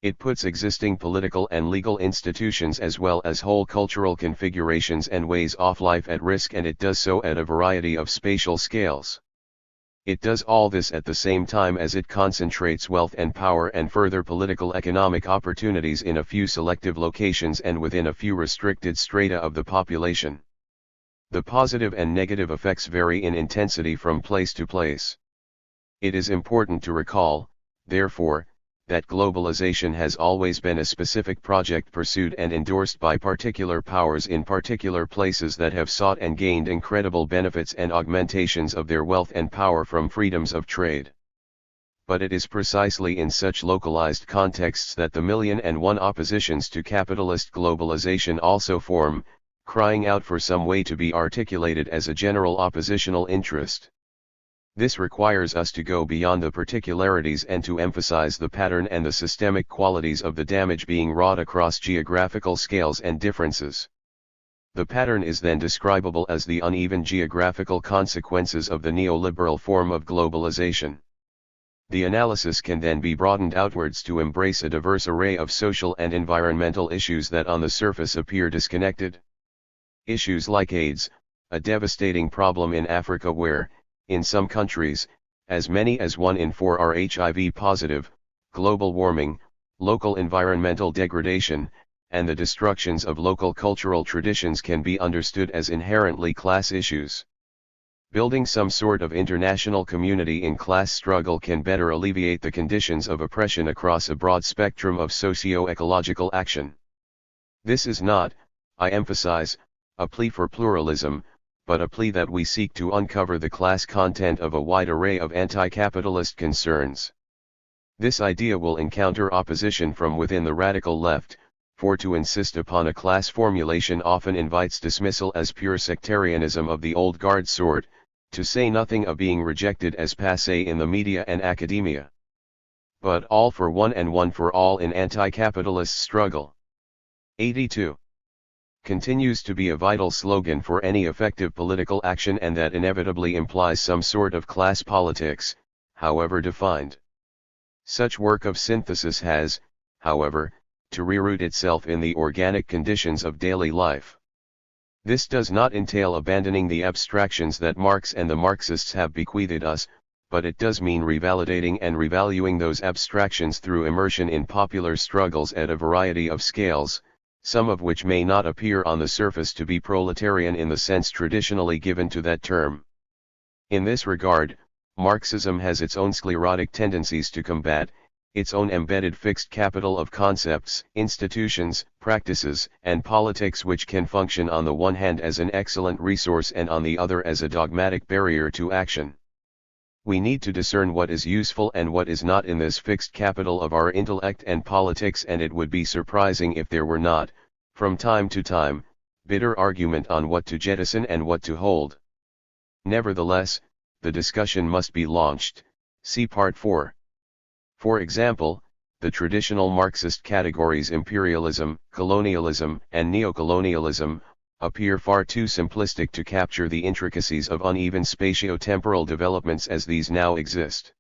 It puts existing political and legal institutions as well as whole cultural configurations and ways of life at risk, and it does so at a variety of spatial scales. It does all this at the same time as it concentrates wealth and power and further political economic opportunities in a few selective locations and within a few restricted strata of the population. The positive and negative effects vary in intensity from place to place. It is important to recall, therefore, that globalization has always been a specific project pursued and endorsed by particular powers in particular places that have sought and gained incredible benefits and augmentations of their wealth and power from freedoms of trade. But it is precisely in such localized contexts that the million and one oppositions to capitalist globalization also form, crying out for some way to be articulated as a general oppositional interest. This requires us to go beyond the particularities and to emphasize the pattern and the systemic qualities of the damage being wrought across geographical scales and differences. The pattern is then describable as the uneven geographical consequences of the neoliberal form of globalization. The analysis can then be broadened outwards to embrace a diverse array of social and environmental issues that on the surface appear disconnected. Issues like AIDS, a devastating problem in Africa where, in some countries, as many as 1 in 4 are HIV positive, global warming, local environmental degradation, and the destructions of local cultural traditions can be understood as inherently class issues. Building some sort of international community in class struggle can better alleviate the conditions of oppression across a broad spectrum of socio-ecological action. This is not, I emphasize, a plea for pluralism, but a plea that we seek to uncover the class content of a wide array of anti-capitalist concerns. This idea will encounter opposition from within the radical left, for to insist upon a class formulation often invites dismissal as pure sectarianism of the old guard sort, to say nothing of being rejected as passé in the media and academia. But all for one and one for all in anti-capitalist struggle. 82. Continues to be a vital slogan for any effective political action, and that inevitably implies some sort of class politics, however defined. Such work of synthesis has, however, to reroot itself in the organic conditions of daily life. This does not entail abandoning the abstractions that Marx and the Marxists have bequeathed us, but it does mean revalidating and revaluing those abstractions through immersion in popular struggles at a variety of scales, some of which may not appear on the surface to be proletarian in the sense traditionally given to that term. In this regard, Marxism has its own sclerotic tendencies to combat, its own embedded fixed capital of concepts, institutions, practices, and politics which can function on the one hand as an excellent resource and on the other as a dogmatic barrier to action. We need to discern what is useful and what is not in this fixed capital of our intellect and politics, and it would be surprising if there were not, from time to time, bitter argument on what to jettison and what to hold. Nevertheless, the discussion must be launched. See Part 4. For example, the traditional Marxist categories imperialism, colonialism, and neocolonialism appear far too simplistic to capture the intricacies of uneven spatio-temporal developments as these now exist.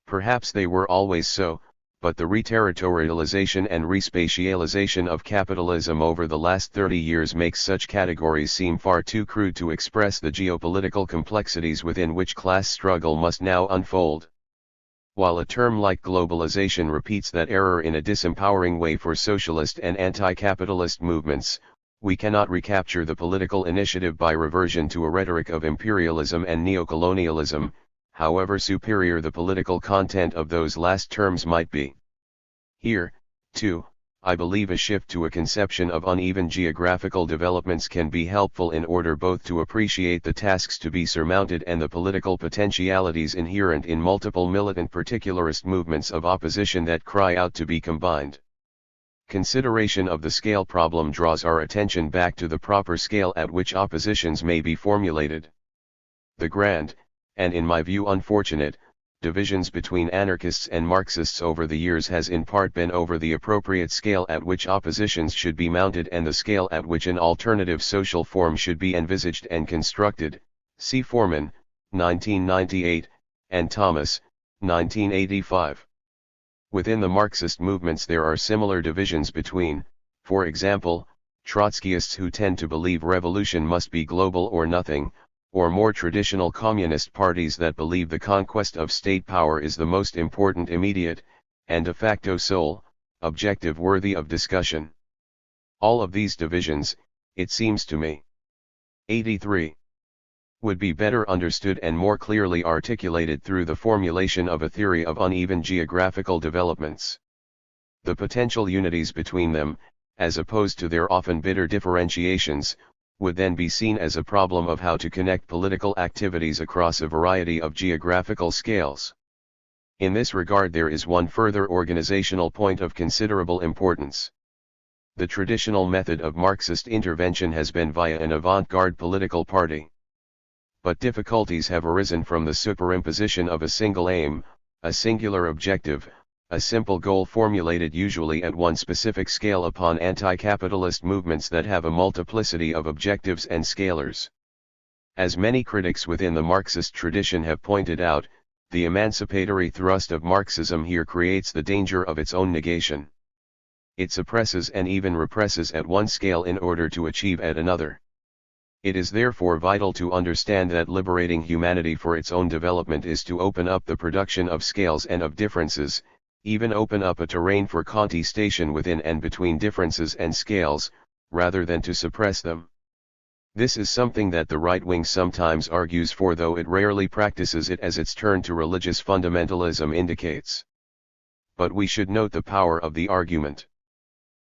Perhaps they were always so, but the reterritorialization and respatialization of capitalism over the last 30 years makes such categories seem far too crude to express the geopolitical complexities within which class struggle must now unfold. While a term like globalization repeats that error in a disempowering way for socialist and anti-capitalist movements, we cannot recapture the political initiative by reversion to a rhetoric of imperialism and neocolonialism, however superior the political content of those last terms might be. Here, too, I believe a shift to a conception of uneven geographical developments can be helpful in order both to appreciate the tasks to be surmounted and the political potentialities inherent in multiple militant particularist movements of opposition that cry out to be combined. Consideration of the scale problem draws our attention back to the proper scale at which oppositions may be formulated. The grand, and in my view unfortunate, divisions between anarchists and Marxists over the years has in part been over the appropriate scale at which oppositions should be mounted and the scale at which an alternative social form should be envisaged and constructed. See Foreman, 1998, and Thomas, 1985. Within the Marxist movements there are similar divisions between, for example, Trotskyists who tend to believe revolution must be global or nothing, or more traditional communist parties that believe the conquest of state power is the most important immediate, and de facto sole, objective worthy of discussion. All of these divisions, it seems to me, 83, would be better understood and more clearly articulated through the formulation of a theory of uneven geographical developments. The potential unities between them, as opposed to their often bitter differentiations, would then be seen as a problem of how to connect political activities across a variety of geographical scales. In this regard there is one further organizational point of considerable importance. The traditional method of Marxist intervention has been via an avant-garde political party. But difficulties have arisen from the superimposition of a single aim, a singular objective, a simple goal formulated usually at one specific scale upon anti-capitalist movements that have a multiplicity of objectives and scalars. As many critics within the Marxist tradition have pointed out, the emancipatory thrust of Marxism here creates the danger of its own negation. It suppresses and even represses at one scale in order to achieve at another. It is therefore vital to understand that liberating humanity for its own development is to open up the production of scales and of differences, even open up a terrain for contestation within and between differences and scales, rather than to suppress them. This is something that the right wing sometimes argues for, though it rarely practices it, as its turn to religious fundamentalism indicates. But we should note the power of the argument.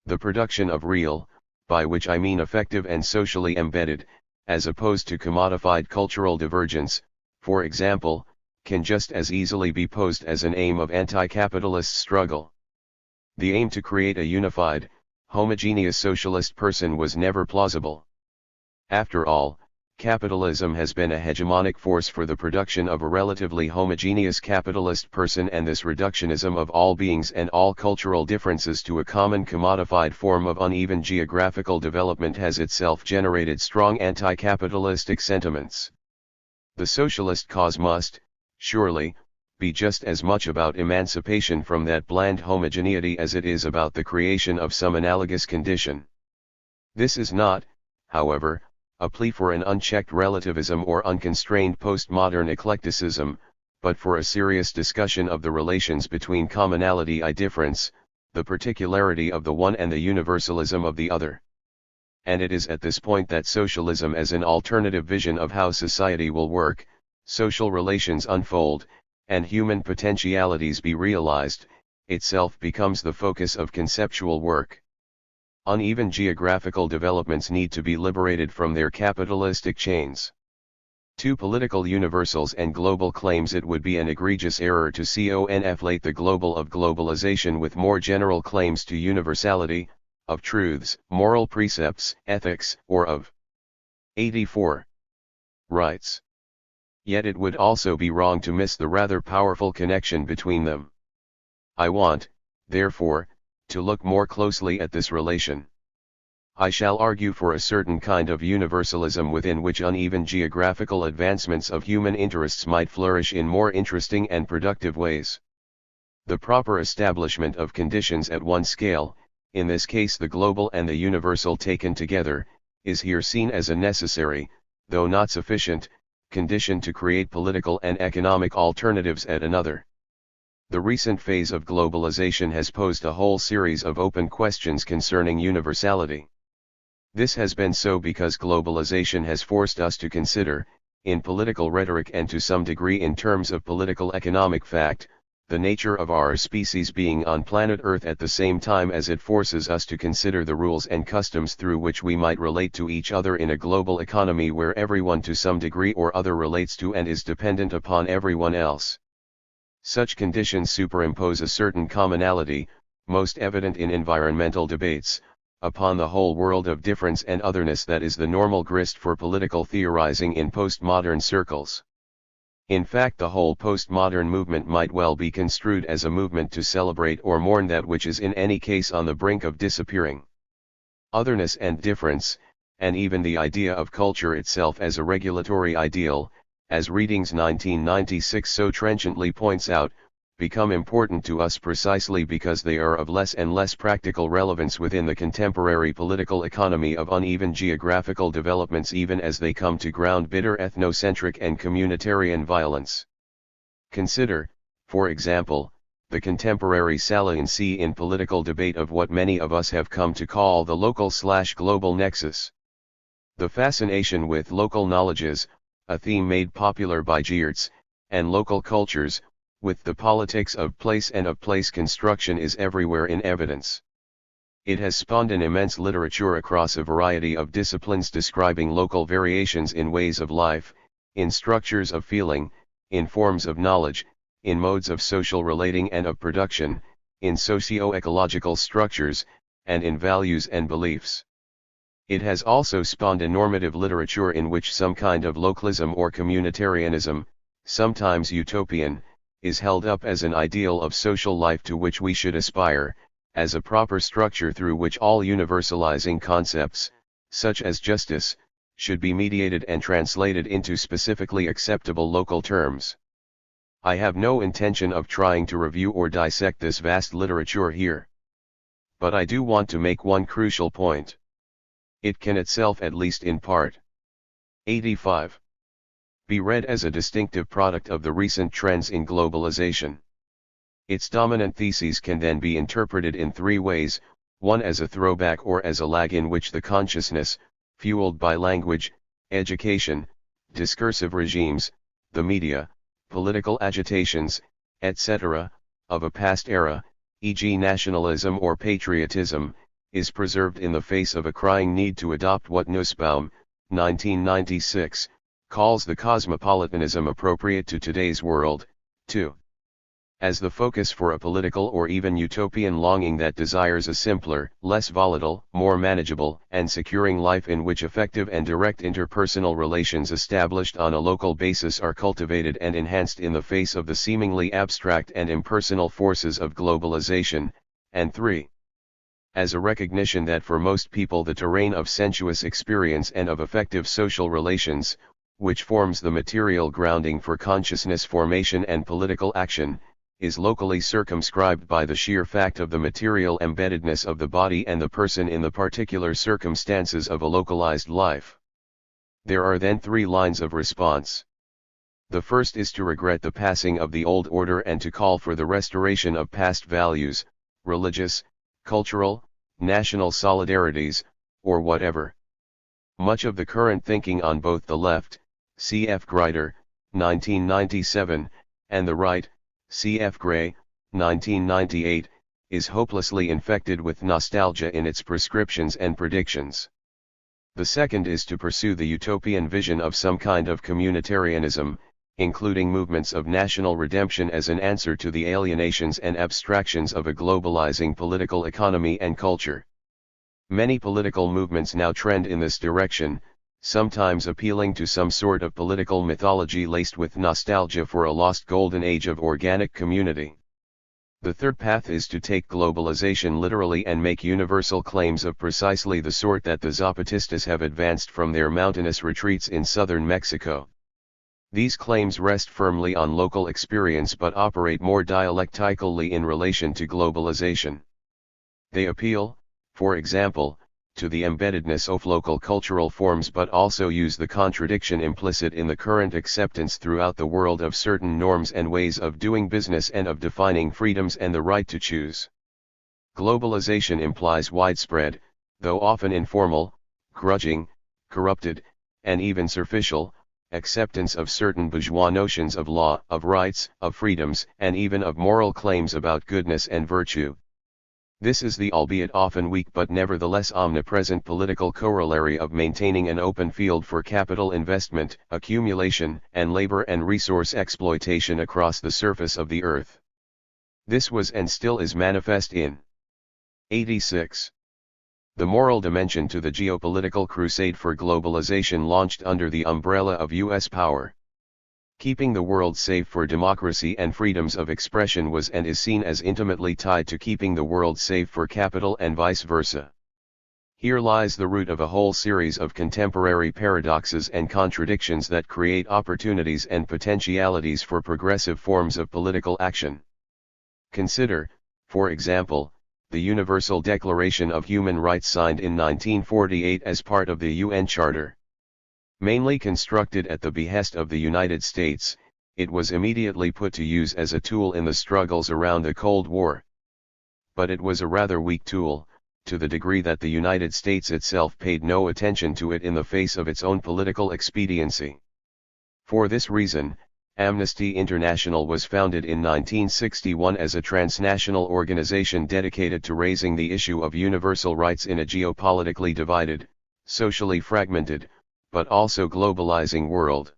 The production of real, by which I mean effective and socially embedded, as opposed to commodified cultural divergence, for example, can just as easily be posed as an aim of anti-capitalist struggle. The aim to create a unified, homogeneous socialist person was never plausible. After all, capitalism has been a hegemonic force for the production of a relatively homogeneous capitalist person, and this reductionism of all beings and all cultural differences to a common commodified form of uneven geographical development has itself generated strong anti-capitalistic sentiments. The socialist cause must, surely, be just as much about emancipation from that bland homogeneity as it is about the creation of some analogous condition. This is not, however, a plea for an unchecked relativism or unconstrained postmodern eclecticism, but for a serious discussion of the relations between commonality and difference, the particularity of the one and the universalism of the other. And it is at this point that socialism, as an alternative vision of how society will work, social relations unfold, and human potentialities be realized, itself becomes the focus of conceptual work. Uneven geographical developments need to be liberated from their capitalistic chains. To political universals and global claims, it would be an egregious error to conflate the global of globalization with more general claims to universality, of truths, moral precepts, ethics, or of 84 rights. Yet it would also be wrong to miss the rather powerful connection between them. I want, therefore, to look more closely at this relation. I shall argue for a certain kind of universalism within which uneven geographical advancements of human interests might flourish in more interesting and productive ways. The proper establishment of conditions at one scale, in this case the global and the universal taken together, is here seen as a necessary, though not sufficient, condition to create political and economic alternatives at another. The recent phase of globalization has posed a whole series of open questions concerning universality. This has been so because globalization has forced us to consider, in political rhetoric and to some degree in terms of political economic fact, the nature of our species being on planet Earth at the same time as it forces us to consider the rules and customs through which we might relate to each other in a global economy where everyone to some degree or other relates to and is dependent upon everyone else. Such conditions superimpose a certain commonality, most evident in environmental debates, upon the whole world of difference and otherness that is the normal grist for political theorizing in postmodern circles. In fact, the whole postmodern movement might well be construed as a movement to celebrate or mourn that which is in any case on the brink of disappearing. Otherness and difference, and even the idea of culture itself as a regulatory ideal, as Readings 1996 so trenchantly points out, become important to us precisely because they are of less and less practical relevance within the contemporary political economy of uneven geographical developments, even as they come to ground bitter ethnocentric and communitarian violence. Consider, for example, the contemporary saliency in political debate of what many of us have come to call the local/global nexus. The fascination with local knowledges, a theme made popular by Geertz, and local cultures, with the politics of place and of place construction is everywhere in evidence. It has spawned an immense literature across a variety of disciplines describing local variations in ways of life, in structures of feeling, in forms of knowledge, in modes of social relating and of production, in socio-ecological structures, and in values and beliefs. It has also spawned a normative literature in which some kind of localism or communitarianism, sometimes utopian, is held up as an ideal of social life to which we should aspire, as a proper structure through which all universalizing concepts, such as justice, should be mediated and translated into specifically acceptable local terms. I have no intention of trying to review or dissect this vast literature here. But I do want to make one crucial point. It can itself, at least in part, 85. Be read as a distinctive product of the recent trends in globalization. Its dominant theses can then be interpreted in three ways: one as a throwback or as a lag in which the consciousness, fueled by language, education, discursive regimes, the media, political agitations, etc., of a past era, e.g. nationalism or patriotism, is preserved in the face of a crying need to adopt what Nussbaum, 1996, calls the cosmopolitanism appropriate to today's world, 2. As the focus for a political or even utopian longing that desires a simpler, less volatile, more manageable, and securing life in which effective and direct interpersonal relations established on a local basis are cultivated and enhanced in the face of the seemingly abstract and impersonal forces of globalization, and 3. As a recognition that for most people the terrain of sensuous experience and of effective social relations, which forms the material grounding for consciousness formation and political action, is locally circumscribed by the sheer fact of the material embeddedness of the body and the person in the particular circumstances of a localized life. There are then 3 lines of response. The first is to regret the passing of the old order and to call for the restoration of past values, religious, cultural, national solidarities, or whatever. Much of the current thinking on both the left, C.F. Grider, 1997, and the right, C.F. Gray, 1998, is hopelessly infected with nostalgia in its prescriptions and predictions. The second is to pursue the utopian vision of some kind of communitarianism, including movements of national redemption as an answer to the alienations and abstractions of a globalizing political economy and culture. Many political movements now trend in this direction, sometimes appealing to some sort of political mythology laced with nostalgia for a lost golden age of organic community. The third path is to take globalization literally and make universal claims of precisely the sort that the Zapatistas have advanced from their mountainous retreats in southern Mexico. These claims rest firmly on local experience but operate more dialectically in relation to globalization. They appeal, for example, to the embeddedness of local cultural forms but also use the contradiction implicit in the current acceptance throughout the world of certain norms and ways of doing business and of defining freedoms and the right to choose. Globalization implies widespread, though often informal, grudging, corrupted, and even superficial, acceptance of certain bourgeois notions of law, of rights, of freedoms, and even of moral claims about goodness and virtue. This is the albeit often weak but nevertheless omnipresent political corollary of maintaining an open field for capital investment, accumulation, and labor and resource exploitation across the surface of the earth. This was and still is manifest in 86. The moral dimension to the geopolitical crusade for globalization launched under the umbrella of U.S. power. Keeping the world safe for democracy and freedoms of expression was and is seen as intimately tied to keeping the world safe for capital and vice versa. Here lies the root of a whole series of contemporary paradoxes and contradictions that create opportunities and potentialities for progressive forms of political action. Consider, for example, the Universal Declaration of Human Rights signed in 1948 as part of the UN Charter. Mainly constructed at the behest of the United States, it was immediately put to use as a tool in the struggles around the Cold War. But it was a rather weak tool, to the degree that the United States itself paid no attention to it in the face of its own political expediency. For this reason, Amnesty International was founded in 1961 as a transnational organization dedicated to raising the issue of universal rights in a geopolitically divided, socially fragmented, but also globalizing world.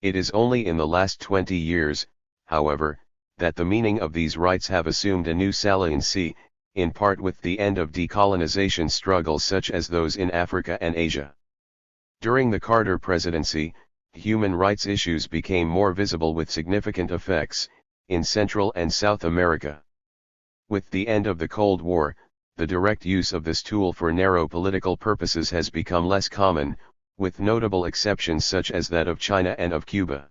It is only in the last 20 years, however, that the meaning of these rights have assumed a new saliency, in part with the end of decolonization struggles such as those in Africa and Asia. During the Carter presidency, human rights issues became more visible with significant effects, in Central and South America. With the end of the Cold War, the direct use of this tool for narrow political purposes has become less common, with notable exceptions such as that of China and of Cuba.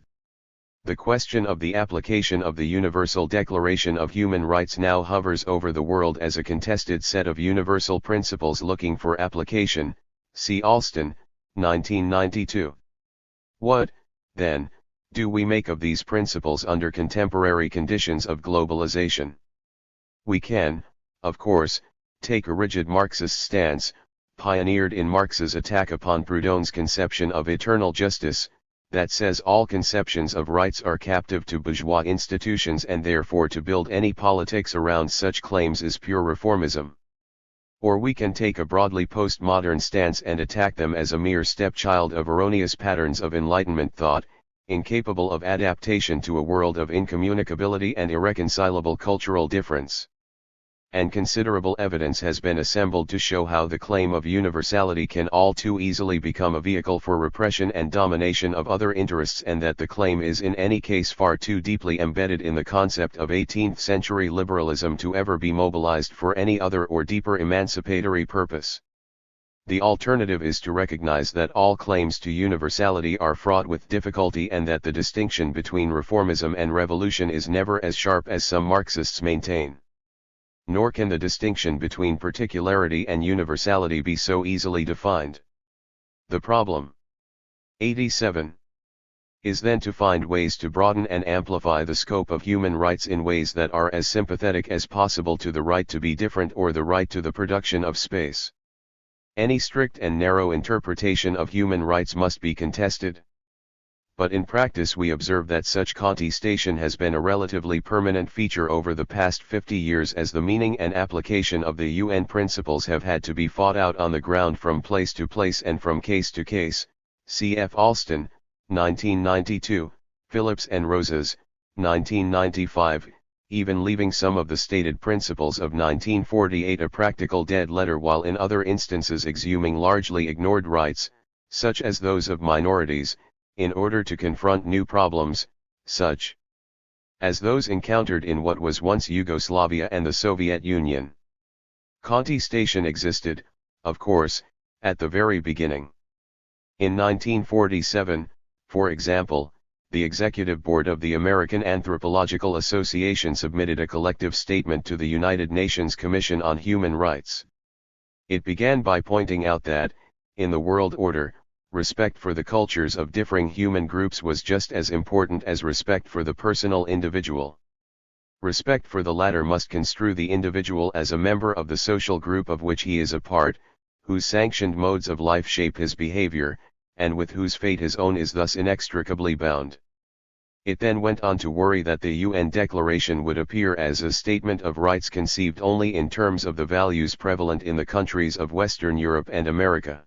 The question of the application of the Universal Declaration of Human Rights now hovers over the world as a contested set of universal principles looking for application, see Alston, 1992. What, then, do we make of these principles under contemporary conditions of globalization? We can, of course, take a rigid Marxist stance, pioneered in Marx's attack upon Proudhon's conception of eternal justice, that says all conceptions of rights are captive to bourgeois institutions and therefore to build any politics around such claims is pure reformism. Or we can take a broadly postmodern stance and attack them as a mere stepchild of erroneous patterns of Enlightenment thought, incapable of adaptation to a world of incommunicability and irreconcilable cultural difference. And considerable evidence has been assembled to show how the claim of universality can all too easily become a vehicle for repression and domination of other interests, and that the claim is in any case far too deeply embedded in the concept of 18th-century liberalism to ever be mobilized for any other or deeper emancipatory purpose. The alternative is to recognize that all claims to universality are fraught with difficulty, and that the distinction between reformism and revolution is never as sharp as some Marxists maintain. Nor can the distinction between particularity and universality be so easily defined. The problem, 87, is then to find ways to broaden and amplify the scope of human rights in ways that are as sympathetic as possible to the right to be different or the right to the production of space. Any strict and narrow interpretation of human rights must be contested. But in practice we observe that such contestation has been a relatively permanent feature over the past 50 years, as the meaning and application of the UN principles have had to be fought out on the ground from place to place and from case to case. C.F. Alston, 1992, Phillips and Rosas, 1995, even leaving some of the stated principles of 1948 a practical dead letter, while in other instances exhuming largely ignored rights, such as those of minorities, in order to confront new problems, such as those encountered in what was once Yugoslavia and the Soviet Union. Contestation existed, of course, at the very beginning. In 1947, for example, the Executive Board of the American Anthropological Association submitted a collective statement to the United Nations Commission on Human Rights. It began by pointing out that, in the world order, respect for the cultures of differing human groups was just as important as respect for the personal individual. Respect for the latter must construe the individual as a member of the social group of which he is a part, whose sanctioned modes of life shape his behavior, and with whose fate his own is thus inextricably bound. It then went on to worry that the UN Declaration would appear as a statement of rights conceived only in terms of the values prevalent in the countries of Western Europe and America.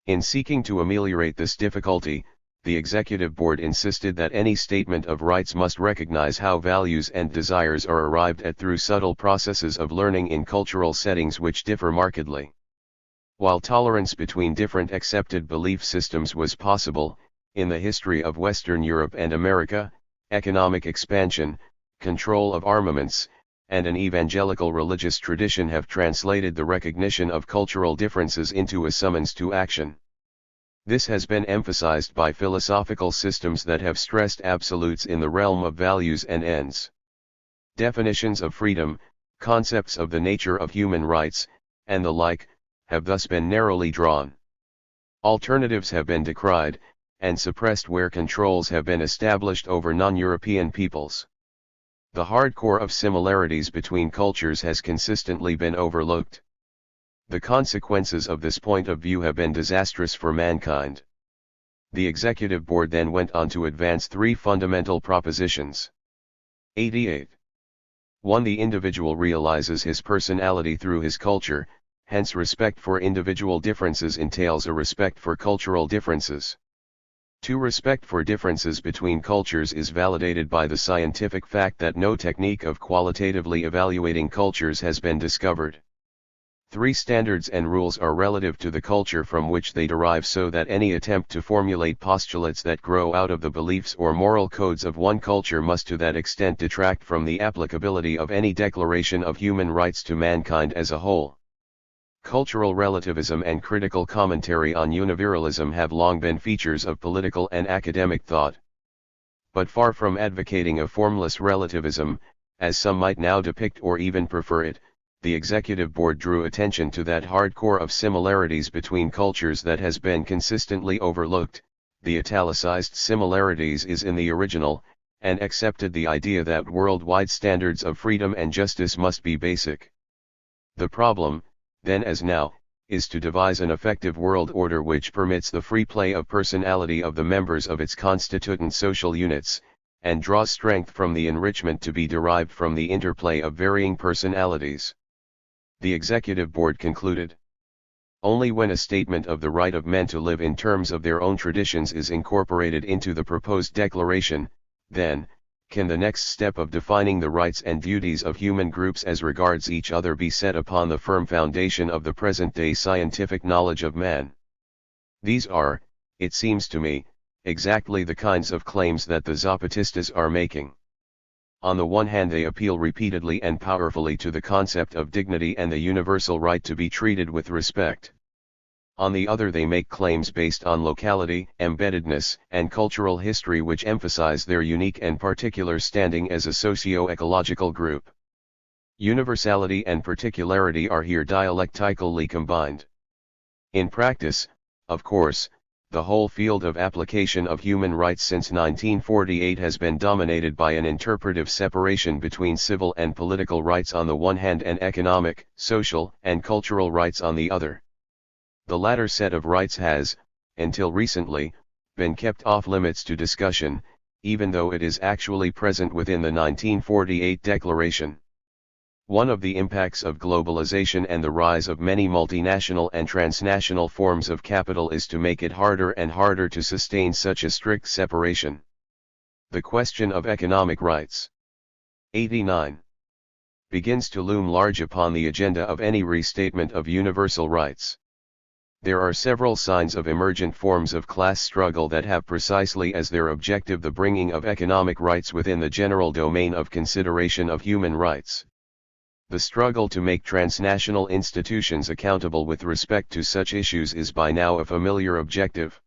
In seeking to ameliorate this difficulty, the Executive Board insisted that any statement of rights must recognize how values and desires are arrived at through subtle processes of learning in cultural settings which differ markedly. While tolerance between different accepted belief systems was possible, in the history of Western Europe and America, economic expansion, control of armaments, and an evangelical religious tradition have translated the recognition of cultural differences into a summons to action. This has been emphasized by philosophical systems that have stressed absolutes in the realm of values and ends. Definitions of freedom, concepts of the nature of human rights, and the like, have thus been narrowly drawn. Alternatives have been decried, and suppressed where controls have been established over non-European peoples. The hardcore of similarities between cultures has consistently been overlooked. The consequences of this point of view have been disastrous for mankind. The Executive Board then went on to advance three fundamental propositions. 88. 1. The individual realizes his personality through his culture, hence respect for individual differences entails a respect for cultural differences. 2. Respect for differences between cultures is validated by the scientific fact that no technique of qualitatively evaluating cultures has been discovered. 3. Standards and rules are relative to the culture from which they derive, so that any attempt to formulate postulates that grow out of the beliefs or moral codes of one culture must to that extent detract from the applicability of any declaration of human rights to mankind as a whole. Cultural relativism and critical commentary on universalism have long been features of political and academic thought. But far from advocating a formless relativism, as some might now depict or even prefer it, the Executive Board drew attention to that hardcore of similarities between cultures that has been consistently overlooked. The italicized similarities is in the original, and accepted the idea that worldwide standards of freedom and justice must be basic. The problem, then as now, is to devise an effective world order which permits the free play of personality of the members of its constituent social units, and draws strength from the enrichment to be derived from the interplay of varying personalities. The Executive Board concluded. Only when a statement of the right of men to live in terms of their own traditions is incorporated into the proposed declaration, then, can the next step of defining the rights and duties of human groups as regards each other be set upon the firm foundation of the present-day scientific knowledge of man. These are, it seems to me, exactly the kinds of claims that the Zapatistas are making. On the one hand, they appeal repeatedly and powerfully to the concept of dignity and the universal right to be treated with respect. On the other, they make claims based on locality, embeddedness, and cultural history which emphasize their unique and particular standing as a socio-ecological group. Universality and particularity are here dialectically combined. In practice, of course, the whole field of application of human rights since 1948 has been dominated by an interpretive separation between civil and political rights on the one hand and economic, social, and cultural rights on the other. The latter set of rights has, until recently, been kept off limits to discussion, even though it is actually present within the 1948 Declaration. One of the impacts of globalization and the rise of many multinational and transnational forms of capital is to make it harder and harder to sustain such a strict separation. The question of economic rights, 89, begins to loom large upon the agenda of any restatement of universal rights. There are several signs of emergent forms of class struggle that have precisely as their objective the bringing of economic rights within the general domain of consideration of human rights. The struggle to make transnational institutions accountable with respect to such issues is by now a familiar objective.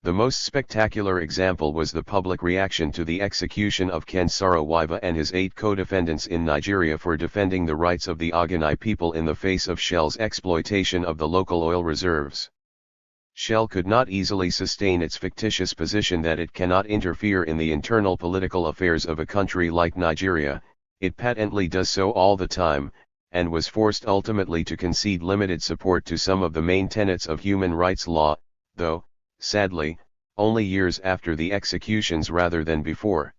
The most spectacular example was the public reaction to the execution of Ken Saro-Wiwa and his 8 co-defendants in Nigeria for defending the rights of the Ogoni people in the face of Shell's exploitation of the local oil reserves. Shell could not easily sustain its fictitious position that it cannot interfere in the internal political affairs of a country like Nigeria. It patently does so all the time, and was forced ultimately to concede limited support to some of the main tenets of human rights law, though, sadly, only years after the executions rather than before.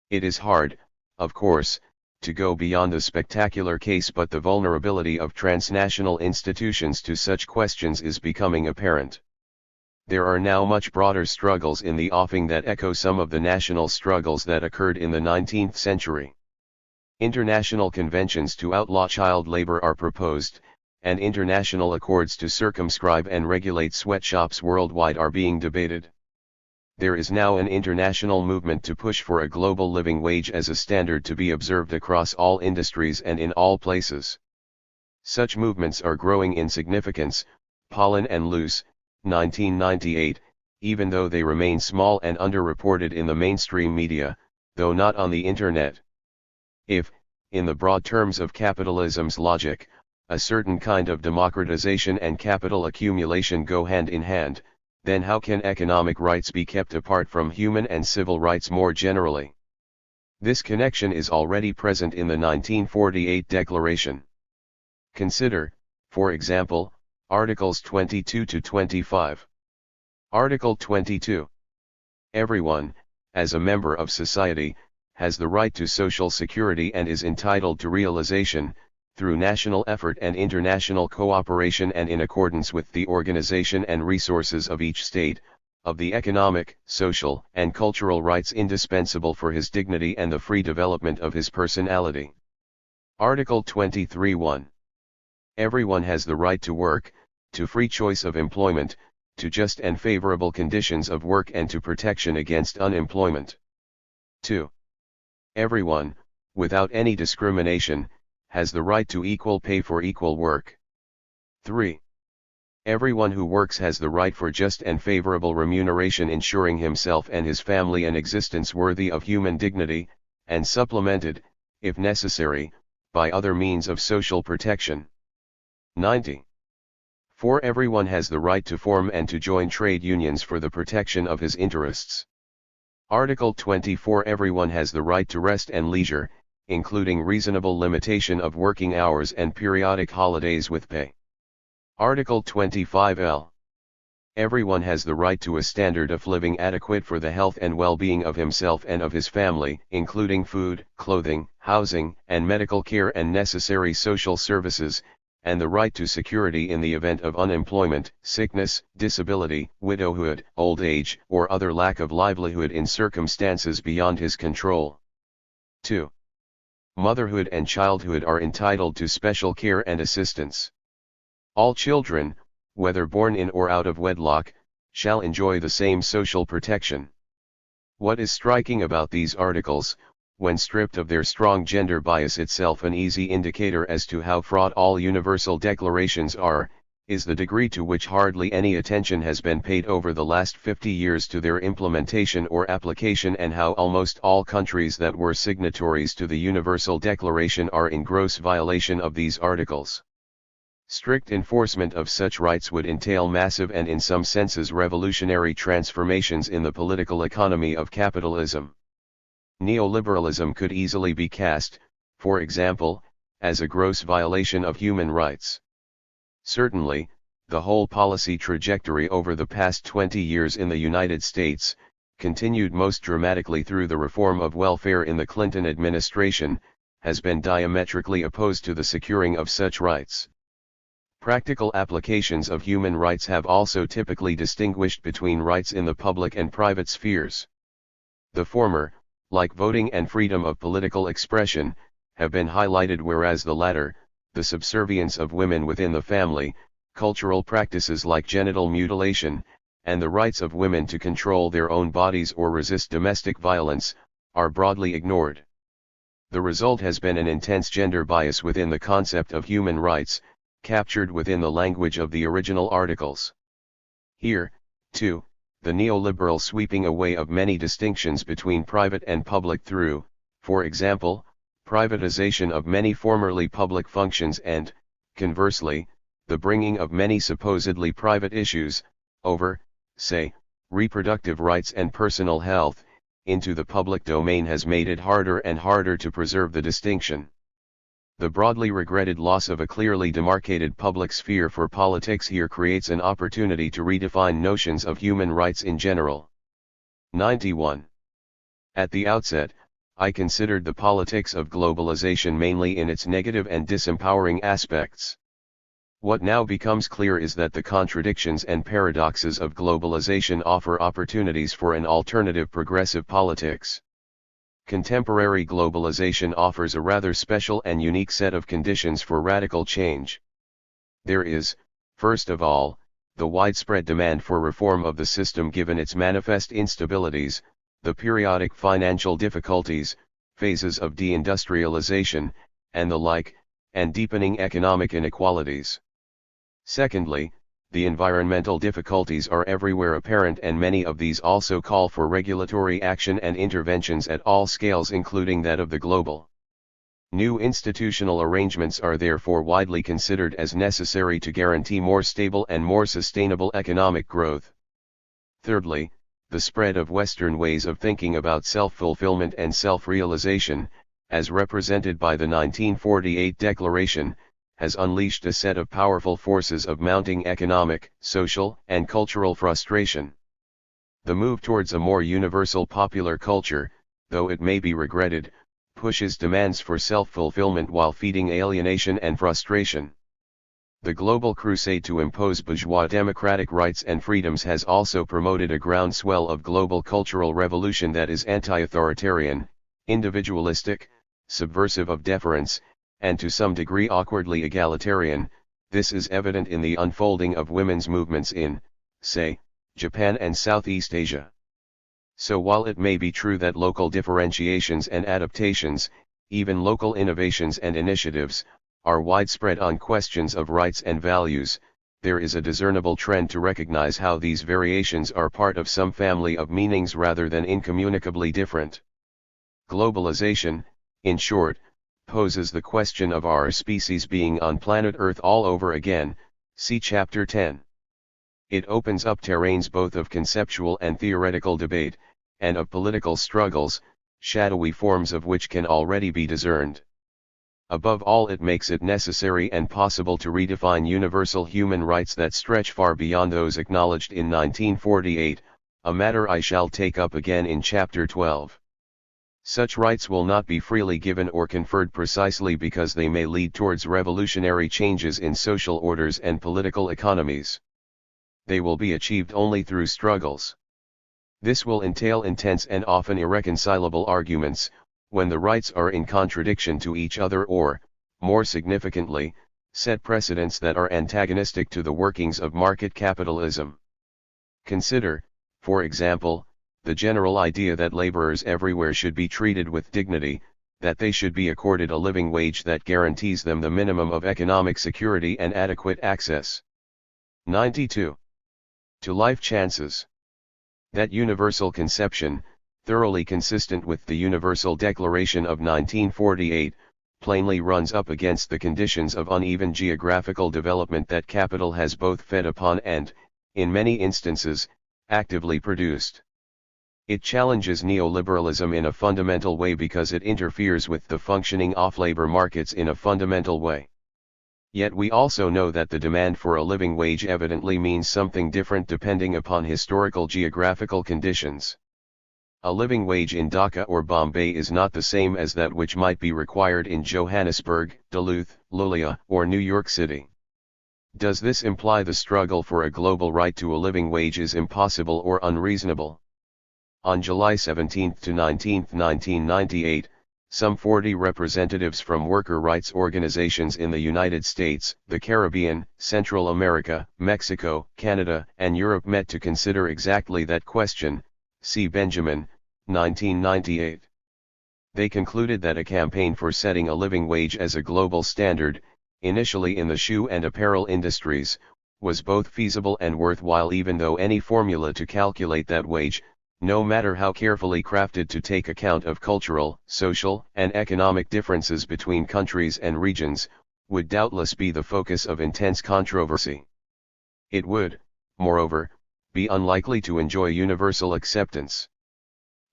It is hard, of course, to go beyond the spectacular case, but the vulnerability of transnational institutions to such questions is becoming apparent. There are now much broader struggles in the offing that echo some of the national struggles that occurred in the 19th century. International conventions to outlaw child labor are proposed, and international accords to circumscribe and regulate sweatshops worldwide are being debated. There is now an international movement to push for a global living wage as a standard to be observed across all industries and in all places. Such movements are growing in significance. Pollen and Luce, 1998, even though they remain small and underreported in the mainstream media, though not on the internet. If, in the broad terms of capitalism's logic, a certain kind of democratization and capital accumulation go hand in hand, then how can economic rights be kept apart from human and civil rights more generally? This connection is already present in the 1948 Declaration. Consider, for example, Articles 22 to 25. Article 22. Everyone, as a member of society, has the right to social security and is entitled to realization, through national effort and international cooperation and in accordance with the organization and resources of each state, of the economic, social, and cultural rights indispensable for his dignity and the free development of his personality. Article 23(1). Everyone has the right to work, to free choice of employment, to just and favorable conditions of work and to protection against unemployment. 2. Everyone, without any discrimination, has the right to equal pay for equal work. 3. Everyone who works has the right for just and favorable remuneration, ensuring himself and his family an existence worthy of human dignity, and supplemented, if necessary, by other means of social protection. 90. 4. Everyone has the right to form and to join trade unions for the protection of his interests. Article 24. Everyone has the right to rest and leisure, including reasonable limitation of working hours and periodic holidays with pay. Article 25L. Everyone has the right to a standard of living adequate for the health and well-being of himself and of his family, including food, clothing, housing, and medical care and necessary social services, and the right to security in the event of unemployment, sickness, disability, widowhood, old age, or other lack of livelihood in circumstances beyond his control. 2. Motherhood and childhood are entitled to special care and assistance. All children, whether born in or out of wedlock, shall enjoy the same social protection. What is striking about these articles, when stripped of their strong gender bias, itself an easy indicator as to how fraught all universal declarations are, is the degree to which hardly any attention has been paid over the last 50 years to their implementation or application, and how almost all countries that were signatories to the Universal Declaration are in gross violation of these articles. Strict enforcement of such rights would entail massive and in some senses revolutionary transformations in the political economy of capitalism. Neoliberalism could easily be cast, for example, as a gross violation of human rights. Certainly, the whole policy trajectory over the past 20 years in the United States, continued most dramatically through the reform of welfare in the Clinton administration, has been diametrically opposed to the securing of such rights. Practical applications of human rights have also typically distinguished between rights in the public and private spheres. The former, like voting and freedom of political expression, have been highlighted, whereas the latter, the subservience of women within the family, cultural practices like genital mutilation, and the rights of women to control their own bodies or resist domestic violence, are broadly ignored. The result has been an intense gender bias within the concept of human rights, captured within the language of the original articles. Here, too, the neoliberal sweeping away of many distinctions between private and public through, for example, privatization of many formerly public functions and, conversely, the bringing of many supposedly private issues, over, say, reproductive rights and personal health, into the public domain has made it harder and harder to preserve the distinction. The broadly regretted loss of a clearly demarcated public sphere for politics here creates an opportunity to redefine notions of human rights in general. 91. At the outset, I considered the politics of globalization mainly in its negative and disempowering aspects. What now becomes clear is that the contradictions and paradoxes of globalization offer opportunities for an alternative progressive politics. Contemporary globalization offers a rather special and unique set of conditions for radical change. There is, first of all, the widespread demand for reform of the system given its manifest instabilities, the periodic financial difficulties, phases of deindustrialization, and the like, and deepening economic inequalities. Secondly, the environmental difficulties are everywhere apparent, and many of these also call for regulatory action and interventions at all scales, including that of the global. New institutional arrangements are therefore widely considered as necessary to guarantee more stable and more sustainable economic growth. Thirdly, the spread of Western ways of thinking about self-fulfillment and self-realization, as represented by the 1948 Declaration, has unleashed a set of powerful forces of mounting economic, social, and cultural frustration. The move towards a more universal popular culture, though it may be regretted, pushes demands for self-fulfillment while feeding alienation and frustration. The global crusade to impose bourgeois democratic rights and freedoms has also promoted a groundswell of global cultural revolution that is anti-authoritarian, individualistic, subversive of deference, and to some degree awkwardly egalitarian. This is evident in the unfolding of women's movements in, say, Japan and Southeast Asia. So while it may be true that local differentiations and adaptations, even local innovations and initiatives, are widespread on questions of rights and values, there is a discernible trend to recognize how these variations are part of some family of meanings rather than incommunicably different. Globalization, in short, poses the question of our species being on planet Earth all over again, see Chapter 10. It opens up terrains both of conceptual and theoretical debate, and of political struggles, shadowy forms of which can already be discerned. Above all, it makes it necessary and possible to redefine universal human rights that stretch far beyond those acknowledged in 1948, a matter I shall take up again in Chapter 12. Such rights will not be freely given or conferred precisely because they may lead towards revolutionary changes in social orders and political economies. They will be achieved only through struggles. This will entail intense and often irreconcilable arguments, when the rights are in contradiction to each other or, more significantly, set precedents that are antagonistic to the workings of market capitalism. Consider, for example, the general idea that laborers everywhere should be treated with dignity, that they should be accorded a living wage that guarantees them the minimum of economic security and adequate access. 92. To life chances. That universal conception, thoroughly consistent with the Universal Declaration of 1948, plainly runs up against the conditions of uneven geographical development that capital has both fed upon and, in many instances, actively produced. It challenges neoliberalism in a fundamental way because it interferes with the functioning of labor markets in a fundamental way. Yet we also know that the demand for a living wage evidently means something different depending upon historical geographical conditions. A living wage in Dhaka or Bombay is not the same as that which might be required in Johannesburg, Duluth, Luleå, or New York City. Does this imply the struggle for a global right to a living wage is impossible or unreasonable? On July 17 to 19, 1998, some 40 representatives from worker rights organizations in the United States, the Caribbean, Central America, Mexico, Canada, and Europe met to consider exactly that question. See Benjamin, 1998. They concluded that a campaign for setting a living wage as a global standard, initially in the shoe and apparel industries, was both feasible and worthwhile, even though any formula to calculate that wage, no matter how carefully crafted to take account of cultural, social, and economic differences between countries and regions, would doubtless be the focus of intense controversy. It would, moreover, be unlikely to enjoy universal acceptance.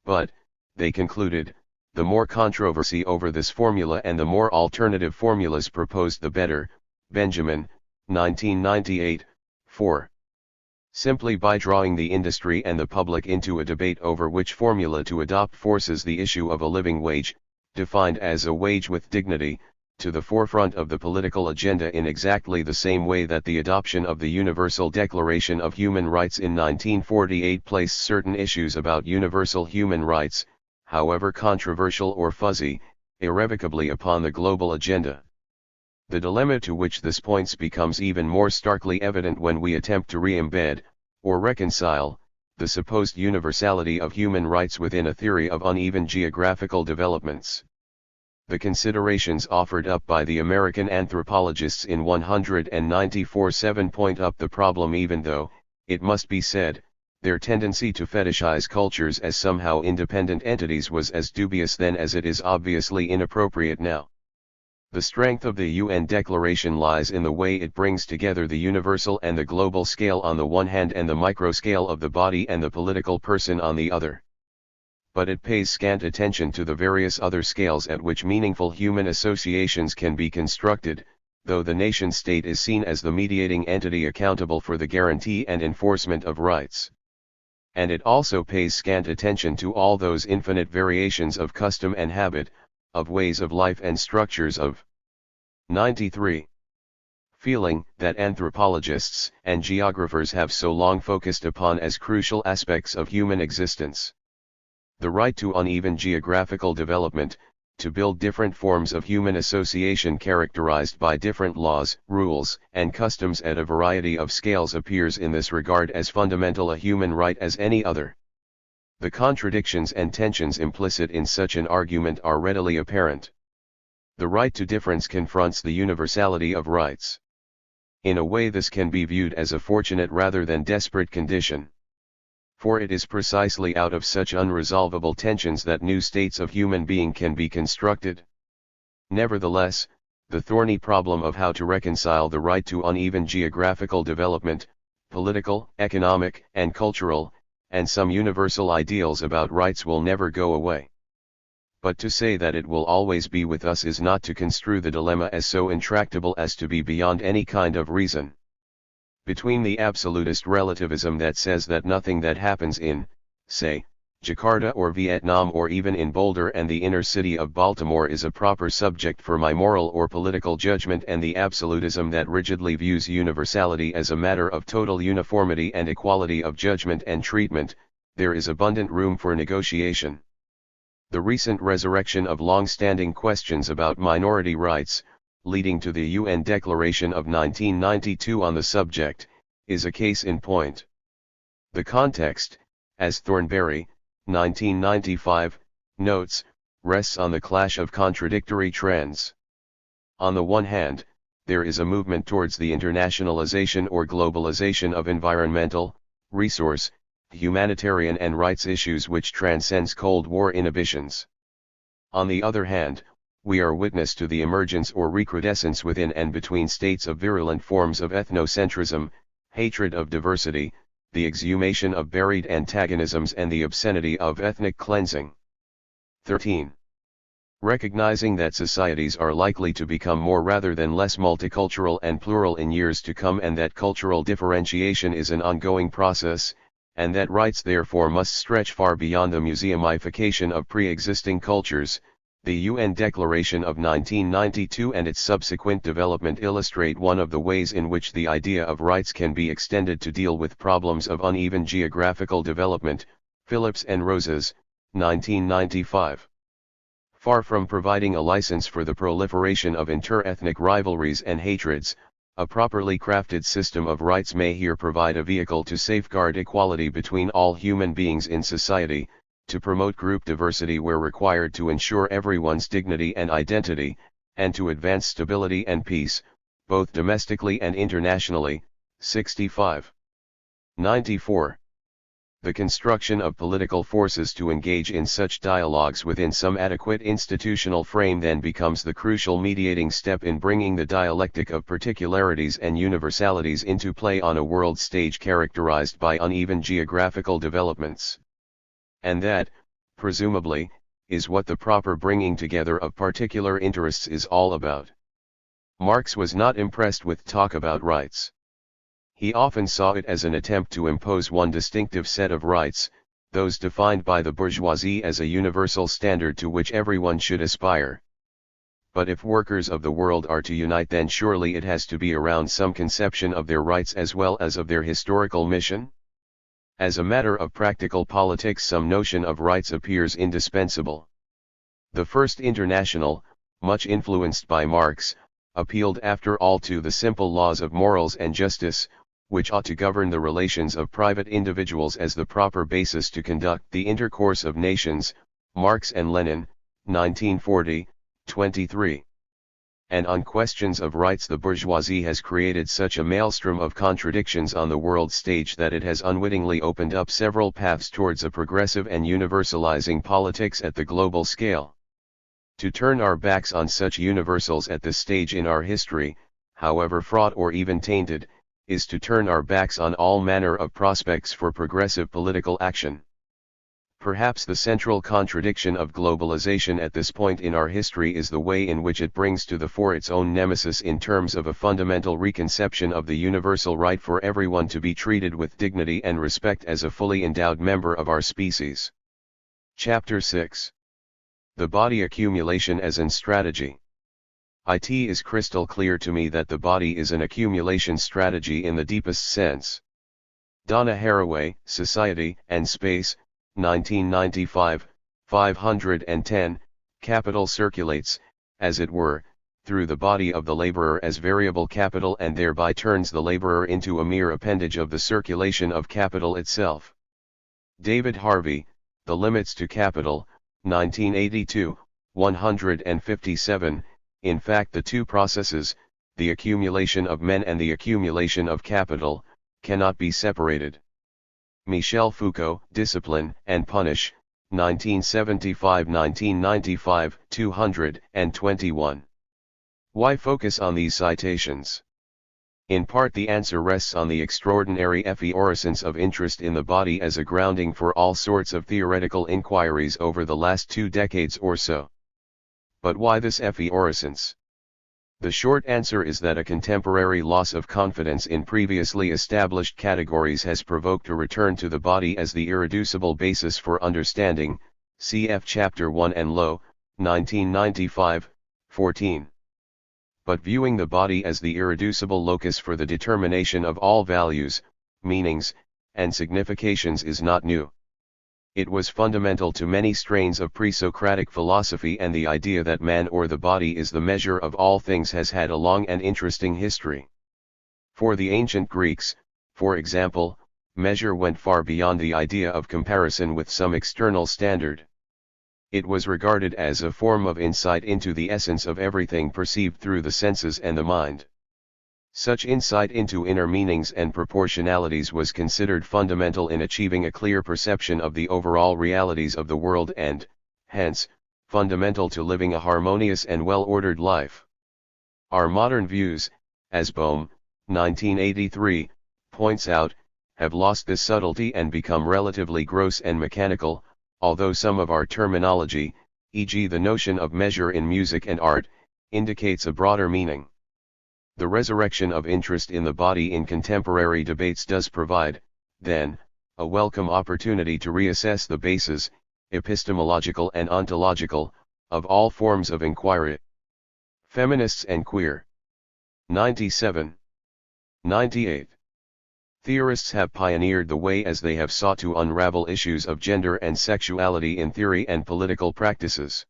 But, they concluded, the more controversy over this formula and the more alternative formulas proposed the better. Benjamin, 1998, 4. Simply by drawing the industry and the public into a debate over which formula to adopt forces the issue of a living wage, defined as a wage with dignity, to the forefront of the political agenda in exactly the same way that the adoption of the Universal Declaration of Human Rights in 1948 placed certain issues about universal human rights, however controversial or fuzzy, irrevocably upon the global agenda. The dilemma to which this points becomes even more starkly evident when we attempt to re-embed, or reconcile, the supposed universality of human rights within a theory of uneven geographical developments. The considerations offered up by the American anthropologists in 194.7 point up the problem, even though, it must be said, their tendency to fetishize cultures as somehow independent entities was as dubious then as it is obviously inappropriate now. The strength of the UN Declaration lies in the way it brings together the universal and the global scale on the one hand and the microscale of the body and the political person on the other. But it pays scant attention to the various other scales at which meaningful human associations can be constructed, though the nation-state is seen as the mediating entity accountable for the guarantee and enforcement of rights. And it also pays scant attention to all those infinite variations of custom and habit, of ways of life and structures of 93. Feeling that anthropologists and geographers have so long focused upon as crucial aspects of human existence. The right to uneven geographical development, to build different forms of human association characterized by different laws, rules, and customs at a variety of scales appears in this regard as fundamental a human right as any other. The contradictions and tensions implicit in such an argument are readily apparent. The right to difference confronts the universality of rights. In a way, this can be viewed as a fortunate rather than desperate condition. For it is precisely out of such unresolvable tensions that new states of human being can be constructed. Nevertheless, the thorny problem of how to reconcile the right to uneven geographical development, political, economic, and cultural, and some universal ideals about rights will never go away. but to say that it will always be with us is not to construe the dilemma as so intractable as to be beyond any kind of reason. Between the absolutist relativism that says that nothing that happens in, say, Jakarta or Vietnam or even in Boulder and the inner city of Baltimore is a proper subject for my moral or political judgment, and the absolutism that rigidly views universality as a matter of total uniformity and equality of judgment and treatment, there is abundant room for negotiation. The recent resurrection of long-standing questions about minority rights, leading to the UN Declaration of 1992 on the subject, is a case in point. The context, as Thornberry, 1995, notes, rests on the clash of contradictory trends. On the one hand, there is a movement towards the internationalization or globalization of environmental, resource, humanitarian and rights issues which transcends Cold War inhibitions. On the other hand, we are witness to the emergence or recrudescence within and between states of virulent forms of ethnocentrism, hatred of diversity, the exhumation of buried antagonisms and the obscenity of ethnic cleansing. 13. Recognizing that societies are likely to become more rather than less multicultural and plural in years to come, and that cultural differentiation is an ongoing process, and that rights therefore must stretch far beyond the museumification of pre-existing cultures, the UN Declaration of 1992 and its subsequent development illustrate one of the ways in which the idea of rights can be extended to deal with problems of uneven geographical development. Phillips and Rosas, 1995. Far from providing a license for the proliferation of inter-ethnic rivalries and hatreds, a properly crafted system of rights may here provide a vehicle to safeguard equality between all human beings in society, to promote group diversity where required to ensure everyone's dignity and identity, and to advance stability and peace, both domestically and internationally. 65. 94. The construction of political forces to engage in such dialogues within some adequate institutional frame then becomes the crucial mediating step in bringing the dialectic of particularities and universalities into play on a world stage characterized by uneven geographical developments. And that, presumably, is what the proper bringing together of particular interests is all about. Marx was not impressed with talk about rights. He often saw it as an attempt to impose one distinctive set of rights, those defined by the bourgeoisie as a universal standard to which everyone should aspire. But if workers of the world are to unite, then surely it has to be around some conception of their rights as well as of their historical mission? As a matter of practical politics, some notion of rights appears indispensable. The First International, much influenced by Marx, appealed after all to the simple laws of morals and justice, which ought to govern the relations of private individuals as the proper basis to conduct the intercourse of nations. Marx and Lenin, 1940, 23. And on questions of rights the bourgeoisie has created such a maelstrom of contradictions on the world stage that it has unwittingly opened up several paths towards a progressive and universalizing politics at the global scale. To turn our backs on such universals at this stage in our history, however fraught or even tainted, is to turn our backs on all manner of prospects for progressive political action. Perhaps the central contradiction of globalization at this point in our history is the way in which it brings to the fore its own nemesis in terms of a fundamental reconception of the universal right for everyone to be treated with dignity and respect as a fully endowed member of our species. Chapter 6. The Body Accumulation as an Strategy. It is crystal clear to me that the body is an accumulation strategy in the deepest sense. Donna Haraway, Society and Space, 1995, 510, capital circulates, as it were, through the body of the laborer as variable capital and thereby turns the laborer into a mere appendage of the circulation of capital itself. David Harvey, The Limits to Capital, 1982, 157, in fact the two processes, the accumulation of men and the accumulation of capital, cannot be separated. Michel Foucault, Discipline and Punish, 1975-1995, 221. Why focus on these citations? In part the answer rests on the extraordinary efflorescence of interest in the body as a grounding for all sorts of theoretical inquiries over the last 2 decades or so. But why this efflorescence? The short answer is that a contemporary loss of confidence in previously established categories has provoked a return to the body as the irreducible basis for understanding, cf. Chapter 1 and Low, 1995, 14. But viewing the body as the irreducible locus for the determination of all values, meanings, and significations is not new. It was fundamental to many strains of pre-Socratic philosophy, and the idea that man or the body is the measure of all things has had a long and interesting history. For the ancient Greeks, for example, measure went far beyond the idea of comparison with some external standard. It was regarded as a form of insight into the essence of everything perceived through the senses and the mind. Such insight into inner meanings and proportionalities was considered fundamental in achieving a clear perception of the overall realities of the world and, hence, fundamental to living a harmonious and well-ordered life. Our modern views, as Bohm, 1983, points out, have lost this subtlety and become relatively gross and mechanical, although some of our terminology, e.g. the notion of measure in music and art, indicates a broader meaning. The resurrection of interest in the body in contemporary debates does provide, then, a welcome opportunity to reassess the bases, epistemological and ontological, of all forms of inquiry. Feminists and Queer. 97. 98. Theorists have pioneered the way as they have sought to unravel issues of gender and sexuality in theory and political practices.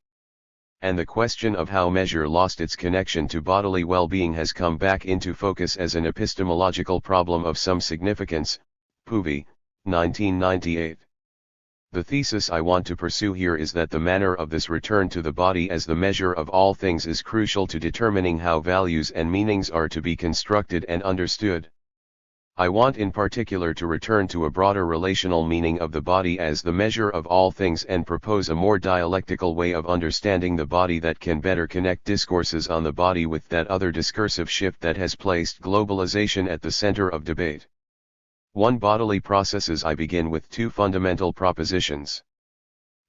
And the question of how measure lost its connection to bodily well-being has come back into focus as an epistemological problem of some significance. Puvey, 1998. The thesis I want to pursue here is that the manner of this return to the body as the measure of all things is crucial to determining how values and meanings are to be constructed and understood. I want in particular to return to a broader relational meaning of the body as the measure of all things and propose a more dialectical way of understanding the body that can better connect discourses on the body with that other discursive shift that has placed globalization at the center of debate. 1. Bodily processes. I begin with 2 fundamental propositions.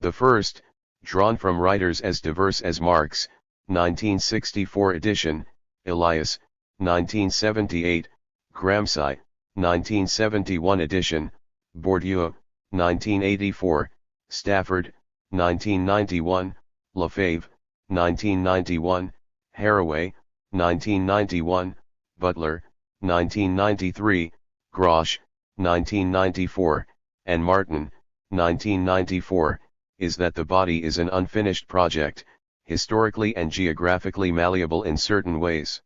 The first, drawn from writers as diverse as Marx, 1964 edition, Elias, 1978, Gramsci, 1971 edition, Bourdieu, 1984, Stafford, 1991, Lefebvre, 1991, Haraway, 1991, Butler, 1993, Grosch, 1994, and Martin, 1994, is that the body is an unfinished project, historically and geographically malleable in certain ways.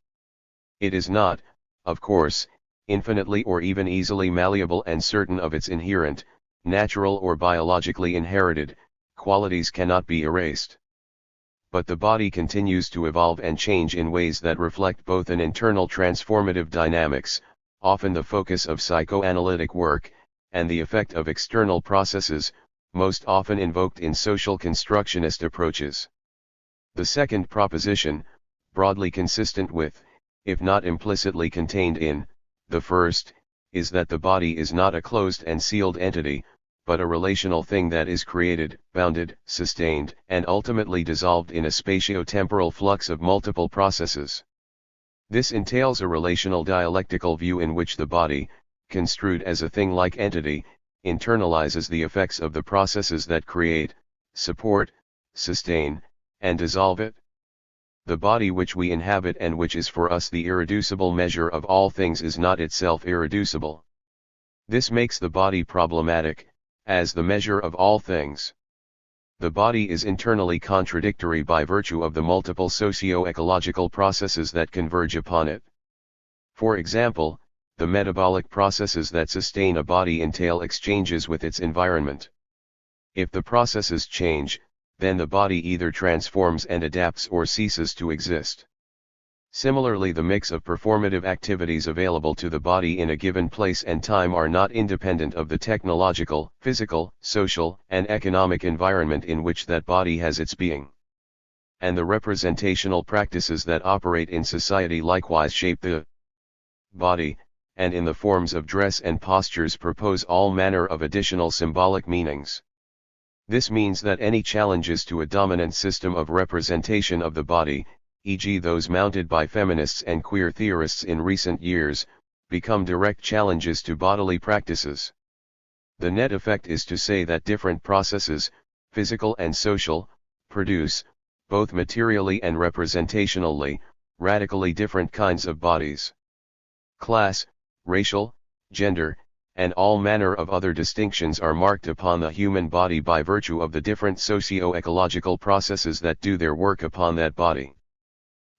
It is not, of course, infinitely or even easily malleable, and certain of its inherent, natural or biologically inherited, qualities cannot be erased. But the body continues to evolve and change in ways that reflect both an internal transformative dynamics, often the focus of psychoanalytic work, and the effect of external processes, most often invoked in social constructionist approaches. The second proposition, broadly consistent with, if not implicitly contained in, the first, is that the body is not a closed and sealed entity, but a relational thing that is created, bounded, sustained, and ultimately dissolved in a spatio-temporal flux of multiple processes. This entails a relational dialectical view in which the body, construed as a thing-like entity, internalizes the effects of the processes that create, support, sustain, and dissolve it. The body which we inhabit and which is for us the irreducible measure of all things is not itself irreducible. This makes the body problematic, as the measure of all things. The body is internally contradictory by virtue of the multiple socio-ecological processes that converge upon it. For example, the metabolic processes that sustain a body entail exchanges with its environment. If the processes change, then the body either transforms and adapts or ceases to exist. Similarly, the mix of performative activities available to the body in a given place and time are not independent of the technological, physical, social, and economic environment in which that body has its being. And the representational practices that operate in society likewise shape the body, and in the forms of dress and postures propose all manner of additional symbolic meanings. This means that any challenges to a dominant system of representation of the body, e.g. those mounted by feminists and queer theorists in recent years, become direct challenges to bodily practices. The net effect is to say that different processes, physical and social, produce, both materially and representationally, radically different kinds of bodies. Class, racial, gender, and all manner of other distinctions are marked upon the human body by virtue of the different socio-ecological processes that do their work upon that body.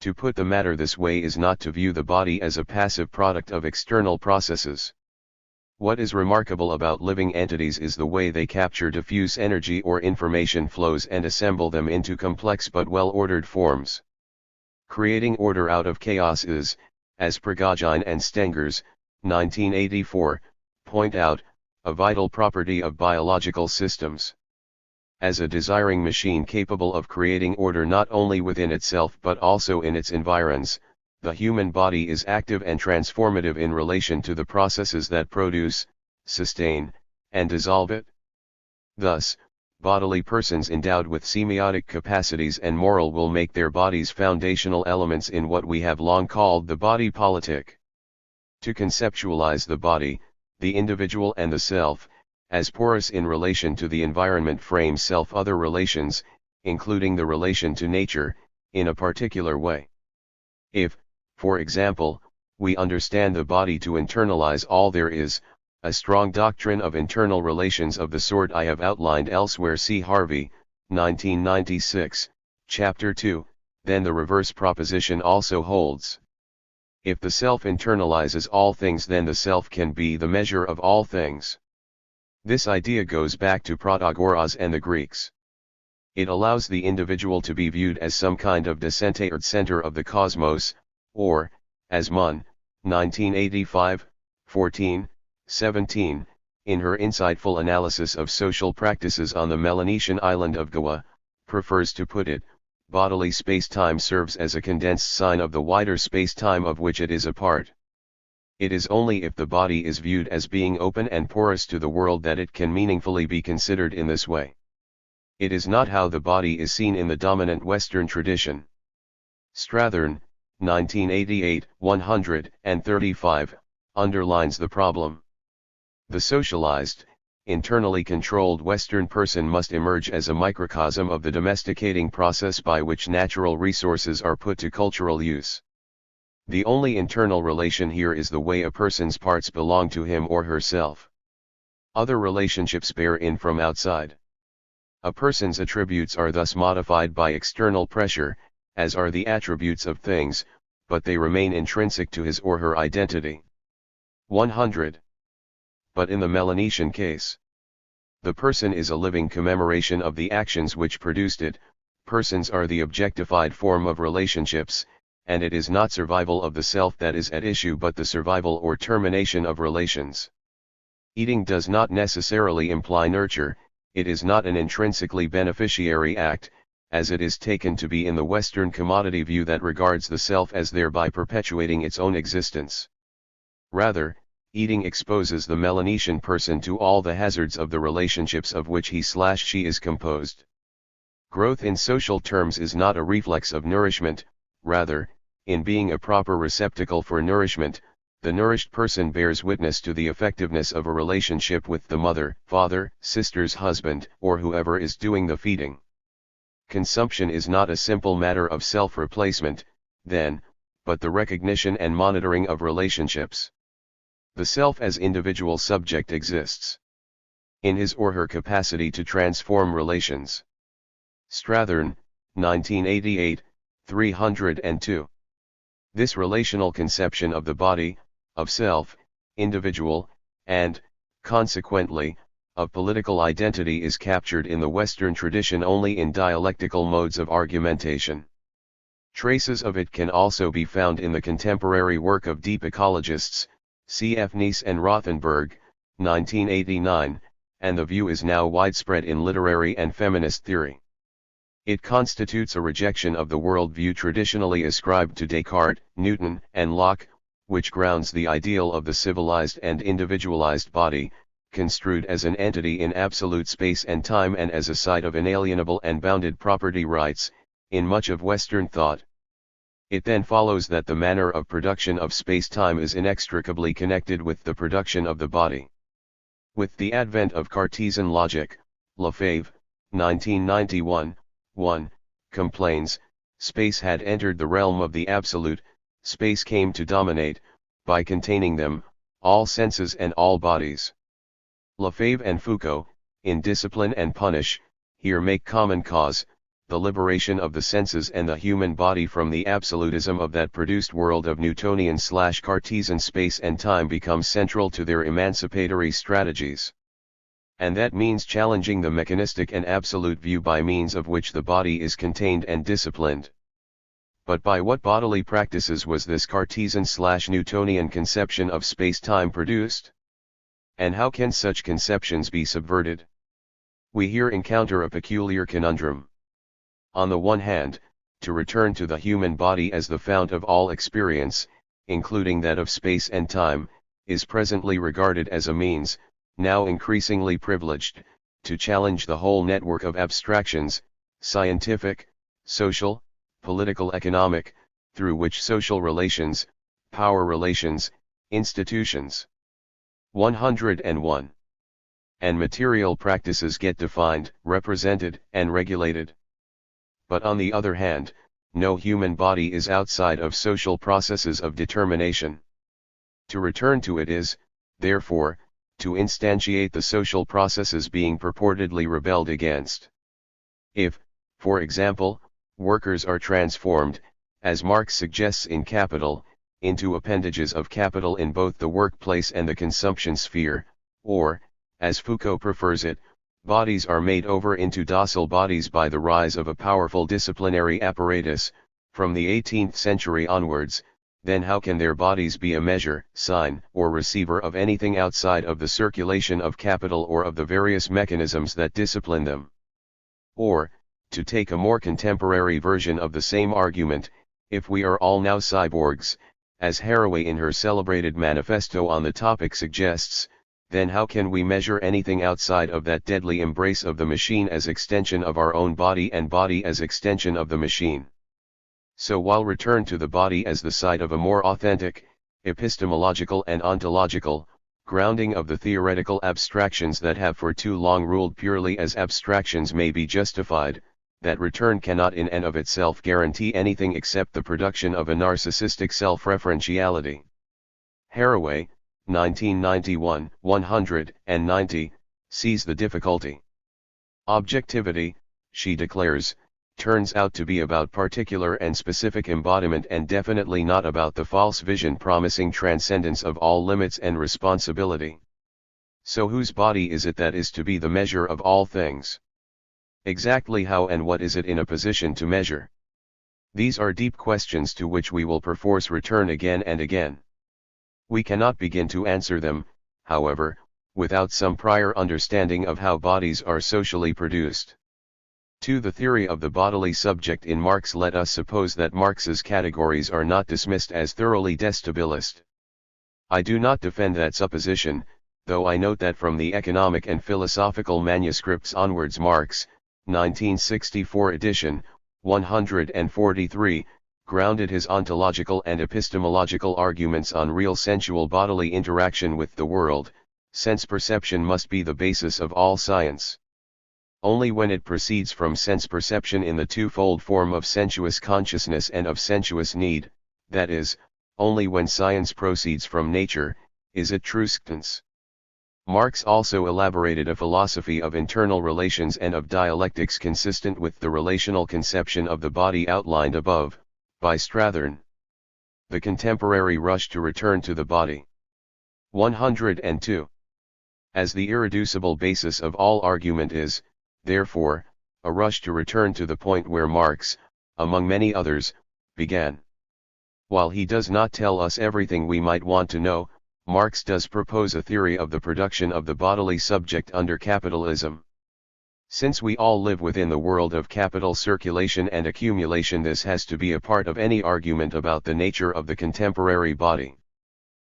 To put the matter this way is not to view the body as a passive product of external processes. What is remarkable about living entities is the way they capture diffuse energy or information flows and assemble them into complex but well-ordered forms. Creating order out of chaos is, as Prigogine and Stengers, 1984, point out, a vital property of biological systems. As a desiring machine capable of creating order not only within itself but also in its environs, the human body is active and transformative in relation to the processes that produce, sustain, and dissolve it. Thus, bodily persons endowed with semiotic capacities and moral will make their bodies foundational elements in what we have long called the body politic. To conceptualize the body, the individual and the self, as porous in relation to the environment frames self-other relations, including the relation to nature, in a particular way. If, for example, we understand the body to internalize all there is, a strong doctrine of internal relations of the sort I have outlined elsewhere, see Harvey, 1996, Chapter 2, then the reverse proposition also holds. If the self internalizes all things, then the self can be the measure of all things. This idea goes back to Protagoras and the Greeks. It allows the individual to be viewed as some kind of decentered center of the cosmos, or, as Munn, 1985, 14, 17, in her insightful analysis of social practices on the Melanesian island of Goa, prefers to put it, bodily space-time serves as a condensed sign of the wider space-time of which it is a part. It is only if the body is viewed as being open and porous to the world that it can meaningfully be considered in this way. It is not how the body is seen in the dominant Western tradition. Strathern, 1988, 135, underlines the problem. The socialized, internally controlled Western person must emerge as a microcosm of the domesticating process by which natural resources are put to cultural use. The only internal relation here is the way a person's parts belong to him or herself. Other relationships bear in from outside. A person's attributes are thus modified by external pressure, as are the attributes of things, but they remain intrinsic to his or her identity. 100. But in the Melanesian case, the person is a living commemoration of the actions which produced it. Persons are the objectified form of relationships, and it is not survival of the self that is at issue but the survival or termination of relations. Eating does not necessarily imply nurture, it is not an intrinsically beneficiary act, as it is taken to be in the Western commodity view that regards the self as thereby perpetuating its own existence. Rather, eating exposes the Melanesian person to all the hazards of the relationships of which he/she is composed. Growth in social terms is not a reflex of nourishment. Rather, in being a proper receptacle for nourishment, the nourished person bears witness to the effectiveness of a relationship with the mother, father, sisters, husband, or whoever is doing the feeding. Consumption is not a simple matter of self-replacement, then, but the recognition and monitoring of relationships. The self as individual subject exists in his or her capacity to transform relations. Strathern, 1988, 302. This relational conception of the body, of self, individual, and, consequently, of political identity is captured in the Western tradition only in dialectical modes of argumentation. Traces of it can also be found in the contemporary work of deep ecologists, C.F. Neese and Rothenberg, 1989, and the view is now widespread in literary and feminist theory. It constitutes a rejection of the worldview traditionally ascribed to Descartes, Newton, and Locke, which grounds the ideal of the civilized and individualized body, construed as an entity in absolute space and time and as a site of inalienable and bounded property rights, in much of Western thought. It then follows that the manner of production of space-time is inextricably connected with the production of the body. With the advent of Cartesian logic, Lefebvre, 1991, 1, complains, space had entered the realm of the absolute, space came to dominate, by containing them, all senses and all bodies. Lefebvre and Foucault, in Discipline and Punish, here make common cause, the liberation of the senses and the human body from the absolutism of that produced world of Newtonian/Cartesian space and time becomes central to their emancipatory strategies. And that means challenging the mechanistic and absolute view by means of which the body is contained and disciplined. But by what bodily practices was this Cartesian/Newtonian conception of space-time produced? And how can such conceptions be subverted? We here encounter a peculiar conundrum. On the one hand, to return to the human body as the fount of all experience, including that of space and time, is presently regarded as a means, now increasingly privileged, to challenge the whole network of abstractions, scientific, social, political, economic, through which social relations, power relations, institutions. 101. And material practices get defined, represented, and regulated. But on the other hand, no human body is outside of social processes of determination. To return to it is, therefore, to instantiate the social processes being purportedly rebelled against. If, for example, workers are transformed, as Marx suggests in Capital, into appendages of capital in both the workplace and the consumption sphere, or, as Foucault prefers it, bodies are made over into docile bodies by the rise of a powerful disciplinary apparatus, from the 18th century onwards, then how can their bodies be a measure, sign, or receiver of anything outside of the circulation of capital or of the various mechanisms that discipline them? Or, to take a more contemporary version of the same argument, if we are all now cyborgs, as Harvey in her celebrated manifesto on the topic suggests, then how can we measure anything outside of that deadly embrace of the machine as extension of our own body and body as extension of the machine? So while return to the body as the site of a more authentic, epistemological and ontological, grounding of the theoretical abstractions that have for too long ruled purely as abstractions may be justified, that return cannot in and of itself guarantee anything except the production of a narcissistic self-referentiality. Harvey, 1991, 190, sees the difficulty. Objectivity, she declares, turns out to be about particular and specific embodiment and definitely not about the false vision promising transcendence of all limits and responsibility. So whose body is it that is to be the measure of all things? Exactly how and what is it in a position to measure? These are deep questions to which we will perforce return again and again. We cannot begin to answer them, however, without some prior understanding of how bodies are socially produced. To the theory of the bodily subject in Marx, let us suppose that Marx's categories are not dismissed as thoroughly destabilist. I do not defend that supposition, though I note that from the economic and philosophical manuscripts onwards Marx, 1964 edition, 143, grounded his ontological and epistemological arguments on real sensual bodily interaction with the world. Sense perception must be the basis of all science. Only when it proceeds from sense perception in the twofold form of sensuous consciousness and of sensuous need, that is, only when science proceeds from nature, is it true science. Marx also elaborated a philosophy of internal relations and of dialectics consistent with the relational conception of the body outlined above, by Strathern. The contemporary rush to return to the body. 102. As the irreducible basis of all argument is, therefore, a rush to return to the point where Marx, among many others, began. While he does not tell us everything we might want to know, Marx does propose a theory of the production of the bodily subject under capitalism. Since we all live within the world of capital circulation and accumulation, this has to be a part of any argument about the nature of the contemporary body.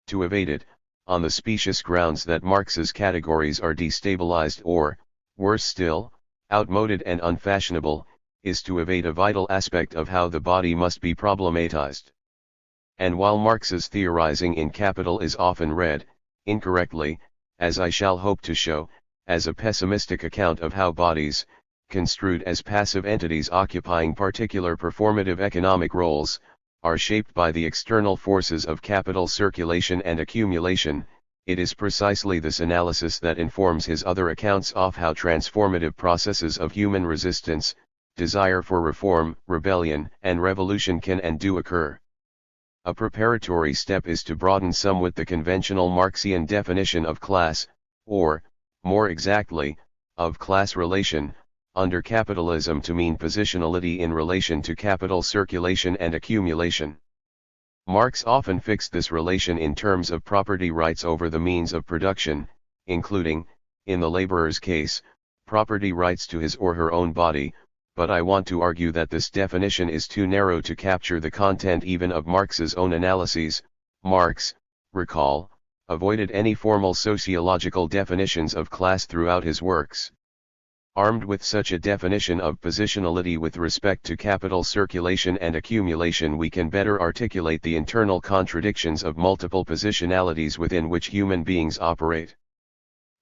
To evade it, on the specious grounds that Marx's categories are destabilized or, worse still, outmoded and unfashionable, is to evade a vital aspect of how the body must be problematized. And while Marx's theorizing in Capital is often read, incorrectly, as I shall hope to show, as a pessimistic account of how bodies, construed as passive entities occupying particular performative economic roles, are shaped by the external forces of capital circulation and accumulation, it is precisely this analysis that informs his other accounts of how transformative processes of human resistance, desire for reform, rebellion, and revolution can and do occur. A preparatory step is to broaden somewhat the conventional Marxian definition of class, or, more exactly, of class relation, under capitalism to mean positionality in relation to capital circulation and accumulation. Marx often fixed this relation in terms of property rights over the means of production, including, in the laborer's case, property rights to his or her own body, but I want to argue that this definition is too narrow to capture the content even of Marx's own analyses. Marx, recall, avoided any formal sociological definitions of class throughout his works. Armed with such a definition of positionality with respect to capital circulation and accumulation, we can better articulate the internal contradictions of multiple positionalities within which human beings operate.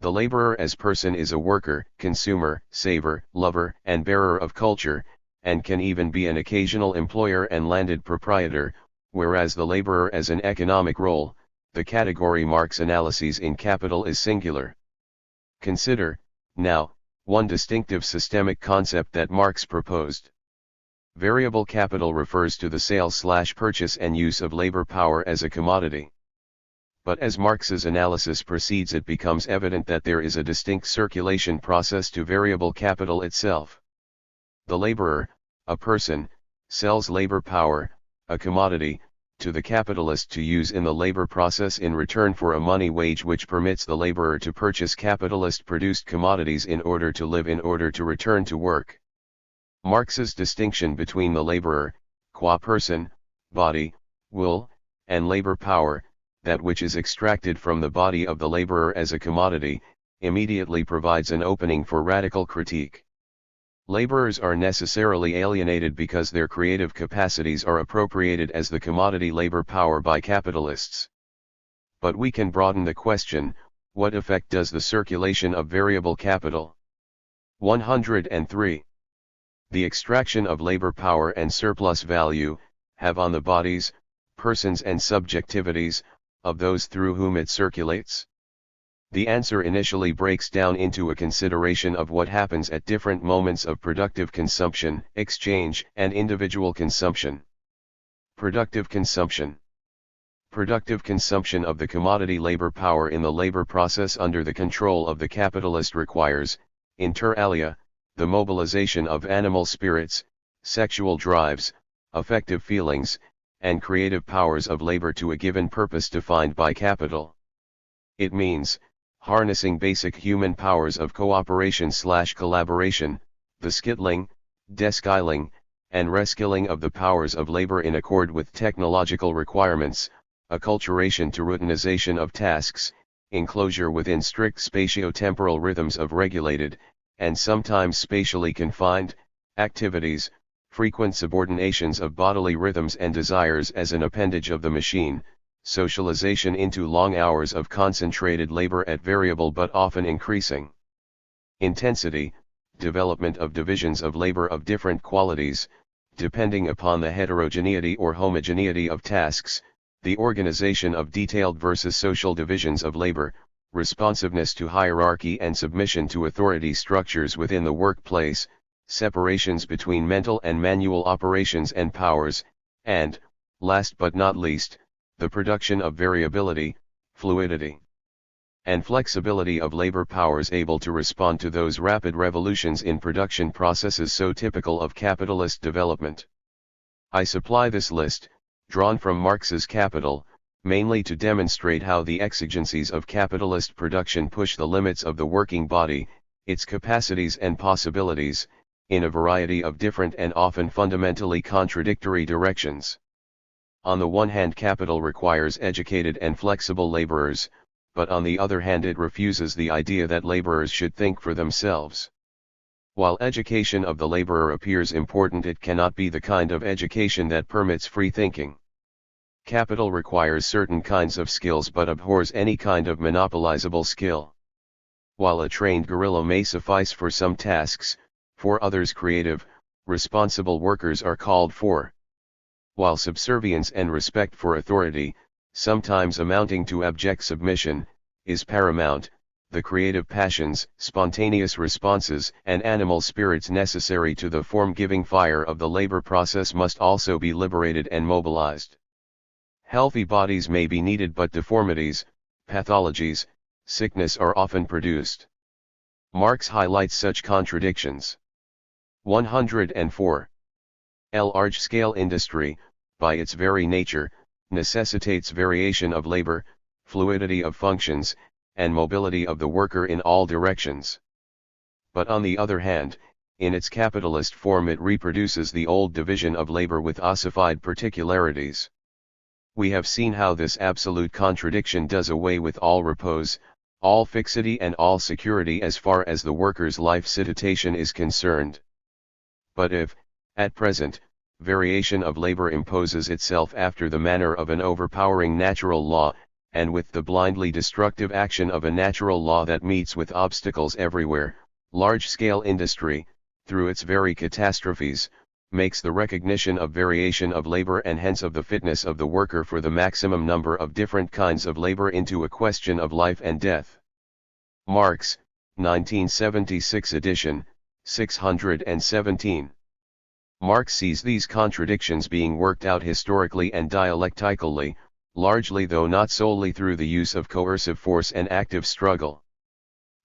The laborer as person is a worker, consumer, saver, lover, and bearer of culture, and can even be an occasional employer and landed proprietor, whereas the laborer as an economic role, the category Marx analyses in Capital, is singular. Consider, now, one distinctive systemic concept that Marx proposed. Variable capital refers to the sale/purchase and use of labor power as a commodity. But as Marx's analysis proceeds, it becomes evident that there is a distinct circulation process to variable capital itself. The laborer, a person, sells labor power, a commodity, to the capitalist to use in the labor process in return for a money wage which permits the laborer to purchase capitalist-produced commodities in order to live, in order to return to work. Marx's distinction between the laborer, qua person, body, will, and labor power, that which is extracted from the body of the laborer as a commodity, immediately provides an opening for radical critique. Laborers are necessarily alienated because their creative capacities are appropriated as the commodity labor power by capitalists. But we can broaden the question: what effect does the circulation of variable capital 103. The extraction of labor power and surplus value have on the bodies, persons and subjectivities of those through whom it circulates? The answer initially breaks down into a consideration of what happens at different moments of productive consumption, exchange, and individual consumption. Productive consumption. Productive consumption of the commodity labor power in the labor process under the control of the capitalist requires, inter alia, the mobilization of animal spirits, sexual drives, affective feelings, and creative powers of labor to a given purpose defined by capital. It means harnessing basic human powers of cooperation/collaboration, the skilling, deskilling, and reskilling of the powers of labor in accord with technological requirements, acculturation to routinization of tasks, enclosure within strict spatio-temporal rhythms of regulated, and sometimes spatially confined, activities, frequent subordinations of bodily rhythms and desires as an appendage of the machine, socialization into long hours of concentrated labor at variable but often increasing intensity, development of divisions of labor of different qualities, depending upon the heterogeneity or homogeneity of tasks, the organization of detailed versus social divisions of labor, responsiveness to hierarchy and submission to authority structures within the workplace, separations between mental and manual operations and powers, and, last but not least, the production of variability, fluidity, and flexibility of labor powers able to respond to those rapid revolutions in production processes so typical of capitalist development. I supply this list, drawn from Marx's Capital, mainly to demonstrate how the exigencies of capitalist production push the limits of the working body, its capacities and possibilities, in a variety of different and often fundamentally contradictory directions. On the one hand, capital requires educated and flexible laborers, but on the other hand it refuses the idea that laborers should think for themselves. While education of the laborer appears important, it cannot be the kind of education that permits free thinking. Capital requires certain kinds of skills but abhors any kind of monopolizable skill. While a trained guerrilla may suffice for some tasks, for others creative, responsible workers are called for. While subservience and respect for authority, sometimes amounting to abject submission, is paramount, the creative passions, spontaneous responses, and animal spirits necessary to the form-giving fire of the labor process must also be liberated and mobilized. Healthy bodies may be needed, but deformities, pathologies, sickness are often produced. Marx highlights such contradictions. 104. Large-scale industry, by its very nature, necessitates variation of labor, fluidity of functions, and mobility of the worker in all directions. But on the other hand, in its capitalist form it reproduces the old division of labor with ossified particularities. We have seen how this absolute contradiction does away with all repose, all fixity and all security as far as the worker's life situation is concerned. But if, at present, variation of labor imposes itself after the manner of an overpowering natural law, and with the blindly destructive action of a natural law that meets with obstacles everywhere, large-scale industry, through its very catastrophes, makes the recognition of variation of labor and hence of the fitness of the worker for the maximum number of different kinds of labor into a question of life and death. Marx, 1976 edition, 617. Marx sees these contradictions being worked out historically and dialectically, largely though not solely through the use of coercive force and active struggle.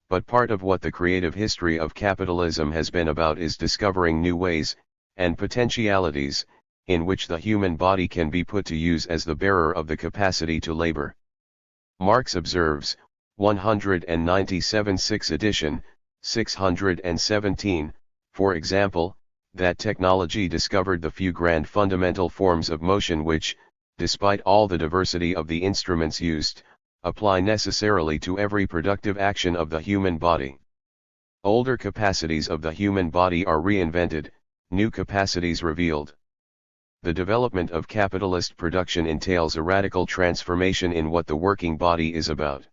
But part of what the creative history of capitalism has been about is discovering new ways, and potentialities, in which the human body can be put to use as the bearer of the capacity to labor. Marx observes, 197 6 edition, 617, for example, that technology discovered the few grand fundamental forms of motion which, despite all the diversity of the instruments used, apply necessarily to every productive action of the human body. Older capacities of the human body are reinvented, new capacities revealed. The development of capitalist production entails a radical transformation in what the working body is about.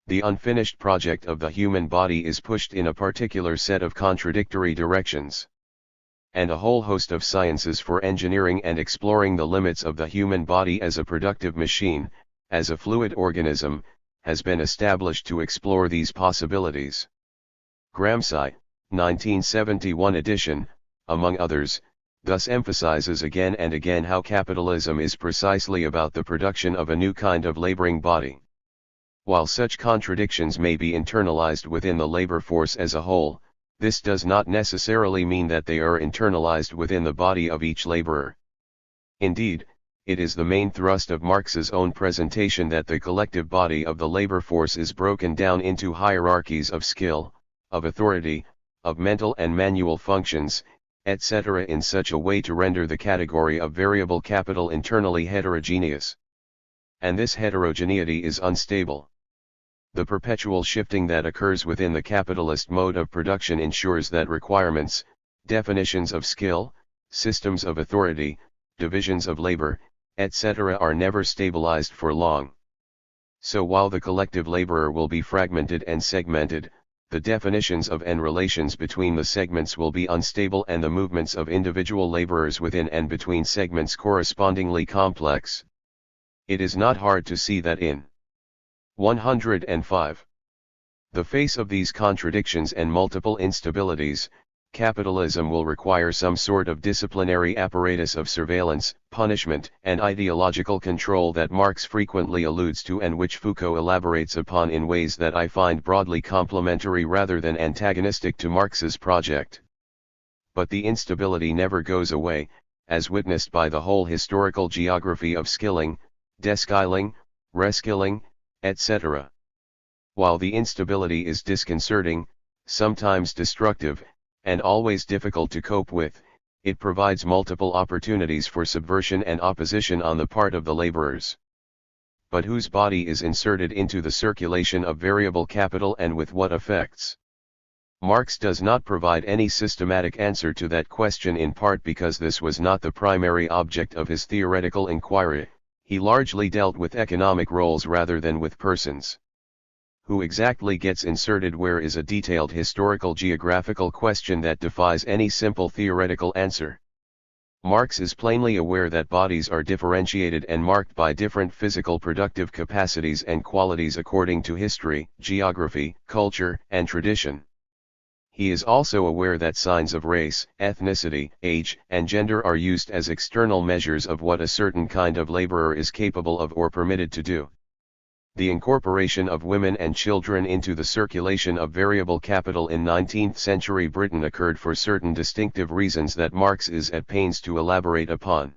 The unfinished project of the human body is pushed in a particular set of contradictory directions. And a whole host of sciences for engineering and exploring the limits of the human body as a productive machine, as a fluid organism, has been established to explore these possibilities. Gramsci, 1971 edition, among others, thus emphasizes again and again how capitalism is precisely about the production of a new kind of laboring body. While such contradictions may be internalized within the labor force as a whole, this does not necessarily mean that they are internalized within the body of each laborer. Indeed, it is the main thrust of Marx's own presentation that the collective body of the labor force is broken down into hierarchies of skill, of authority, of mental and manual functions, etc. in such a way to render the category of variable capital internally heterogeneous. And this heterogeneity is unstable. The perpetual shifting that occurs within the capitalist mode of production ensures that requirements, definitions of skill, systems of authority, divisions of labor, etc. are never stabilized for long. So while the collective laborer will be fragmented and segmented, the definitions of and relations between the segments will be unstable and the movements of individual laborers within and between segments correspondingly complex. It is not hard to see that in 105. The face of these contradictions and multiple instabilities, capitalism will require some sort of disciplinary apparatus of surveillance, punishment, and ideological control that Marx frequently alludes to and which Foucault elaborates upon in ways that I find broadly complementary rather than antagonistic to Marx's project. But the instability never goes away, as witnessed by the whole historical geography of skilling, deskilling, reskilling, etc. While the instability is disconcerting, sometimes destructive, and always difficult to cope with, It provides multiple opportunities for subversion and opposition on the part of the laborers. But whose body is inserted into the circulation of variable capital and with what effects? Marx does not provide any systematic answer to that question, in part because this was not the primary object of his theoretical inquiry. He largely dealt with economic roles rather than with persons. Who exactly gets inserted where is a detailed historical geographical question that defies any simple theoretical answer. Marx is plainly aware that bodies are differentiated and marked by different physical productive capacities and qualities according to history, geography, culture, and tradition. He is also aware that signs of race, ethnicity, age, and gender are used as external measures of what a certain kind of laborer is capable of or permitted to do. The incorporation of women and children into the circulation of variable capital in 19th-century Britain occurred for certain distinctive reasons that Marx is at pains to elaborate upon.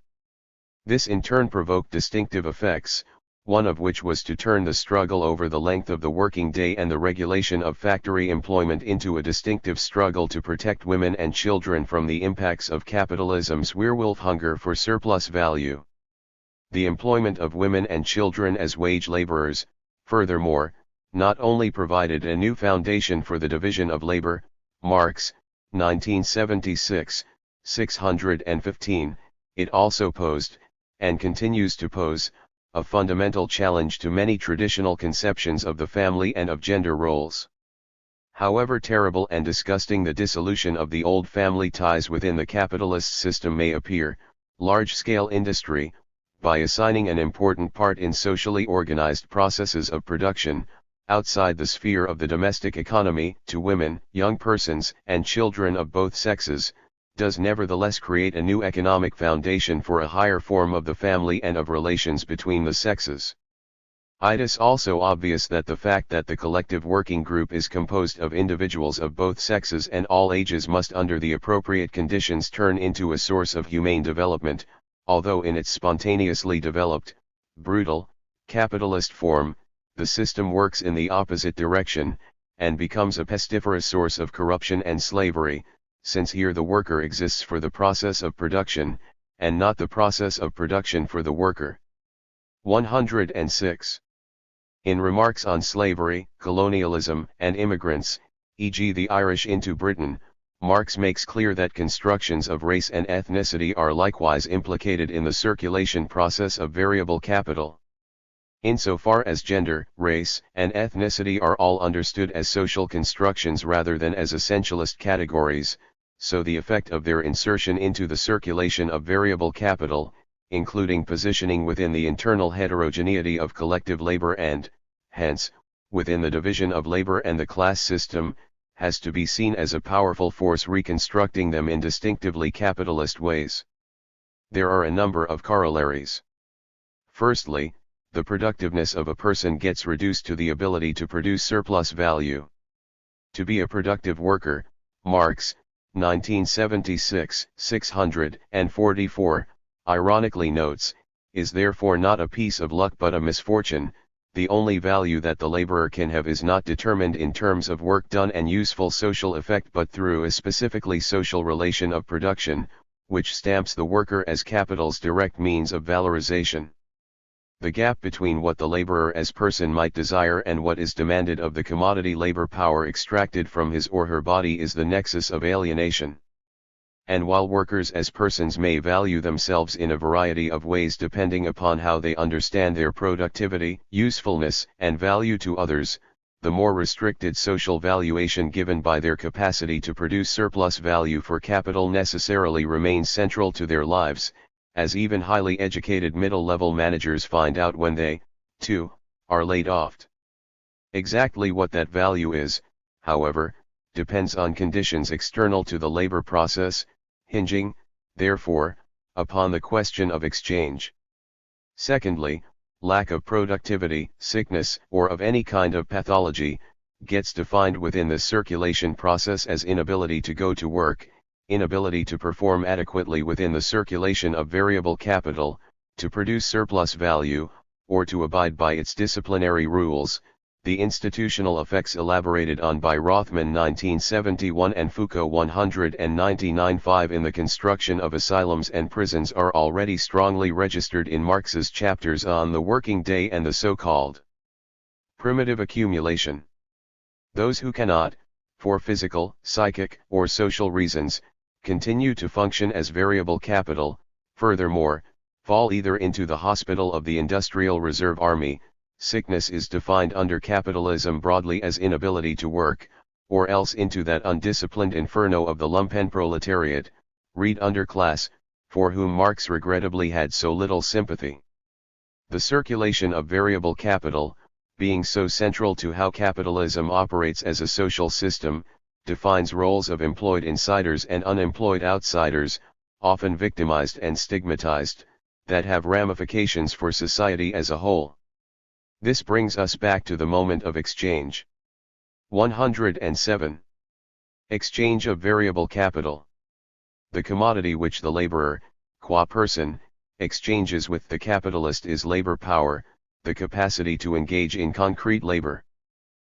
This in turn provoked distinctive effects, one of which was to turn the struggle over the length of the working day and the regulation of factory employment into a distinctive struggle to protect women and children from the impacts of capitalism's werewolf hunger for surplus value. The employment of women and children as wage laborers, furthermore, not only provided a new foundation for the division of labor, Marx, 1976, 615, it also posed, and continues to pose, a fundamental challenge to many traditional conceptions of the family and of gender roles. However terrible and disgusting the dissolution of the old family ties within the capitalist system may appear, large-scale industry, by assigning an important part in socially organized processes of production, outside the sphere of the domestic economy, to women, young persons, and children of both sexes, does nevertheless create a new economic foundation for a higher form of the family and of relations between the sexes. It is also obvious that the fact that the collective working group is composed of individuals of both sexes and all ages must under the appropriate conditions turn into a source of humane development, although in its spontaneously developed, brutal, capitalist form, the system works in the opposite direction, and becomes a pestiferous source of corruption and slavery, since here the worker exists for the process of production, and not the process of production for the worker. 106. In remarks on slavery, colonialism, and immigrants, e.g. the Irish into Britain, Marx makes clear that constructions of race and ethnicity are likewise implicated in the circulation process of variable capital. Insofar as gender, race, and ethnicity are all understood as social constructions rather than as essentialist categories, so the effect of their insertion into the circulation of variable capital, including positioning within the internal heterogeneity of collective labor and, hence, within the division of labor and the class system, has to be seen as a powerful force reconstructing them in distinctively capitalist ways. There are a number of corollaries. Firstly, the productiveness of a person gets reduced to the ability to produce surplus value. To be a productive worker, Marx, 1976, 644, ironically notes, is therefore not a piece of luck but a misfortune. The only value that the laborer can have is not determined in terms of work done and useful social effect but through a specifically social relation of production, which stamps the worker as capital's direct means of valorization. The gap between what the laborer as person might desire and what is demanded of the commodity labor power extracted from his or her body is the nexus of alienation. And while workers as persons may value themselves in a variety of ways depending upon how they understand their productivity, usefulness, and value to others, the more restricted social valuation given by their capacity to produce surplus value for capital necessarily remains central to their lives, as even highly educated middle-level managers find out when they, too, are laid off. Exactly what that value is, however, depends on conditions external to the labor process, hinging, therefore, upon the question of exchange. Secondly, lack of productivity, sickness, or of any kind of pathology, gets defined within the circulation process as inability to go to work, inability to perform adequately within the circulation of variable capital, to produce surplus value, or to abide by its disciplinary rules, The institutional effects elaborated on by Rothman 1971 and Foucault 199-5 in the construction of asylums and prisons are already strongly registered in Marx's chapters on the working day and the so-called primitive accumulation. Those who cannot, for physical, psychic, or social reasons, continue to function as variable capital, furthermore, fall either into the hospital of the Industrial Reserve Army. Sickness is defined under capitalism broadly as inability to work, or else into that undisciplined inferno of the lumpenproletariat, read underclass, for whom Marx regrettably had so little sympathy. The circulation of variable capital, being so central to how capitalism operates as a social system, defines roles of employed insiders and unemployed outsiders, often victimized and stigmatized, that have ramifications for society as a whole. This brings us back to the moment of exchange. 107. Exchange of variable capital. The commodity which the laborer, qua person, exchanges with the capitalist is labor power, the capacity to engage in concrete labor.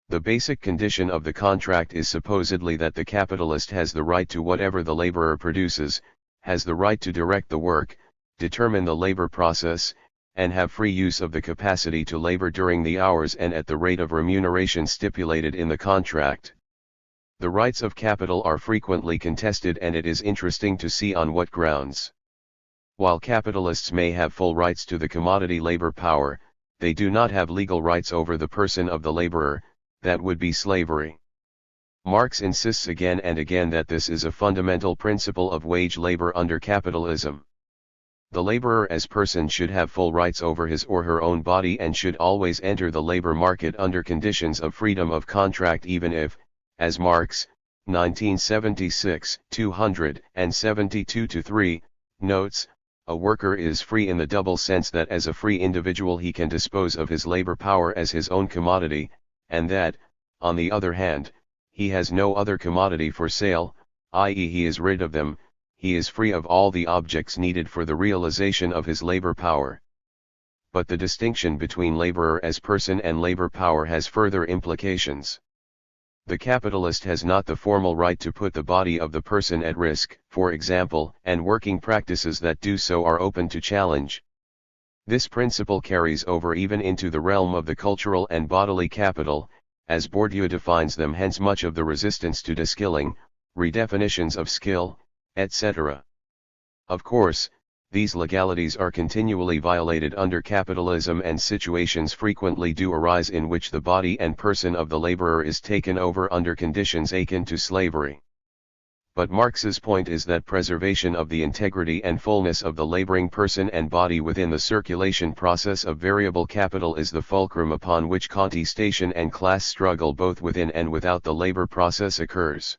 The basic condition of the contract is supposedly that the capitalist has the right to whatever the laborer produces, has the right to direct the work, determine the labor process, and have free use of the capacity to labor during the hours and at the rate of remuneration stipulated in the contract. The rights of capital are frequently contested, and it is interesting to see on what grounds. While capitalists may have full rights to the commodity labor power, they do not have legal rights over the person of the laborer. That would be slavery. Marx insists again and again that this is a fundamental principle of wage labor under capitalism. The laborer as person should have full rights over his or her own body and should always enter the labor market under conditions of freedom of contract, even if, as Marx, 1976, 272-3, notes, a worker is free in the double sense that as a free individual he can dispose of his labor power as his own commodity, and that, on the other hand, he has no other commodity for sale, i.e. he is rid of them. He is free of all the objects needed for the realization of his labor power. But the distinction between laborer as person and labor power has further implications. The capitalist has not the formal right to put the body of the person at risk, for example, and working practices that do so are open to challenge. This principle carries over even into the realm of the cultural and bodily capital, as Bourdieu defines them, hence much of the resistance to deskilling, redefinitions of skill, etc. Of course, these legalities are continually violated under capitalism, and situations frequently do arise in which the body and person of the laborer is taken over under conditions akin to slavery. But Marx's point is that preservation of the integrity and fullness of the laboring person and body within the circulation process of variable capital is the fulcrum upon which contestation and class struggle both within and without the labor process occurs.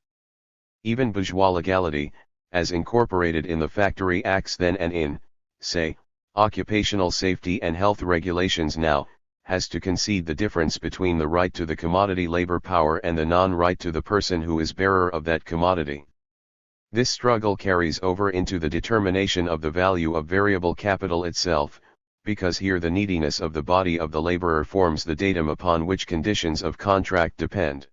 Even bourgeois legality, as incorporated in the Factory Acts then and in, say, occupational safety and health regulations now, has to concede the difference between the right to the commodity labor power and the non-right to the person who is bearer of that commodity. This struggle carries over into the determination of the value of variable capital itself, because here the neediness of the body of the laborer forms the datum upon which conditions of contract depend.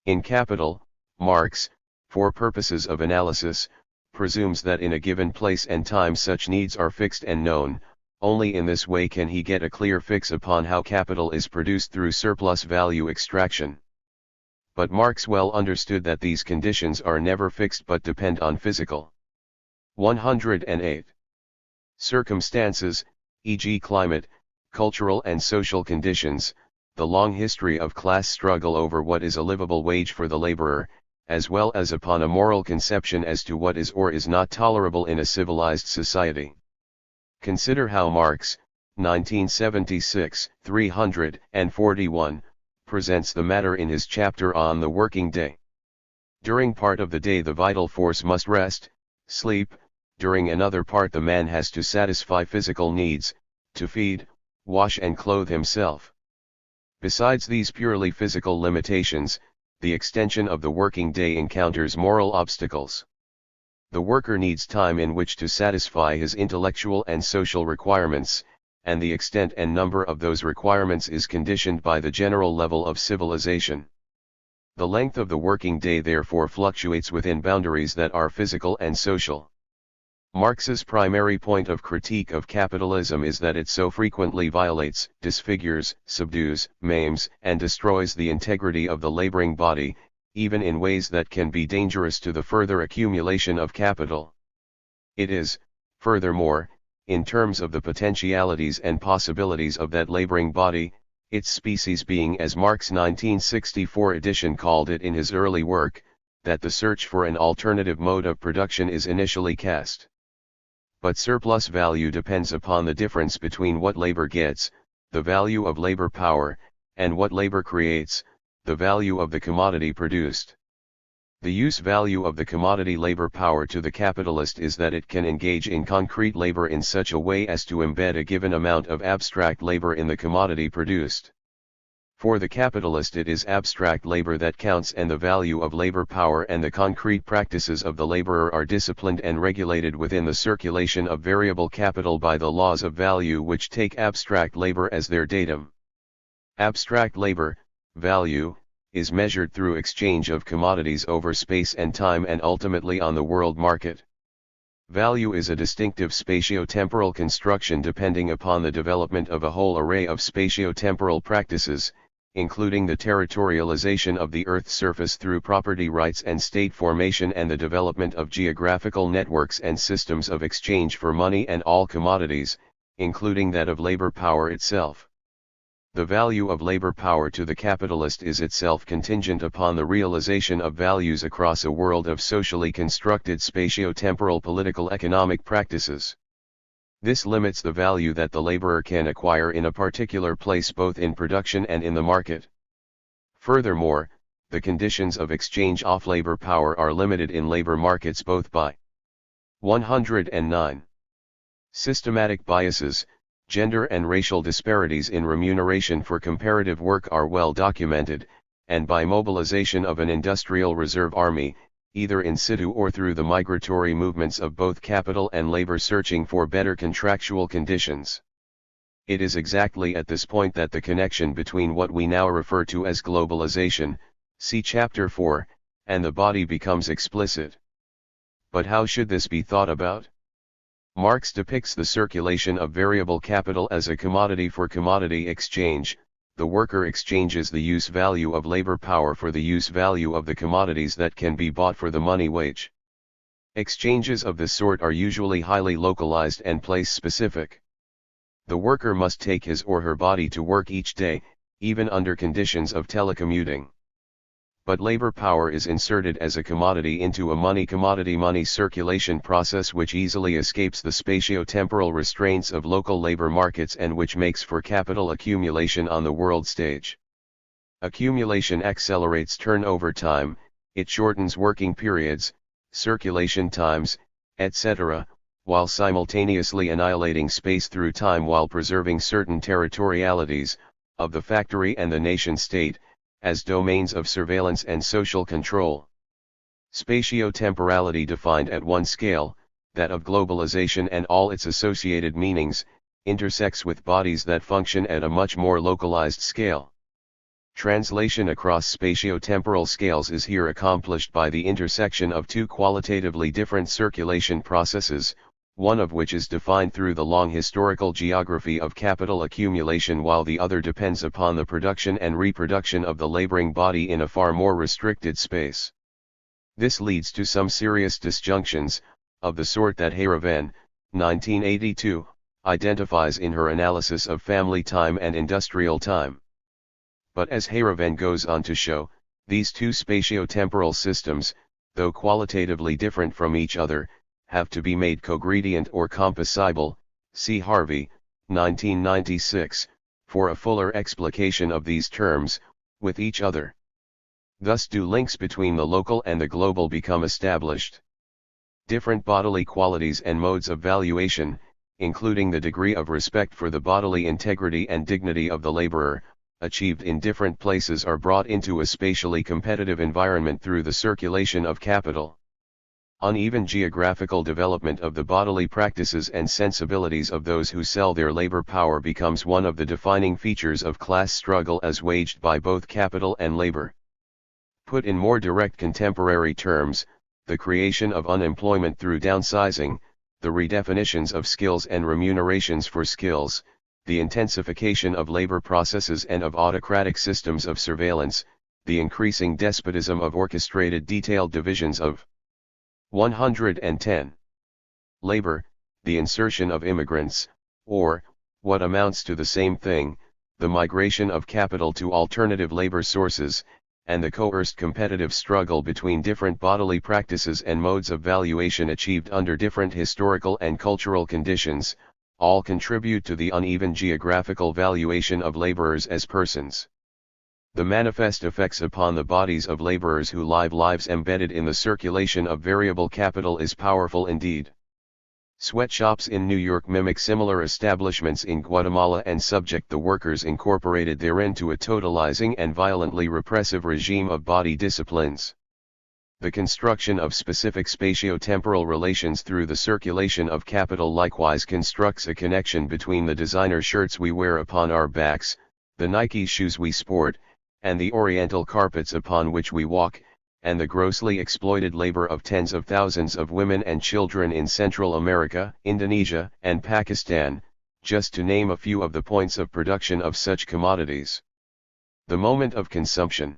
In Capital, Marx, for purposes of analysis, presumes that in a given place and time such needs are fixed and known. Only in this way can he get a clear fix upon how capital is produced through surplus value extraction. But Marx well understood that these conditions are never fixed but depend on physical. 108. Circumstances, e.g. climate, cultural and social conditions, the long history of class struggle over what is a livable wage for the laborer, as well as upon a moral conception as to what is or is not tolerable in a civilized society. Consider how Marx, 1976, 341, presents the matter in his chapter on the working day. During part of the day the vital force must rest, sleep, during another part the man has to satisfy physical needs, to feed, wash and clothe himself. Besides these purely physical limitations, the extension of the working day encounters moral obstacles. The worker needs time in which to satisfy his intellectual and social requirements, and the extent and number of those requirements is conditioned by the general level of civilization. The length of the working day therefore fluctuates within boundaries that are physical and social. Marx's primary point of critique of capitalism is that it so frequently violates, disfigures, subdues, maims, and destroys the integrity of the laboring body, even in ways that can be dangerous to the further accumulation of capital. It is, furthermore, in terms of the potentialities and possibilities of that laboring body, its species being, as Marx's 1964 edition called it in his early work, that the search for an alternative mode of production is initially cast. But surplus value depends upon the difference between what labor gets, the value of labor power, and what labor creates, the value of the commodity produced. The use value of the commodity labor power to the capitalist is that it can engage in concrete labor in such a way as to embed a given amount of abstract labor in the commodity produced. For the capitalist it is abstract labor that counts, and the value of labor power and the concrete practices of the laborer are disciplined and regulated within the circulation of variable capital by the laws of value which take abstract labor as their datum. Abstract labor, value, is measured through exchange of commodities over space and time and ultimately on the world market. Value is a distinctive spatio-temporal construction depending upon the development of a whole array of spatio-temporal practices, including the territorialization of the Earth's surface through property rights and state formation and the development of geographical networks and systems of exchange for money and all commodities, including that of labor power itself. The value of labor power to the capitalist is itself contingent upon the realization of values across a world of socially constructed spatio-temporal political economic practices. This limits the value that the laborer can acquire in a particular place both in production and in the market. Furthermore, the conditions of exchange of labor power are limited in labor markets both by 109. Systematic biases, gender and racial disparities in remuneration for comparative work are well documented, and by mobilization of an industrial reserve army, either in situ or through the migratory movements of both capital and labor searching for better contractual conditions. It is exactly at this point that the connection between what we now refer to as globalization, see Chapter 4, and the body becomes explicit. But how should this be thought about? Marx depicts the circulation of variable capital as a commodity for commodity exchange. The worker exchanges the use value of labor power for the use value of the commodities that can be bought for the money wage. Exchanges of this sort are usually highly localized and place-specific. The worker must take his or her body to work each day, even under conditions of telecommuting. But labor power is inserted as a commodity into a money circulation process which easily escapes the spatio-temporal restraints of local labor markets and which makes for capital accumulation on the world stage. Accumulation accelerates turnover time, it shortens working periods, circulation times, etc., while simultaneously annihilating space through time while preserving certain territorialities, of the factory and the nation-state, as domains of surveillance and social control. Spatio-temporality defined at one scale, that of globalization and all its associated meanings, intersects with bodies that function at a much more localized scale. Translation across spatio-temporal scales is here accomplished by the intersection of two qualitatively different circulation processes, one of which is defined through the long historical geography of capital accumulation while the other depends upon the production and reproduction of the laboring body in a far more restricted space. This leads to some serious disjunctions, of the sort that Harvey, 1982, identifies in her analysis of family time and industrial time. But as Harvey goes on to show, these two spatio-temporal systems, though qualitatively different from each other, have to be made cogredient or composable, see Harvey, 1996, for a fuller explication of these terms, with each other. Thus do links between the local and the global become established. Different bodily qualities and modes of valuation, including the degree of respect for the bodily integrity and dignity of the laborer, achieved in different places are brought into a spatially competitive environment through the circulation of capital. Uneven geographical development of the bodily practices and sensibilities of those who sell their labor power becomes one of the defining features of class struggle as waged by both capital and labor. Put in more direct contemporary terms, the creation of unemployment through downsizing, the redefinitions of skills and remunerations for skills, the intensification of labor processes and of autocratic systems of surveillance, the increasing despotism of orchestrated detailed divisions of 110. Labor, the insertion of immigrants, or, what amounts to the same thing, the migration of capital to alternative labor sources, and the coerced competitive struggle between different bodily practices and modes of valuation achieved under different historical and cultural conditions, all contribute to the uneven geographical valuation of laborers as persons. The manifest effects upon the bodies of laborers who live lives embedded in the circulation of variable capital is powerful indeed. Sweatshops in New York mimic similar establishments in Guatemala and subject the workers incorporated therein to a totalizing and violently repressive regime of body disciplines. The construction of specific spatio-temporal relations through the circulation of capital likewise constructs a connection between the designer shirts we wear upon our backs, the Nike shoes we sport, and the oriental carpets upon which we walk, and the grossly exploited labor of tens of thousands of women and children in Central America, Indonesia, and Pakistan, just to name a few of the points of production of such commodities. The moment of consumption.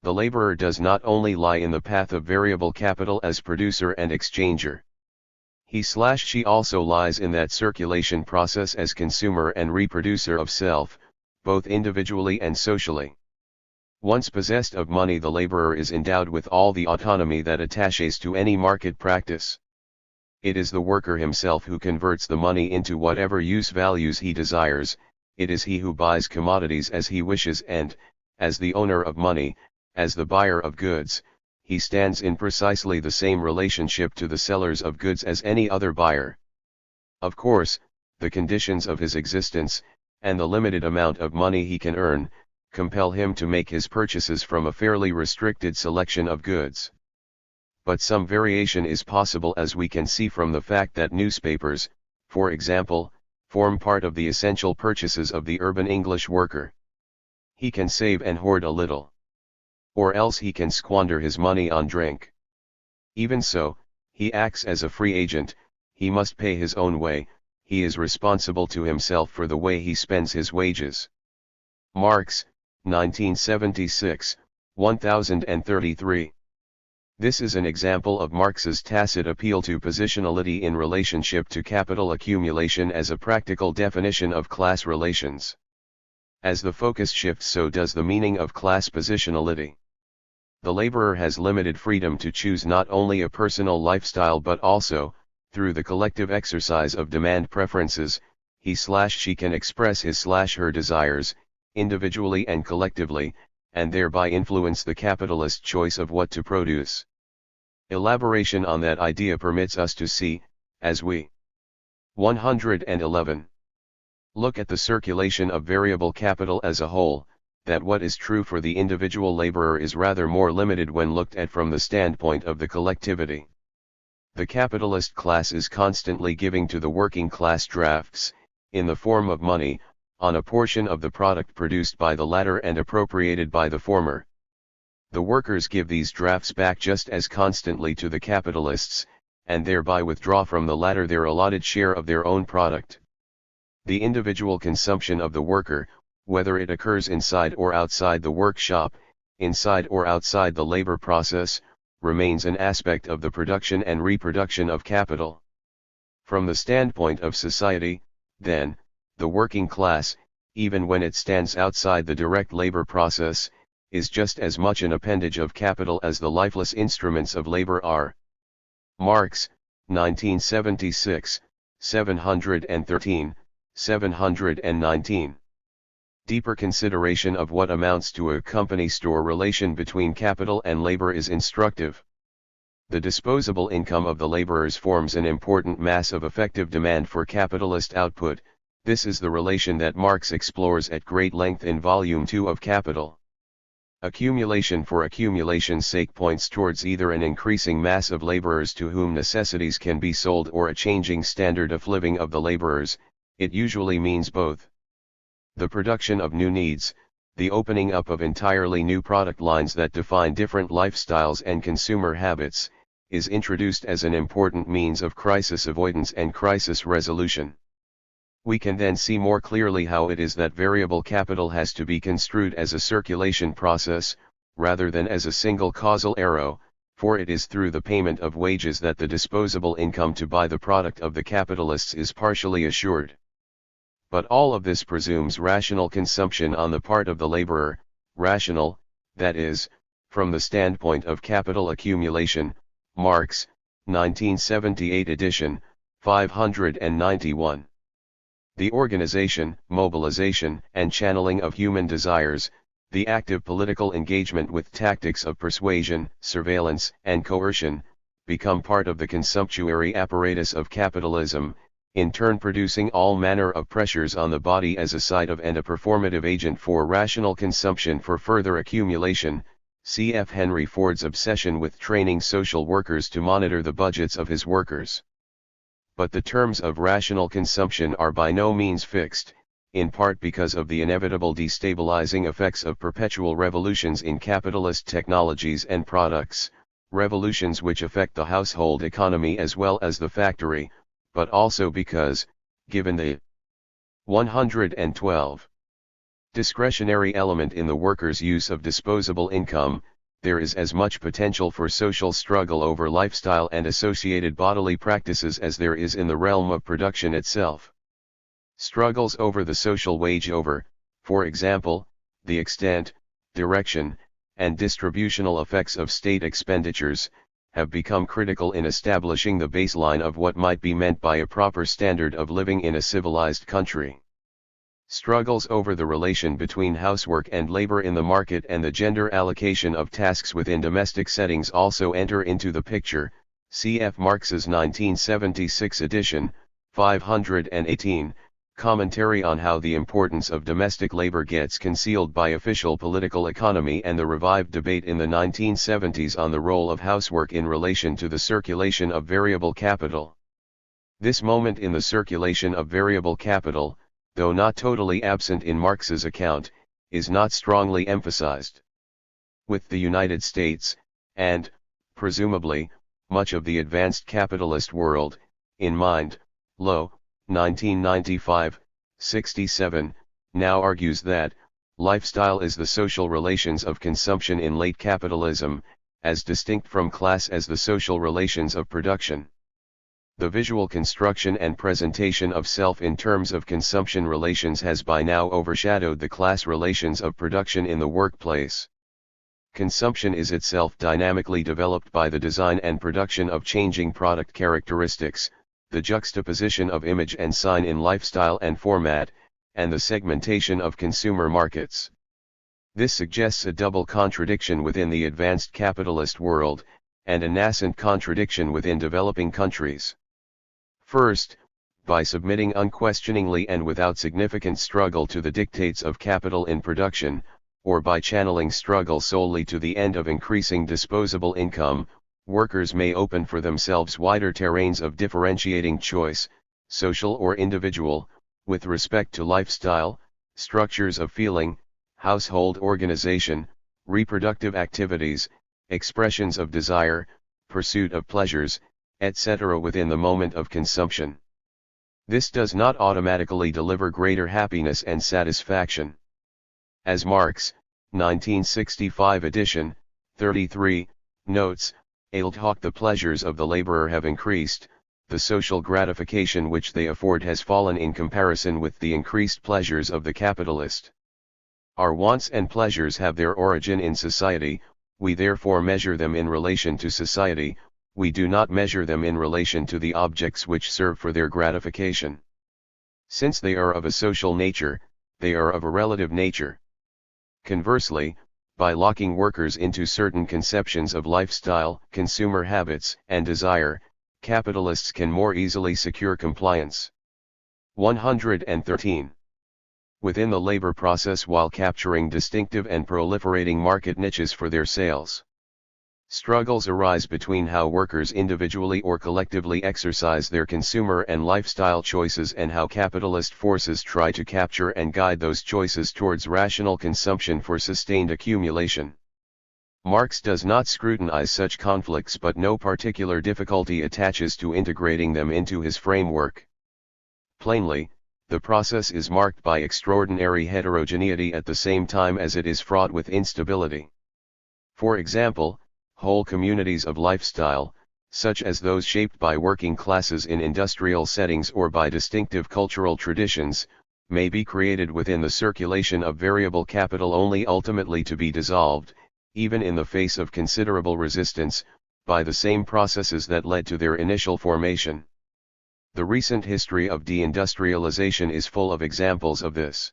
The laborer does not only lie in the path of variable capital as producer and exchanger. He/she also lies in that circulation process as consumer and reproducer of self, both individually and socially. Once possessed of money, the laborer is endowed with all the autonomy that attaches to any market practice. It is the worker himself who converts the money into whatever use values he desires, it is he who buys commodities as he wishes and, as the owner of money, as the buyer of goods, he stands in precisely the same relationship to the sellers of goods as any other buyer. Of course, the conditions of his existence, and the limited amount of money he can earn, compel him to make his purchases from a fairly restricted selection of goods. But some variation is possible, as we can see from the fact that newspapers, for example, form part of the essential purchases of the urban English worker. He can save and hoard a little. Or else he can squander his money on drink. Even so, he acts as a free agent, he must pay his own way, he is responsible to himself for the way he spends his wages. Marx, 1976, 1033. This is an example of Marx's tacit appeal to positionality in relationship to capital accumulation as a practical definition of class relations. As the focus shifts, so does the meaning of class positionality. The laborer has limited freedom to choose not only a personal lifestyle but also, through the collective exercise of demand preferences, he/she can express his/her desires, individually and collectively, and thereby influence the capitalist choice of what to produce. Elaboration on that idea permits us to see, as we 111. Look at the circulation of variable capital as a whole, that what is true for the individual laborer is rather more limited when looked at from the standpoint of the collectivity. The capitalist class is constantly giving to the working class drafts, in the form of money, on a portion of the product produced by the latter and appropriated by the former. The workers give these drafts back just as constantly to the capitalists, and thereby withdraw from the latter their allotted share of their own product. The individual consumption of the worker, whether it occurs inside or outside the workshop, inside or outside the labor process, remains an aspect of the production and reproduction of capital. From the standpoint of society, then, the working class, even when it stands outside the direct labor process, is just as much an appendage of capital as the lifeless instruments of labor are. Marx, 1976, 713, 719. Deeper consideration of what amounts to a company-store relation between capital and labor is instructive. The disposable income of the laborers forms an important mass of effective demand for capitalist output. This is the relation that Marx explores at great length in Volume 2 of Capital. Accumulation for accumulation's sake points towards either an increasing mass of laborers to whom necessities can be sold or a changing standard of living of the laborers. It usually means both. The production of new needs, the opening up of entirely new product lines that define different lifestyles and consumer habits, is introduced as an important means of crisis avoidance and crisis resolution. We can then see more clearly how it is that variable capital has to be construed as a circulation process, rather than as a single causal arrow, for it is through the payment of wages that the disposable income to buy the product of the capitalists is partially assured. But all of this presumes rational consumption on the part of the laborer, rational, that is, from the standpoint of capital accumulation. Marx, 1978 edition, 591. The organization, mobilization, and channeling of human desires, the active political engagement with tactics of persuasion, surveillance, and coercion, become part of the consumptuary apparatus of capitalism, in turn producing all manner of pressures on the body as a side of and a performative agent for rational consumption for further accumulation. Cf. Henry Ford's obsession with training social workers to monitor the budgets of his workers. But the terms of rational consumption are by no means fixed, in part because of the inevitable destabilizing effects of perpetual revolutions in capitalist technologies and products, revolutions which affect the household economy as well as the factory, but also because, given the 112 discretionary element in the worker's use of disposable income, there is as much potential for social struggle over lifestyle and associated bodily practices as there is in the realm of production itself. Struggles over the social wage over, for example, the extent, direction, and distributional effects of state expenditures, have become critical in establishing the baseline of what might be meant by a proper standard of living in a civilized country. Struggles over the relation between housework and labor in the market and the gender allocation of tasks within domestic settings also enter into the picture. Cf. Marx's 1976 edition, 518, Commentary on how the importance of domestic labor gets concealed by official political economy and the revived debate in the 1970s on the role of housework in relation to the circulation of variable capital. This moment in the circulation of variable capital, though not totally absent in Marx's account, is not strongly emphasized. With the United States, and, presumably, much of the advanced capitalist world, in mind, Lowe, 1995, 67, now argues that, lifestyle is the social relations of consumption in late capitalism, as distinct from class as the social relations of production. The visual construction and presentation of self in terms of consumption relations has by now overshadowed the class relations of production in the workplace. Consumption is itself dynamically developed by the design and production of changing product characteristics, the juxtaposition of image and sign in lifestyle and format, and the segmentation of consumer markets. This suggests a double contradiction within the advanced capitalist world, and a nascent contradiction within developing countries. First, by submitting unquestioningly and without significant struggle to the dictates of capital in production, or by channeling struggle solely to the end of increasing disposable income, workers may open for themselves wider terrains of differentiating choice, social or individual, with respect to lifestyle, structures of feeling, household organization, reproductive activities, expressions of desire, pursuit of pleasures, etc. within the moment of consumption. This does not automatically deliver greater happiness and satisfaction. As Marx, 1965 edition, 33, notes, although the pleasures of the laborer have increased, the social gratification which they afford has fallen in comparison with the increased pleasures of the capitalist. Our wants and pleasures have their origin in society, we therefore measure them in relation to society, we do not measure them in relation to the objects which serve for their gratification. Since they are of a social nature, they are of a relative nature. Conversely, by locking workers into certain conceptions of lifestyle, consumer habits, and desire, capitalists can more easily secure compliance. 113. within the labor process while capturing distinctive and proliferating market niches for their sales. Struggles arise between how workers individually or collectively exercise their consumer and lifestyle choices and how capitalist forces try to capture and guide those choices towards rational consumption for sustained accumulation. Marx does not scrutinize such conflicts, but no particular difficulty attaches to integrating them into his framework. Plainly, the process is marked by extraordinary heterogeneity at the same time as it is fraught with instability. For example, whole communities of lifestyle, such as those shaped by working classes in industrial settings or by distinctive cultural traditions, may be created within the circulation of variable capital only ultimately to be dissolved, even in the face of considerable resistance, by the same processes that led to their initial formation. The recent history of deindustrialization is full of examples of this.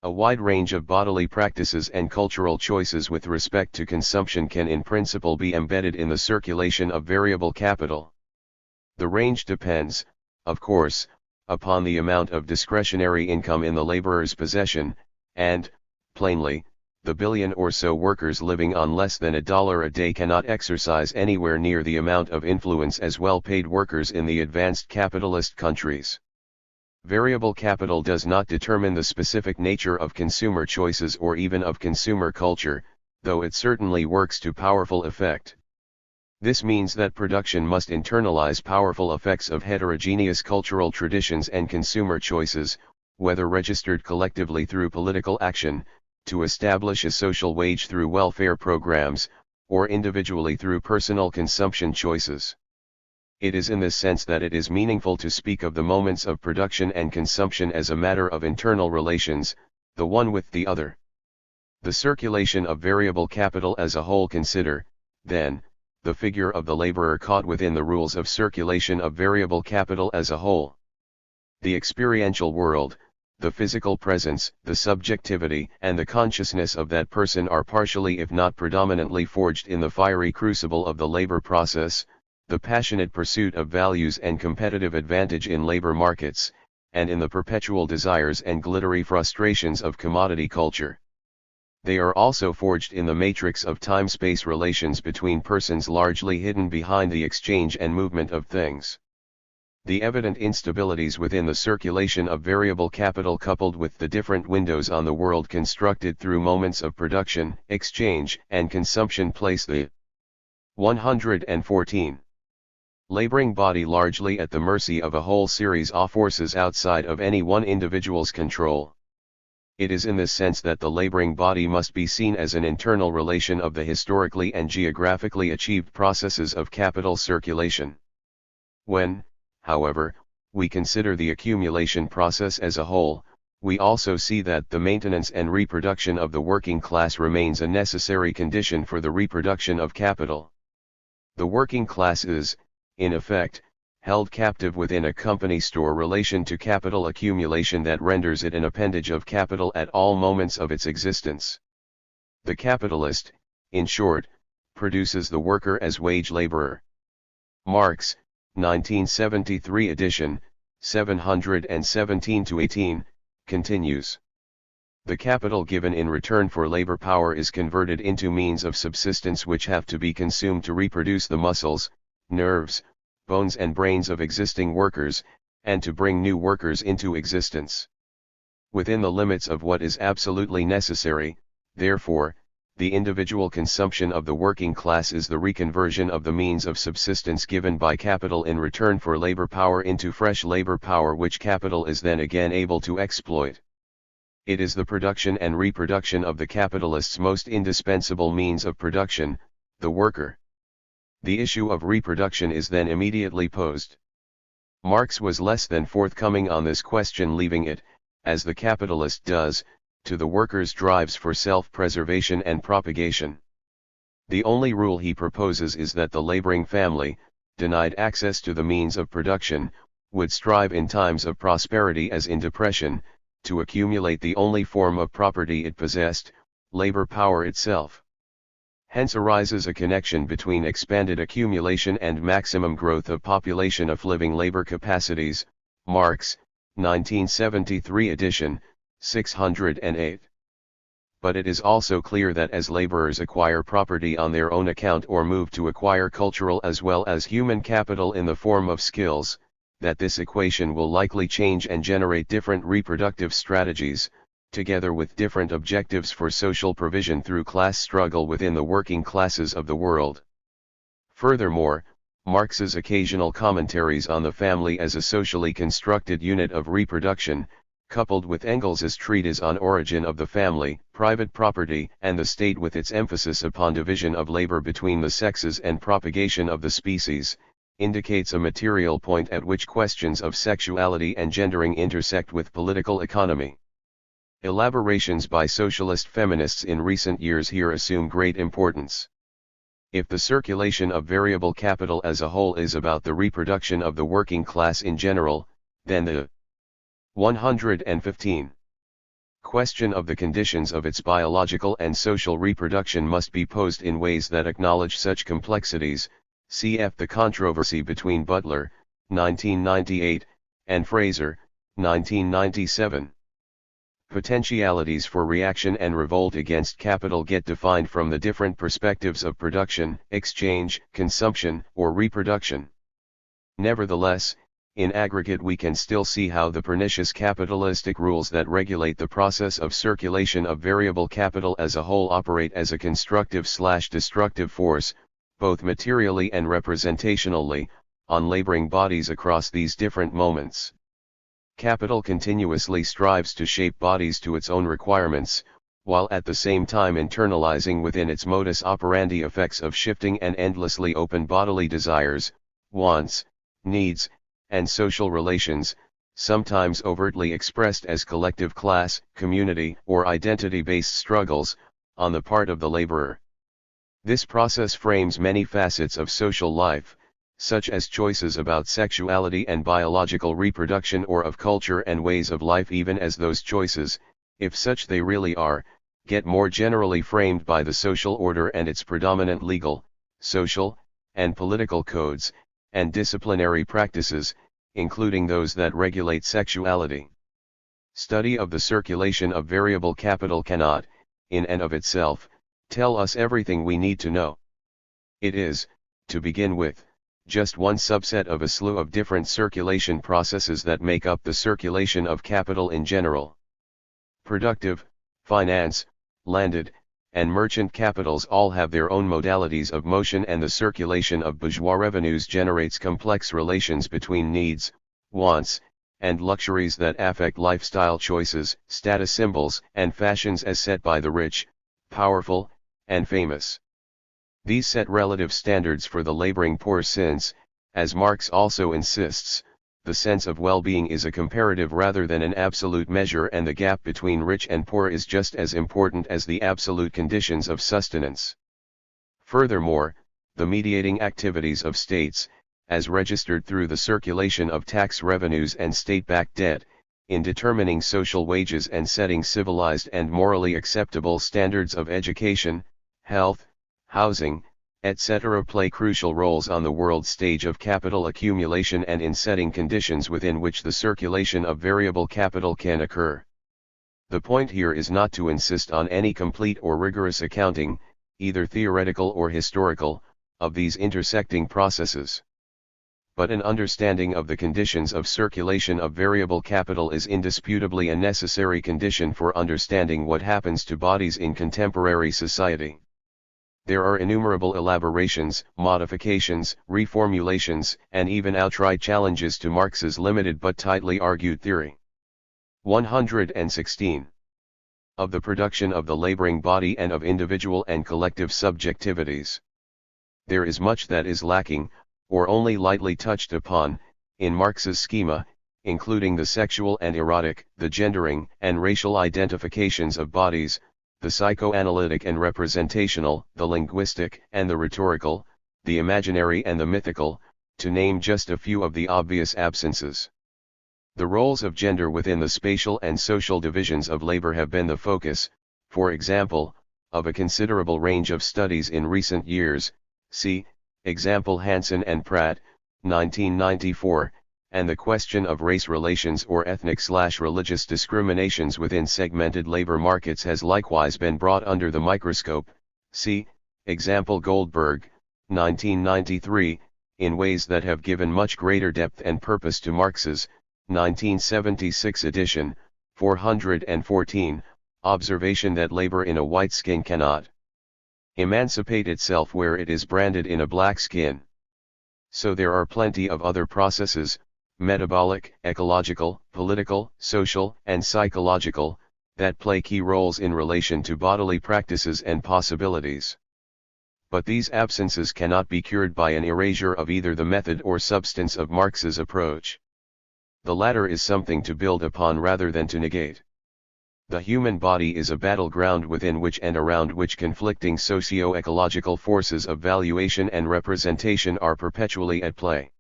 A wide range of bodily practices and cultural choices with respect to consumption can in principle be embedded in the circulation of variable capital. The range depends, of course, upon the amount of discretionary income in the laborer's possession, and, plainly, the billion or so workers living on less than $1 a day cannot exercise anywhere near the amount of influence as well-paid workers in the advanced capitalist countries. Variable capital does not determine the specific nature of consumer choices or even of consumer culture, though it certainly works to powerful effect. This means that production must internalize powerful effects of heterogeneous cultural traditions and consumer choices, whether registered collectively through political action, to establish a social wage through welfare programs, or individually through personal consumption choices. It is in this sense that it is meaningful to speak of the moments of production and consumption as a matter of internal relations, the one with the other. The circulation of variable capital as a whole. Consider, then, the figure of the laborer caught within the rules of circulation of variable capital as a whole. The experiential world, the physical presence, the subjectivity, and the consciousness of that person are partially if not predominantly forged in the fiery crucible of the labor process, the passionate pursuit of values and competitive advantage in labor markets, and in the perpetual desires and glittery frustrations of commodity culture. They are also forged in the matrix of time-space relations between persons largely hidden behind the exchange and movement of things. The evident instabilities within the circulation of variable capital coupled with the different windows on the world constructed through moments of production, exchange, and consumption place the 114. Laboring body largely at the mercy of a whole series of forces outside of any one individual's control. It is in this sense that the laboring body must be seen as an internal relation of the historically and geographically achieved processes of capital circulation. When, however, we consider the accumulation process as a whole, we also see that the maintenance and reproduction of the working class remains a necessary condition for the reproduction of capital. The working class is, in effect, held captive within a company store relation to capital accumulation that renders it an appendage of capital at all moments of its existence. The capitalist, in short, produces the worker as wage laborer. Marx, 1973 edition, 717-18, continues. The capital given in return for labor power is converted into means of subsistence which have to be consumed to reproduce the muscles, nerves, bones and brains of existing workers, and to bring new workers into existence. Within the limits of what is absolutely necessary, therefore, the individual consumption of the working class is the reconversion of the means of subsistence given by capital in return for labor power into fresh labor power which capital is then again able to exploit. It is the production and reproduction of the capitalist's most indispensable means of production, the worker. The issue of reproduction is then immediately posed. Marx was less than forthcoming on this question, leaving it, as the capitalist does, to the worker's drives for self-preservation and propagation. The only rule he proposes is that the laboring family, denied access to the means of production, would strive in times of prosperity as in depression, to accumulate the only form of property it possessed, labor power itself. Hence arises a connection between expanded accumulation and maximum growth of population of living labor capacities. Marx, 1973 edition, 608. But it is also clear that as laborers acquire property on their own account or move to acquire cultural as well as human capital in the form of skills, that this equation will likely change and generate different reproductive strategies, together with different objectives for social provision through class struggle within the working classes of the world. Furthermore, Marx's occasional commentaries on the family as a socially constructed unit of reproduction, coupled with Engels's treatise on origin of the family, private property, and the state with its emphasis upon division of labor between the sexes and propagation of the species, indicates a material point at which questions of sexuality and gendering intersect with political economy. Elaborations by socialist feminists in recent years here assume great importance. If the circulation of variable capital as a whole is about the reproduction of the working class in general, then the 115. Question of the conditions of its biological and social reproduction must be posed in ways that acknowledge such complexities, cf. The controversy between Butler, 1998, and Fraser, 1997. Potentialities for reaction and revolt against capital get defined from the different perspectives of production, exchange, consumption, or reproduction. Nevertheless, in aggregate we can still see how the pernicious capitalistic rules that regulate the process of circulation of variable capital as a whole operate as a constructive/destructive force, both materially and representationally, on laboring bodies across these different moments. Capital continuously strives to shape bodies to its own requirements, while at the same time internalizing within its modus operandi effects of shifting and endlessly open bodily desires, wants, needs, and social relations, sometimes overtly expressed as collective class, community, or identity-based struggles, on the part of the laborer. This process frames many facets of social life, such as choices about sexuality and biological reproduction or of culture and ways of life, even as those choices, if such they really are, get more generally framed by the social order and its predominant legal, social, and political codes, and disciplinary practices, including those that regulate sexuality. Study of the circulation of variable capital cannot, in and of itself, tell us everything we need to know. It is, to begin with, just one subset of a slew of different circulation processes that make up the circulation of capital in general. Productive, finance, landed, and merchant capitals all have their own modalities of motion, and the circulation of bourgeois revenues generates complex relations between needs, wants, and luxuries that affect lifestyle choices, status symbols, and fashions as set by the rich, powerful, and famous. These set relative standards for the laboring poor since, as Marx also insists, the sense of well-being is a comparative rather than an absolute measure, and the gap between rich and poor is just as important as the absolute conditions of sustenance. Furthermore, the mediating activities of states, as registered through the circulation of tax revenues and state-backed debt, in determining social wages and setting civilized and morally acceptable standards of education, health, housing, etc., play crucial roles on the world stage of capital accumulation and in setting conditions within which the circulation of variable capital can occur. The point here is not to insist on any complete or rigorous accounting, either theoretical or historical, of these intersecting processes. But an understanding of the conditions of circulation of variable capital is indisputably a necessary condition for understanding what happens to bodies in contemporary society. There are innumerable elaborations, modifications, reformulations, and even outright challenges to Marx's limited but tightly argued theory. 116. Of the production of the laboring body and of individual and collective subjectivities. There is much that is lacking, or only lightly touched upon, in Marx's schema, including the sexual and erotic, the gendering and racial identifications of bodies, the psychoanalytic and representational, the linguistic and the rhetorical, the imaginary and the mythical, to name just a few of the obvious absences. The roles of gender within the spatial and social divisions of labor have been the focus, for example, of a considerable range of studies in recent years, see, example Hansen and Pratt, 1994, and the question of race relations or ethnic/religious discriminations within segmented labor markets has likewise been brought under the microscope, see, example Goldberg, 1993, in ways that have given much greater depth and purpose to Marx's, 1976 edition, 414, observation that labor in a white skin cannot emancipate itself where it is branded in a black skin. So there are plenty of other processes, metabolic, ecological, political, social, and psychological, that play key roles in relation to bodily practices and possibilities. But these absences cannot be cured by an erasure of either the method or substance of Marx's approach. The latter is something to build upon rather than to negate. The human body is a battleground within which and around which conflicting socio-ecological forces of valuation and representation are perpetually at play.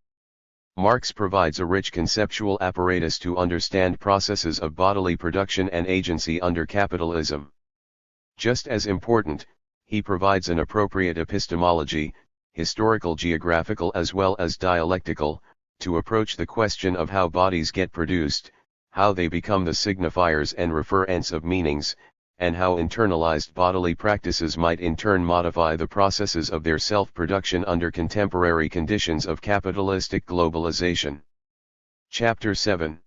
Marx provides a rich conceptual apparatus to understand processes of bodily production and agency under capitalism. Just as important, he provides an appropriate epistemology, historical, geographical as well as dialectical, to approach the question of how bodies get produced, how they become the signifiers and referents of meanings, and how internalized bodily practices might in turn modify the processes of their self-production under contemporary conditions of capitalistic globalization. Chapter 7.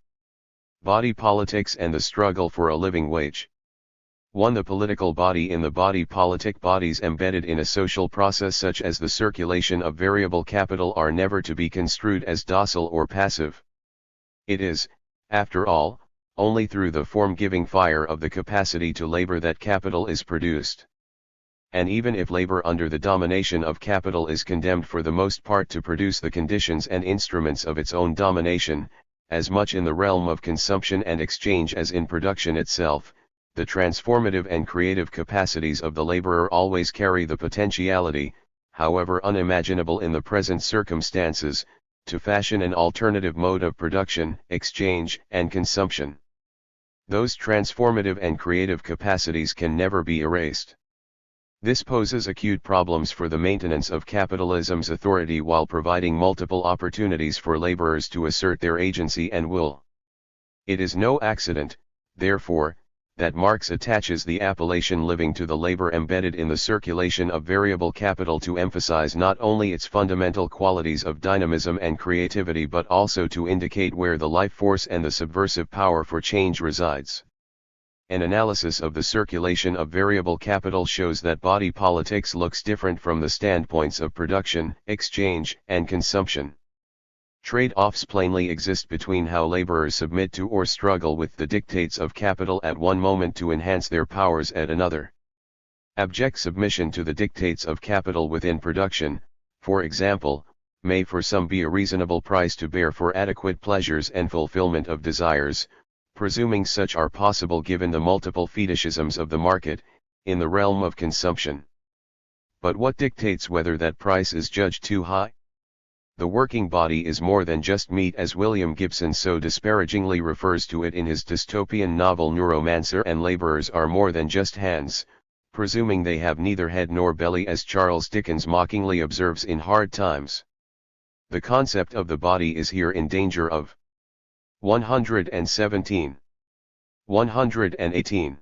Body Politics and the Struggle for a Living Wage. 1. The political body in the body politic. Bodies embedded in a social process such as the circulation of variable capital are never to be construed as docile or passive. It is, after all, only through the form-giving fire of the capacity to labor that capital is produced. And even if labor under the domination of capital is condemned for the most part to produce the conditions and instruments of its own domination, as much in the realm of consumption and exchange as in production itself, the transformative and creative capacities of the laborer always carry the potentiality, however unimaginable in the present circumstances, to fashion an alternative mode of production, exchange, and consumption. Those transformative and creative capacities can never be erased. This poses acute problems for the maintenance of capitalism's authority while providing multiple opportunities for laborers to assert their agency and will. It is no accident, therefore, that Marx attaches the appellation living to the labor embedded in the circulation of variable capital to emphasize not only its fundamental qualities of dynamism and creativity but also to indicate where the life force and the subversive power for change resides. An analysis of the circulation of variable capital shows that body politics looks different from the standpoints of production, exchange, and consumption. Trade-offs plainly exist between how laborers submit to or struggle with the dictates of capital at one moment to enhance their powers at another. Abject submission to the dictates of capital within production, for example, may for some be a reasonable price to bear for adequate pleasures and fulfillment of desires, presuming such are possible given the multiple fetishisms of the market, in the realm of consumption. But what dictates whether that price is judged too high? The working body is more than just meat, as William Gibson so disparagingly refers to it in his dystopian novel Neuromancer, and laborers are more than just hands, presuming they have neither head nor belly, as Charles Dickens mockingly observes in Hard Times. The concept of the body is here in danger of 117. 118.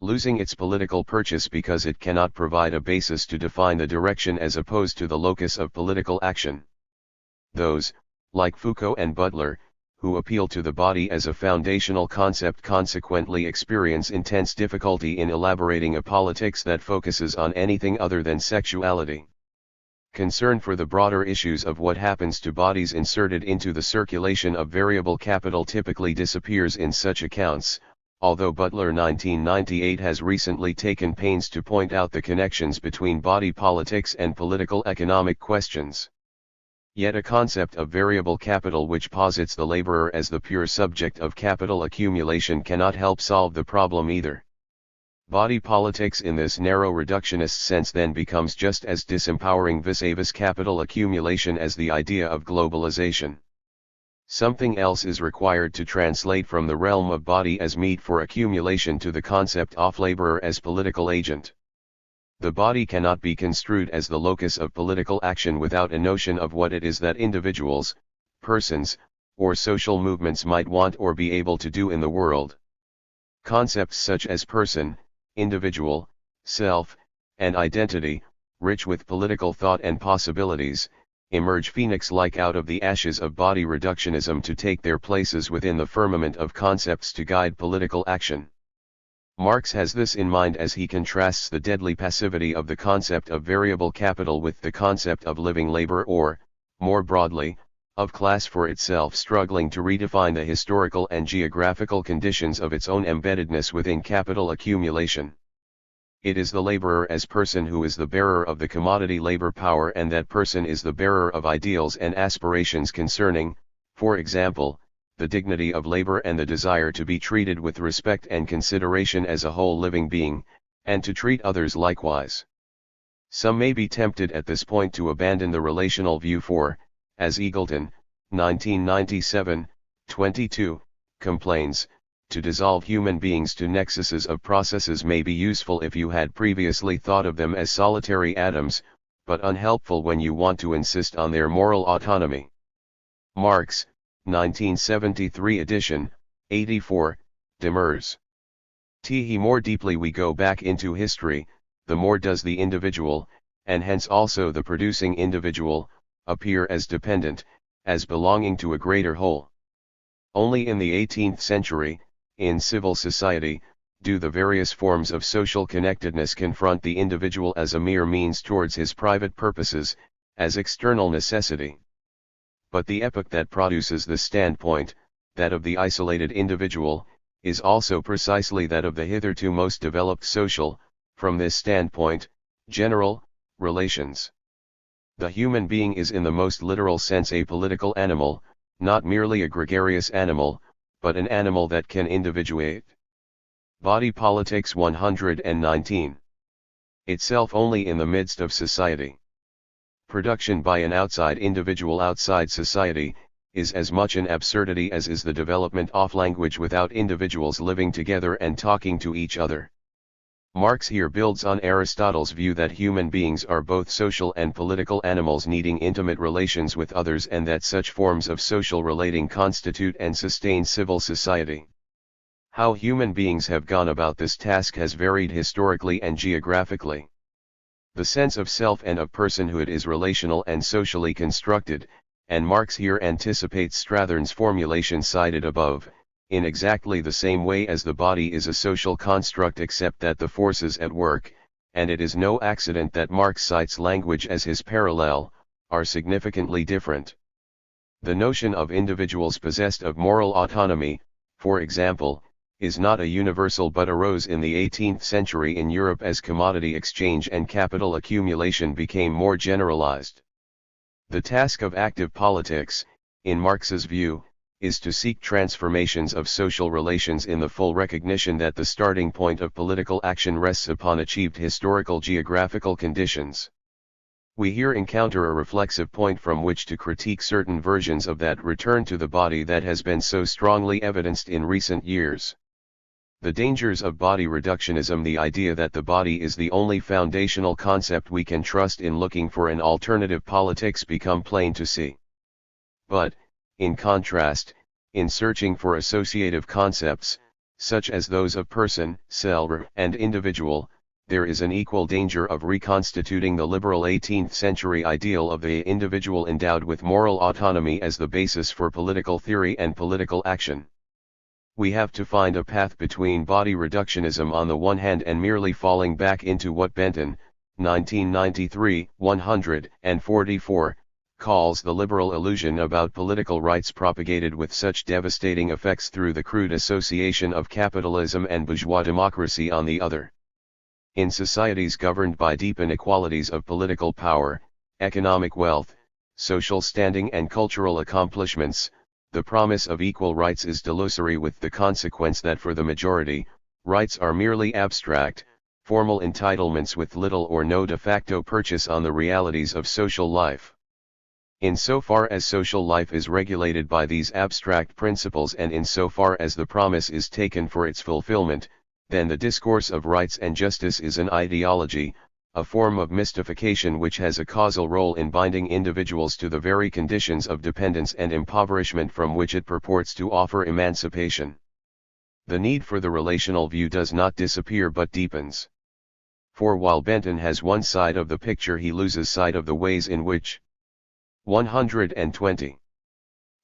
Losing its political purchase because it cannot provide a basis to define the direction as opposed to the locus of political action. Those, like Foucault and Butler, who appeal to the body as a foundational concept consequently experience intense difficulty in elaborating a politics that focuses on anything other than sexuality. Concern for the broader issues of what happens to bodies inserted into the circulation of variable capital typically disappears in such accounts, although Butler 1998 has recently taken pains to point out the connections between body politics and political economic questions. Yet a concept of variable capital which posits the laborer as the pure subject of capital accumulation cannot help solve the problem either. Body politics in this narrow reductionist sense then becomes just as disempowering vis-a-vis capital accumulation as the idea of globalization. Something else is required to translate from the realm of body as meat for accumulation to the concept of laborer as political agent. The body cannot be construed as the locus of political action without a notion of what it is that individuals, persons, or social movements might want or be able to do in the world. Concepts such as person, individual, self, and identity, rich with political thought and possibilities, emerge phoenix-like out of the ashes of body reductionism to take their places within the firmament of concepts to guide political action. Marx has this in mind as he contrasts the deadly passivity of the concept of variable capital with the concept of living labor or, more broadly, of class for itself struggling to redefine the historical and geographical conditions of its own embeddedness within capital accumulation. It is the laborer as person who is the bearer of the commodity labor power, and that person is the bearer of ideals and aspirations concerning, for example, the dignity of labor and the desire to be treated with respect and consideration as a whole living being, and to treat others likewise. Some may be tempted at this point to abandon the relational view for, as Eagleton, 1997, 22, complains, to dissolve human beings to nexuses of processes may be useful if you had previously thought of them as solitary atoms, but unhelpful when you want to insist on their moral autonomy. Marx, 1973 edition, 84, demurs. The more deeply we go back into history, the more does the individual, and hence also the producing individual, appear as dependent, as belonging to a greater whole. Only in the 18th century, in civil society, do the various forms of social connectedness confront the individual as a mere means towards his private purposes, as external necessity. But the epoch that produces this standpoint, that of the isolated individual, is also precisely that of the hitherto most developed social, from this standpoint, general, relations. The human being is in the most literal sense a political animal, not merely a gregarious animal, but an animal that can individuate. Body Politics 119. Itself only in the midst of society. Production by an outside individual outside society, is as much an absurdity as is the development of language without individuals living together and talking to each other. Marx here builds on Aristotle's view that human beings are both social and political animals needing intimate relations with others, and that such forms of social relating constitute and sustain civil society. How human beings have gone about this task has varied historically and geographically. The sense of self and of personhood is relational and socially constructed, and Marx here anticipates Strathern's formulation cited above, in exactly the same way as the body is a social construct, except that the forces at work, and it is no accident that Marx cites language as his parallel, are significantly different. The notion of individuals possessed of moral autonomy, for example, is not a universal but arose in the 18th century in Europe as commodity exchange and capital accumulation became more generalized. The task of active politics, in Marx's view, is to seek transformations of social relations in the full recognition that the starting point of political action rests upon achieved historical geographical conditions. We here encounter a reflexive point from which to critique certain versions of that return to the body that has been so strongly evidenced in recent years. The dangers of body reductionism, the idea that the body is the only foundational concept we can trust in looking for an alternative politics, become plain to see. But, in contrast, in searching for associative concepts, such as those of person, self, and individual, there is an equal danger of reconstituting the liberal 18th century ideal of the individual endowed with moral autonomy as the basis for political theory and political action. We have to find a path between body reductionism on the one hand and merely falling back into what Benton, 1993, 144, calls the liberal illusion about political rights propagated with such devastating effects through the crude association of capitalism and bourgeois democracy on the other. In societies governed by deep inequalities of political power, economic wealth, social standing and cultural accomplishments, the promise of equal rights is delusory, with the consequence that for the majority, rights are merely abstract, formal entitlements with little or no de facto purchase on the realities of social life. Insofar as social life is regulated by these abstract principles, and insofar as the promise is taken for its fulfillment, then the discourse of rights and justice is an ideology, a form of mystification which has a causal role in binding individuals to the very conditions of dependence and impoverishment from which it purports to offer emancipation. The need for the relational view does not disappear but deepens. For while Benton has one side of the picture, he loses sight of the ways in which 120.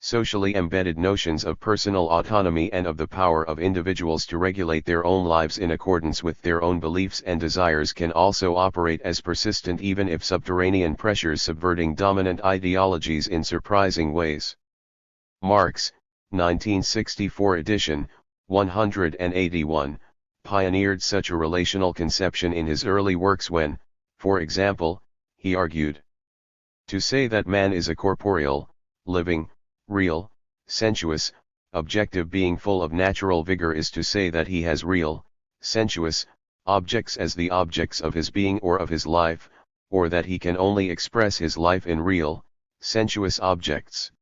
Socially embedded notions of personal autonomy and of the power of individuals to regulate their own lives in accordance with their own beliefs and desires can also operate as persistent even if subterranean pressures subverting dominant ideologies in surprising ways. Marx, 1964 edition, 181, pioneered such a relational conception in his early works when, for example, he argued, "To say that man is a corporeal, living, real, sensuous, objective being full of natural vigor is to say that he has real, sensuous, objects as the objects of his being or of his life, or that he can only express his life in real, sensuous objects.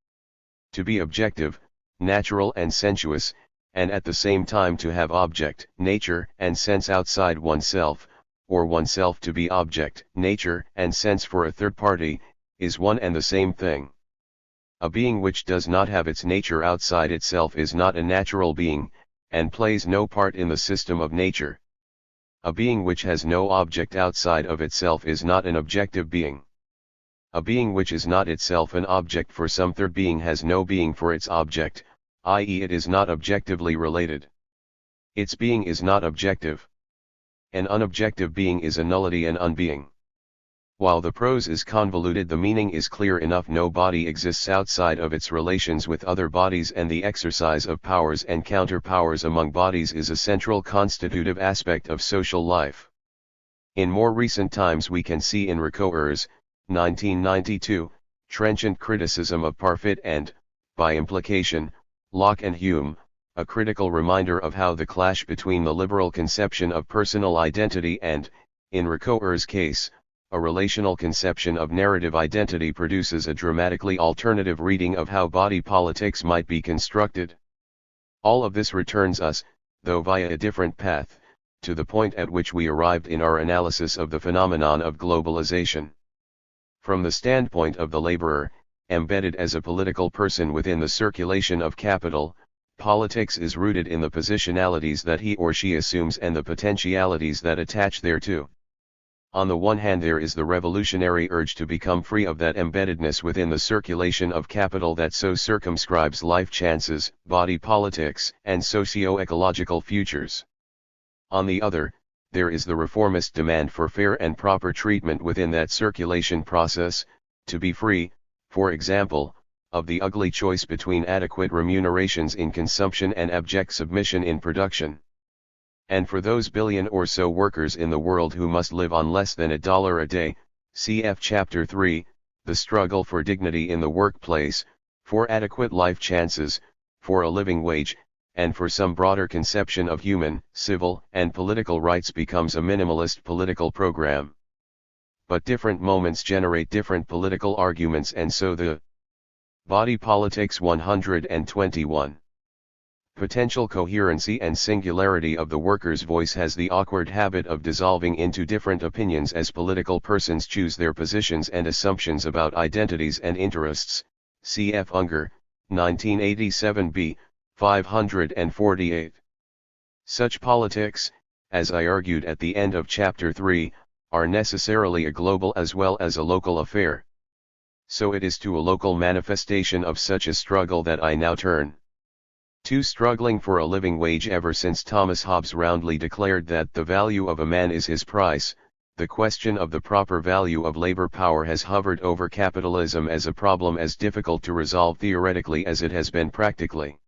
To be objective, natural and sensuous, and at the same time to have object, nature and sense outside oneself, or oneself to be object, nature and sense for a third party, is one and the same thing. A being which does not have its nature outside itself is not a natural being, and plays no part in the system of nature. A being which has no object outside of itself is not an objective being. A being which is not itself an object for some third being has no being for its object, i.e., it is not objectively related. Its being is not objective. An unobjective being is a nullity and unbeing. While the prose is convoluted, the meaning is clear enough. No body exists outside of its relations with other bodies, and the exercise of powers and counterpowers among bodies is a central constitutive aspect of social life. In more recent times we can see in Ricoeur's, 1992, trenchant criticism of Parfit and, by implication, Locke and Hume, a critical reminder of how the clash between the liberal conception of personal identity and, in Ricoeur's case, a relational conception of narrative identity produces a dramatically alternative reading of how body politics might be constructed. All of this returns us, though via a different path, to the point at which we arrived in our analysis of the phenomenon of globalization. From the standpoint of the laborer, embedded as a political person within the circulation of capital, politics is rooted in the positionalities that he or she assumes and the potentialities that attach thereto. On the one hand, there is the revolutionary urge to become free of that embeddedness within the circulation of capital that so circumscribes life chances, body politics, and socio-ecological futures. On the other, there is the reformist demand for fair and proper treatment within that circulation process, to be free, for example, of the ugly choice between adequate remunerations in consumption and abject submission in production. And for those billion or so workers in the world who must live on less than $1 a day, cf. Chapter 3, the struggle for dignity in the workplace, for adequate life chances, for a living wage, and for some broader conception of human, civil, and political rights becomes a minimalist political program. But different moments generate different political arguments, and so the Body Politics 121. Potential coherency and singularity of the worker's voice has the awkward habit of dissolving into different opinions as political persons choose their positions and assumptions about identities and interests, cf. Unger, 1987b, 548. Such politics, as I argued at the end of Chapter 3, are necessarily a global as well as a local affair. So it is to a local manifestation of such a struggle that I now turn. To struggling for a living wage. Ever since Thomas Hobbes roundly declared that the value of a man is his price, the question of the proper value of labor power has hovered over capitalism as a problem as difficult to resolve theoretically as it has been practically.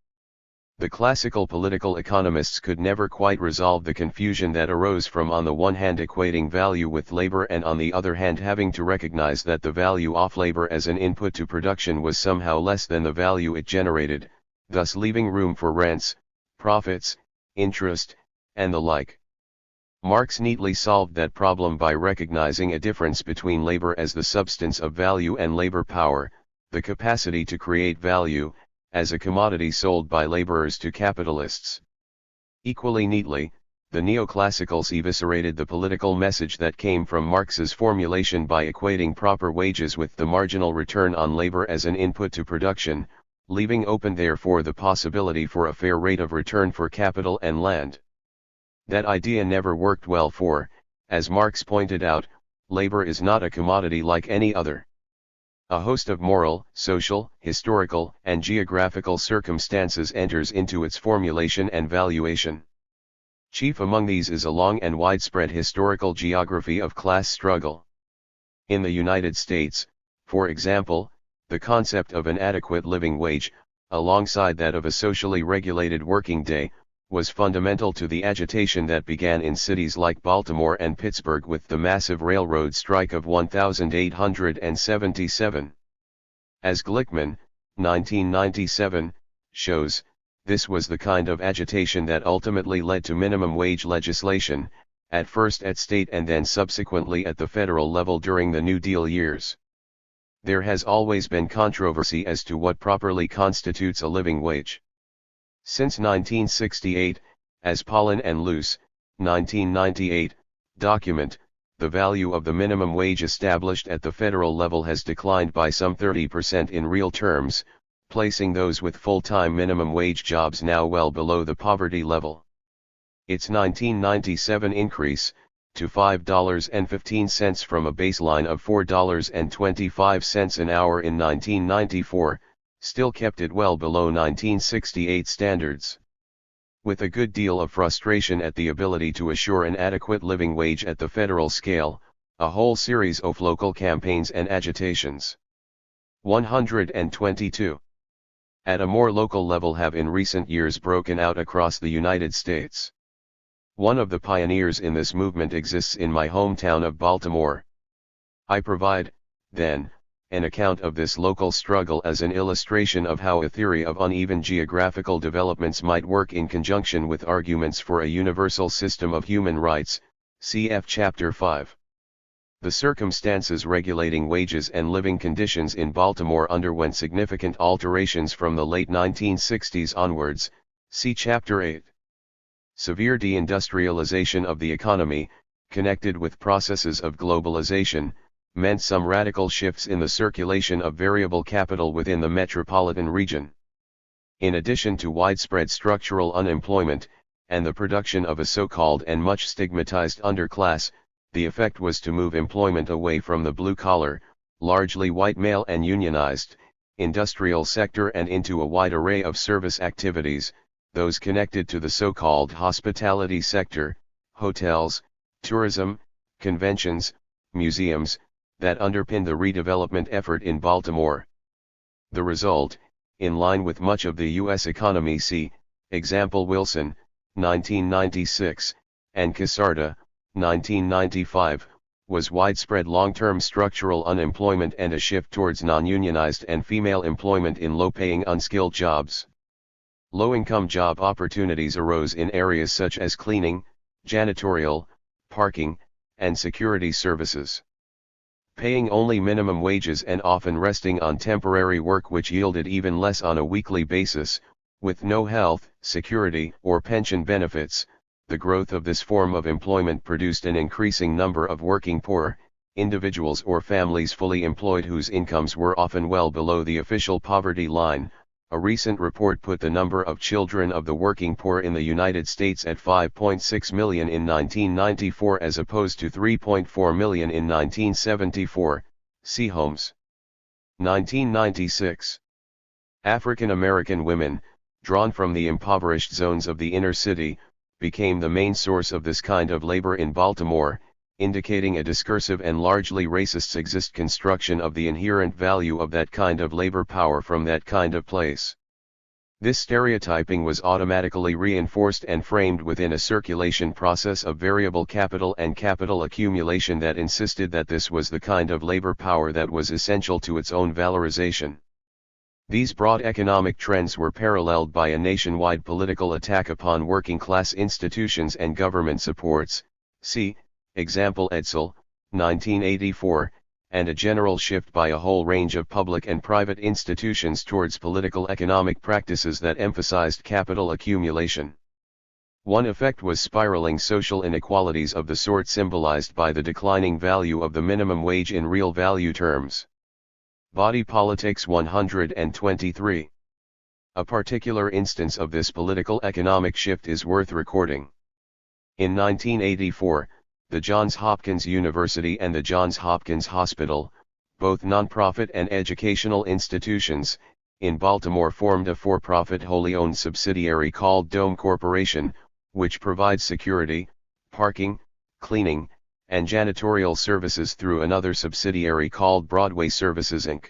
The classical political economists could never quite resolve the confusion that arose from on the one hand equating value with labor and on the other hand having to recognize that the value of labor as an input to production was somehow less than the value it generated, thus leaving room for rents, profits, interest, and the like. Marx neatly solved that problem by recognizing a difference between labor as the substance of value and labor power, the capacity to create value, as a commodity sold by laborers to capitalists. Equally neatly, the neoclassicals eviscerated the political message that came from Marx's formulation by equating proper wages with the marginal return on labor as an input to production, leaving open therefore the possibility for a fair rate of return for capital and land. That idea never worked well for, as Marx pointed out, labor is not a commodity like any other. A host of moral, social, historical, and geographical circumstances enters into its formulation and valuation. Chief among these is a long and widespread historical geography of class struggle. In the United States, for example, the concept of an adequate living wage, alongside that of a socially regulated working day, was fundamental to the agitation that began in cities like Baltimore and Pittsburgh with the massive railroad strike of 1877. As Glickman, 1997, shows, this was the kind of agitation that ultimately led to minimum wage legislation, at first at state and then subsequently at the federal level during the New Deal years. There has always been controversy as to what properly constitutes a living wage. Since 1968, as Pollan and Luce, 1998, document, the value of the minimum wage established at the federal level has declined by some 30% in real terms, placing those with full-time minimum wage jobs now well below the poverty level. Its 1997 increase, to $5.15 from a baseline of $4.25 an hour in 1994, still kept it well below 1968 standards. With a good deal of frustration at the ability to assure an adequate living wage at the federal scale, a whole series of local campaigns and agitations. 122. At a more local level have in recent years broken out across the United States. One of the pioneers in this movement exists in my hometown of Baltimore. I provide, then, an account of this local struggle as an illustration of how a theory of uneven geographical developments might work in conjunction with arguments for a universal system of human rights, cf. Chapter 5. The circumstances regulating wages and living conditions in Baltimore underwent significant alterations from the late 1960s onwards, see Chapter 8. Severe deindustrialization of the economy, connected with processes of globalization, meant some radical shifts in the circulation of variable capital within the metropolitan region. In addition to widespread structural unemployment, and the production of a so-called and much stigmatized underclass, the effect was to move employment away from the blue-collar, largely white male and unionized, industrial sector and into a wide array of service activities, those connected to the so-called hospitality sector, hotels, tourism, conventions, museums, that underpin the redevelopment effort in Baltimore. The result, in line with much of the U.S. economy, see, example Wilson, 1996, and Casarda, 1995, was widespread long-term structural unemployment and a shift towards non-unionized and female employment in low-paying unskilled jobs. Low-income job opportunities arose in areas such as cleaning, janitorial, parking, and security services. Paying only minimum wages and often resting on temporary work which yielded even less on a weekly basis, with no health, security, or pension benefits, the growth of this form of employment produced an increasing number of working poor, individuals or families fully employed whose incomes were often well below the official poverty line. A recent report put the number of children of the working poor in the United States at 5.6 million in 1994 as opposed to 3.4 million in 1974, see Holmes. 1996. African American women, drawn from the impoverished zones of the inner city, became the main source of this kind of labor in Baltimore, indicating a discursive and largely racist sexist construction of the inherent value of that kind of labor power from that kind of place. This stereotyping was automatically reinforced and framed within a circulation process of variable capital and capital accumulation that insisted that this was the kind of labor power that was essential to its own valorization. These broad economic trends were paralleled by a nationwide political attack upon working-class institutions and government supports, see, example Edsel, 1984, and a general shift by a whole range of public and private institutions towards political economic practices that emphasized capital accumulation. One effect was spiraling social inequalities of the sort symbolized by the declining value of the minimum wage in real value terms. Body Politics 123. A particular instance of this political economic shift is worth recording. In 1984, the Johns Hopkins University and the Johns Hopkins Hospital, both nonprofit and educational institutions, in Baltimore formed a for-profit wholly owned subsidiary called Dome Corporation, which provides security, parking, cleaning, and janitorial services through another subsidiary called Broadway Services Inc.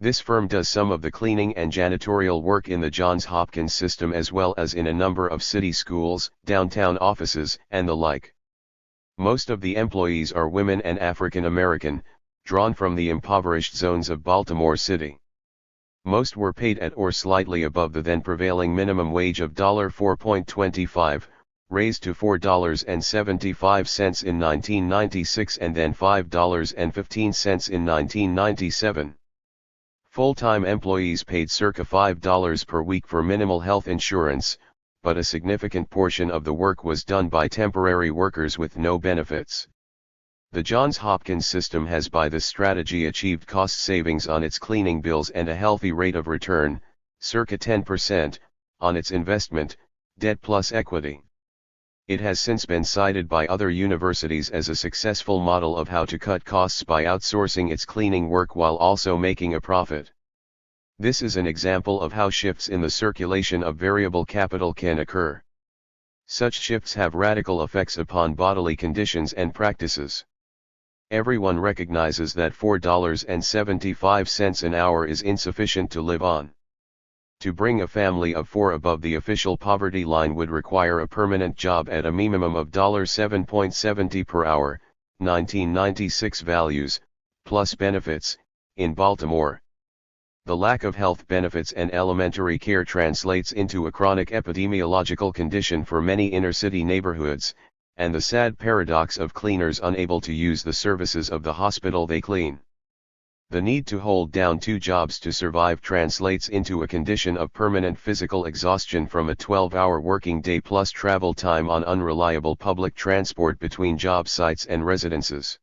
This firm does some of the cleaning and janitorial work in the Johns Hopkins system as well as in a number of city schools, downtown offices, and the like. Most of the employees are women and African American, drawn from the impoverished zones of Baltimore City. Most were paid at or slightly above the then prevailing minimum wage of $4.25, raised to $4.75 in 1996 and then $5.15 in 1997. Full-time employees paid circa $5 per week for minimal health insurance, but a significant portion of the work was done by temporary workers with no benefits. The Johns Hopkins system has by this strategy achieved cost savings on its cleaning bills and a healthy rate of return, circa 10%, on its investment, debt plus equity. It has since been cited by other universities as a successful model of how to cut costs by outsourcing its cleaning work while also making a profit. This is an example of how shifts in the circulation of variable capital can occur. Such shifts have radical effects upon bodily conditions and practices. Everyone recognizes that $4.75 an hour is insufficient to live on. To bring a family of 4 above the official poverty line would require a permanent job at a minimum of $7.70 per hour, 1996 values, plus benefits, in Baltimore. The lack of health benefits and elementary care translates into a chronic epidemiological condition for many inner-city neighborhoods, and the sad paradox of cleaners unable to use the services of the hospital they clean. The need to hold down 2 jobs to survive translates into a condition of permanent physical exhaustion from a 12-hour working day plus travel time on unreliable public transport between job sites and residences.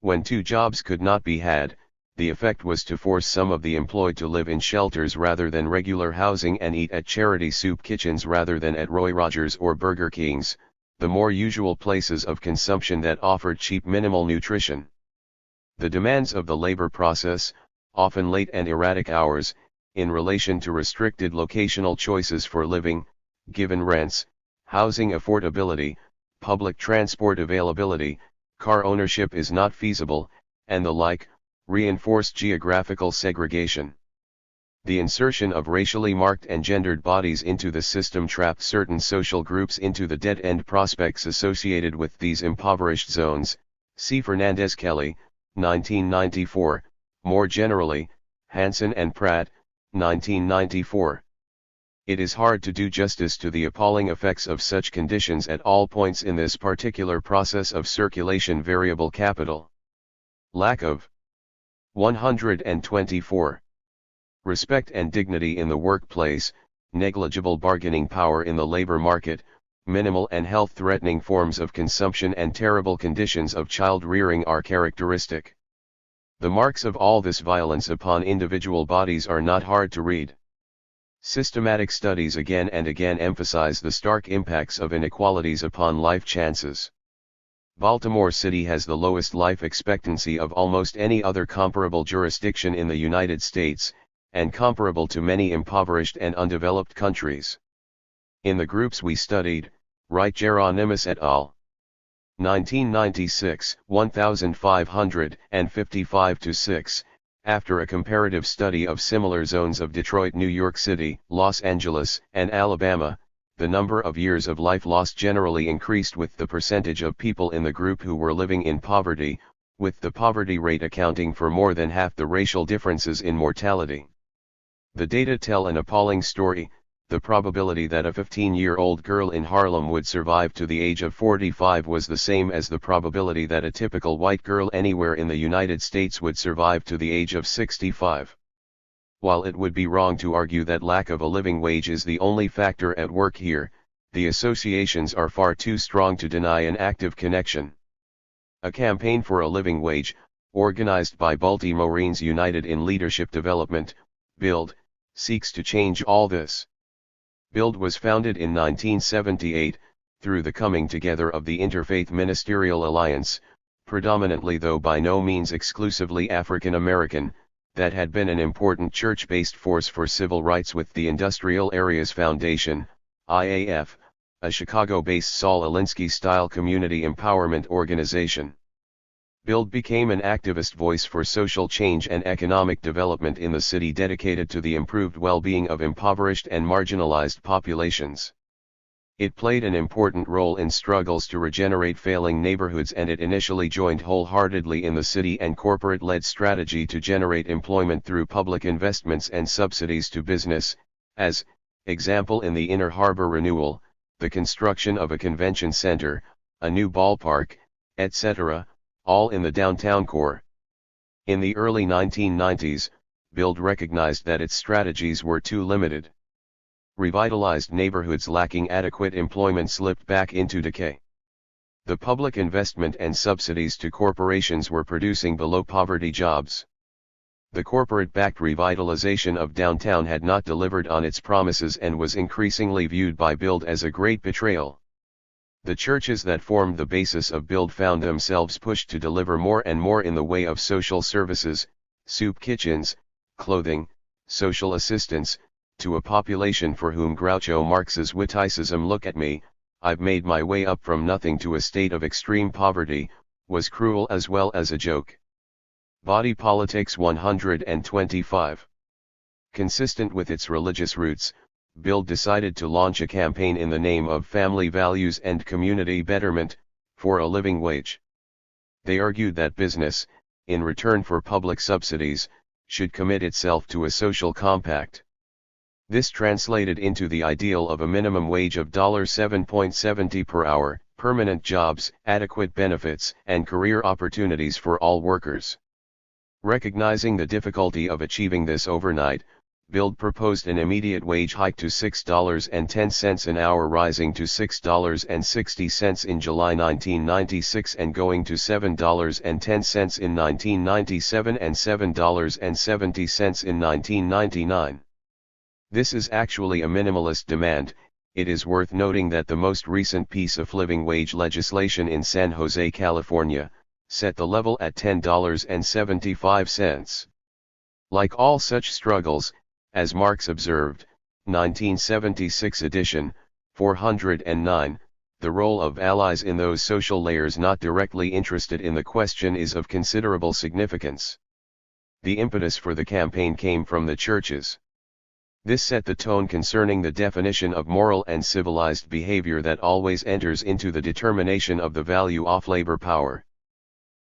When 2 jobs could not be had, the effect was to force some of the employed to live in shelters rather than regular housing and eat at charity soup kitchens rather than at Roy Rogers or Burger King's, the more usual places of consumption that offered cheap minimal nutrition. The demands of the labor process, often late and erratic hours, in relation to restricted locational choices for living, given rents, housing affordability, public transport availability, car ownership is not feasible, and the like, reinforced geographical segregation. The insertion of racially marked and gendered bodies into the system trapped certain social groups into the dead-end prospects associated with these impoverished zones. See Fernandez-Kelly, 1994, more generally, Hansen and Pratt, 1994. It is hard to do justice to the appalling effects of such conditions at all points in this particular process of circulation variable capital. Lack of 124. Respect and dignity in the workplace, negligible bargaining power in the labor market, minimal and health-threatening forms of consumption and terrible conditions of child-rearing are characteristic. The marks of all this violence upon individual bodies are not hard to read. Systematic studies again and again emphasize the stark impacts of inequalities upon life chances. Baltimore City has the lowest life expectancy of almost any other comparable jurisdiction in the United States, and comparable to many impoverished and undeveloped countries. In the groups we studied, write Geronimus et al. 1996, 1555-6, after a comparative study of similar zones of Detroit, New York City, Los Angeles, and Alabama, the number of years of life lost generally increased with the percentage of people in the group who were living in poverty, with the poverty rate accounting for more than half the racial differences in mortality. The data tell an appalling story. The probability that a 15-year-old girl in Harlem would survive to the age of 45 was the same as the probability that a typical white girl anywhere in the United States would survive to the age of 65. While it would be wrong to argue that lack of a living wage is the only factor at work here, the associations are far too strong to deny an active connection. A campaign for a living wage, organized by Baltimoreans United in Leadership Development, BUILD, seeks to change all this. BUILD was founded in 1978, through the coming together of the Interfaith Ministerial Alliance, predominantly though by no means exclusively African American, that had been an important church-based force for civil rights with the Industrial Areas Foundation, IAF, a Chicago-based Saul Alinsky-style community empowerment organization. BUILD became an activist voice for social change and economic development in the city dedicated to the improved well-being of impoverished and marginalized populations. It played an important role in struggles to regenerate failing neighborhoods, and it initially joined wholeheartedly in the city and corporate-led strategy to generate employment through public investments and subsidies to business, as, example in the Inner Harbor Renewal, the construction of a convention center, a new ballpark, etc., all in the downtown core. In the early 1990s, BUILD recognized that its strategies were too limited. Revitalized neighborhoods lacking adequate employment slipped back into decay. The public investment and subsidies to corporations were producing below-poverty jobs. The corporate-backed revitalization of downtown had not delivered on its promises and was increasingly viewed by BUILD as a great betrayal. The churches that formed the basis of BUILD found themselves pushed to deliver more and more in the way of social services, soup kitchens, clothing, social assistance, to a population for whom Groucho Marx's witticism "look at me, I've made my way up from nothing to a state of extreme poverty," was cruel as well as a joke. Body Politics 125. Consistent with its religious roots, BUILD decided to launch a campaign in the name of family values and community betterment, for a living wage. They argued that business, in return for public subsidies, should commit itself to a social compact. This translated into the ideal of a minimum wage of $7.70 per hour, permanent jobs, adequate benefits, and career opportunities for all workers. Recognizing the difficulty of achieving this overnight, BUILD proposed an immediate wage hike to $6.10 an hour, rising to $6.60 in July 1996 and going to $7.10 in 1997 and $7.70 in 1999. This is actually a minimalist demand. It is worth noting that the most recent piece of living wage legislation in San Jose, California, set the level at $10.75. Like all such struggles, as Marx observed, 1976 edition, 409, the role of allies in those social layers not directly interested in the question is of considerable significance. The impetus for the campaign came from the churches. This set the tone concerning the definition of moral and civilized behavior that always enters into the determination of the value of labor power.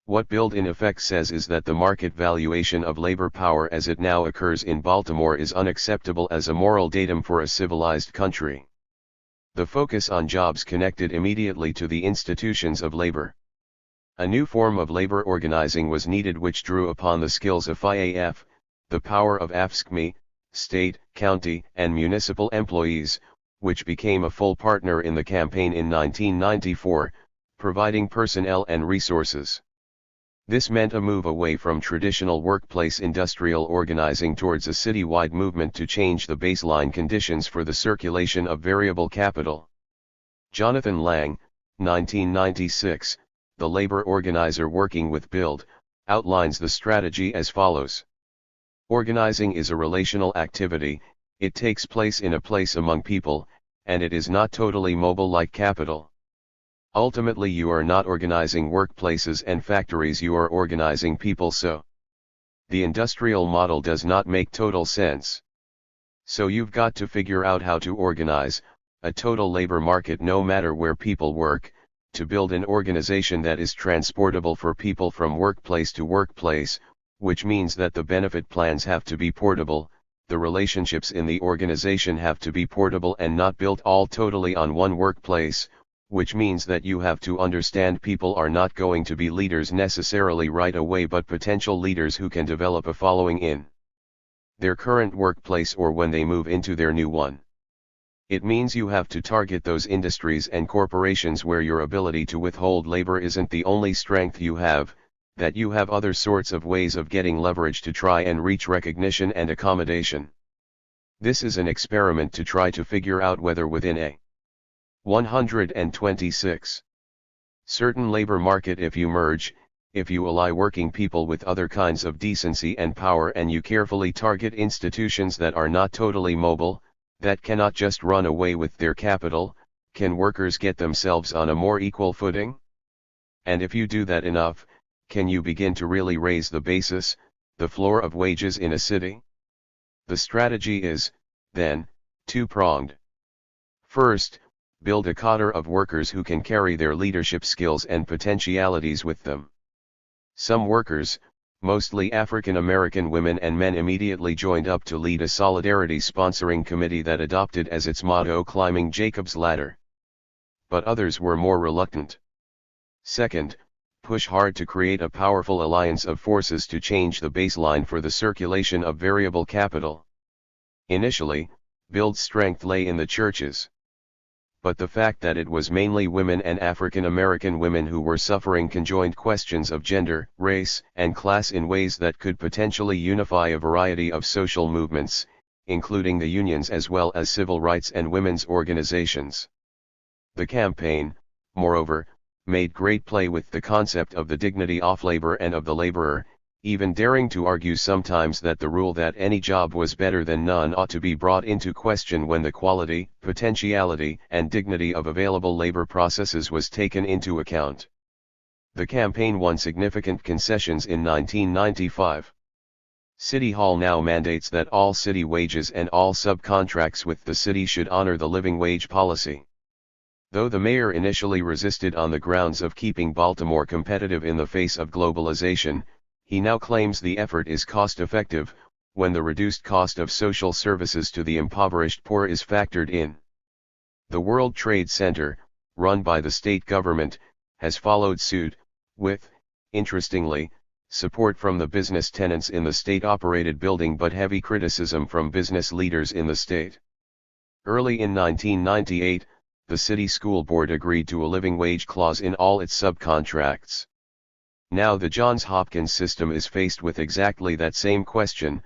What BUILD in effect says is that the market valuation of labor power as it now occurs in Baltimore is unacceptable as a moral datum for a civilized country. The focus on jobs connected immediately to the institutions of labor. A new form of labor organizing was needed which drew upon the skills of IAF, the power of AFSCME, state, county, and municipal employees, which became a full partner in the campaign in 1994, providing personnel and resources. This meant a move away from traditional workplace industrial organizing towards a citywide movement to change the baseline conditions for the circulation of variable capital. Jonathan Lang, 1996, the labor organizer working with BUILD, outlines the strategy as follows. Organizing is a relational activity, it takes place in a place among people, and it is not totally mobile like capital. Ultimately you are not organizing workplaces and factories, you are organizing people, so the industrial model does not make total sense. So you've got to figure out how to organize a total labor market no matter where people work, to build an organization that is transportable for people from workplace to workplace, which means that the benefit plans have to be portable, the relationships in the organization have to be portable and not built all totally on one workplace, which means that you have to understand people are not going to be leaders necessarily right away but potential leaders who can develop a following in their current workplace or when they move into their new one. It means you have to target those industries and corporations where your ability to withhold labor isn't the only strength you have, that you have other sorts of ways of getting leverage to try and reach recognition and accommodation. This is an experiment to try to figure out whether within a 126 certain labor market, if you merge, if you ally working people with other kinds of decency and power, and you carefully target institutions that are not totally mobile, that cannot just run away with their capital, can workers get themselves on a more equal footing? And if you do that enough, can you begin to really raise the basis, the floor of wages in a city? The strategy is, then, two-pronged. First, build a cadre of workers who can carry their leadership skills and potentialities with them. Some workers, mostly African American women and men, immediately joined up to lead a solidarity sponsoring committee that adopted as its motto climbing Jacob's ladder. But others were more reluctant. Second, push hard to create a powerful alliance of forces to change the baseline for the circulation of variable capital. Initially, Build's strength lay in the churches. But the fact that it was mainly women and African American women who were suffering conjoined questions of gender, race, and class in ways that could potentially unify a variety of social movements, including the unions as well as civil rights and women's organizations. The campaign, moreover, made great play with the concept of the dignity of labor and of the laborer, even daring to argue sometimes that the rule that any job was better than none ought to be brought into question when the quality, potentiality, and dignity of available labor processes was taken into account. The campaign won significant concessions in 1995. City Hall now mandates that all city wages and all subcontracts with the city should honor the living wage policy. Though the mayor initially resisted on the grounds of keeping Baltimore competitive in the face of globalization, he now claims the effort is cost-effective, when the reduced cost of social services to the impoverished poor is factored in. The World Trade Center, run by the state government, has followed suit, with, interestingly, support from the business tenants in the state-operated building but heavy criticism from business leaders in the state. Early in 1998, the city school board agreed to a living wage clause in all its subcontracts. Now the Johns Hopkins system is faced with exactly that same question,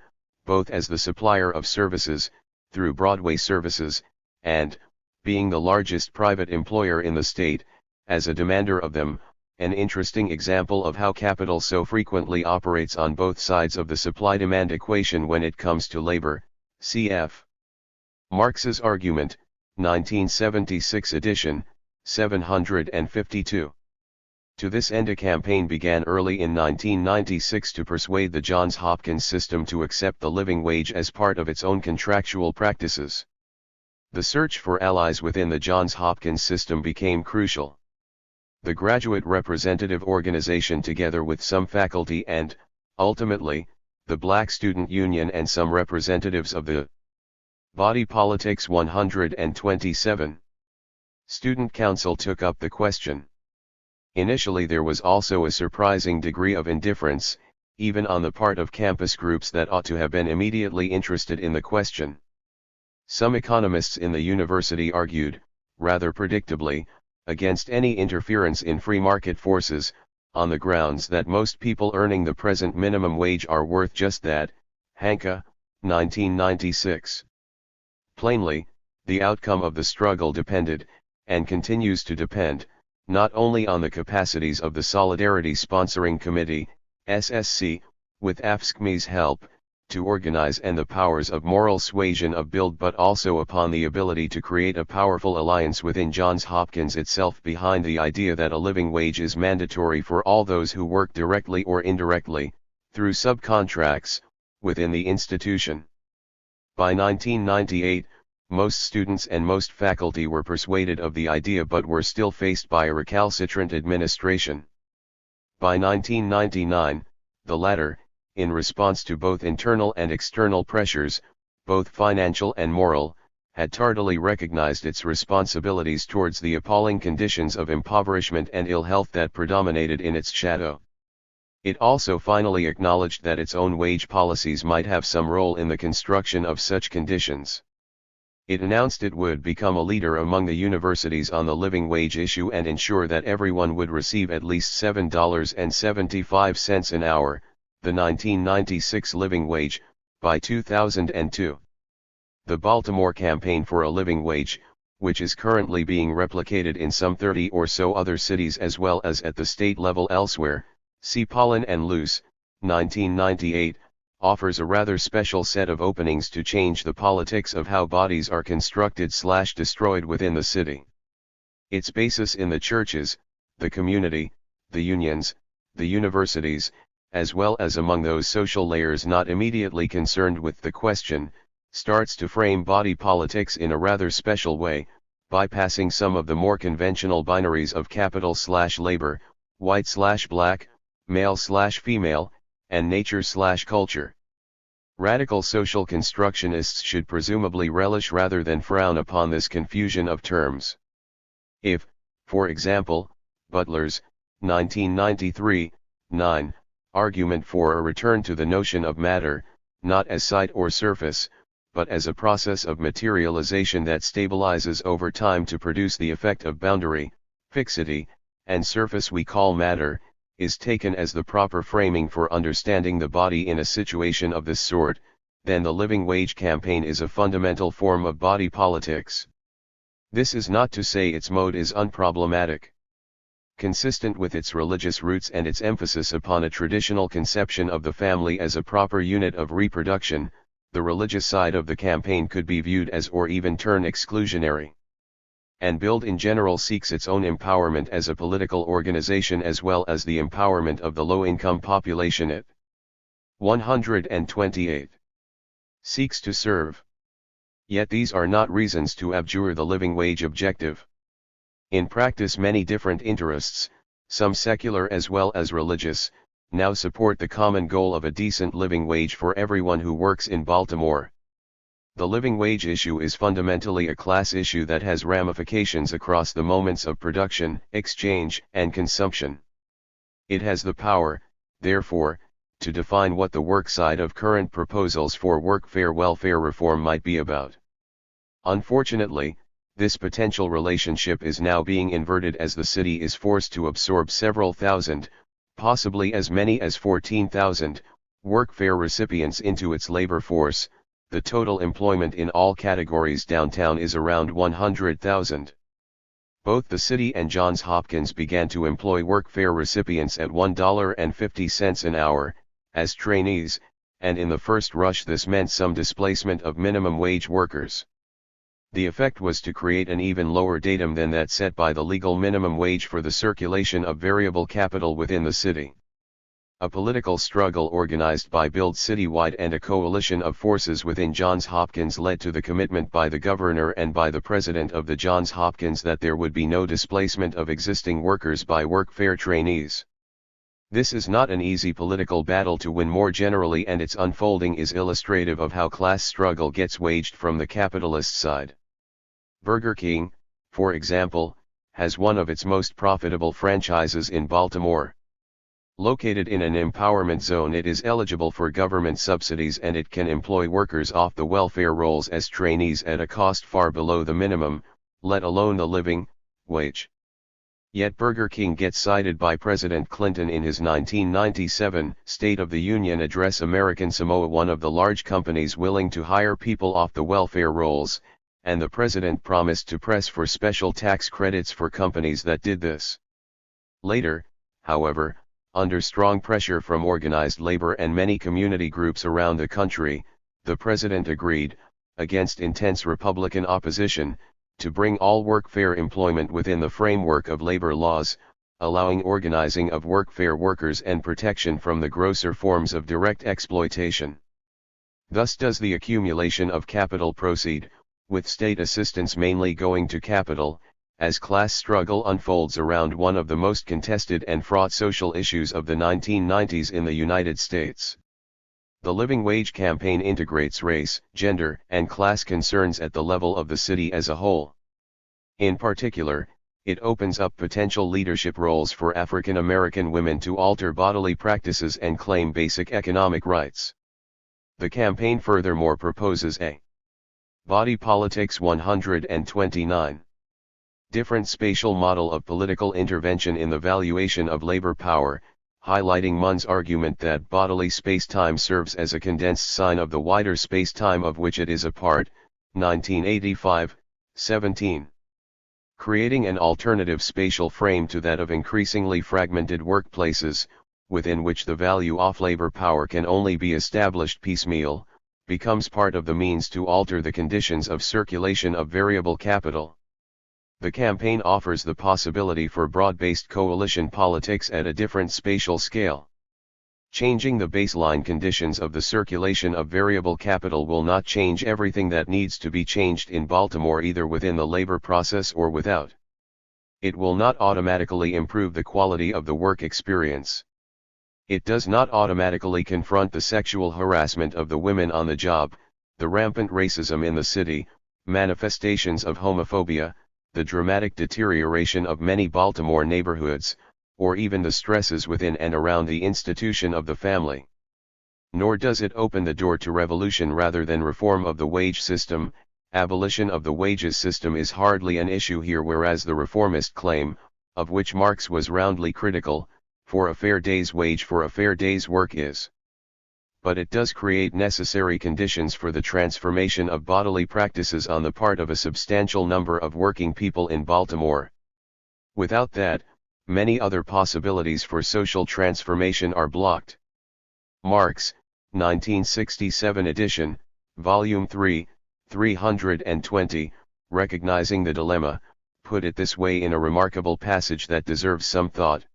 both as the supplier of services, through Broadway Services, and, being the largest private employer in the state, as a demander of them, an interesting example of how capital so frequently operates on both sides of the supply-demand equation when it comes to labor, cf. Marx's Argument, 1976 edition, 752. To this end a campaign began early in 1996 to persuade the Johns Hopkins system to accept the living wage as part of its own contractual practices. The search for allies within the Johns Hopkins system became crucial. The graduate representative organization, together with some faculty and, ultimately, the Black Student Union and some representatives of the Body Politics 127 Student Council, took up the question. Initially there was also a surprising degree of indifference, even on the part of campus groups that ought to have been immediately interested in the question. Some economists in the university argued, rather predictably, against any interference in free market forces, on the grounds that most people earning the present minimum wage are worth just that. Hanke, 1996. Plainly, the outcome of the struggle depended, and continues to depend, not only on the capacities of the Solidarity Sponsoring Committee, SSC, with AFSCME's help, to organize, and the powers of moral suasion of Build, but also upon the ability to create a powerful alliance within Johns Hopkins itself behind the idea that a living wage is mandatory for all those who work directly or indirectly, through subcontracts, within the institution. By 1998, most students and most faculty were persuaded of the idea but were still faced by a recalcitrant administration. By 1999, the latter, in response to both internal and external pressures, both financial and moral, had tardily recognized its responsibilities towards the appalling conditions of impoverishment and ill health that predominated in its shadow. It also finally acknowledged that its own wage policies might have some role in the construction of such conditions. It announced it would become a leader among the universities on the living wage issue and ensure that everyone would receive at least $7.75 an hour, the 1996 living wage, by 2002. The Baltimore Campaign for a Living Wage, which is currently being replicated in some 30 or so other cities as well as at the state level elsewhere, see Pollen and Luce, 1998, offers a rather special set of openings to change the politics of how bodies are constructed/destroyed within the city. Its basis in the churches, the community, the unions, the universities, as well as among those social layers not immediately concerned with the question, starts to frame body politics in a rather special way, bypassing some of the more conventional binaries of capital/labor, white/black, male/female, and nature/culture. Radical social constructionists should presumably relish rather than frown upon this confusion of terms. If, for example, Butler's, 1993, 9, argument for a return to the notion of matter, not as site or surface, but as a process of materialization that stabilizes over time to produce the effect of boundary, fixity, and surface we call matter, is taken as the proper framing for understanding the body in a situation of this sort, then the living wage campaign is a fundamental form of body politics. This is not to say its mode is unproblematic. Consistent with its religious roots and its emphasis upon a traditional conception of the family as a proper unit of reproduction, the religious side of the campaign could be viewed as or even turn exclusionary. And Build in general seeks its own empowerment as a political organization as well as the empowerment of the low-income population it 128 seeks to serve. Yet these are not reasons to abjure the living wage objective. In practice many different interests, some secular as well as religious, now support the common goal of a decent living wage for everyone who works in Baltimore. The living wage issue is fundamentally a class issue that has ramifications across the moments of production, exchange, and consumption. It has the power, therefore, to define what the work side of current proposals for workfare welfare reform might be about. Unfortunately, this potential relationship is now being inverted as the city is forced to absorb several thousand, possibly as many as 14,000, workfare recipients into its labor force. The total employment in all categories downtown is around 100,000. Both the city and Johns Hopkins began to employ workfare recipients at $1.50 an hour, as trainees, and in the first rush this meant some displacement of minimum wage workers. The effect was to create an even lower datum than that set by the legal minimum wage for the circulation of variable capital within the city. A political struggle organized by Build citywide and a coalition of forces within Johns Hopkins led to the commitment by the governor and by the president of the Johns Hopkins that there would be no displacement of existing workers by workfare trainees. This is not an easy political battle to win more generally, and its unfolding is illustrative of how class struggle gets waged from the capitalist side. Burger King, for example, has one of its most profitable franchises in Baltimore. Located in an empowerment zone, it is eligible for government subsidies and it can employ workers off the welfare rolls as trainees at a cost far below the minimum, let alone the living wage. Yet Burger King gets cited by President Clinton in his 1997 State of the Union address. American Samoa, one of the large companies willing to hire people off the welfare rolls, and the president promised to press for special tax credits for companies that did this. Later, however, under strong pressure from organized labor and many community groups around the country, the president agreed, against intense Republican opposition, to bring all workfare employment within the framework of labor laws, allowing organizing of workfare workers and protection from the grosser forms of direct exploitation. Thus does the accumulation of capital proceed, with state assistance mainly going to capital, as class struggle unfolds around one of the most contested and fraught social issues of the 1990s in the United States. The living wage campaign integrates race, gender, and class concerns at the level of the city as a whole. In particular, it opens up potential leadership roles for African American women to alter bodily practices and claim basic economic rights. The campaign furthermore proposes a Body Politics 129. Different spatial model of political intervention in the valuation of labor power, highlighting Munn's argument that bodily spacetime serves as a condensed sign of the wider spacetime of which it is a part, 1985, 17. Creating an alternative spatial frame to that of increasingly fragmented workplaces, within which the value of labor power can only be established piecemeal, becomes part of the means to alter the conditions of circulation of variable capital. The campaign offers the possibility for broad-based coalition politics at a different spatial scale. Changing the baseline conditions of the circulation of variable capital will not change everything that needs to be changed in Baltimore either within the labor process or without. It will not automatically improve the quality of the work experience. It does not automatically confront the sexual harassment of the women on the job, the rampant racism in the city, manifestations of homophobia, the dramatic deterioration of many Baltimore neighborhoods, or even the stresses within and around the institution of the family. Nor does it open the door to revolution rather than reform of the wage system. Abolition of the wages system is hardly an issue here, whereas the reformist claim, of which Marx was roundly critical, for a fair day's wage for a fair day's work is. But it does create necessary conditions for the transformation of bodily practices on the part of a substantial number of working people in Baltimore. Without that, many other possibilities for social transformation are blocked. Marx, 1967 edition, Volume 3, 320, recognizing the dilemma, put it this way in a remarkable passage that deserves some thought.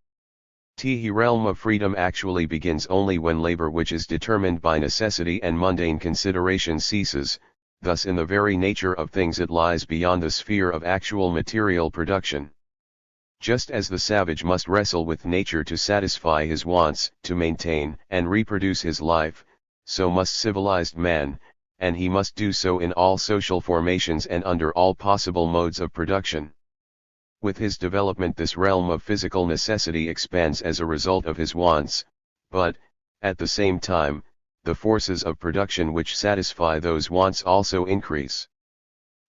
The realm of freedom actually begins only when labor which is determined by necessity and mundane consideration ceases, thus in the very nature of things it lies beyond the sphere of actual material production. Just as the savage must wrestle with nature to satisfy his wants, to maintain and reproduce his life, so must civilized man, and he must do so in all social formations and under all possible modes of production. With his development this realm of physical necessity expands as a result of his wants, but, at the same time, the forces of production which satisfy those wants also increase.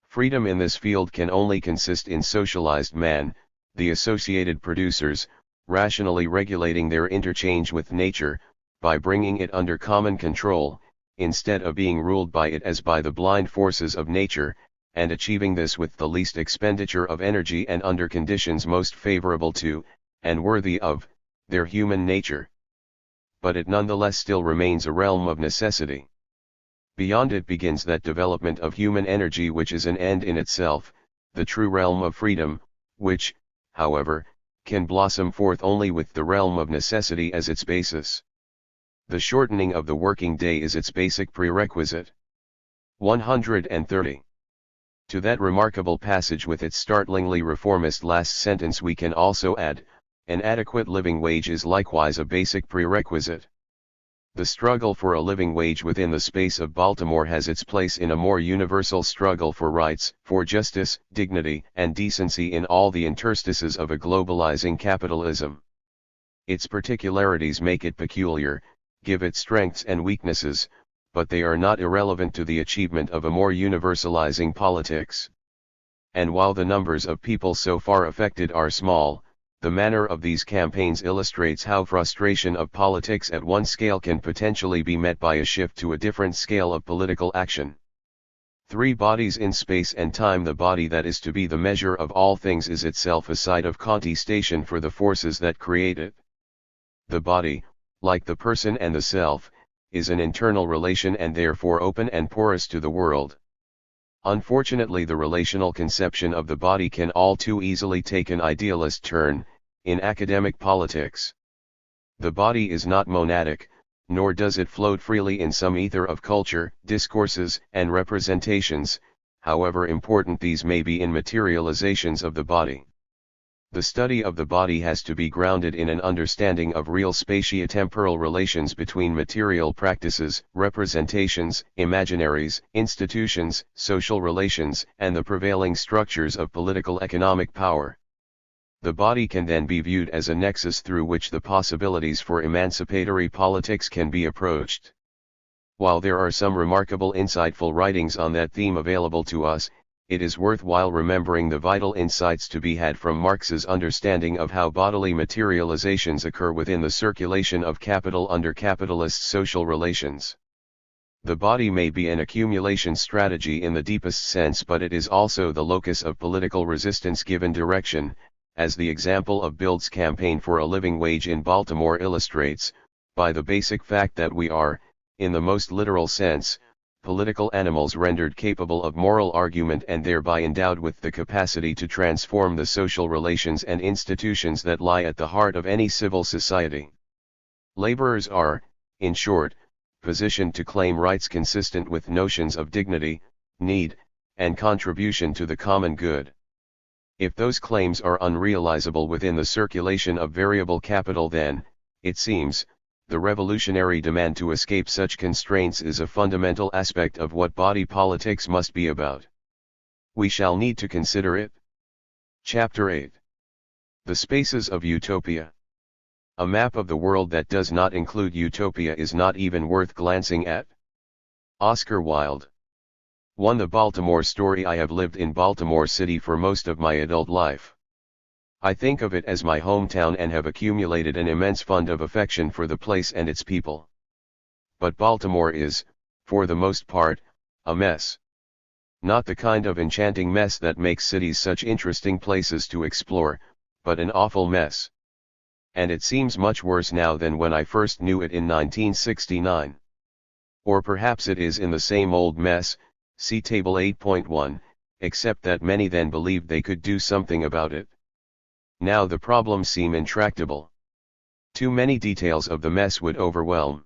Freedom in this field can only consist in socialized man, the associated producers, rationally regulating their interchange with nature, by bringing it under common control, instead of being ruled by it as by the blind forces of nature, and achieving this with the least expenditure of energy and under conditions most favorable to, and worthy of, their human nature. But it nonetheless still remains a realm of necessity. Beyond it begins that development of human energy which is an end in itself, the true realm of freedom, which, however, can blossom forth only with the realm of necessity as its basis. The shortening of the working day is its basic prerequisite. 130. To that remarkable passage with its startlingly reformist last sentence we can also add, an adequate living wage is likewise a basic prerequisite. The struggle for a living wage within the space of Baltimore has its place in a more universal struggle for rights, for justice, dignity, and decency in all the interstices of a globalizing capitalism. Its particularities make it peculiar, give it strengths and weaknesses, but they are not irrelevant to the achievement of a more universalizing politics. And while the numbers of people so far affected are small, the manner of these campaigns illustrates how frustration of politics at one scale can potentially be met by a shift to a different scale of political action. Three bodies in space and time. The body that is to be the measure of all things is itself a site of contestation for the forces that create it. The body, like the person and the self, is an internal relation and therefore open and porous to the world. Unfortunately, the relational conception of the body can all too easily take an idealist turn, in academic politics. The body is not monadic, nor does it float freely in some ether of culture, discourses, and representations, however important these may be in materializations of the body. The study of the body has to be grounded in an understanding of real spatiotemporal relations between material practices, representations, imaginaries, institutions, social relations, and the prevailing structures of political economic power. The body can then be viewed as a nexus through which the possibilities for emancipatory politics can be approached. While there are some remarkable insightful writings on that theme available to us, it is worthwhile remembering the vital insights to be had from Marx's understanding of how bodily materializations occur within the circulation of capital under capitalist social relations. The body may be an accumulation strategy in the deepest sense, but it is also the locus of political resistance given direction, as the example of Bild's campaign for a living wage in Baltimore illustrates, by the basic fact that we are, in the most literal sense, political animals rendered capable of moral argument and thereby endowed with the capacity to transform the social relations and institutions that lie at the heart of any civil society. Laborers are, in short, positioned to claim rights consistent with notions of dignity, need, and contribution to the common good. If those claims are unrealizable within the circulation of variable capital, then, it seems, the revolutionary demand to escape such constraints is a fundamental aspect of what body politics must be about. We shall need to consider it. Chapter 8. The Spaces of Utopia. A map of the world that does not include utopia is not even worth glancing at. Oscar Wilde. 1. The Baltimore story. I have lived in Baltimore City for most of my adult life. I think of it as my hometown and have accumulated an immense fund of affection for the place and its people. But Baltimore is, for the most part, a mess. Not the kind of enchanting mess that makes cities such interesting places to explore, but an awful mess. And it seems much worse now than when I first knew it in 1969. Or perhaps it is in the same old mess, see Table 8.1, except that many then believed they could do something about it. Now the problems seem intractable. Too many details of the mess would overwhelm.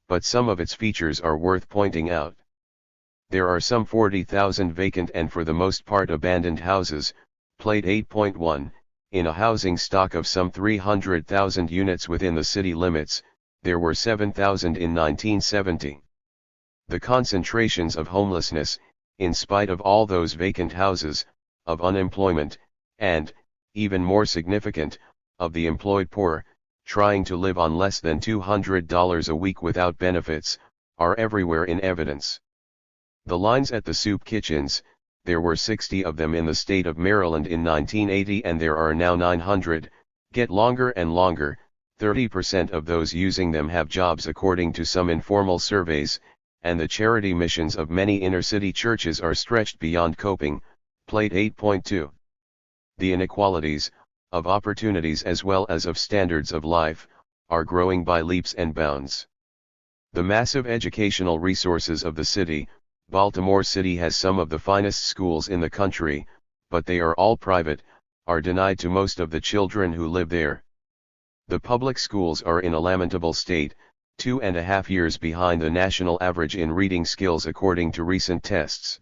But some of its features are worth pointing out. There are some 40,000 vacant and for the most part abandoned houses, Plate 8.1, in a housing stock of some 300,000 units within the city limits. There were 7,000 in 1970. The concentrations of homelessness, in spite of all those vacant houses, of unemployment, and, even more significant, of the employed poor, trying to live on less than $200 a week without benefits, are everywhere in evidence. The lines at the soup kitchens, there were 60 of them in the state of Maryland in 1980 and there are now 900, get longer and longer. 30% of those using them have jobs according to some informal surveys, and the charity missions of many inner-city churches are stretched beyond coping. Plate 8.2. The inequalities, of opportunities as well as of standards of life, are growing by leaps and bounds. The massive educational resources of the city, Baltimore City has some of the finest schools in the country, but they are all private, are denied to most of the children who live there. The public schools are in a lamentable state, 2.5 years behind the national average in reading skills according to recent tests.